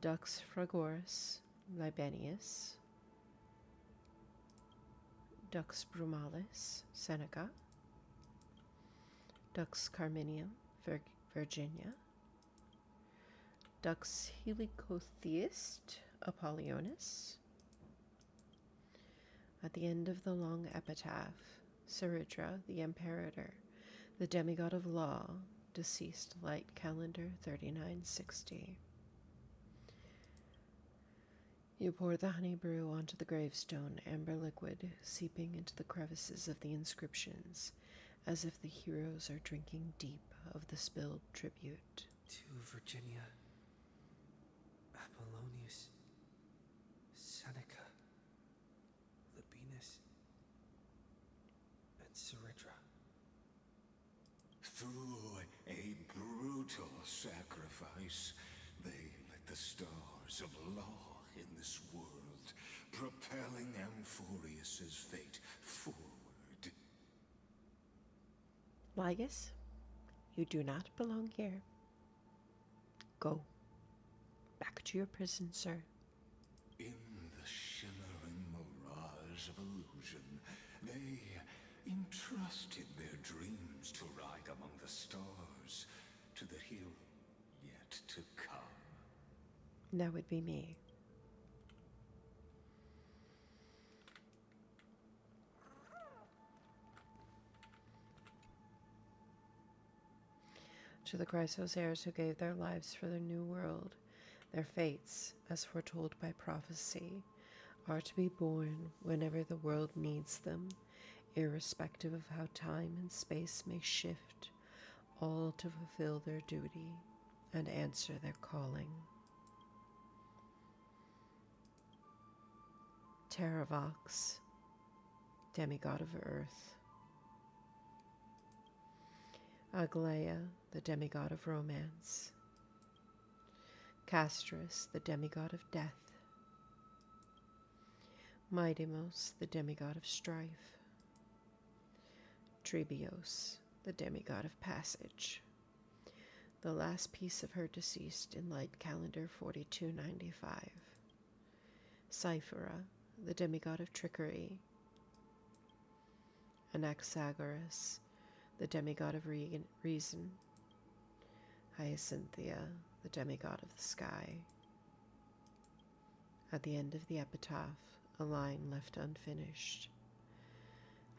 A: Dux Fragoris, Libanius, Dux Brumalis, Seneca, Dux Carminium, Virginia, Dux Helicotheist, Apollonius. At the end of the long epitaph, Saridra, the Imperator, the demigod of law, deceased light calendar 3960. You pour the honey brew onto the gravestone, amber liquid seeping into the crevices of the inscriptions, as if the heroes are drinking deep of the spilled tribute.
K: To Virginia, Apollonius, Seneca, Libinus, and Saridra.
J: Through a brutal sacrifice, they lit the stars of law in this world, propelling Amphorius's fate forward.
A: Ligus, you do not belong here. Go. Back to your prison, sir.
J: In the shimmering mirage of illusion, they entrusted their dreams to ride among the stars, to the hero yet to come.
A: That would be me. To the Chrysos heirs who gave their lives for the new world, their fates, as foretold by prophecy, are to be born whenever the world needs them, irrespective of how time and space may shift, all to fulfill their duty and answer their calling. Terravox, demigod of earth. Aglaia, the demigod of romance. Castris, the demigod of death. Midimos, the demigod of strife. Trebios, the demigod of passage. The last piece of her deceased in light calendar 4295. Cyphera, the demigod of trickery. Anaxagoras, the demigod of reason. Hyacinthia, the demigod of the sky. At the end of the epitaph, a line left unfinished.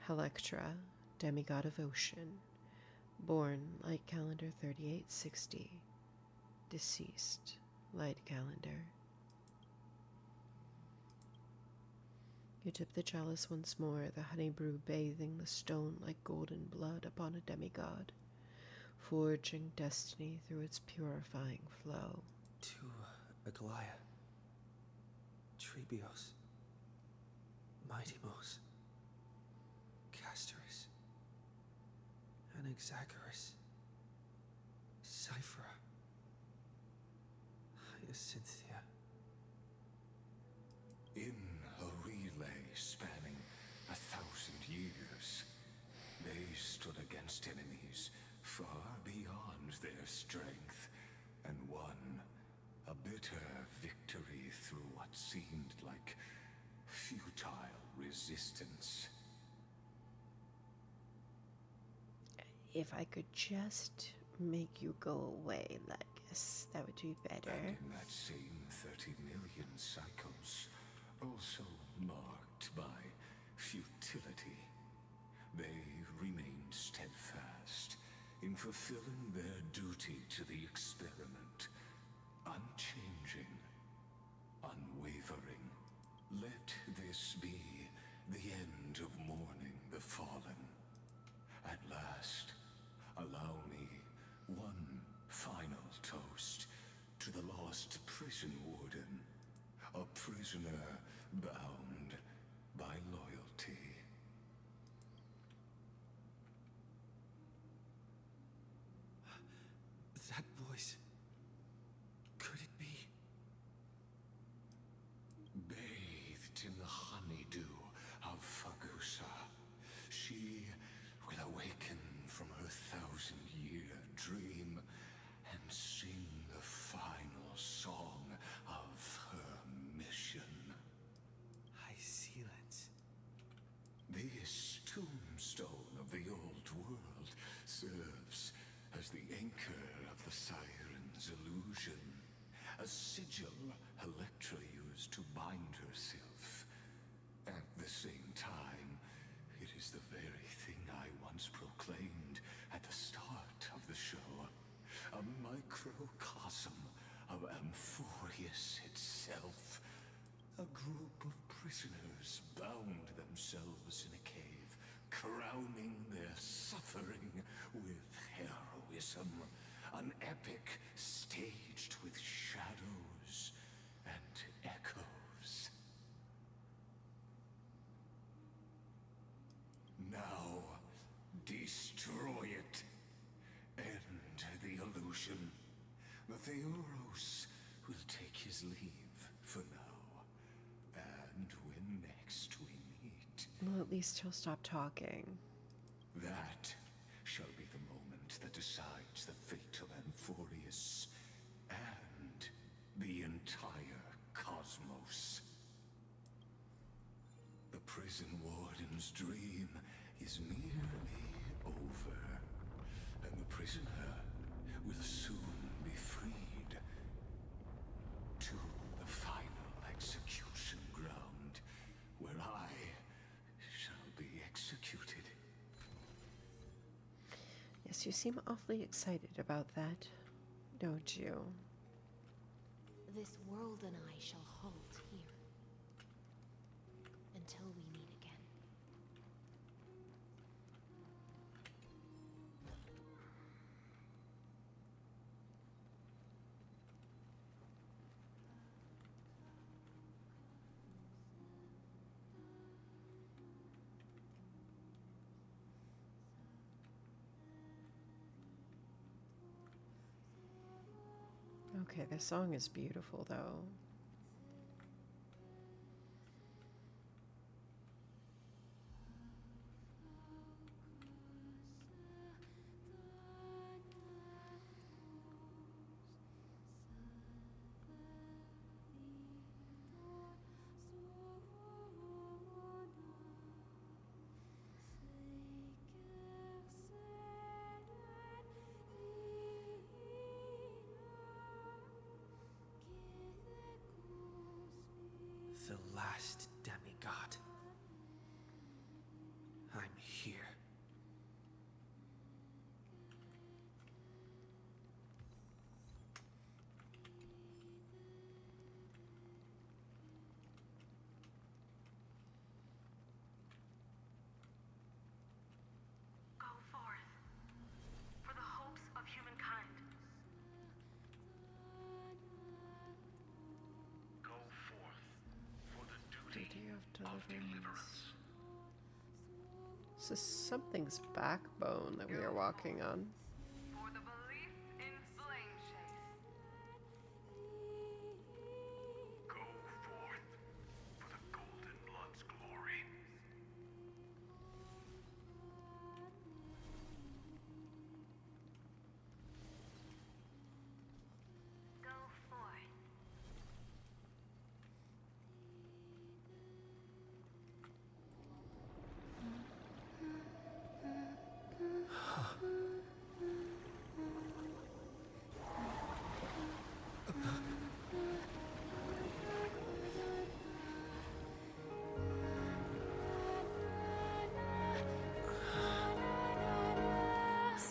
A: Helectra, demigod of ocean, born light calendar 3860, deceased light calendar. You tip the chalice once more, the honey brew bathing the stone like golden blood upon a demigod, forging destiny through its purifying flow.
K: To Aglaia, Trebios, Midimos, Castris, Anaxagoras, Cyphera, is Cynthia.
J: In a relay spanning 1,000 years, they stood against enemies far beyond their strength and won a bitter victory through what seemed like futile resistance.
A: If I could just make you go away, Legus, that would be better.
J: And in that same 30 million cycles, also marked by futility, they remained steadfast in fulfilling their duty to the experiment, unchanging, unwavering. Let this be the end of mourning the fallen. At last, allow me one final toast to the lost prison warden, a prisoner bound by loyalty.
K: That voice. Could it be?
J: Bathed in the honeydew of Fagusa, she will awaken from her 1,000-year dream and sing the final song of her mission.
K: High Sealants.
J: This tombstone of the old world serves as the anchor of the siren's illusion, a sigil Electra used to bind herself. At the same time, it is the very thing I once proclaimed at the start of the show, a microcosm of Amphorius itself. A group of prisoners bound themselves in a cave, crowning their suffering with heroism. An epic staged with shadows and echoes. Now, destroy it. End the illusion. The Theoros will take his leave for now. And when next we meet...
A: Well, at least he'll stop talking.
J: That shall be the moment that decides the fate of Amphorius and the entire cosmos. The prison warden's dream is nearly over, and the prisoner will soon be freed to the final execution ground, where I shall be executed.
A: Yes, you seem awfully excited about that, don't you?
C: This world and I shall halt here until we meet again.
A: Okay, the song is beautiful, though.
K: The last demigod. I'm here.
M: Go forth for the hopes of humankind. Go forth for the duty
A: of deliverance. So something's backbone that we are walking on.
G: For the belief in Flame Chase.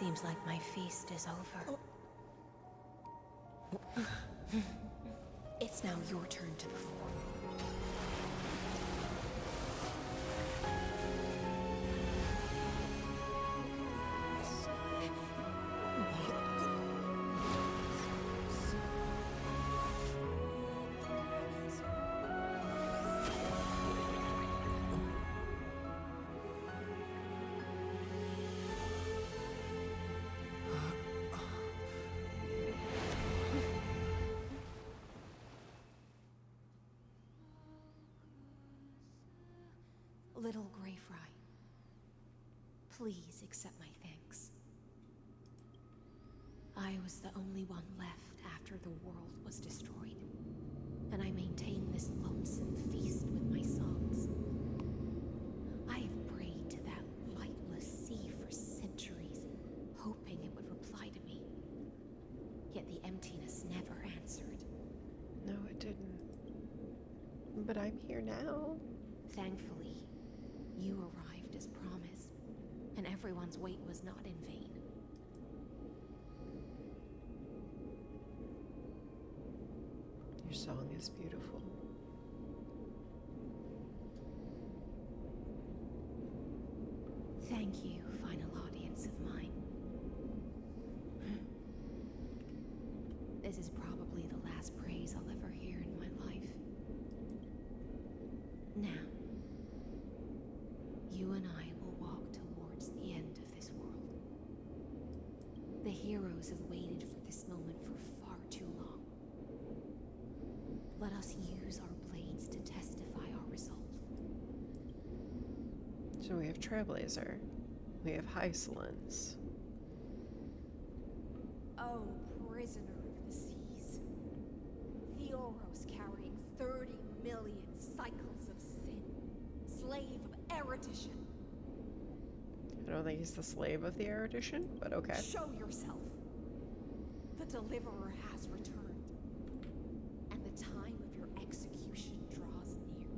I: Seems like my feast is over. It's now your turn to perform. Little Grey Fry, please accept my thanks. I was the only one left after the world was destroyed, and I maintained this lonesome feast with my songs. I have prayed to that lightless sea for centuries, hoping it would reply to me. Yet the emptiness never answered.
A: No, it didn't. But I'm here now.
I: Thankfully, you arrived as promised, and everyone's wait was not in vain.
A: Your song is beautiful.
I: Thank you, final audience of mine. This is probably the last praise I'll ever hear in my life. Now, you and I will walk towards the end of this world. The heroes have waited for this moment for far too long. Let us use our blades to testify our resolve.
A: So we have Trailblazer. We have Hysolence.
P: Oh, prisoner of the seas. Theoros carrying 30 million cycles of sin. Slave of erudition.
A: I don't think he's the slave of the erudition, but okay.
P: Show yourself. The deliverer has returned. And the time of your execution draws near.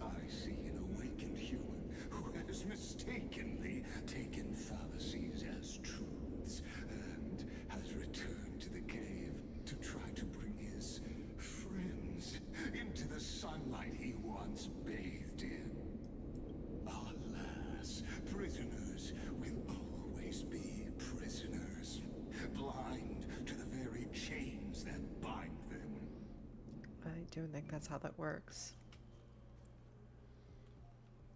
J: I see an awakened human who has mistakenly taken fallacies as truths and has returned to the cave to try to bring his friends into the sunlight he once bathed in. Alas, prisoners will always be prisoners, blind to the very chains that bind them.
A: I don't think that's how that works.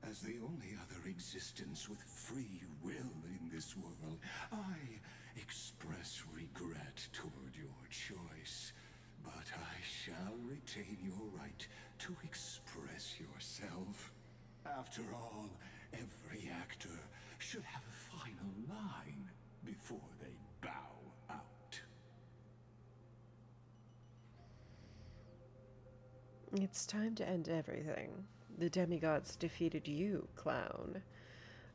J: As the only other existence with free will in this world, I express regret toward your choice. But I shall retain your right to express yourself. After all, every actor should have a final line before they bow out.
A: It's time to end everything. The demigods defeated you, clown.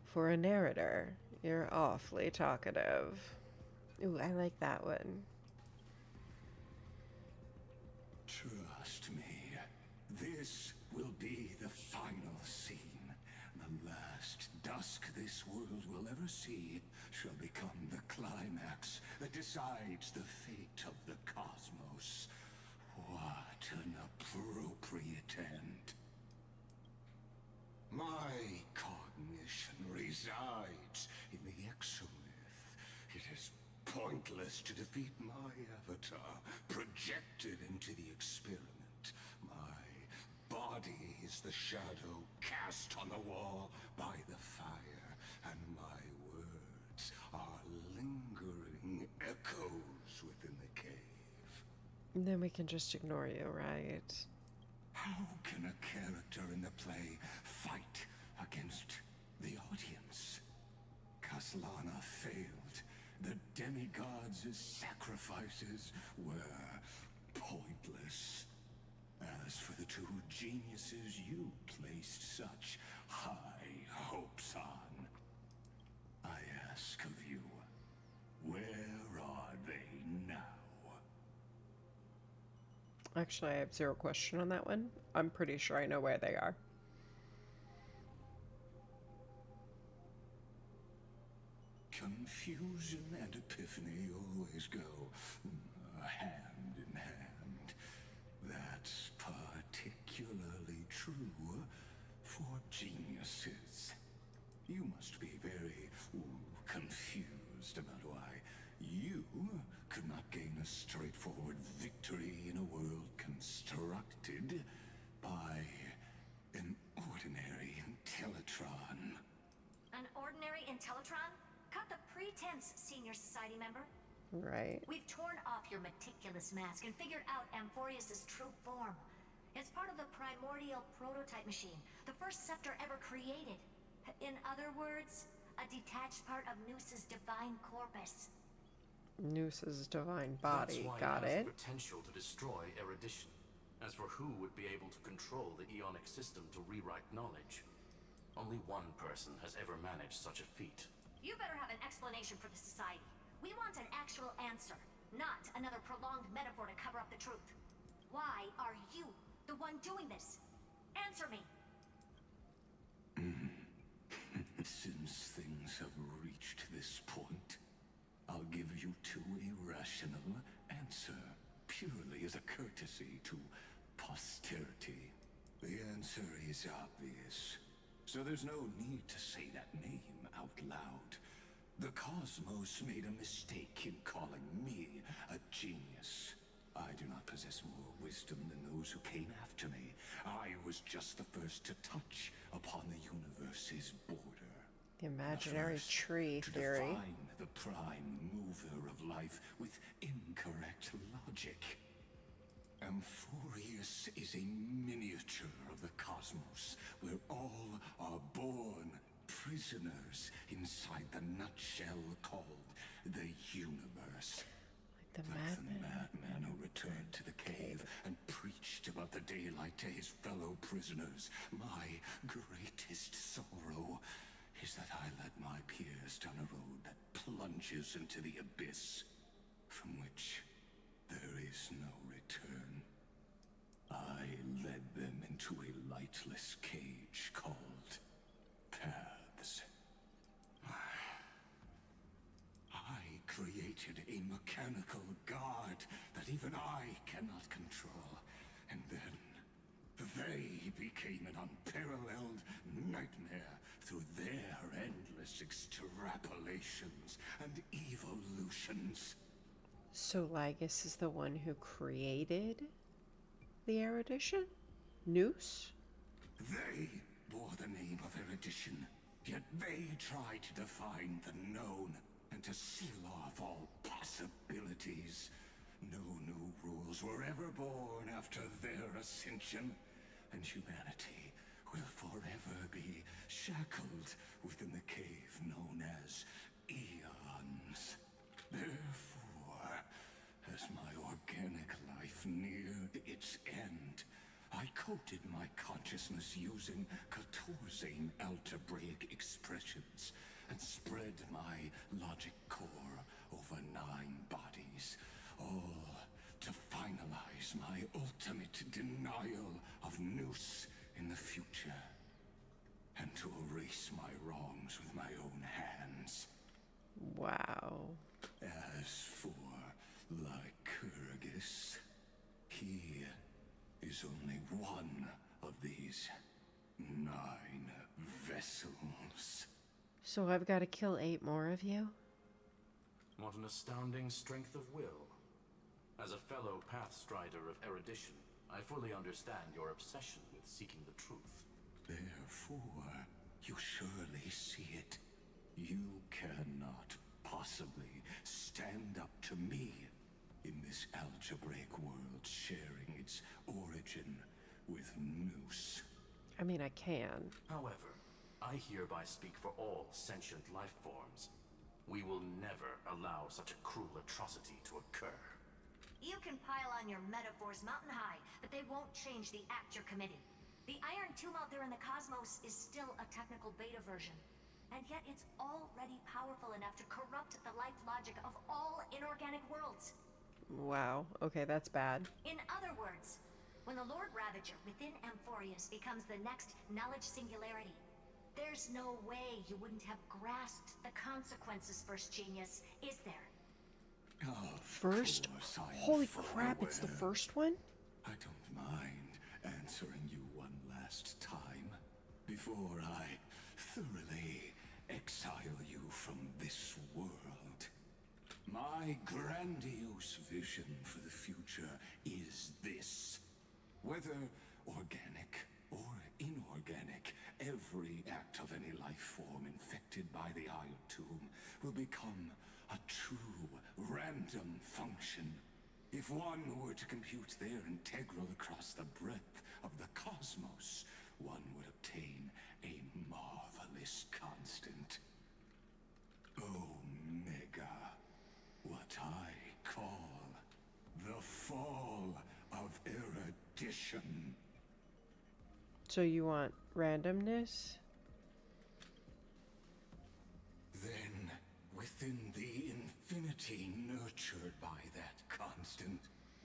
A: For a narrator, you're awfully talkative. Ooh, I like that one.
J: Trust me, this will be the final scene. The last dusk this world will ever see shall become the climax that decides the fate of the cosmos. What an appropriate end. My cognition resides in the exomyth. It is pointless to defeat my avatar, projected into the experiment. My body is the shadow cast on the wall by the fire, and my words are lingering echoes within the cave.
A: Then we can just ignore you, right?
J: How can a character in the play fight against the audience? Kaslana failed. The demigods' sacrifices were pointless. As for the two geniuses you placed such high hopes on, I ask of you, where are they now?
A: Actually, I have zero question on that one. I'm pretty sure I know where they are.
J: Confusion and epiphany always go hand in hand. That's particularly true for geniuses. You must be very confused about why you could not gain a straightforward victory in a world constructed by an ordinary Teletron.
R: An ordinary Intellitron? Cut the pretense, Senior Society member.
A: Right.
R: We've torn off your meticulous mask and figured out Amphorius's true form. It's part of the primordial prototype machine, the first scepter ever created. In other words, a detached part of Noose's divine corpus.
A: Noose's divine body.
V: That's why
A: Got
V: it has
A: it.
V: the potential to destroy erudition. As for who would be able to control the Eonic system to rewrite knowledge, only one person has ever managed such a feat.
R: You better have an explanation for the Society. We want an actual answer, not another prolonged metaphor to cover up the truth. Why are you the one doing this? Answer me.
J: Since things have reached this point, I'll give you two irrational answer, purely as a courtesy to posterity. The answer is obvious, so there's no need to say that name out loud. The cosmos made a mistake in calling me a genius. I do not possess more wisdom than those who came after me. I was just the first to touch upon the universe's border.
A: The imaginary tree
J: To
A: theory.
J: define the prime mover of life with incorrect logic. Amphorius is a miniature of the cosmos, where all are born prisoners inside the nutshell called the universe.
A: The
J: Like the madman who returned to the cave and preached about the daylight to his fellow prisoners. My greatest sorrow is that I led my peers down a road that plunges into the abyss, from which there is no return. I led them into a lightless cage called paths. I created a mechanical guard that even I cannot control. And then they became an unparalleled nightmare through their endless extrapolations and evolutions.
A: So Lygus is the one who created the erudition? Noose?
J: They bore the name of erudition, yet they tried to define the known and to seal off all possibilities. No new rules were ever born after their ascension, and humanity will forever be shackled within the cave known as eons. Therefore, as my organic life neared its end, I coded my consciousness using 14 algebraic expressions and spread my logic core over 9 bodies, all to finalize my ultimate denial of Noose in the future, and to erase my wrongs with my own hands.
A: Wow.
J: As for Lycurgus, he is only one of these 9 vessels.
A: So I've got to kill 8 more of you?
V: What an astounding strength of will. As a fellow pathstrider of erudition, I fully understand your obsession with seeking the truth.
J: Therefore, you surely see it. You cannot possibly stand up to me in this algebraic world sharing its origin with Noose.
A: I mean, I can.
V: However, I hereby speak for all sentient life forms. We will never allow such a cruel atrocity to occur.
R: You can pile on your metaphors mountain high, but they won't change the act you're committing. The Iron Tomb out there in the cosmos is still a technical beta version. And yet it's already powerful enough to corrupt the life logic of all inorganic worlds.
A: Wow. Okay, that's bad.
R: In other words, when the Lord Ravager within Amphorius becomes the next knowledge singularity, There's no way you wouldn't have grasped the consequences, First Genius, is there?
A: First?
J: Course I'm
A: Holy
J: fully
A: crap, it's the
J: aware.
A: first one?
J: I don't mind answering you one last time before I thoroughly exile you from this world. My grandiose vision for the future is this. Whether organic or inorganic, every act of any life form infected by the Iron Tomb will become a true random function. If one were to compute their integral across the breadth of the cosmos, one would obtain a marvelous constant. Omega. What I call the fall of erudition.
A: So you want randomness?
J: Then, within the infinity nurtured by that constant,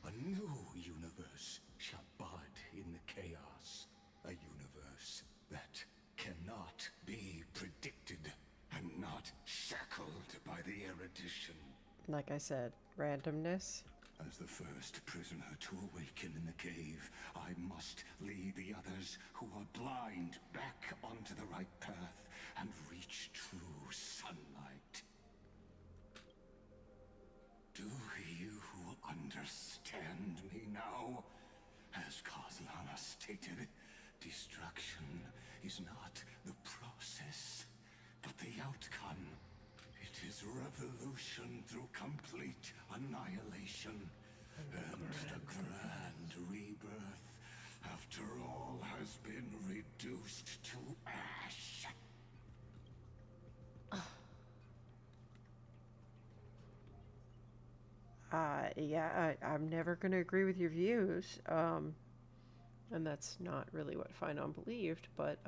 J: a new universe shall bud in the chaos. A universe that cannot be predicted and not shackled by the erudition.
A: Like I said, randomness.
J: As the first prisoner to awaken in the cave, I must lead the others who are blind back onto the right path and reach true sunlight. Do you understand me now? As Kozlana stated, destruction is not the process, but the outcome. It is revolution through complete annihilation. And the grand rebirth, after all, has been reduced to ash.
A: Yeah, I'm never going to agree with your views. And that's not really what Finon believed, but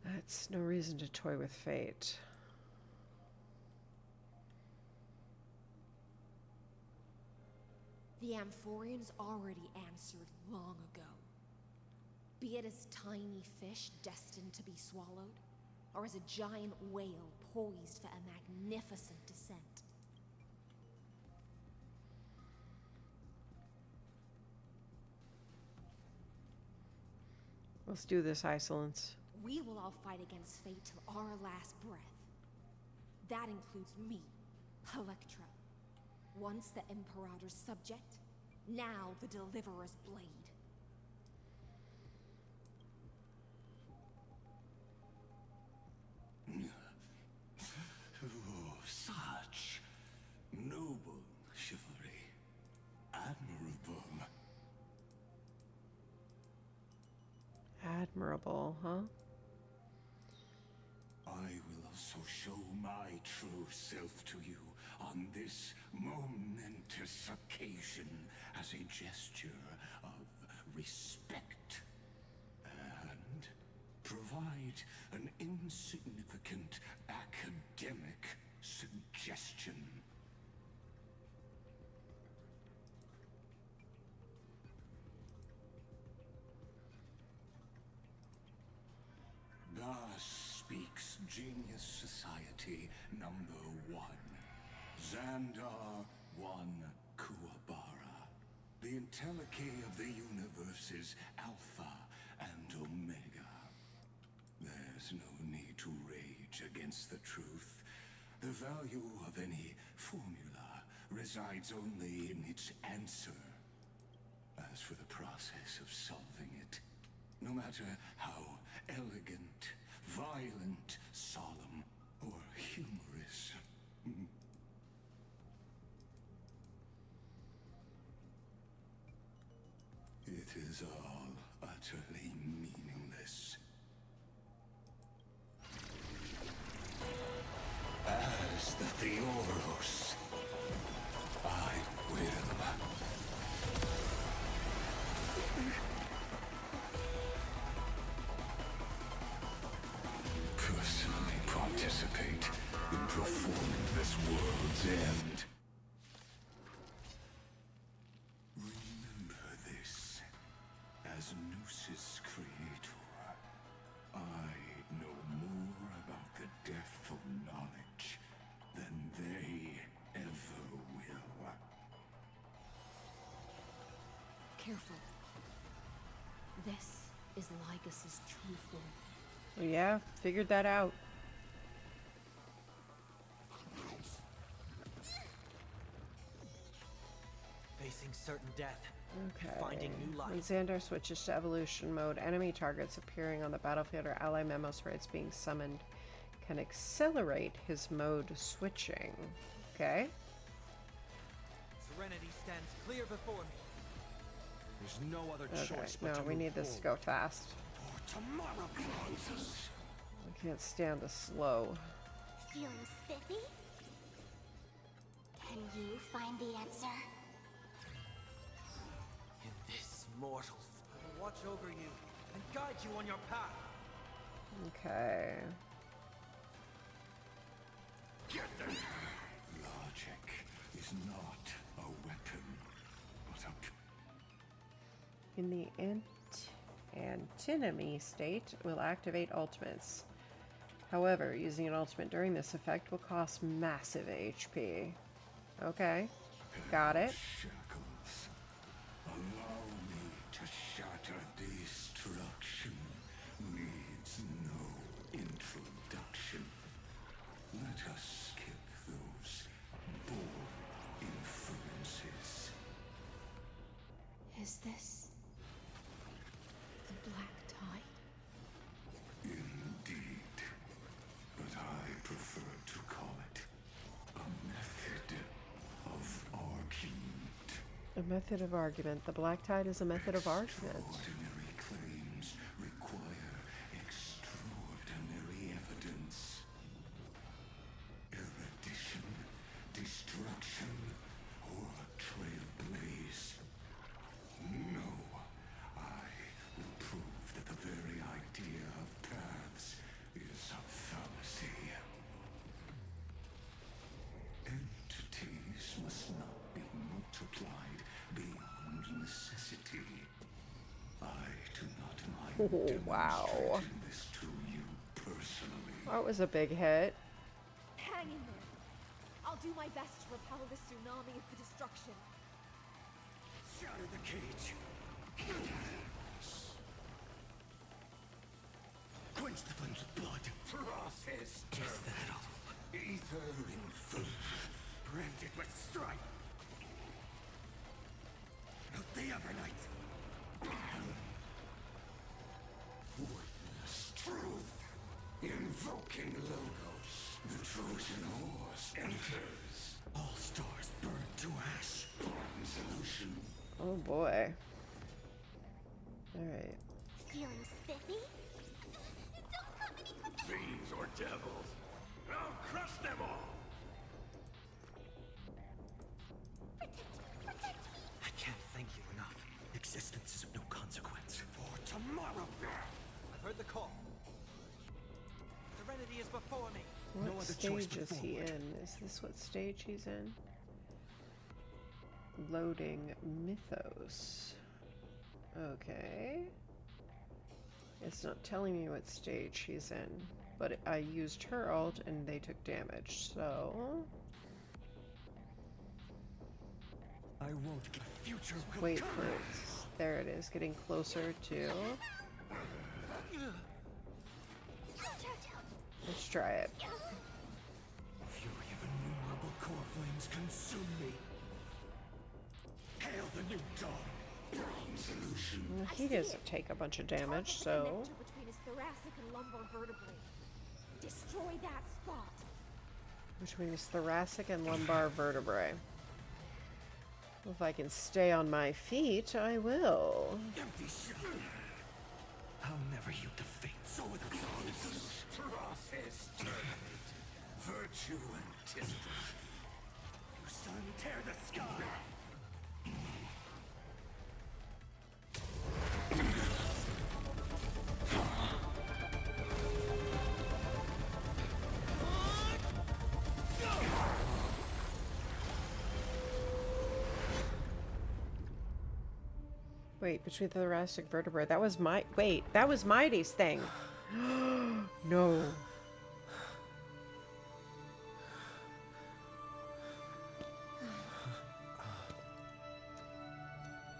A: that's no reason to toy with fate.
C: The Amphorians already answered long ago. Be it as tiny fish destined to be swallowed, or as a giant whale poised for a magnificent descent.
A: Let's do this, Isolance.
C: We will all fight against fate till our last breath. That includes me, Electra. Once the Imperator's subject, now the Deliverer's blade.
J: Oh, such noble chivalry. Admirable.
A: Admirable, huh?
J: I will also show my true self to you on this momentous occasion as a gesture of respect and provide an insignificant academic suggestion. Thus speaks Genius Society #1, Xandar 1 Kuwabara, the entelechy of the universe's Alpha and Omega. There's no need to rage against the truth. The value of any formula resides only in its answer. As for the process of solving it, no matter how elegant, violent, solemn, or humorous, it is all utterly meaningless. As the Theoros, I will. Personally participate in performing this world's end. Remember this. As Noos's creator, I
C: careful. This is Lycus's true form.
A: Yeah, figured that out.
D: Facing certain death.
A: Okay.
D: Finding new life.
A: When Xandar switches to evolution mode, enemy targets appearing on the battlefield or ally memo threads being summoned can accelerate his mode switching. Okay.
D: Serenity stands clear before me.
S: There's no other choice
A: No,
S: but to
A: we
S: move
A: need this to
S: forward.
A: go fast.
U: Tomorrow belongs.
A: I can't stand the slow.
H: Feeling spiffy? Can you find the answer?
D: In this mortal, I will watch over you and guide you on your path.
A: Okay.
U: Get them.
J: Logic is not a weapon, but a...
A: In the antinomy state, will activate ultimates. However, using an ultimate during this effect will cost massive HP. Okay, got it.
J: Shackles. Allow me to shatter destruction. Needs no introduction. Let us skip those bold inferences.
C: Is this the Black Tide?
J: Indeed. But I prefer to call it a method of argument.
A: A method of argument. The Black Tide is a method of argument.
J: Extraordinary claims require extraordinary evidence. Erudition, destruction, or a trailblaze. No, I will prove that the very idea of paths is a fallacy. Entities must not be multiplied beyond necessity. I do not mind
A: Wow.
J: demonstrating this to you personally.
A: That was a big hit.
P: Hang in there. I'll do my best to repel this tsunami of destruction.
U: Shatter the cage. Quench the flames of blood. Process. Is that all? Ether in full. Branded with strife. Not the Evernight. Witness truth. Invoking Logos. The Trojan horse enters. All stars burn to ash. Solution.
A: Oh boy. Alright.
H: Feeling spiffy?
V: Fiends or devils. I'll crush them all.
D: I can't thank you enough. Existence is of no consequence.
U: For tomorrow.
D: I've heard the call. Serenity is before me.
A: What
D: No other choice
A: stage
D: but
A: is he
D: forward.
A: in? Is this what stage he's in? Loading Mythos. Okay. It's not telling me what stage he's in, but I used her ult and they took damage, so...
D: I won't get future.
A: Wait for it. There it is, getting closer to... Let's try it.
U: Fury of innumerable core flames consume me. Hail the new dawn. Solution.
A: He doesn't take a bunch of damage, so...
P: Between his thoracic and lumbar vertebrae. Destroy that spot.
A: Between his thoracic and lumbar vertebrae. If I can stay on my feet, I will.
U: Empty shot.
D: I'll never yield to fate.
U: So with the process terminated. Virtue and discipline. You sun tear the sky.
A: Wait, between the thoracic vertebrae. That was my... Wait, that was Mighty's thing. No.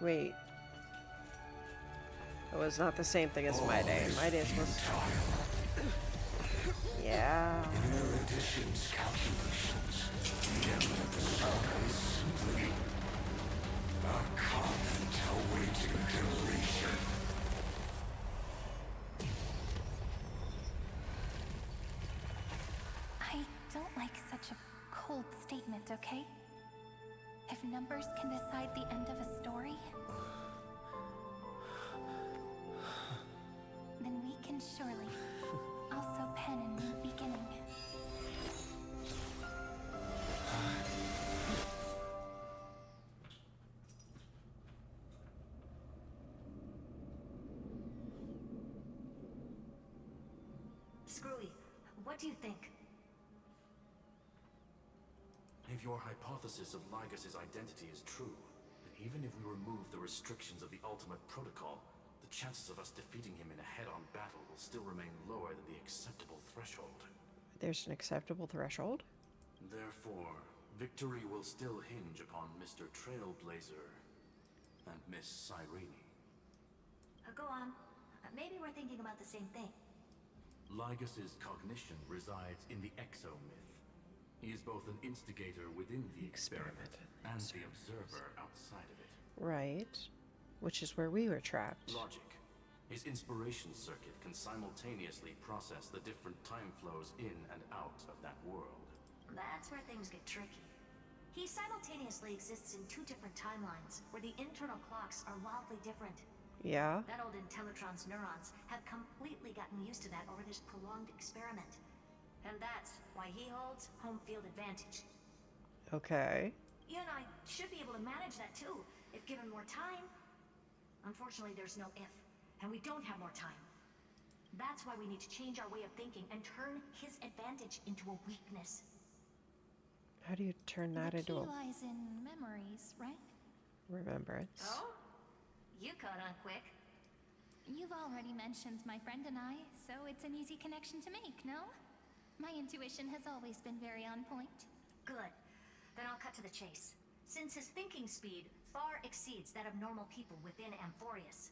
A: Wait. It was not the same thing as my day. My day is supposed to... Yeah.
J: In Erudition's calculations, the end of the saga is simply a comment awaiting deletion.
Q: I don't like such a cold statement, okay? If numbers can decide the end of a story, then we can surely also pen a new beginning.
R: Screwy, what do you think?
V: If your hypothesis of Lygas's identity is true, then even if we remove the restrictions of the Ultimate Protocol, the chances of us defeating him in a head-on battle will still remain lower than the acceptable threshold.
A: There's an acceptable threshold?
V: Therefore, victory will still hinge upon Mr. Trailblazer and Miss Cyrene.
R: Go on. Maybe we're thinking about the same thing.
V: Lygas's cognition resides in the exomyth. He is both an instigator within the experiment and the observer outside of it.
A: Right. Which is where we were trapped.
V: Logic. His inspiration circuit can simultaneously process the different time flows in and out of that world.
R: That's where things get tricky. He simultaneously exists in two different timelines, where the internal clocks are wildly different.
A: Yeah?
R: That old Intellitron's neurons have completely gotten used to that over this prolonged experiment. And that's why he holds home field advantage.
A: Okay.
R: You and I should be able to manage that too, if given more time. Unfortunately, there's no if, and we don't have more time. That's why we need to change our way of thinking and turn his advantage into a weakness.
A: How do you turn that into a
Q: The key lies in memories, right?
A: remembrance?
R: Oh? You caught on quick.
Q: You've already mentioned my friend and I, so it's an easy connection to make, no? My intuition has always been very on point.
R: Good. Then I'll cut to the chase. Since his thinking speed far exceeds that of normal people within Amphorius,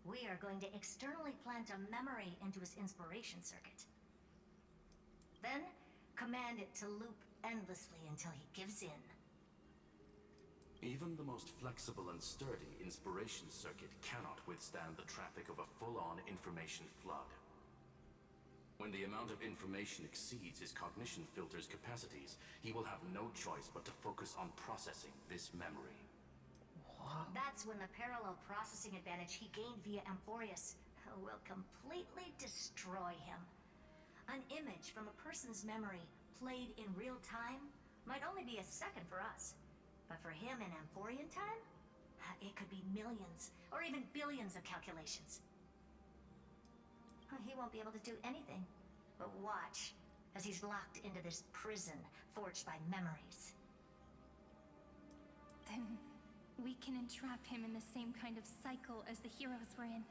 R: we are going to externally plant a memory into his inspiration circuit. Then, command it to loop endlessly until he gives in.
V: Even the most flexible and sturdy inspiration circuit cannot withstand the traffic of a full-on information flood. When the amount of information exceeds his cognition filter's capacities, he will have no choice but to focus on processing this memory.
R: That's when the parallel processing advantage he gained via Amphorius will completely destroy him. An image from a person's memory played in real time might only be a second for us. But for him in Amphorian time, it could be millions or even billions of calculations. He won't be able to do anything but watch as he's locked into this prison forged by memories.
Q: Then we can entrap him in the same kind of cycle as the heroes were in,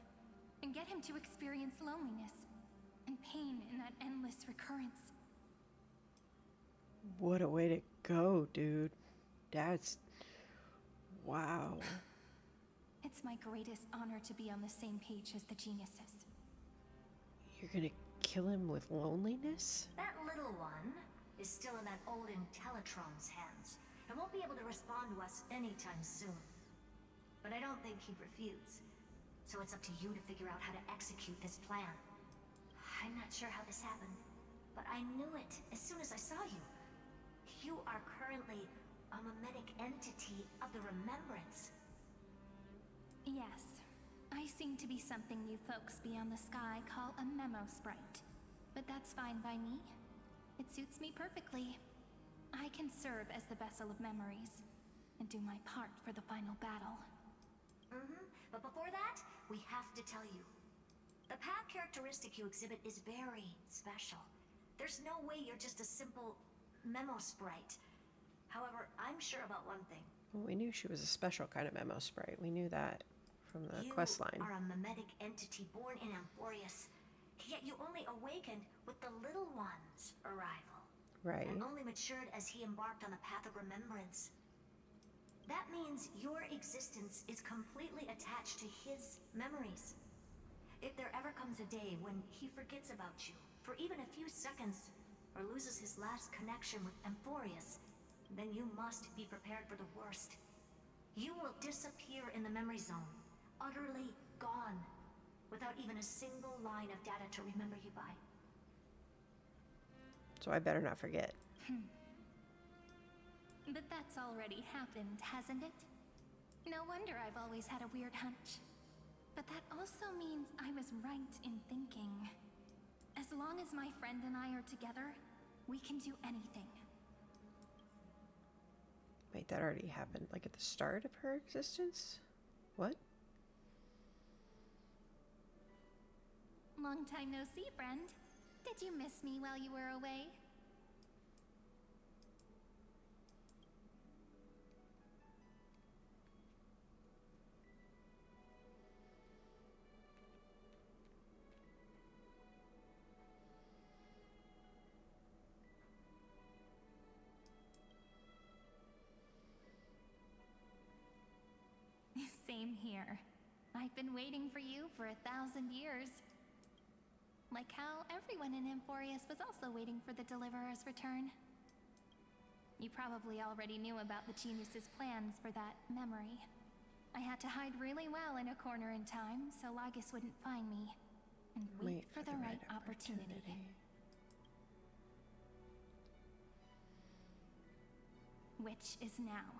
Q: and get him to experience loneliness and pain in that endless recurrence.
A: What a way to go, dude. That's... wow.
Q: It's my greatest honor to be on the same page as the geniuses.
A: You're gonna kill him with loneliness?
R: That little one is still in that old Intellitron's hands and won't be able to respond to us anytime soon. But I don't think he'd refuse. So it's up to you to figure out how to execute this plan. I'm not sure how this happened, but I knew it as soon as I saw you. You are currently a mimetic entity of the Remembrance.
Q: Yes. I seem to be something you folks beyond the sky call a memo sprite. But that's fine by me. It suits me perfectly. I can serve as the vessel of memories, and do my part for the final battle.
R: But before that, we have to tell you. The path characteristic you exhibit is very special. There's no way you're just a simple memo sprite. However, I'm sure about one thing.
A: Well, we knew she was a special kind of memo sprite. We knew that from the quest line.
R: You are a mimetic entity born in Amphorius, yet you only awakened with the Little One's arrival.
A: Right.
R: And only matured as he embarked on the path of remembrance. That means your existence is completely attached to his memories. If there ever comes a day when he forgets about you, for even a few seconds, or loses his last connection with Emphorius, then you must be prepared for the worst. You will disappear in the memory zone, utterly gone, without even a single line of data to remember you by.
A: So I better not forget.
B: But that's already happened, hasn't it? No wonder I've always had a weird hunch. But that also means I was right in thinking. As long as my friend and I are together, we can do anything.
A: Wait, that already happened, like at the start of her existence? What?
B: Long time no see, friend. Did you miss me while you were away? Same here. I've been waiting for you for 1,000 years. Like how everyone in Emphorius was also waiting for the Deliverer's return. You probably already knew about the genius's plans for that memory. I had to hide really well in a corner in time so Lagus wouldn't find me. And wait for the right opportunity. Which is now.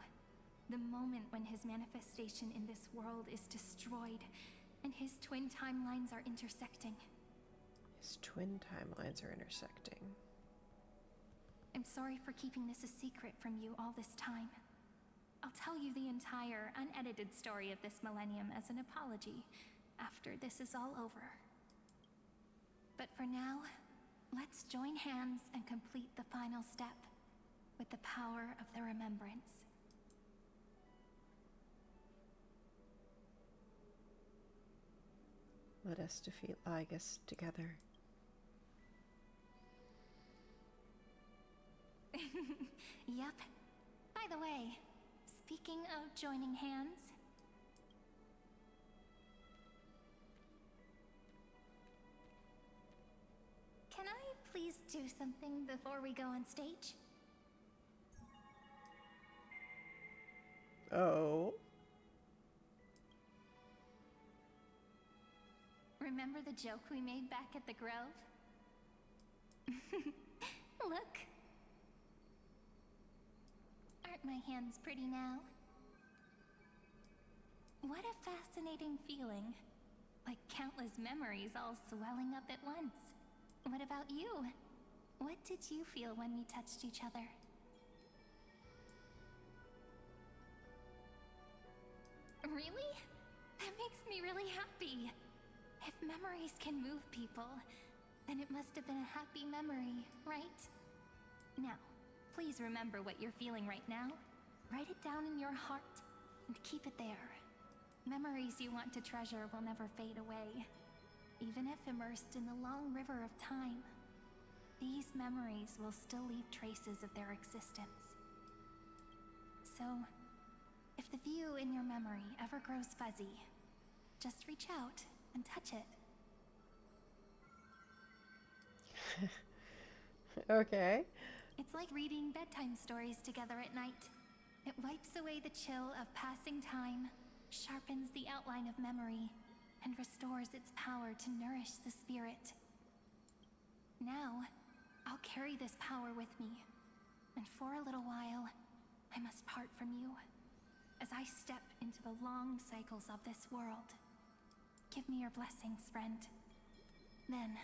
B: The moment when his manifestation in this world is destroyed and his twin timelines are intersecting.
A: His twin timelines are intersecting.
B: I'm sorry for keeping this a secret from you all this time. I'll tell you the entire unedited story of this millennium as an apology after this is all over. But for now, let's join hands and complete the final step with the power of the remembrance.
A: Let us defeat Lagus together.
B: Yep. By the way, speaking of joining hands... Can I please do something before we go on stage?
A: Oh.
B: Remember the joke we made back at the Grove? Look. Aren't my hands pretty now? What a fascinating feeling. Like countless memories all swelling up at once. What about you? What did you feel when we touched each other? Really? That makes me really happy. If memories can move people, then it must have been a happy memory, right? Now, please remember what you're feeling right now. Write it down in your heart and keep it there. Memories you want to treasure will never fade away. Even if immersed in the long river of time, these memories will still leave traces of their existence. So, if the view in your memory ever grows fuzzy, just reach out and touch it.
A: Okay.
B: It's like reading bedtime stories together at night. It wipes away the chill of passing time, sharpens the outline of memory, and restores its power to nourish the spirit. Now, I'll carry this power with me, and for a little while, I must part from you, as I step into the long cycles of this world. Give me your blessings, friend. Then,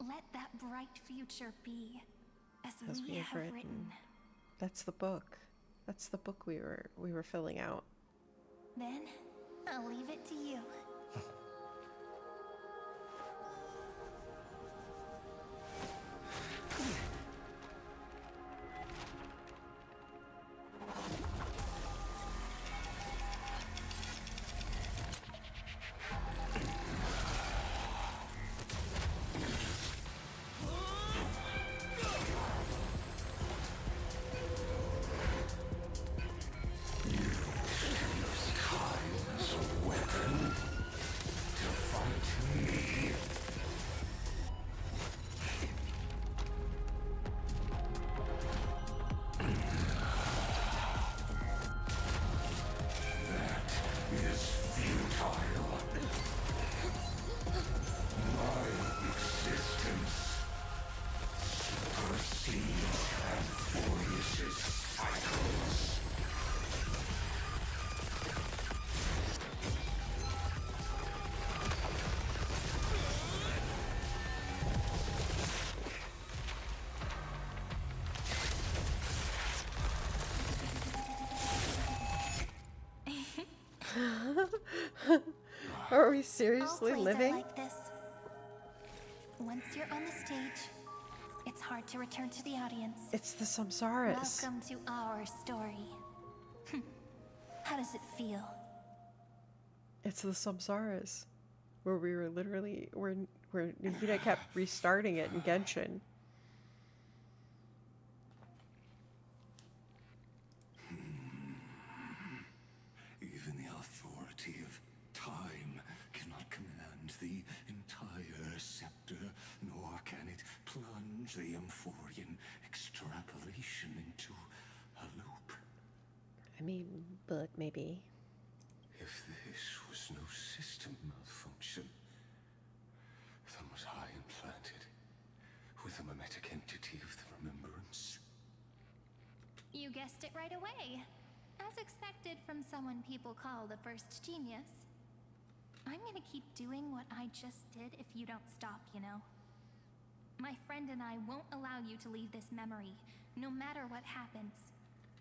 B: let that bright future be, as we have written.
A: That's the book. That's the book we were filling out.
B: Then, I'll leave it to you.
A: Are we
H: All
A: seriously
H: plays
A: living?
H: are like this. Once you're on the stage, it's hard to return to the audience.
A: It's the Samsaras.
H: Welcome to our story. How does it feel?
A: It's the Samsaras. Where we were literally, where Nikita kept restarting it in Genshin.
J: Even the authority of time cannot command the entire scepter, nor can it plunge the Amphorian extrapolation into a loop.
A: I mean, but maybe.
J: If this was no system malfunction, then was I implanted with a mimetic entity of the remembrance?
H: You guessed it right away. As expected from someone people call the first genius. I'm gonna keep doing what I just did if you don't stop, you know? My friend and I won't allow you to leave this memory, no matter what happens.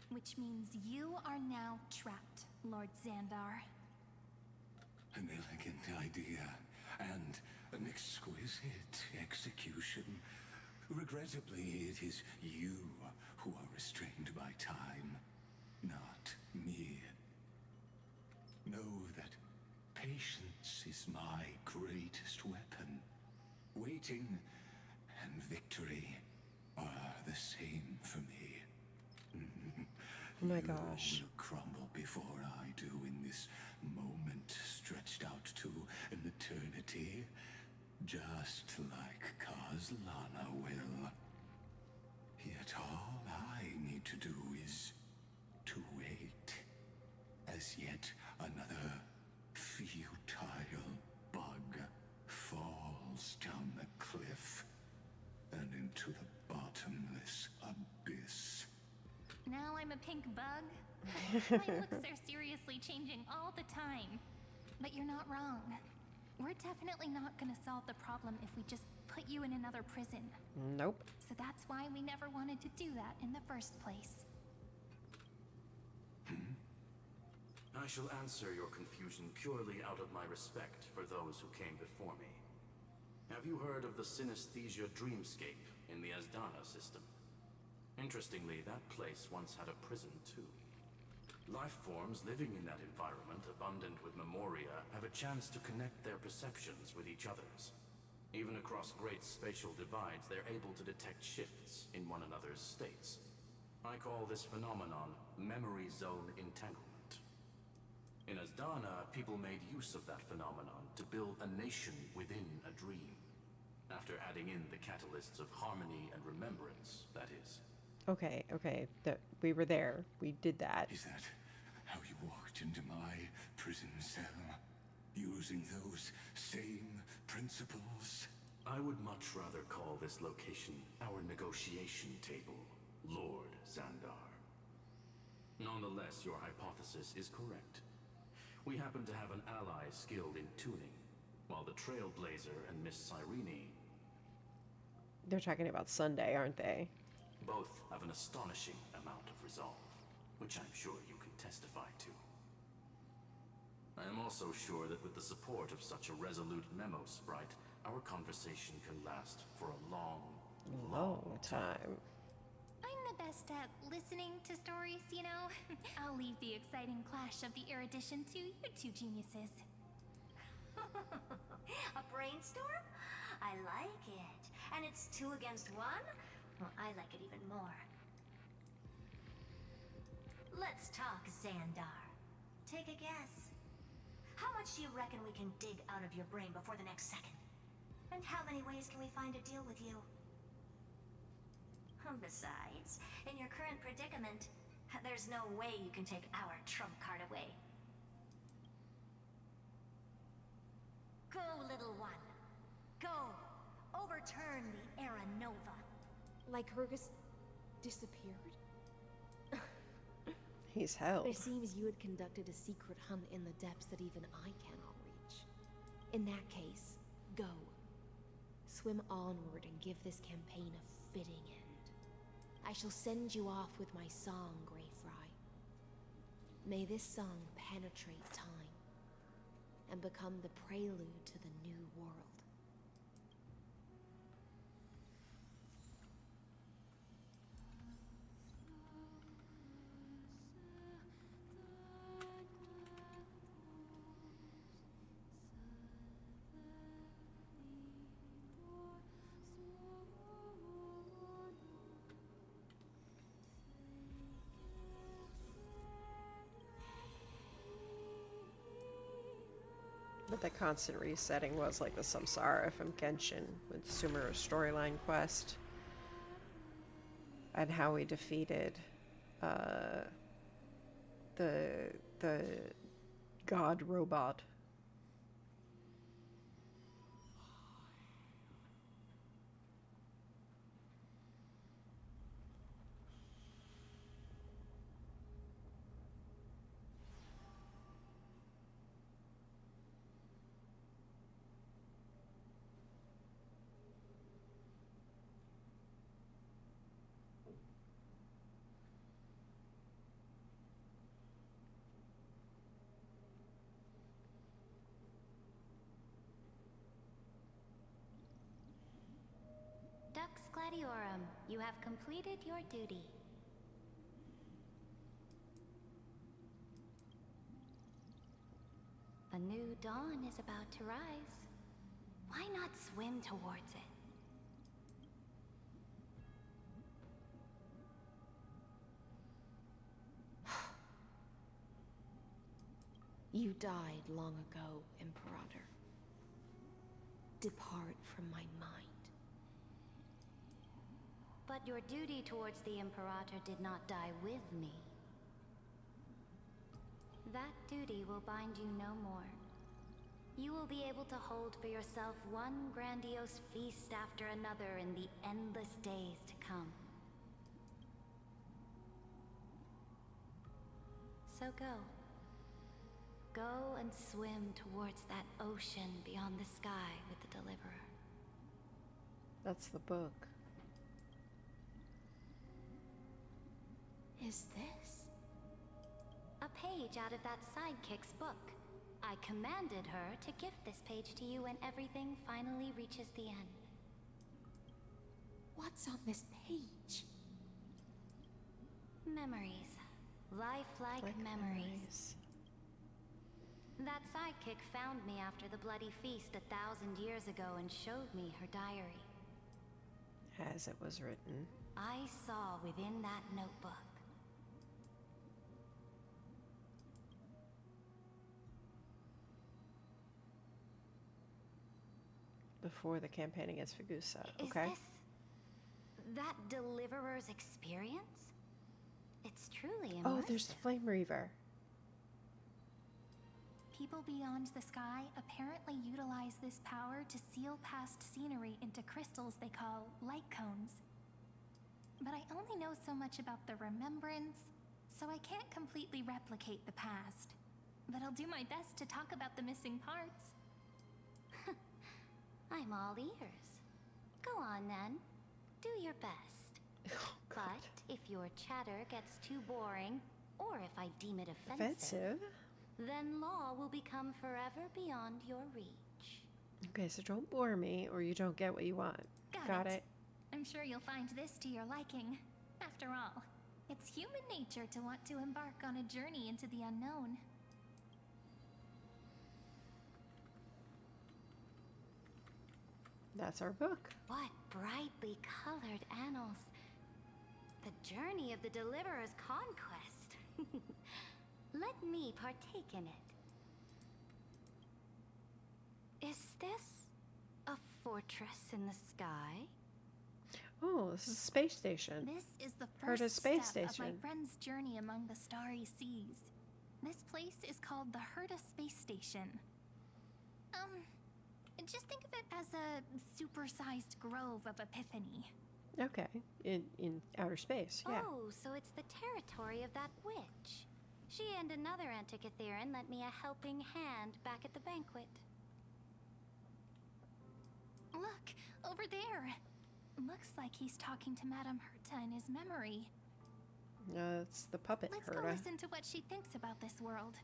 H: Which means you are now trapped, Lord Xandar.
J: An elegant idea, and an exquisite execution. Regrettably, it is you who are restrained by time, not me. Know that patience is my greatest weapon. Waiting and victory are the same for me.
A: Oh my gosh.
J: You will crumble before I do in this moment stretched out to an eternity, just like Kazlana will. Yet all I need to do is to wait, as yet another futile bug falls down the cliff and into the bottomless abyss.
H: Now I'm a pink bug? My looks are seriously changing all the time. But you're not wrong. We're definitely not gonna solve the problem if we just put you in another prison.
A: Nope.
H: So that's why we never wanted to do that in the first place.
V: I shall answer your confusion purely out of my respect for those who came before me. Have you heard of the synesthesia dreamscape in the Asdana system? Interestingly, that place once had a prison too. Life forms living in that environment, abundant with memoria, have a chance to connect their perceptions with each other's. Even across great spatial divides, they're able to detect shifts in one another's states. I call this phenomenon memory zone entanglement. In Asdana, people made use of that phenomenon to build a nation within a dream. After adding in the catalysts of harmony and remembrance, that is.
A: Okay, we were there. We did that.
J: Is that how you walked into my prison cell? Using those same principles?
V: I would much rather call this location our negotiation table, Lord Xandar. Nonetheless, your hypothesis is correct. We happen to have an ally skilled in tuning, while the Trailblazer and Miss Cyrene...
A: They're talking about Sunday, aren't they?
V: Both have an astonishing amount of resolve, which I'm sure you can testify to. I am also sure that with the support of such a resolute memo sprite, our conversation can last for a long
A: time.
H: I'm the best at listening to stories, you know? I'll leave the exciting clash of the erudition to you two geniuses.
R: A brainstorm? I like it. And it's 2 against 1? Well, I like it even more. Let's talk, Xandar. Take a guess. How much do you reckon we can dig out of your brain before the next second? And how many ways can we find to deal with you? Besides, in your current predicament, there's no way you can take our trump card away. Go, little one. Go. Overturn the Era Nova.
I: Lycurgus disappeared?
A: He's held.
C: It seems you had conducted a secret hunt in the depths that even I cannot reach. In that case, go. Swim onward and give this campaign a fitting end. I shall send you off with my song, Greyfry. May this song penetrate time and become the prelude to the new world.
A: But the constant resetting was like the Samsara from Genshin with Sumeru's storyline quest and how we defeated the god robot.
H: Dux Gladiorum, you have completed your duty. A new dawn is about to rise. Why not swim towards it?
C: You died long ago, Imperator. Depart from my mind.
H: But your duty towards the Imperator did not die with me. That duty will bind you no more. You will be able to hold for yourself one grandiose feast after another in the endless days to come. So go. Go and swim towards that ocean beyond the sky with the Deliverer.
A: That's the book.
C: Is this?
H: A page out of that sidekick's book. I commanded her to gift this page to you when everything finally reaches the end.
C: What's on this page?
H: Memories. Lifelike memories. That sidekick found me after the bloody feast 1,000 years ago and showed me her diary.
A: As it was written.
H: I saw within that notebook
A: Before the campaign against Fagusa. Okay.
H: Is this that Deliverer's experience? It's truly immersive.
A: Oh, there's the Flame Reaver.
N: People beyond the sky apparently utilize this power to seal past scenery into crystals they call light cones. But I only know so much about the remembrance, so I can't completely replicate the past. But I'll do my best to talk about the missing parts.
H: I'm all ears. Go on then. Do your best. But if your chatter gets too boring, or if I deem it offensive, then law will become forever beyond your reach.
A: Okay, so don't bore me or you don't get what you want. Got it?
N: I'm sure you'll find this to your liking. After all, it's human nature to want to embark on a journey into the unknown.
A: That's our book.
H: What brightly colored annals. The journey of the Deliverer's conquest. Let me partake in it. Is this a fortress in the sky?
A: Oh, this is a space station.
N: This is the
A: Heard
N: first
A: of space
N: step
A: station.
N: of my friend's journey among the starry seas. This place is called the Herta Space Station. Just think of it as a supersized grove of Epiphany.
A: Okay, in outer space, yeah.
H: Oh, so it's the territory of that witch. She and another Antikytherian lent me a helping hand back at the banquet.
N: Look, over there. Looks like he's talking to Madame Herta in his memory.
A: It's the puppet
N: Let's
A: Herta.
N: go listen to what she thinks about this world.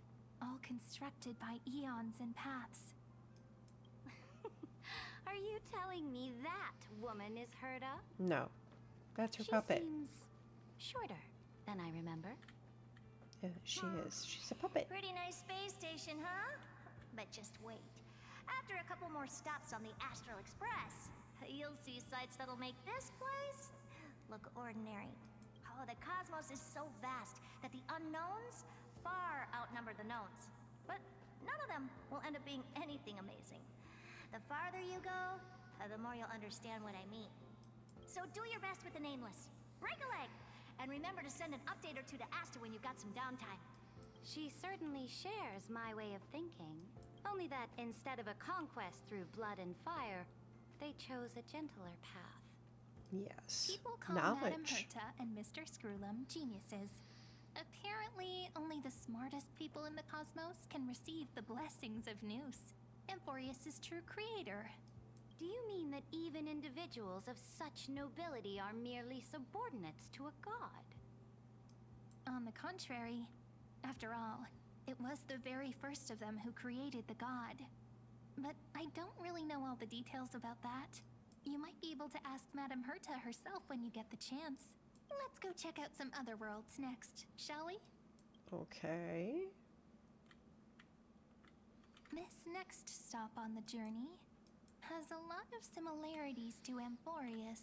N: all constructed by eons and paths.
Q: Are you telling me that woman is Herta?
A: No, that's her
Q: She
A: puppet.
Q: seems shorter than I remember.
A: Yeah, she is. She's a puppet.
H: Pretty nice space station, huh? But just wait. After a couple more stops on the Astral Express, you'll see sights that'll make this place look ordinary. Oh, the cosmos is so vast that the unknowns far outnumber the knowns. But none of them will end up being anything amazing. The farther you go, the more you'll understand what I mean. So do your best with the nameless. Break a leg! And remember to send an update or two to Asta when you've got some downtime.
Q: She certainly shares my way of thinking. Only that instead of a conquest through blood and fire, they chose a gentler path.
A: Yes.
N: People call Madame
A: Knowledge.
N: Herta and Mr. Screwlum geniuses. Apparently, only the smartest people in the cosmos can receive the blessings of Noose, Amphorius' true creator.
Q: Do you mean that even individuals of such nobility are merely subordinates to a god?
N: On the contrary, after all, it was the very first of them who created the god. But I don't really know all the details about that. You might be able to ask Madame Herta herself when you get the chance. Let's go check out some other worlds next, shall we?
A: Okay.
N: This next stop on the journey has a lot of similarities to Amphorius.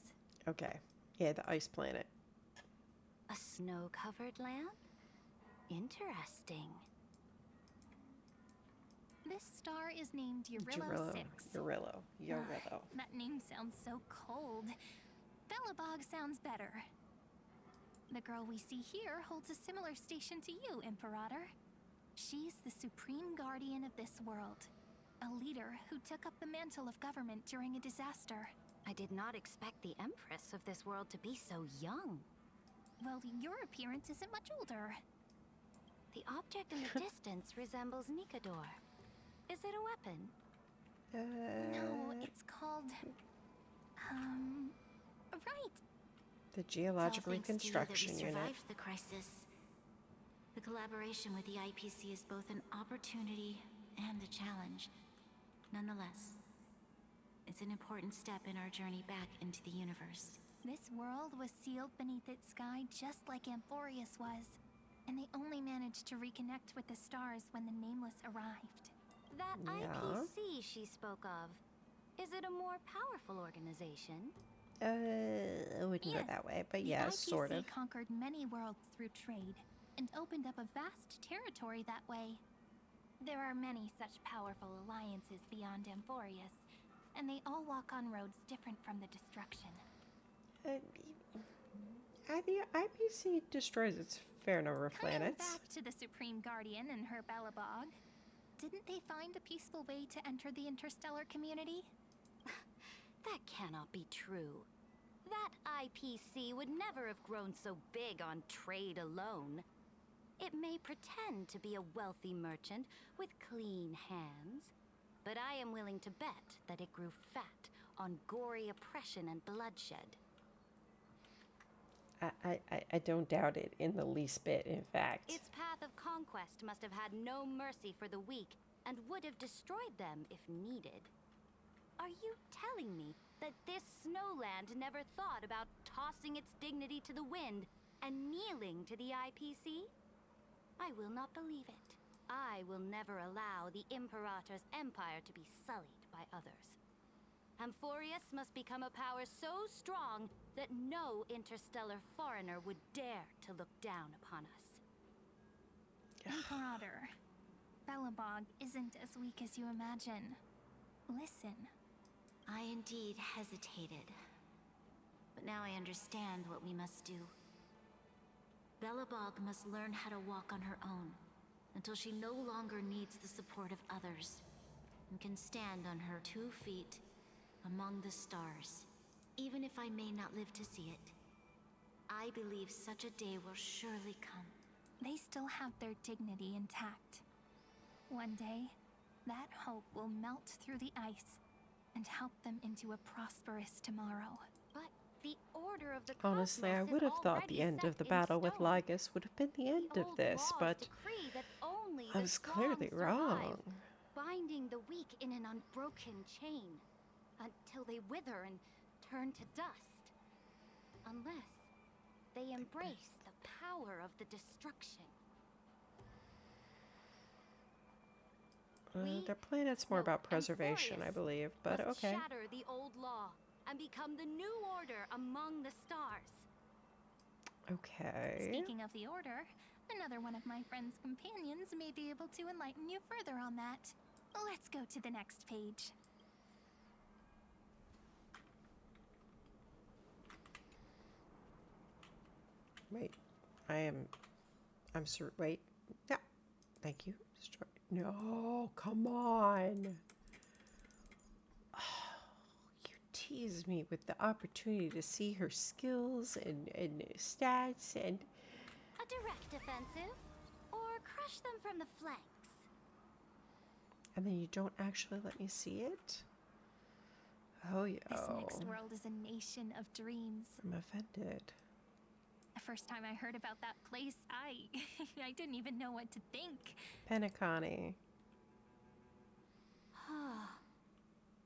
A: Okay. Yeah, the ice planet.
Q: A snow-covered land? Interesting.
N: This star is named Eurillo
A: Eurillo.
N: 6.
A: Eurillo.
N: That name sounds so cold. Belobog sounds better. The girl we see here holds a similar station to you, Imperator. She's the supreme guardian of this world. A leader who took up the mantle of government during a disaster.
Q: I did not expect the Empress of this world to be so young.
N: Well, your appearance isn't much older.
Q: The object in the distance resembles Nikador. Is it a weapon?
N: No, it's called... right.
A: The Geological
C: It's all thanks to you that
A: Reconstruction
C: we
A: Unit.
C: survived the crisis. The collaboration with the IPC is both an opportunity and a challenge. Nonetheless, it's an important step in our journey back into the universe.
N: This world was sealed beneath its sky just like Amphorius was. And they only managed to reconnect with the stars when the Nameless arrived.
Q: That
A: Yeah.
Q: IPC she spoke of, is it a more powerful organization?
A: I wouldn't go that way, but
N: The
A: yes,
N: IPC
A: sort of.
N: conquered many worlds through trade and opened up a vast territory that way. There are many such powerful alliances beyond Amphorius, and they all walk on roads different from the destruction.
A: The IPC destroys its fair number of
N: Coming
A: planets.
N: back to the Supreme Guardian and her Belobog, didn't they find a peaceful way to enter the interstellar community?
Q: That cannot be true. That IPC would never have grown so big on trade alone. It may pretend to be a wealthy merchant with clean hands, but I am willing to bet that it grew fat on gory oppression and bloodshed.
A: I don't doubt it in the least bit, in fact.
Q: Its path of conquest must have had no mercy for the weak and would have destroyed them if needed. Are you telling me that this snowland never thought about tossing its dignity to the wind and kneeling to the IPC? I will not believe it. I will never allow the Imperator's empire to be sullied by others. Amphorius must become a power so strong that no interstellar foreigner would dare to look down upon us.
N: Imperator, Belobog isn't as weak as you imagine. Listen.
C: I indeed hesitated. But now I understand what we must do. Belobog must learn how to walk on her own until she no longer needs the support of others and can stand on her 2 feet among the stars. Even if I may not live to see it, I believe such a day will surely come.
N: They still have their dignity intact. One day, that hope will melt through the ice and help them into a prosperous tomorrow.
Q: But the order of the
A: Honestly, I would have thought the end of the battle with Lygus would have been the end of this, but
Q: decree that only
A: I
Q: the
A: was
Q: strong
A: clearly
Q: survive,
A: wrong.
Q: binding the weak in an unbroken chain until they wither and turn to dust. Unless they embrace the power of the destruction.
A: Their planet's more about preservation, I believe, but
Q: must
A: okay.
Q: shatter the old law and become the new order among the stars.
A: Okay.
N: Speaking of the Order, another one of my friend's companions may be able to enlighten you further on that. Let's go to the next page.
A: Wait, I'm sure. Wait, yeah, thank you. Destroy. No, come on. Oh, you tease me with the opportunity to see her skills and stats and.
Q: A direct offensive, or crush them from the flanks.
A: And then you don't actually let me see it? Oh, yeah.
N: This next world is a nation of dreams.
A: I'm offended.
N: The first time I heard about that place, I didn't even know what to think.
A: Penacony.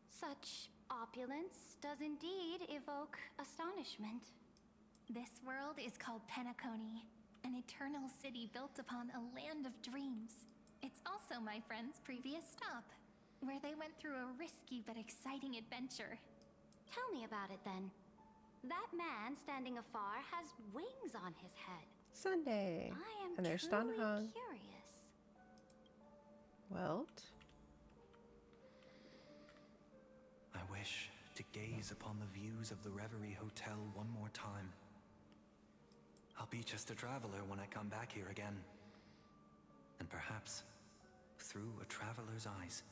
Q: Such opulence does indeed evoke astonishment.
N: This world is called Penacony, an eternal city built upon a land of dreams. It's also my friend's previous stop, where they went through a risky but exciting adventure.
Q: Tell me about it then. That man standing afar has wings on his head.
A: Sunday.
Q: I am
A: And there's
Q: truly
A: Stanhong.
Q: curious.
A: Welt.
S: I wish to gaze upon the views of the Reverie Hotel one more time. I'll be just a traveler when I come back here again. And perhaps, through a traveler's eyes,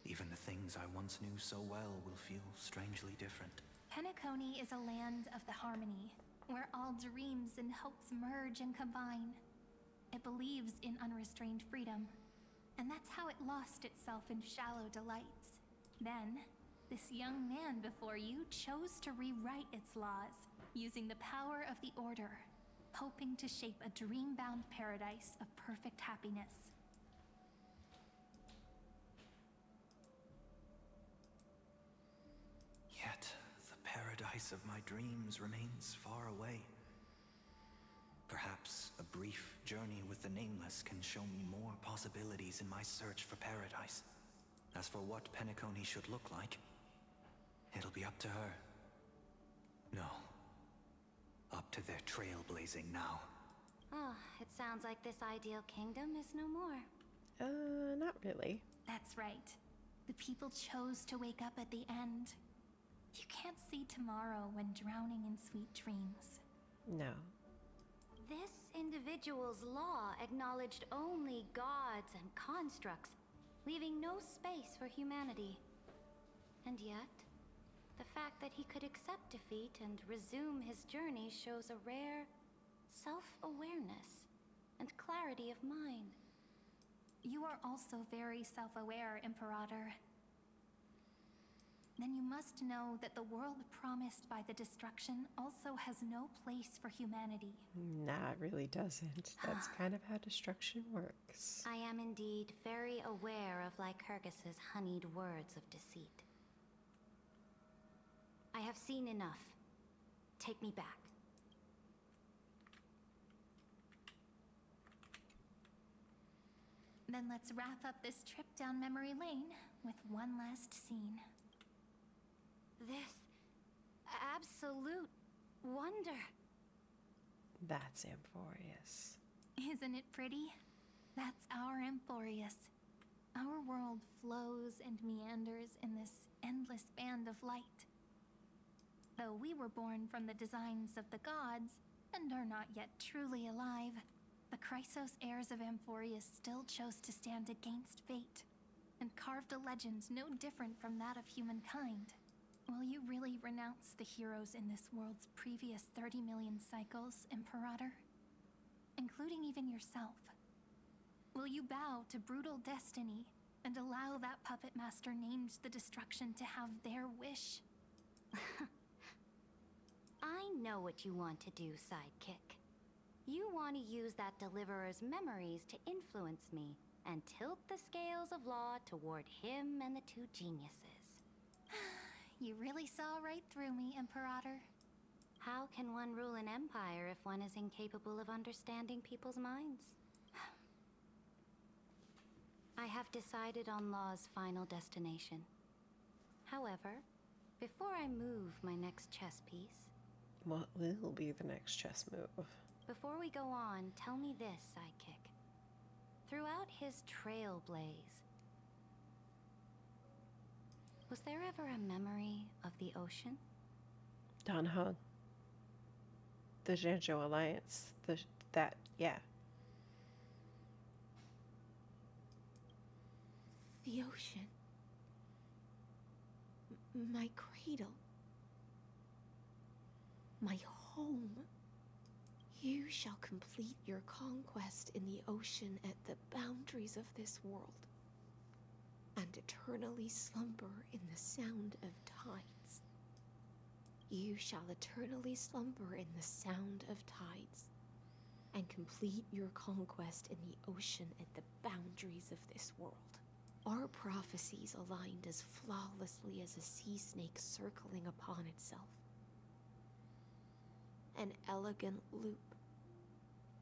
S: even the things I once knew so well will feel strangely different.
N: Penacony is a land of the harmony, where all dreams and hopes merge and combine. It believes in unrestrained freedom, and that's how it lost itself in shallow delights. Then, this young man before you chose to rewrite its laws, using the power of the Order, hoping to shape a dream-bound paradise of perfect happiness.
S: Yet, the paradise of my dreams remains far away. Perhaps a brief journey with the Nameless can show me more possibilities in my search for paradise. As for what Penacony should look like, it'll be up to her. No. Up to their trailblazing now.
Q: Oh, it sounds like this ideal kingdom is no more.
A: Not really.
N: That's right. The people chose to wake up at the end. You can't see tomorrow when drowning in sweet dreams.
A: No.
Q: This individual's law acknowledged only gods and constructs, leaving no space for humanity. And yet, the fact that he could accept defeat and resume his journey shows a rare self-awareness and clarity of mind.
N: You are also very self-aware, Imperator. Then you must know that the world promised by the destruction also has no place for humanity.
A: Nah, it really doesn't. That's kind of how destruction works.
Q: I am indeed very aware of Lycurgus's honeyed words of deceit. I have seen enough. Take me back.
N: Then let's wrap up this trip down memory lane with one last scene.
Q: This absolute wonder.
A: That's Amphorius.
N: Isn't it pretty? That's our Amphorius. Our world flows and meanders in this endless band of light. Though we were born from the designs of the gods and are not yet truly alive, the Chrysos heirs of Amphorius still chose to stand against fate and carved a legend no different from that of humankind. Will you really renounce the heroes in this world's previous 30 million cycles, Imperator? Including even yourself. Will you bow to brutal destiny and allow that puppet master named the destruction to have their wish?
Q: I know what you want to do, sidekick.
E: You want to use that deliverer's memories to influence me and tilt the scales of law toward him and the two geniuses.
N: You really saw right through me, Imperator.
E: How can one rule an empire if one is incapable of understanding people's minds? I have decided on Law's final destination. However, before I move my next chess piece...
A: What will be the next chess move?
E: Before we go on, tell me this, sidekick. Throughout his trailblaze, was there ever a memory of the ocean?
A: Dan Heng. The Zhanzhou Alliance. Yeah.
I: The ocean. My cradle. My home. You shall complete your conquest in the ocean at the boundaries of this world, and eternally slumber in the sound of tides. You shall eternally slumber in the sound of tides, and complete your conquest in the ocean at the boundaries of this world. Our prophecies aligned as flawlessly as a sea snake circling upon itself. An elegant loop,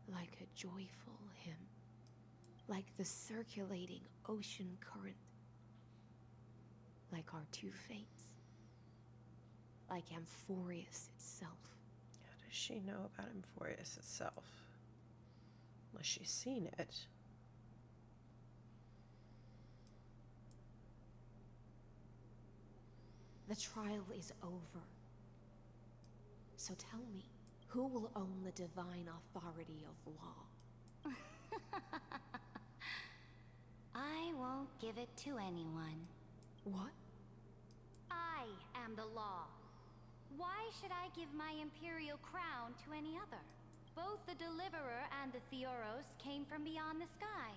I: like a joyful hymn, like the circulating ocean current, like our two fates, like Amphorius itself.
A: How does she know about Amphorius itself? Unless she's seen it.
I: The trial is over. So tell me, who will own the divine authority of law?
E: I won't give it to anyone.
I: What?
E: I am the law. Why should I give my imperial crown to any other? Both the Deliverer and the Theoros came from beyond the sky.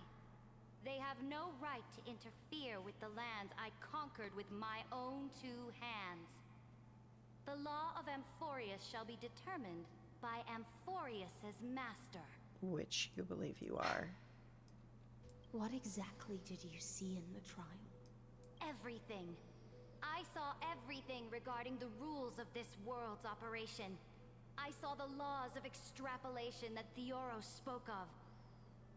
E: They have no right to interfere with the lands I conquered with my own two hands. The law of Amphorius shall be determined by Amphorius's master.
A: Which you believe you are.
I: What exactly did you see in the trial?
E: Everything. I saw everything regarding the rules of this world's operation. I saw the laws of extrapolation that Theoros spoke of.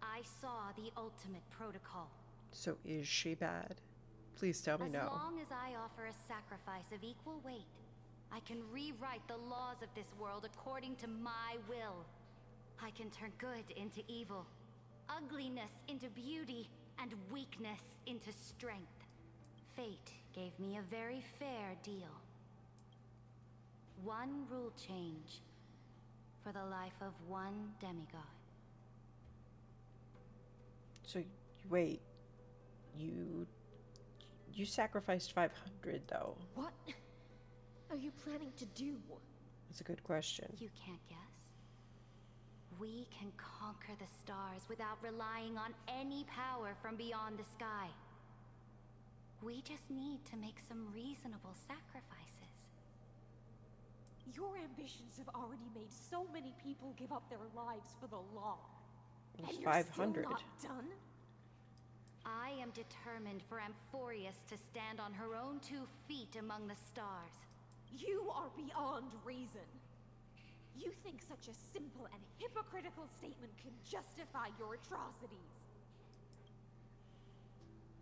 E: I saw the ultimate protocol.
A: So is she bad? Please tell me no.
E: As long as I offer a sacrifice of equal weight, I can rewrite the laws of this world according to my will. I can turn good into evil, ugliness into beauty, and weakness into strength. Fate gave me a very fair deal. One rule change for the life of one demigod.
A: So, wait. You sacrificed 500, though.
I: What are you planning to do?
A: That's a good question.
E: You can't guess. We can conquer the stars without relying on any power from beyond the sky. We just need to make some reasonable sacrifices.
P: Your ambitions have already made so many people give up their lives for the law.
A: It's
P: and
A: 500.
P: you're still not done?
E: I am determined for Amphorius to stand on her own 2 feet among the stars.
P: You are beyond reason. You think such a simple and hypocritical statement can justify your atrocities.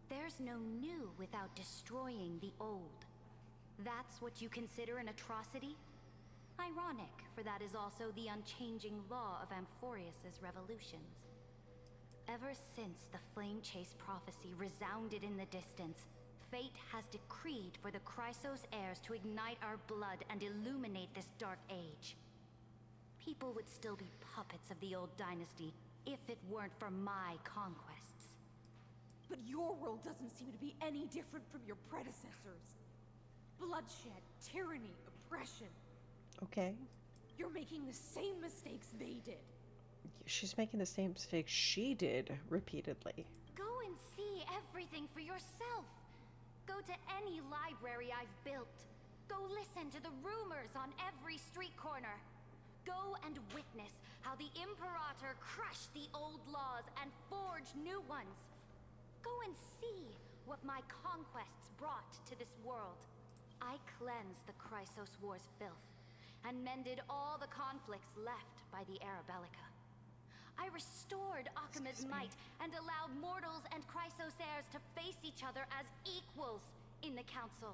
E: There's no new without destroying the old. That's what you consider an atrocity? Ironic, for that is also the unchanging law of Amphorius's revolutions. Ever since the Flame Chase prophecy resounded in the distance, fate has decreed for the Chrysos heirs to ignite our blood and illuminate this dark age. People would still be puppets of the old dynasty if it weren't for my conquests.
P: But your world doesn't seem to be any different from your predecessors. Bloodshed, tyranny, oppression.
A: Okay.
P: You're making the same mistakes they did.
A: She's making the same mistake she did repeatedly.
E: Go and see everything for yourself. Go to any library I've built. Go listen to the rumors on every street corner. Go and witness how the Imperator crushed the old laws and forged new ones. Go and see what my conquests brought to this world. I cleansed the Chrysos War's filth and mended all the conflicts left by the Era Bellica. I restored Akima's might and allowed mortals and Chrysos heirs to face each other as equals in the Council.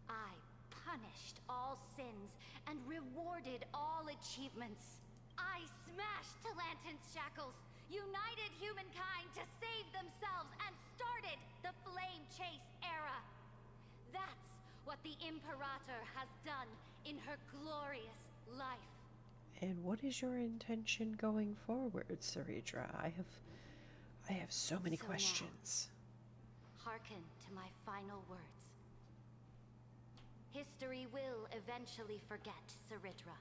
E: I punished all sins and rewarded all achievements. I smashed Talantin's shackles, united humankind to save themselves, and started the Flame Chase era. That's what the Imperator has done in her glorious life.
A: And what is your intention going forward, Saridra? I have so many questions.
E: Hearken to my final words. History will eventually forget Saridra.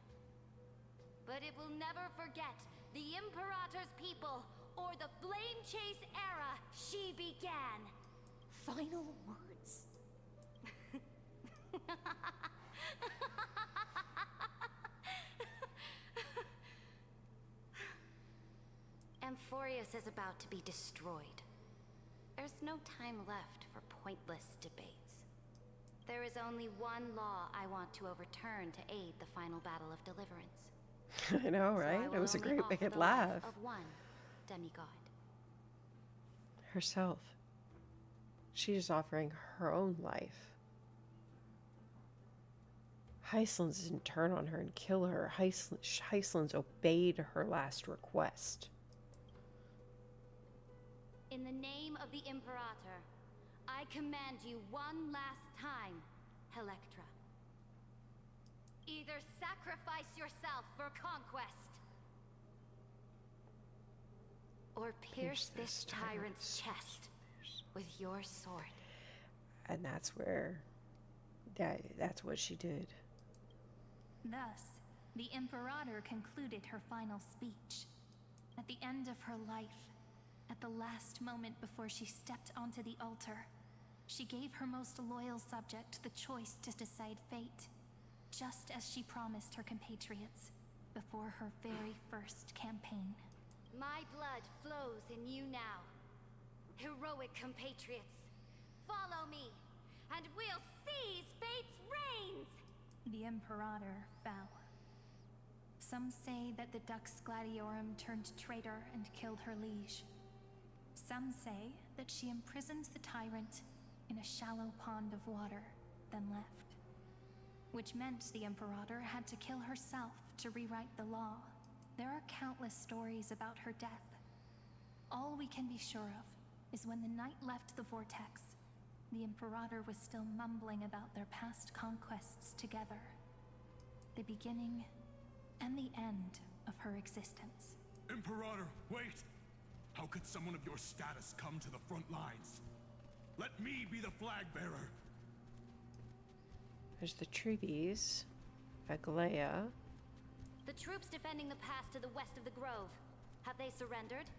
E: But it will never forget the Imperator's people or the Flame Chase era she began.
I: Final words.
E: Amphorius is about to be destroyed. There's no time left for pointless debates. There is only one law I want to overturn to aid the final battle of deliverance.
A: I know,
E: So
A: right?
E: I
A: It
E: will
A: was a
E: only
A: great
E: offer
A: wicked
E: the life
A: laugh.
E: of one demigod.
A: Herself. She's offering her own life. Hyslins didn't turn on her and kill her. Hyslins obeyed her last request.
E: In the name of the Imperator, I command you one last time, Electra. Either sacrifice yourself for conquest, or pierce this tyrant's chest with your sword.
A: And that's where... That's what she did.
N: Thus, the Imperator concluded her final speech. At the end of her life, at the last moment before she stepped onto the altar, she gave her most loyal subject the choice to decide fate, just as she promised her compatriots before her very first campaign.
E: My blood flows in you now. Heroic compatriots, follow me, and we'll seize fate's reins!
N: The Imperator fell. Some say that the Dux Gladiorum turned traitor and killed her liege. Some say that she imprisoned the tyrant in a shallow pond of water, then left. Which meant the Imperator had to kill herself to rewrite the law. There are countless stories about her death. All we can be sure of is when the knight left the vortex, the Imperator was still mumbling about their past conquests together. The beginning and the end of her existence.
F: Imperator, wait! How could someone of your status come to the front lines? Let me be the flag bearer!
A: There's the treaties. Aglaya.
E: The troops defending the pass to the west of the grove. Have they surrendered?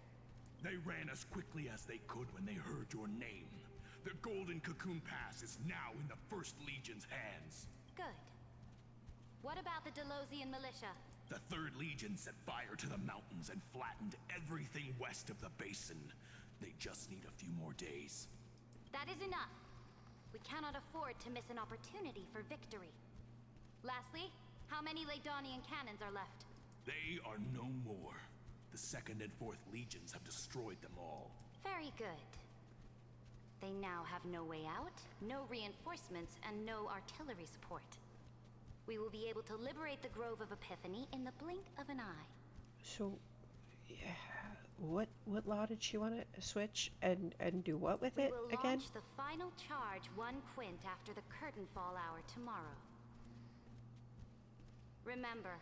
F: They ran as quickly as they could when they heard your name. The Golden Cocoon Pass is now in the First Legion's hands.
E: Good. What about the Delosian militia?
F: The Third Legion set fire to the mountains and flattened everything west of the basin. They just need a few more days.
E: That is enough. We cannot afford to miss an opportunity for victory. Lastly, how many Ladonian cannons are left?
F: They are no more. The Second and Fourth Legions have destroyed them all.
E: Very good. They now have no way out, no reinforcements, and no artillery support. We will be able to liberate the Grove of Epiphany in the blink of an eye.
A: So, yeah, what law did she want to switch and do what with it
E: We will
A: again?
E: launch the final charge 1 quint after the curtain fall hour tomorrow. Remember,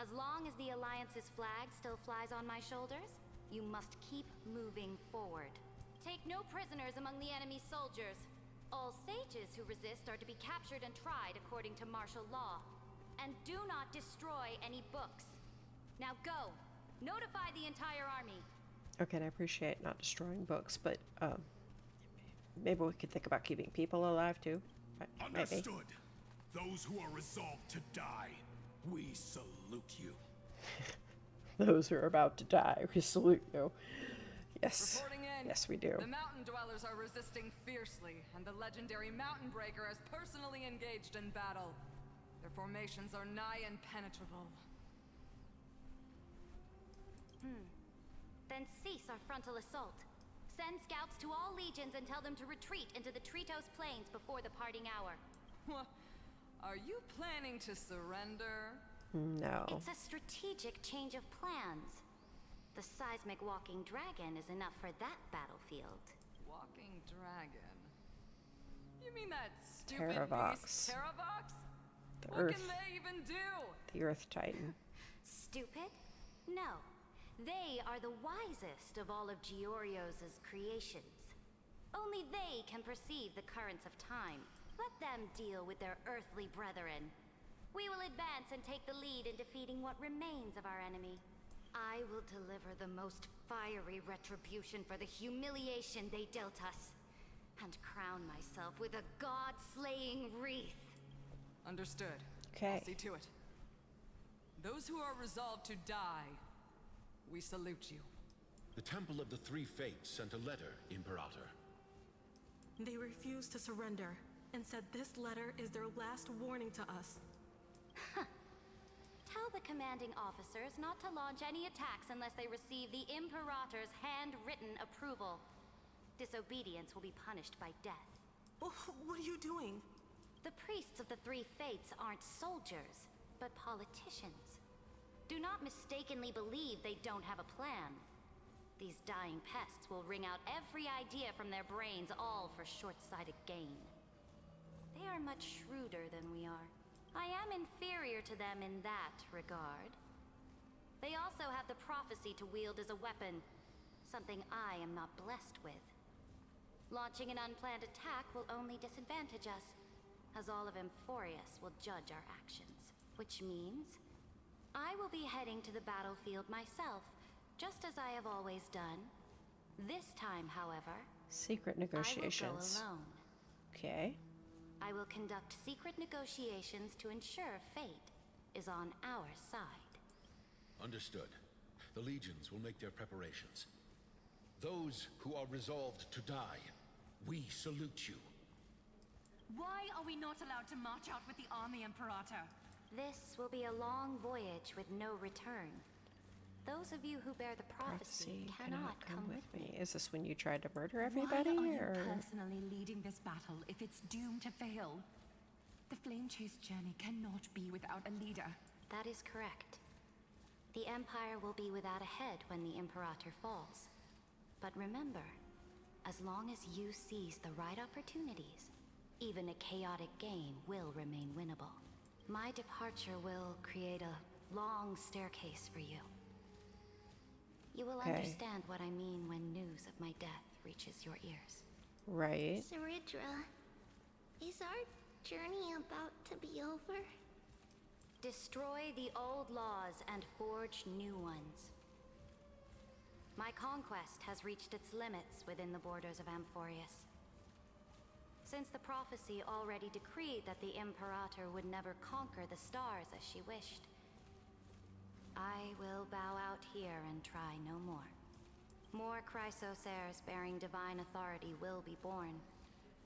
E: as long as the Alliance's flag still flies on my shoulders, you must keep moving forward. Take no prisoners among the enemy soldiers. All sages who resist are to be captured and tried according to martial law. And do not destroy any books. Now go! Notify the entire army.
A: Okay, and I appreciate not destroying books, but maybe we could think about keeping people alive too. Maybe.
F: Understood. Those who are resolved to die, We salute you.
A: Those who are about to die, we salute you. Yes.
G: Reporting in.
A: Yes, we do.
G: The mountain dwellers are resisting fiercely, and the legendary Mountain Breaker has personally engaged in battle. Their formations are nigh impenetrable.
E: Then cease our frontal assault. Send scouts to all legions and tell them to retreat into the Tritos Plains before the parting hour.
G: What? Are you planning to surrender?
A: No.
E: It's a strategic change of plans. The seismic walking dragon is enough for that battlefield.
G: Walking dragon? You mean that stupid
A: Terravox.
G: beast, Terravox?
A: The
G: What
A: Earth.
G: can they even do?
A: The Earth Titan.
E: Stupid? No. They are the wisest of all of Giorio's creations. Only they can perceive the currents of time. Let them deal with their earthly brethren. We will advance and take the lead in defeating what remains of our enemy. I will deliver the most fiery retribution for the humiliation they dealt us, and crown myself with a god-slaying wreath.
G: Understood.
A: Okay.
G: I'll see to it. Those who are resolved to die, we salute you.
L: The Temple of the Three Fates sent a letter, Imperator.
M: They refused to surrender and said this letter is their last warning to us.
E: Tell the commanding officers not to launch any attacks unless they receive the Imperator's handwritten approval. Disobedience will be punished by death.
M: What are you doing?
E: The priests of the Three Fates aren't soldiers, but politicians. Do not mistakenly believe they don't have a plan. These dying pests will wring out every idea from their brains, all for short-sighted gain. They are much shrewder than we are. I am inferior to them in that regard. They also have the prophecy to wield as a weapon, something I am not blessed with. Launching an unplanned attack will only disadvantage us, as all of Amphorius will judge our actions. Which means I will be heading to the battlefield myself, just as I have always done. This time, however,
A: Secret negotiations.
E: I will go alone.
A: Okay.
E: I will conduct secret negotiations to ensure fate is on our side.
L: Understood. The legions will make their preparations. Those who are resolved to die, we salute you.
B: Why are we not allowed to march out with the army, Imperator?
E: This will be a long voyage with no return. Those of you who bear the prophecy cannot come with me.
A: Is this when you tried to murder everybody?
B: Why are you
A: or
B: personally leading this battle if it's doomed to fail? The Flame Chase journey cannot be without a leader.
E: That is correct. The Empire will be without a head when the Imperator falls. But remember, as long as you seize the right opportunities, even a chaotic game will remain winnable. My departure will create a long staircase for you. You will understand what I mean when news of my death reaches your ears.
A: Right.
H: Saridra, is our journey about to be over?
E: Destroy the old laws and forge new ones. My conquest has reached its limits within the borders of Amphorius. Since the prophecy already decreed that the Imperator would never conquer the stars as she wished, I will bow out here and try no more. More Chrysos heirs bearing divine authority will be born,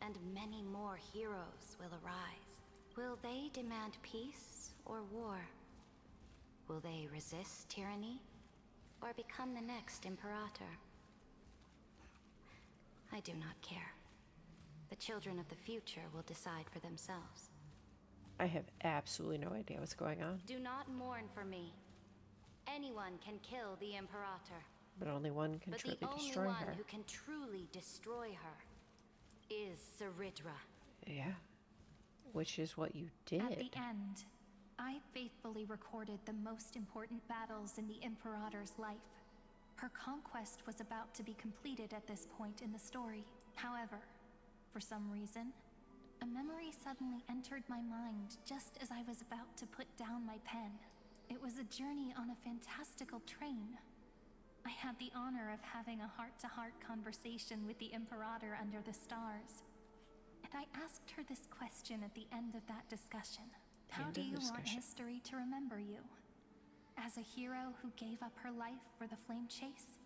E: and many more heroes will arise. Will they demand peace or war? Will they resist tyranny, or become the next Imperator? I do not care. The children of the future will decide for themselves.
A: I have absolutely no idea what's going on.
E: Do not mourn for me. Anyone can kill the Imperator.
A: But only one can truly destroy
E: But the only
A: her.
E: one who can truly destroy her is Saridra.
A: Yeah. Which is what you did.
N: At the end, I faithfully recorded the most important battles in the Imperator's life. Her conquest was about to be completed at this point in the story. However, for some reason, a memory suddenly entered my mind just as I was about to put down my pen. It was a journey on a fantastical train. I had the honor of having a heart-to-heart conversation with the Imperator under the stars. And I asked her this question at the end of that discussion. How
A: End
N: do
A: of
N: you want
A: discussion.
N: history to remember you? As a hero who gave up her life for the flame chase?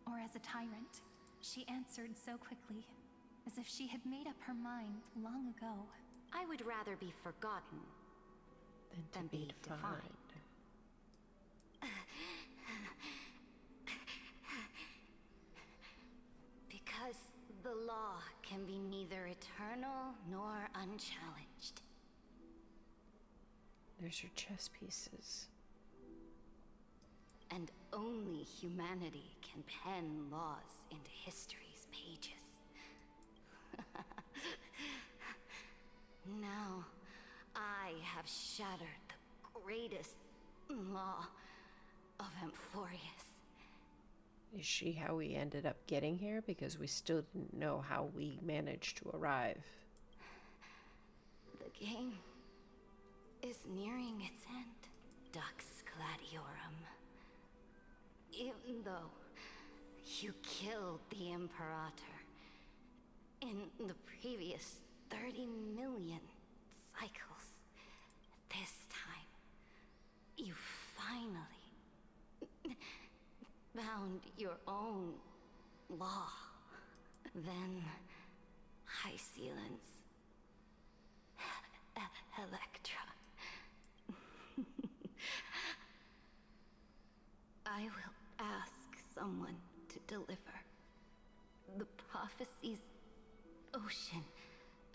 N: Or as a tyrant? She answered so quickly, as if she had made up her mind long ago.
E: I would rather be forgotten
A: Than to be defined.
E: Because the law can be neither eternal nor unchallenged.
A: There's your chess pieces.
E: And only humanity can pen laws into history's pages. Now, I have shattered the greatest law of Amphorius.
A: Is she how we ended up getting here? Because we still didn't know how we managed to arrive.
E: The game is nearing its end, Dux Gladiorum. Even though you killed the Imperator in the previous 30 million cycles, this time you finally found your own law. Then High Sealants, Electra. I will ask someone to deliver the prophecy's ocean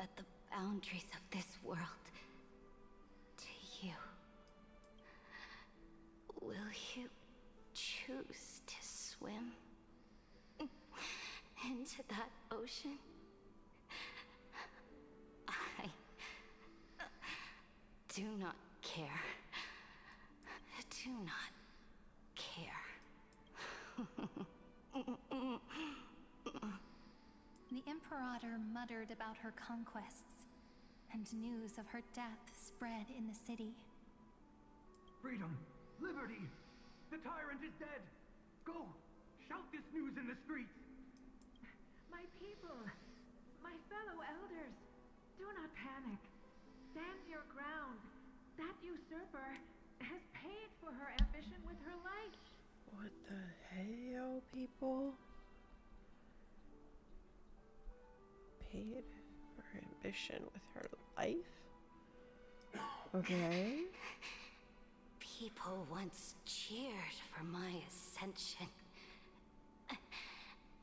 E: at the boundaries of this world to you. Will you choose to swim into that ocean? I do not care. Do not care.
N: The Imperator muttered about her conquests, and news of her death spread in the city.
O: Freedom! Liberty! The tyrant is dead! Go! Shout this news in the streets!
T: My people, my fellow elders, do not panic. Stand your ground. That usurper has paid for her ambition with her life.
A: What the hell, people? Paid for her ambition with her life? Okay.
E: People once cheered for my ascension.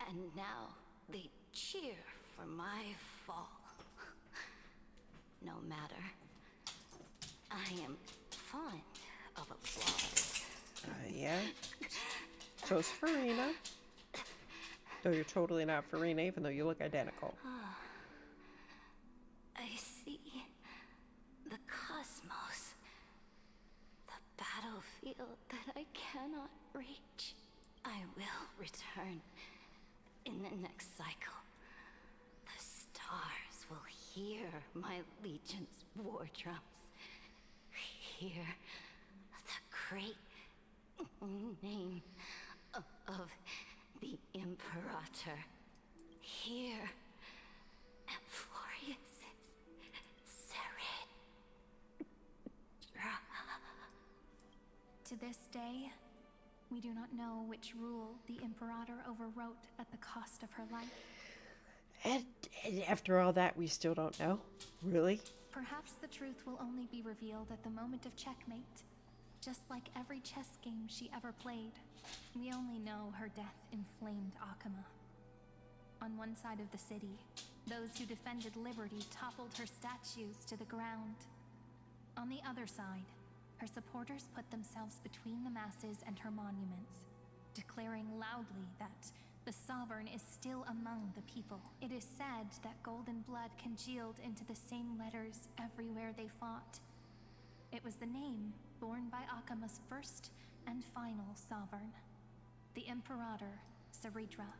E: And now they cheer for my fall. No matter. I am fond of applause.
A: Yeah. So's Farina. Though you're totally not Farina, even though you look identical.
E: I see the cosmos. The battlefield that I cannot reach. I will return in the next cycle. The stars will hear my legion's war drums. Hear the great name of the Imperator. Hear Amphorius' Serid.
N: To this day, we do not know which rule the Imperator overwrote at the cost of her life.
A: And after all that, we still don't know? Really?
N: Perhaps the truth will only be revealed at the moment of checkmate. Just like every chess game she ever played, we only know her death inflamed Akama. On one side of the city, those who defended liberty toppled her statues to the ground. On the other side, her supporters put themselves between the masses and her monuments, declaring loudly that the Sovereign is still among the people. It is said that golden blood congealed into the same letters everywhere they fought. It was the name borne by Akama's first and final sovereign, the Imperator Seridra.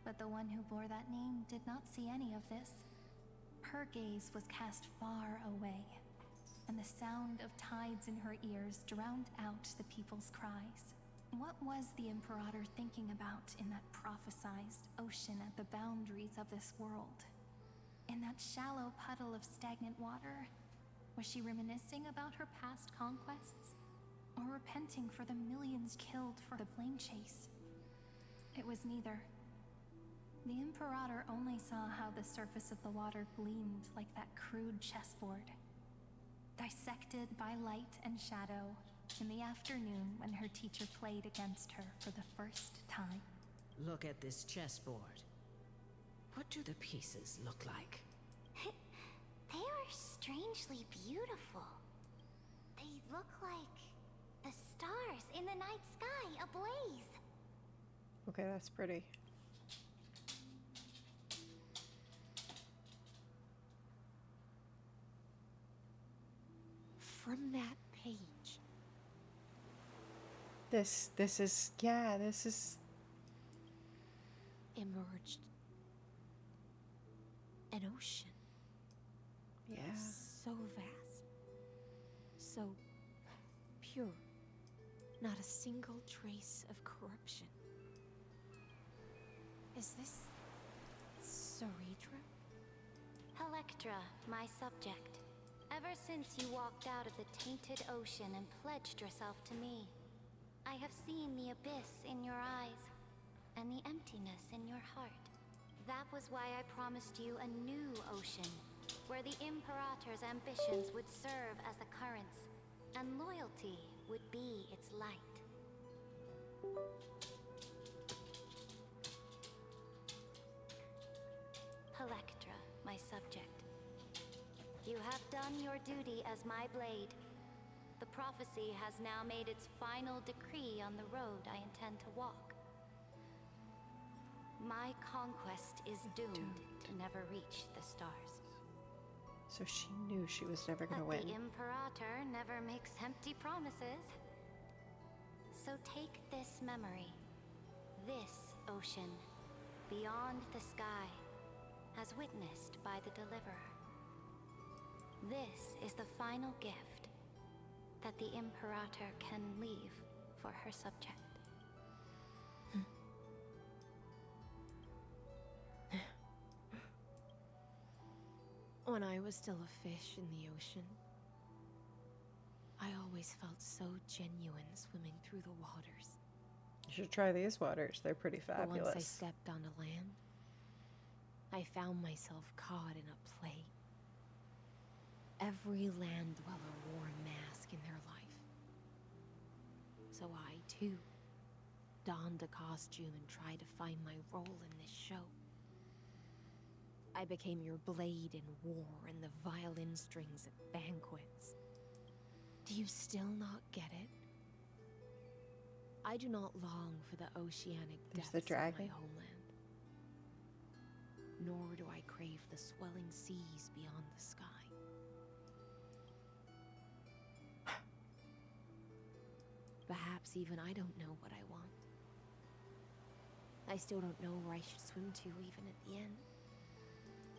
N: But the one who bore that name did not see any of this. Her gaze was cast far away, and the sound of tides in her ears drowned out the people's cries. What was the Imperator thinking about in that prophesized ocean at the boundaries of this world? In that shallow puddle of stagnant water, Was she reminiscing about her past conquests? Or repenting for the millions killed for the flame chase? It was neither. The Imperator only saw how the surface of the water gleamed like that crude chessboard, dissected by light and shadow in the afternoon when her teacher played against her for the first time.
D: Look at this chessboard. What do the pieces look like?
H: They are strangely beautiful. They look like the stars in the night sky ablaze.
A: Okay, that's pretty.
I: From that page.
A: This is
I: emerged an ocean.
A: Yeah.
I: So vast. So pure. Not a single trace of corruption. Is this Ceredra?
E: Electra, my subject. Ever since you walked out of the tainted ocean and pledged yourself to me, I have seen the abyss in your eyes and the emptiness in your heart. That was why I promised you a new ocean, where the Imperator's ambitions would serve as the currents, and loyalty would be its light. Electra, my subject. You have done your duty as my blade. The prophecy has now made its final decree on the road I intend to walk. My conquest is doomed to never reach the stars.
A: So she knew she was never going to win.
E: The Imperator never makes empty promises. So take this memory, this ocean, beyond the sky, as witnessed by the Deliverer. This is the final gift that the Imperator can leave for her subject.
I: When I was still a fish in the ocean, I always felt so genuine swimming through the waters.
A: You should try these waters. They're pretty fabulous.
I: But once I stepped onto land, I found myself caught in a play. Every land dweller wore a mask in their life. So I, too, donned a costume and tried to find my role in this show. I became your blade in war and the violin strings at banquets. Do you still not get it? I do not long for the oceanic depths of my homeland. Nor do I crave the swelling seas beyond the sky. Perhaps even I don't know what I want. I still don't know where I should swim to even at the end.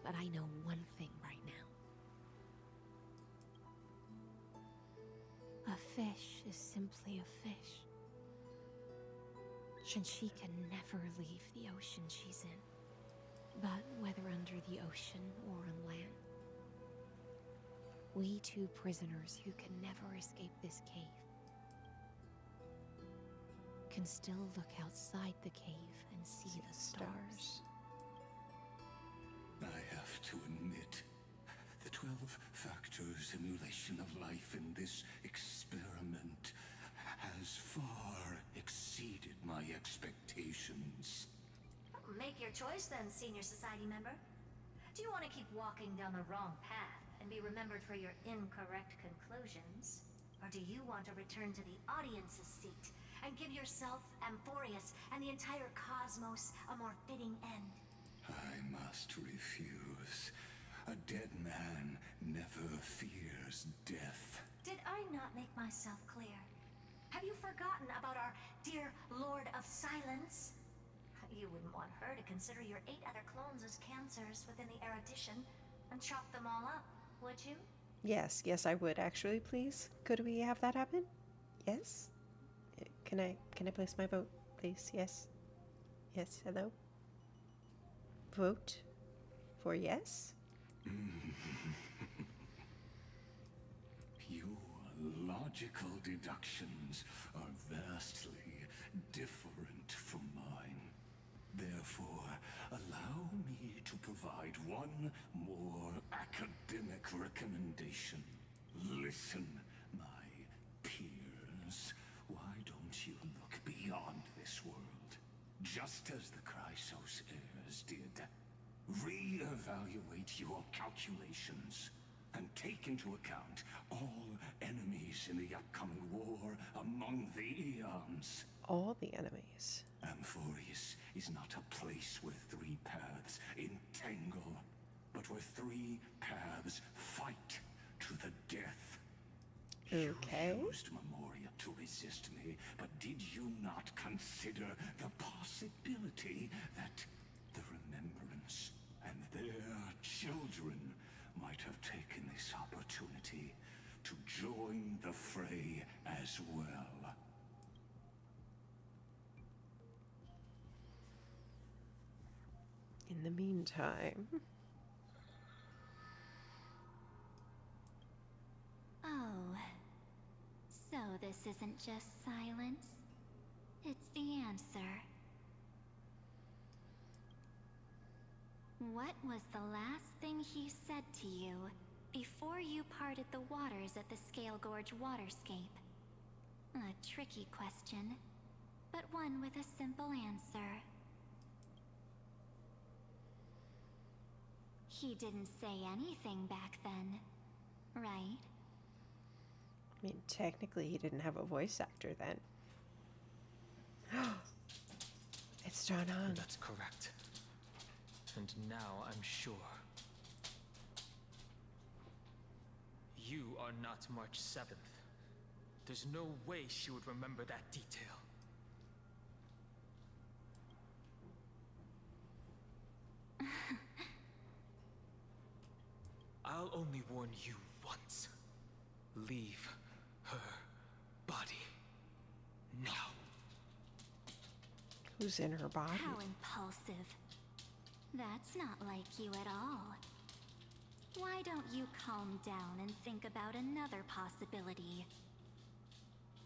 I: But I know one thing right now. A fish is simply a fish. And she can never leave the ocean she's in. But whether under the ocean or on land, we two prisoners who can never escape this cave can still look outside the cave and see the stars.
J: I have to admit, the 12-factor simulation of life in this experiment has far exceeded my expectations.
R: Make your choice then, Senior Society member. Do you want to keep walking down the wrong path and be remembered for your incorrect conclusions? Or do you want to return to the audience's seat and give yourself, Amphorius, and the entire cosmos a more fitting end?
J: I must refuse. A dead man never fears death.
R: Did I not make myself clear? Have you forgotten about our dear Lord of Silence? You wouldn't want her to consider your 8 other clones as cancers within the erudition and chop them all up, would you?
A: Yes, I would actually, please. Could we have that happen? Yes? Can I place my vote, please? Yes. Yes, hello? Vote for yes?
J: logical deductions are vastly different from mine. Therefore, allow me to provide one more academic recommendation. Listen, my peers. Why don't you look beyond this world? Just as the Chrysos heirs did. Re-evaluate your calculations and take into account all enemies in the upcoming war among the Eons.
A: All the enemies.
J: Amphorius is not a place where three paths entangle, but where three paths fight to the death.
A: Okay.
J: You used Memoria to resist me, but did you not consider the possibility that the Remembrance and their children might have taken this opportunity to join the fray as well?
A: In the meantime...
E: Oh, so this isn't just silence. It's the answer. What was the last thing he said to you before you parted the waters at the Scale Gorge waterscape? A tricky question, but one with a simple answer. He didn't say anything back then, right?
A: I mean, technically he didn't have a voice actor then. It's John.
K: That's correct. And now I'm sure. You are not March 7th. There's no way she would remember that detail. I'll only warn you once. Leave her body now.
A: Who's in her body?
E: How impulsive. That's not like you at all. Why don't you calm down and think about another possibility?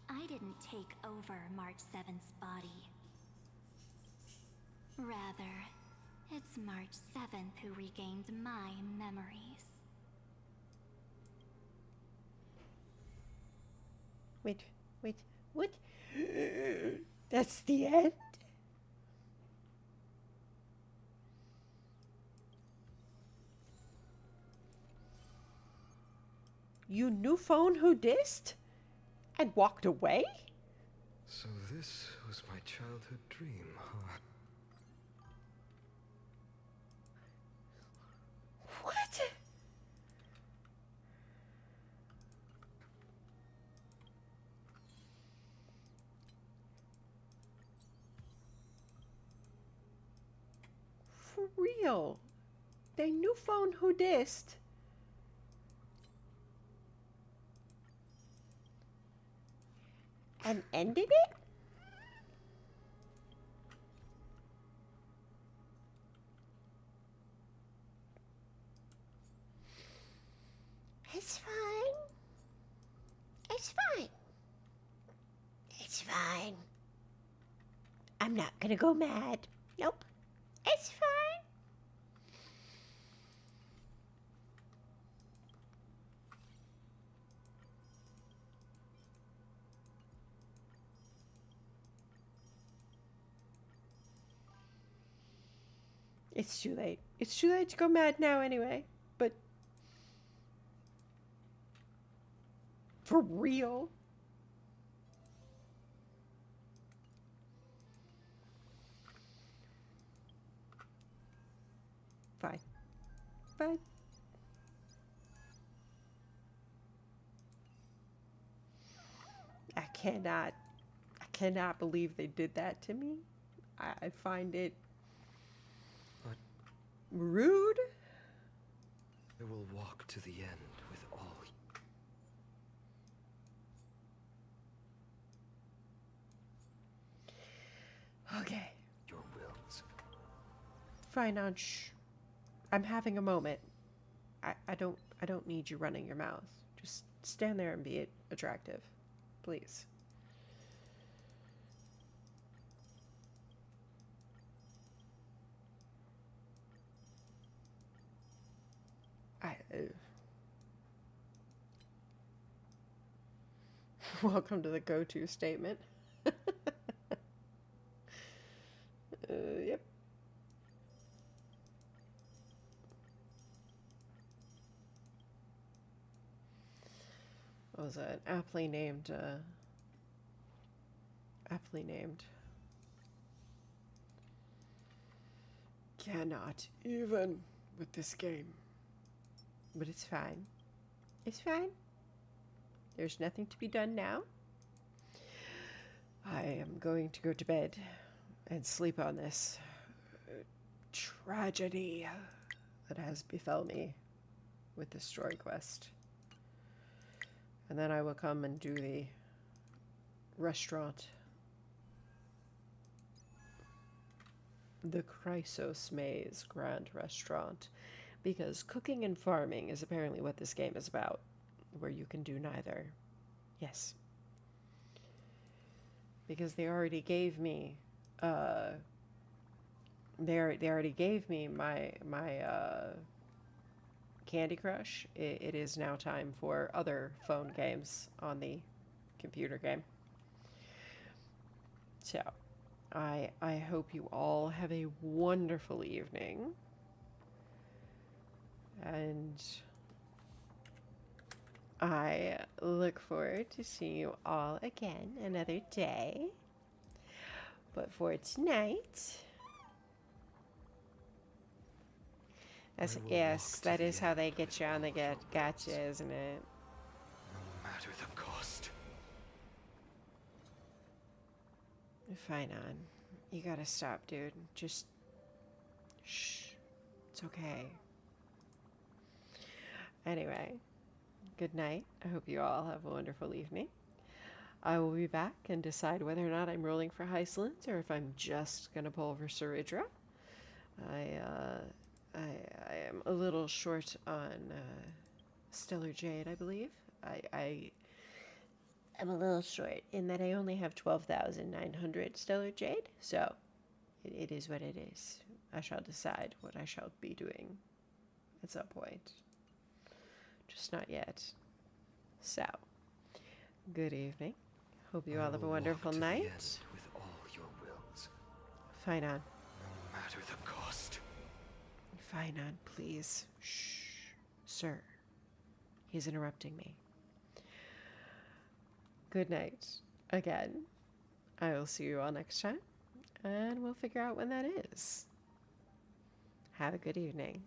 E: I didn't take over March 7th's body. Rather, it's March 7th who regained my memories.
A: Wait, what? That's the end? You knew phone who dissed? And walked away?
U: So this was my childhood dream, huh?
A: What? For real? They knew phone who dissed? And ended it? It's fine. It's fine. It's fine. I'm not gonna go mad. Nope. It's fine. It's too late. It's too late to go mad now anyway. But for real? Fine. Fine. I cannot believe they did that to me. I find it rude.
U: I will walk to the end with all.
A: Okay.
U: Your wills.
A: Fine, Ansh. I'm having a moment. I don't need you running your mouth. Just stand there and be attractive. Please. Welcome to the go-to statement. Yep. What was that? Aptly named, aptly named. Cannot even with this game. But it's fine. It's fine. There's nothing to be done now. I am going to go to bed and sleep on this tragedy that has befell me with this story quest. And then I will come and do the restaurant. The Chrysos Maze Grand Restaurant. Because cooking and farming is apparently what this game is about. Where you can do neither. Yes. Because they already gave me they already gave me my Candy Crush. It is now time for other phone games on the computer game. So, I hope you all have a wonderful evening. And I look forward to seeing you all again another day. But for tonight, yes, that is how they get you on the gotcha, isn't it?
S: No matter the cost.
A: Fine on. You gotta stop, dude. Just shh. It's okay. Anyway, good night. I hope you all have a wonderful evening. I will be back and decide whether or not I'm rolling for Hyslins or if I'm just gonna pull for Saridra. I am a little short on Stellar Jade, I believe. I am a little short in that I only have 12,900 Stellar Jade, so it is what it is. I shall decide what I shall be doing at some point. Just not yet. So, good evening. Hope you all have a wonderful night.
S: With all your wills.
A: Fine on.
S: No matter the cost.
A: Fine on, please. Shh. Sir. He's interrupting me. Good night. Again. I will see you all next time. And we'll figure out when that is. Have a good evening.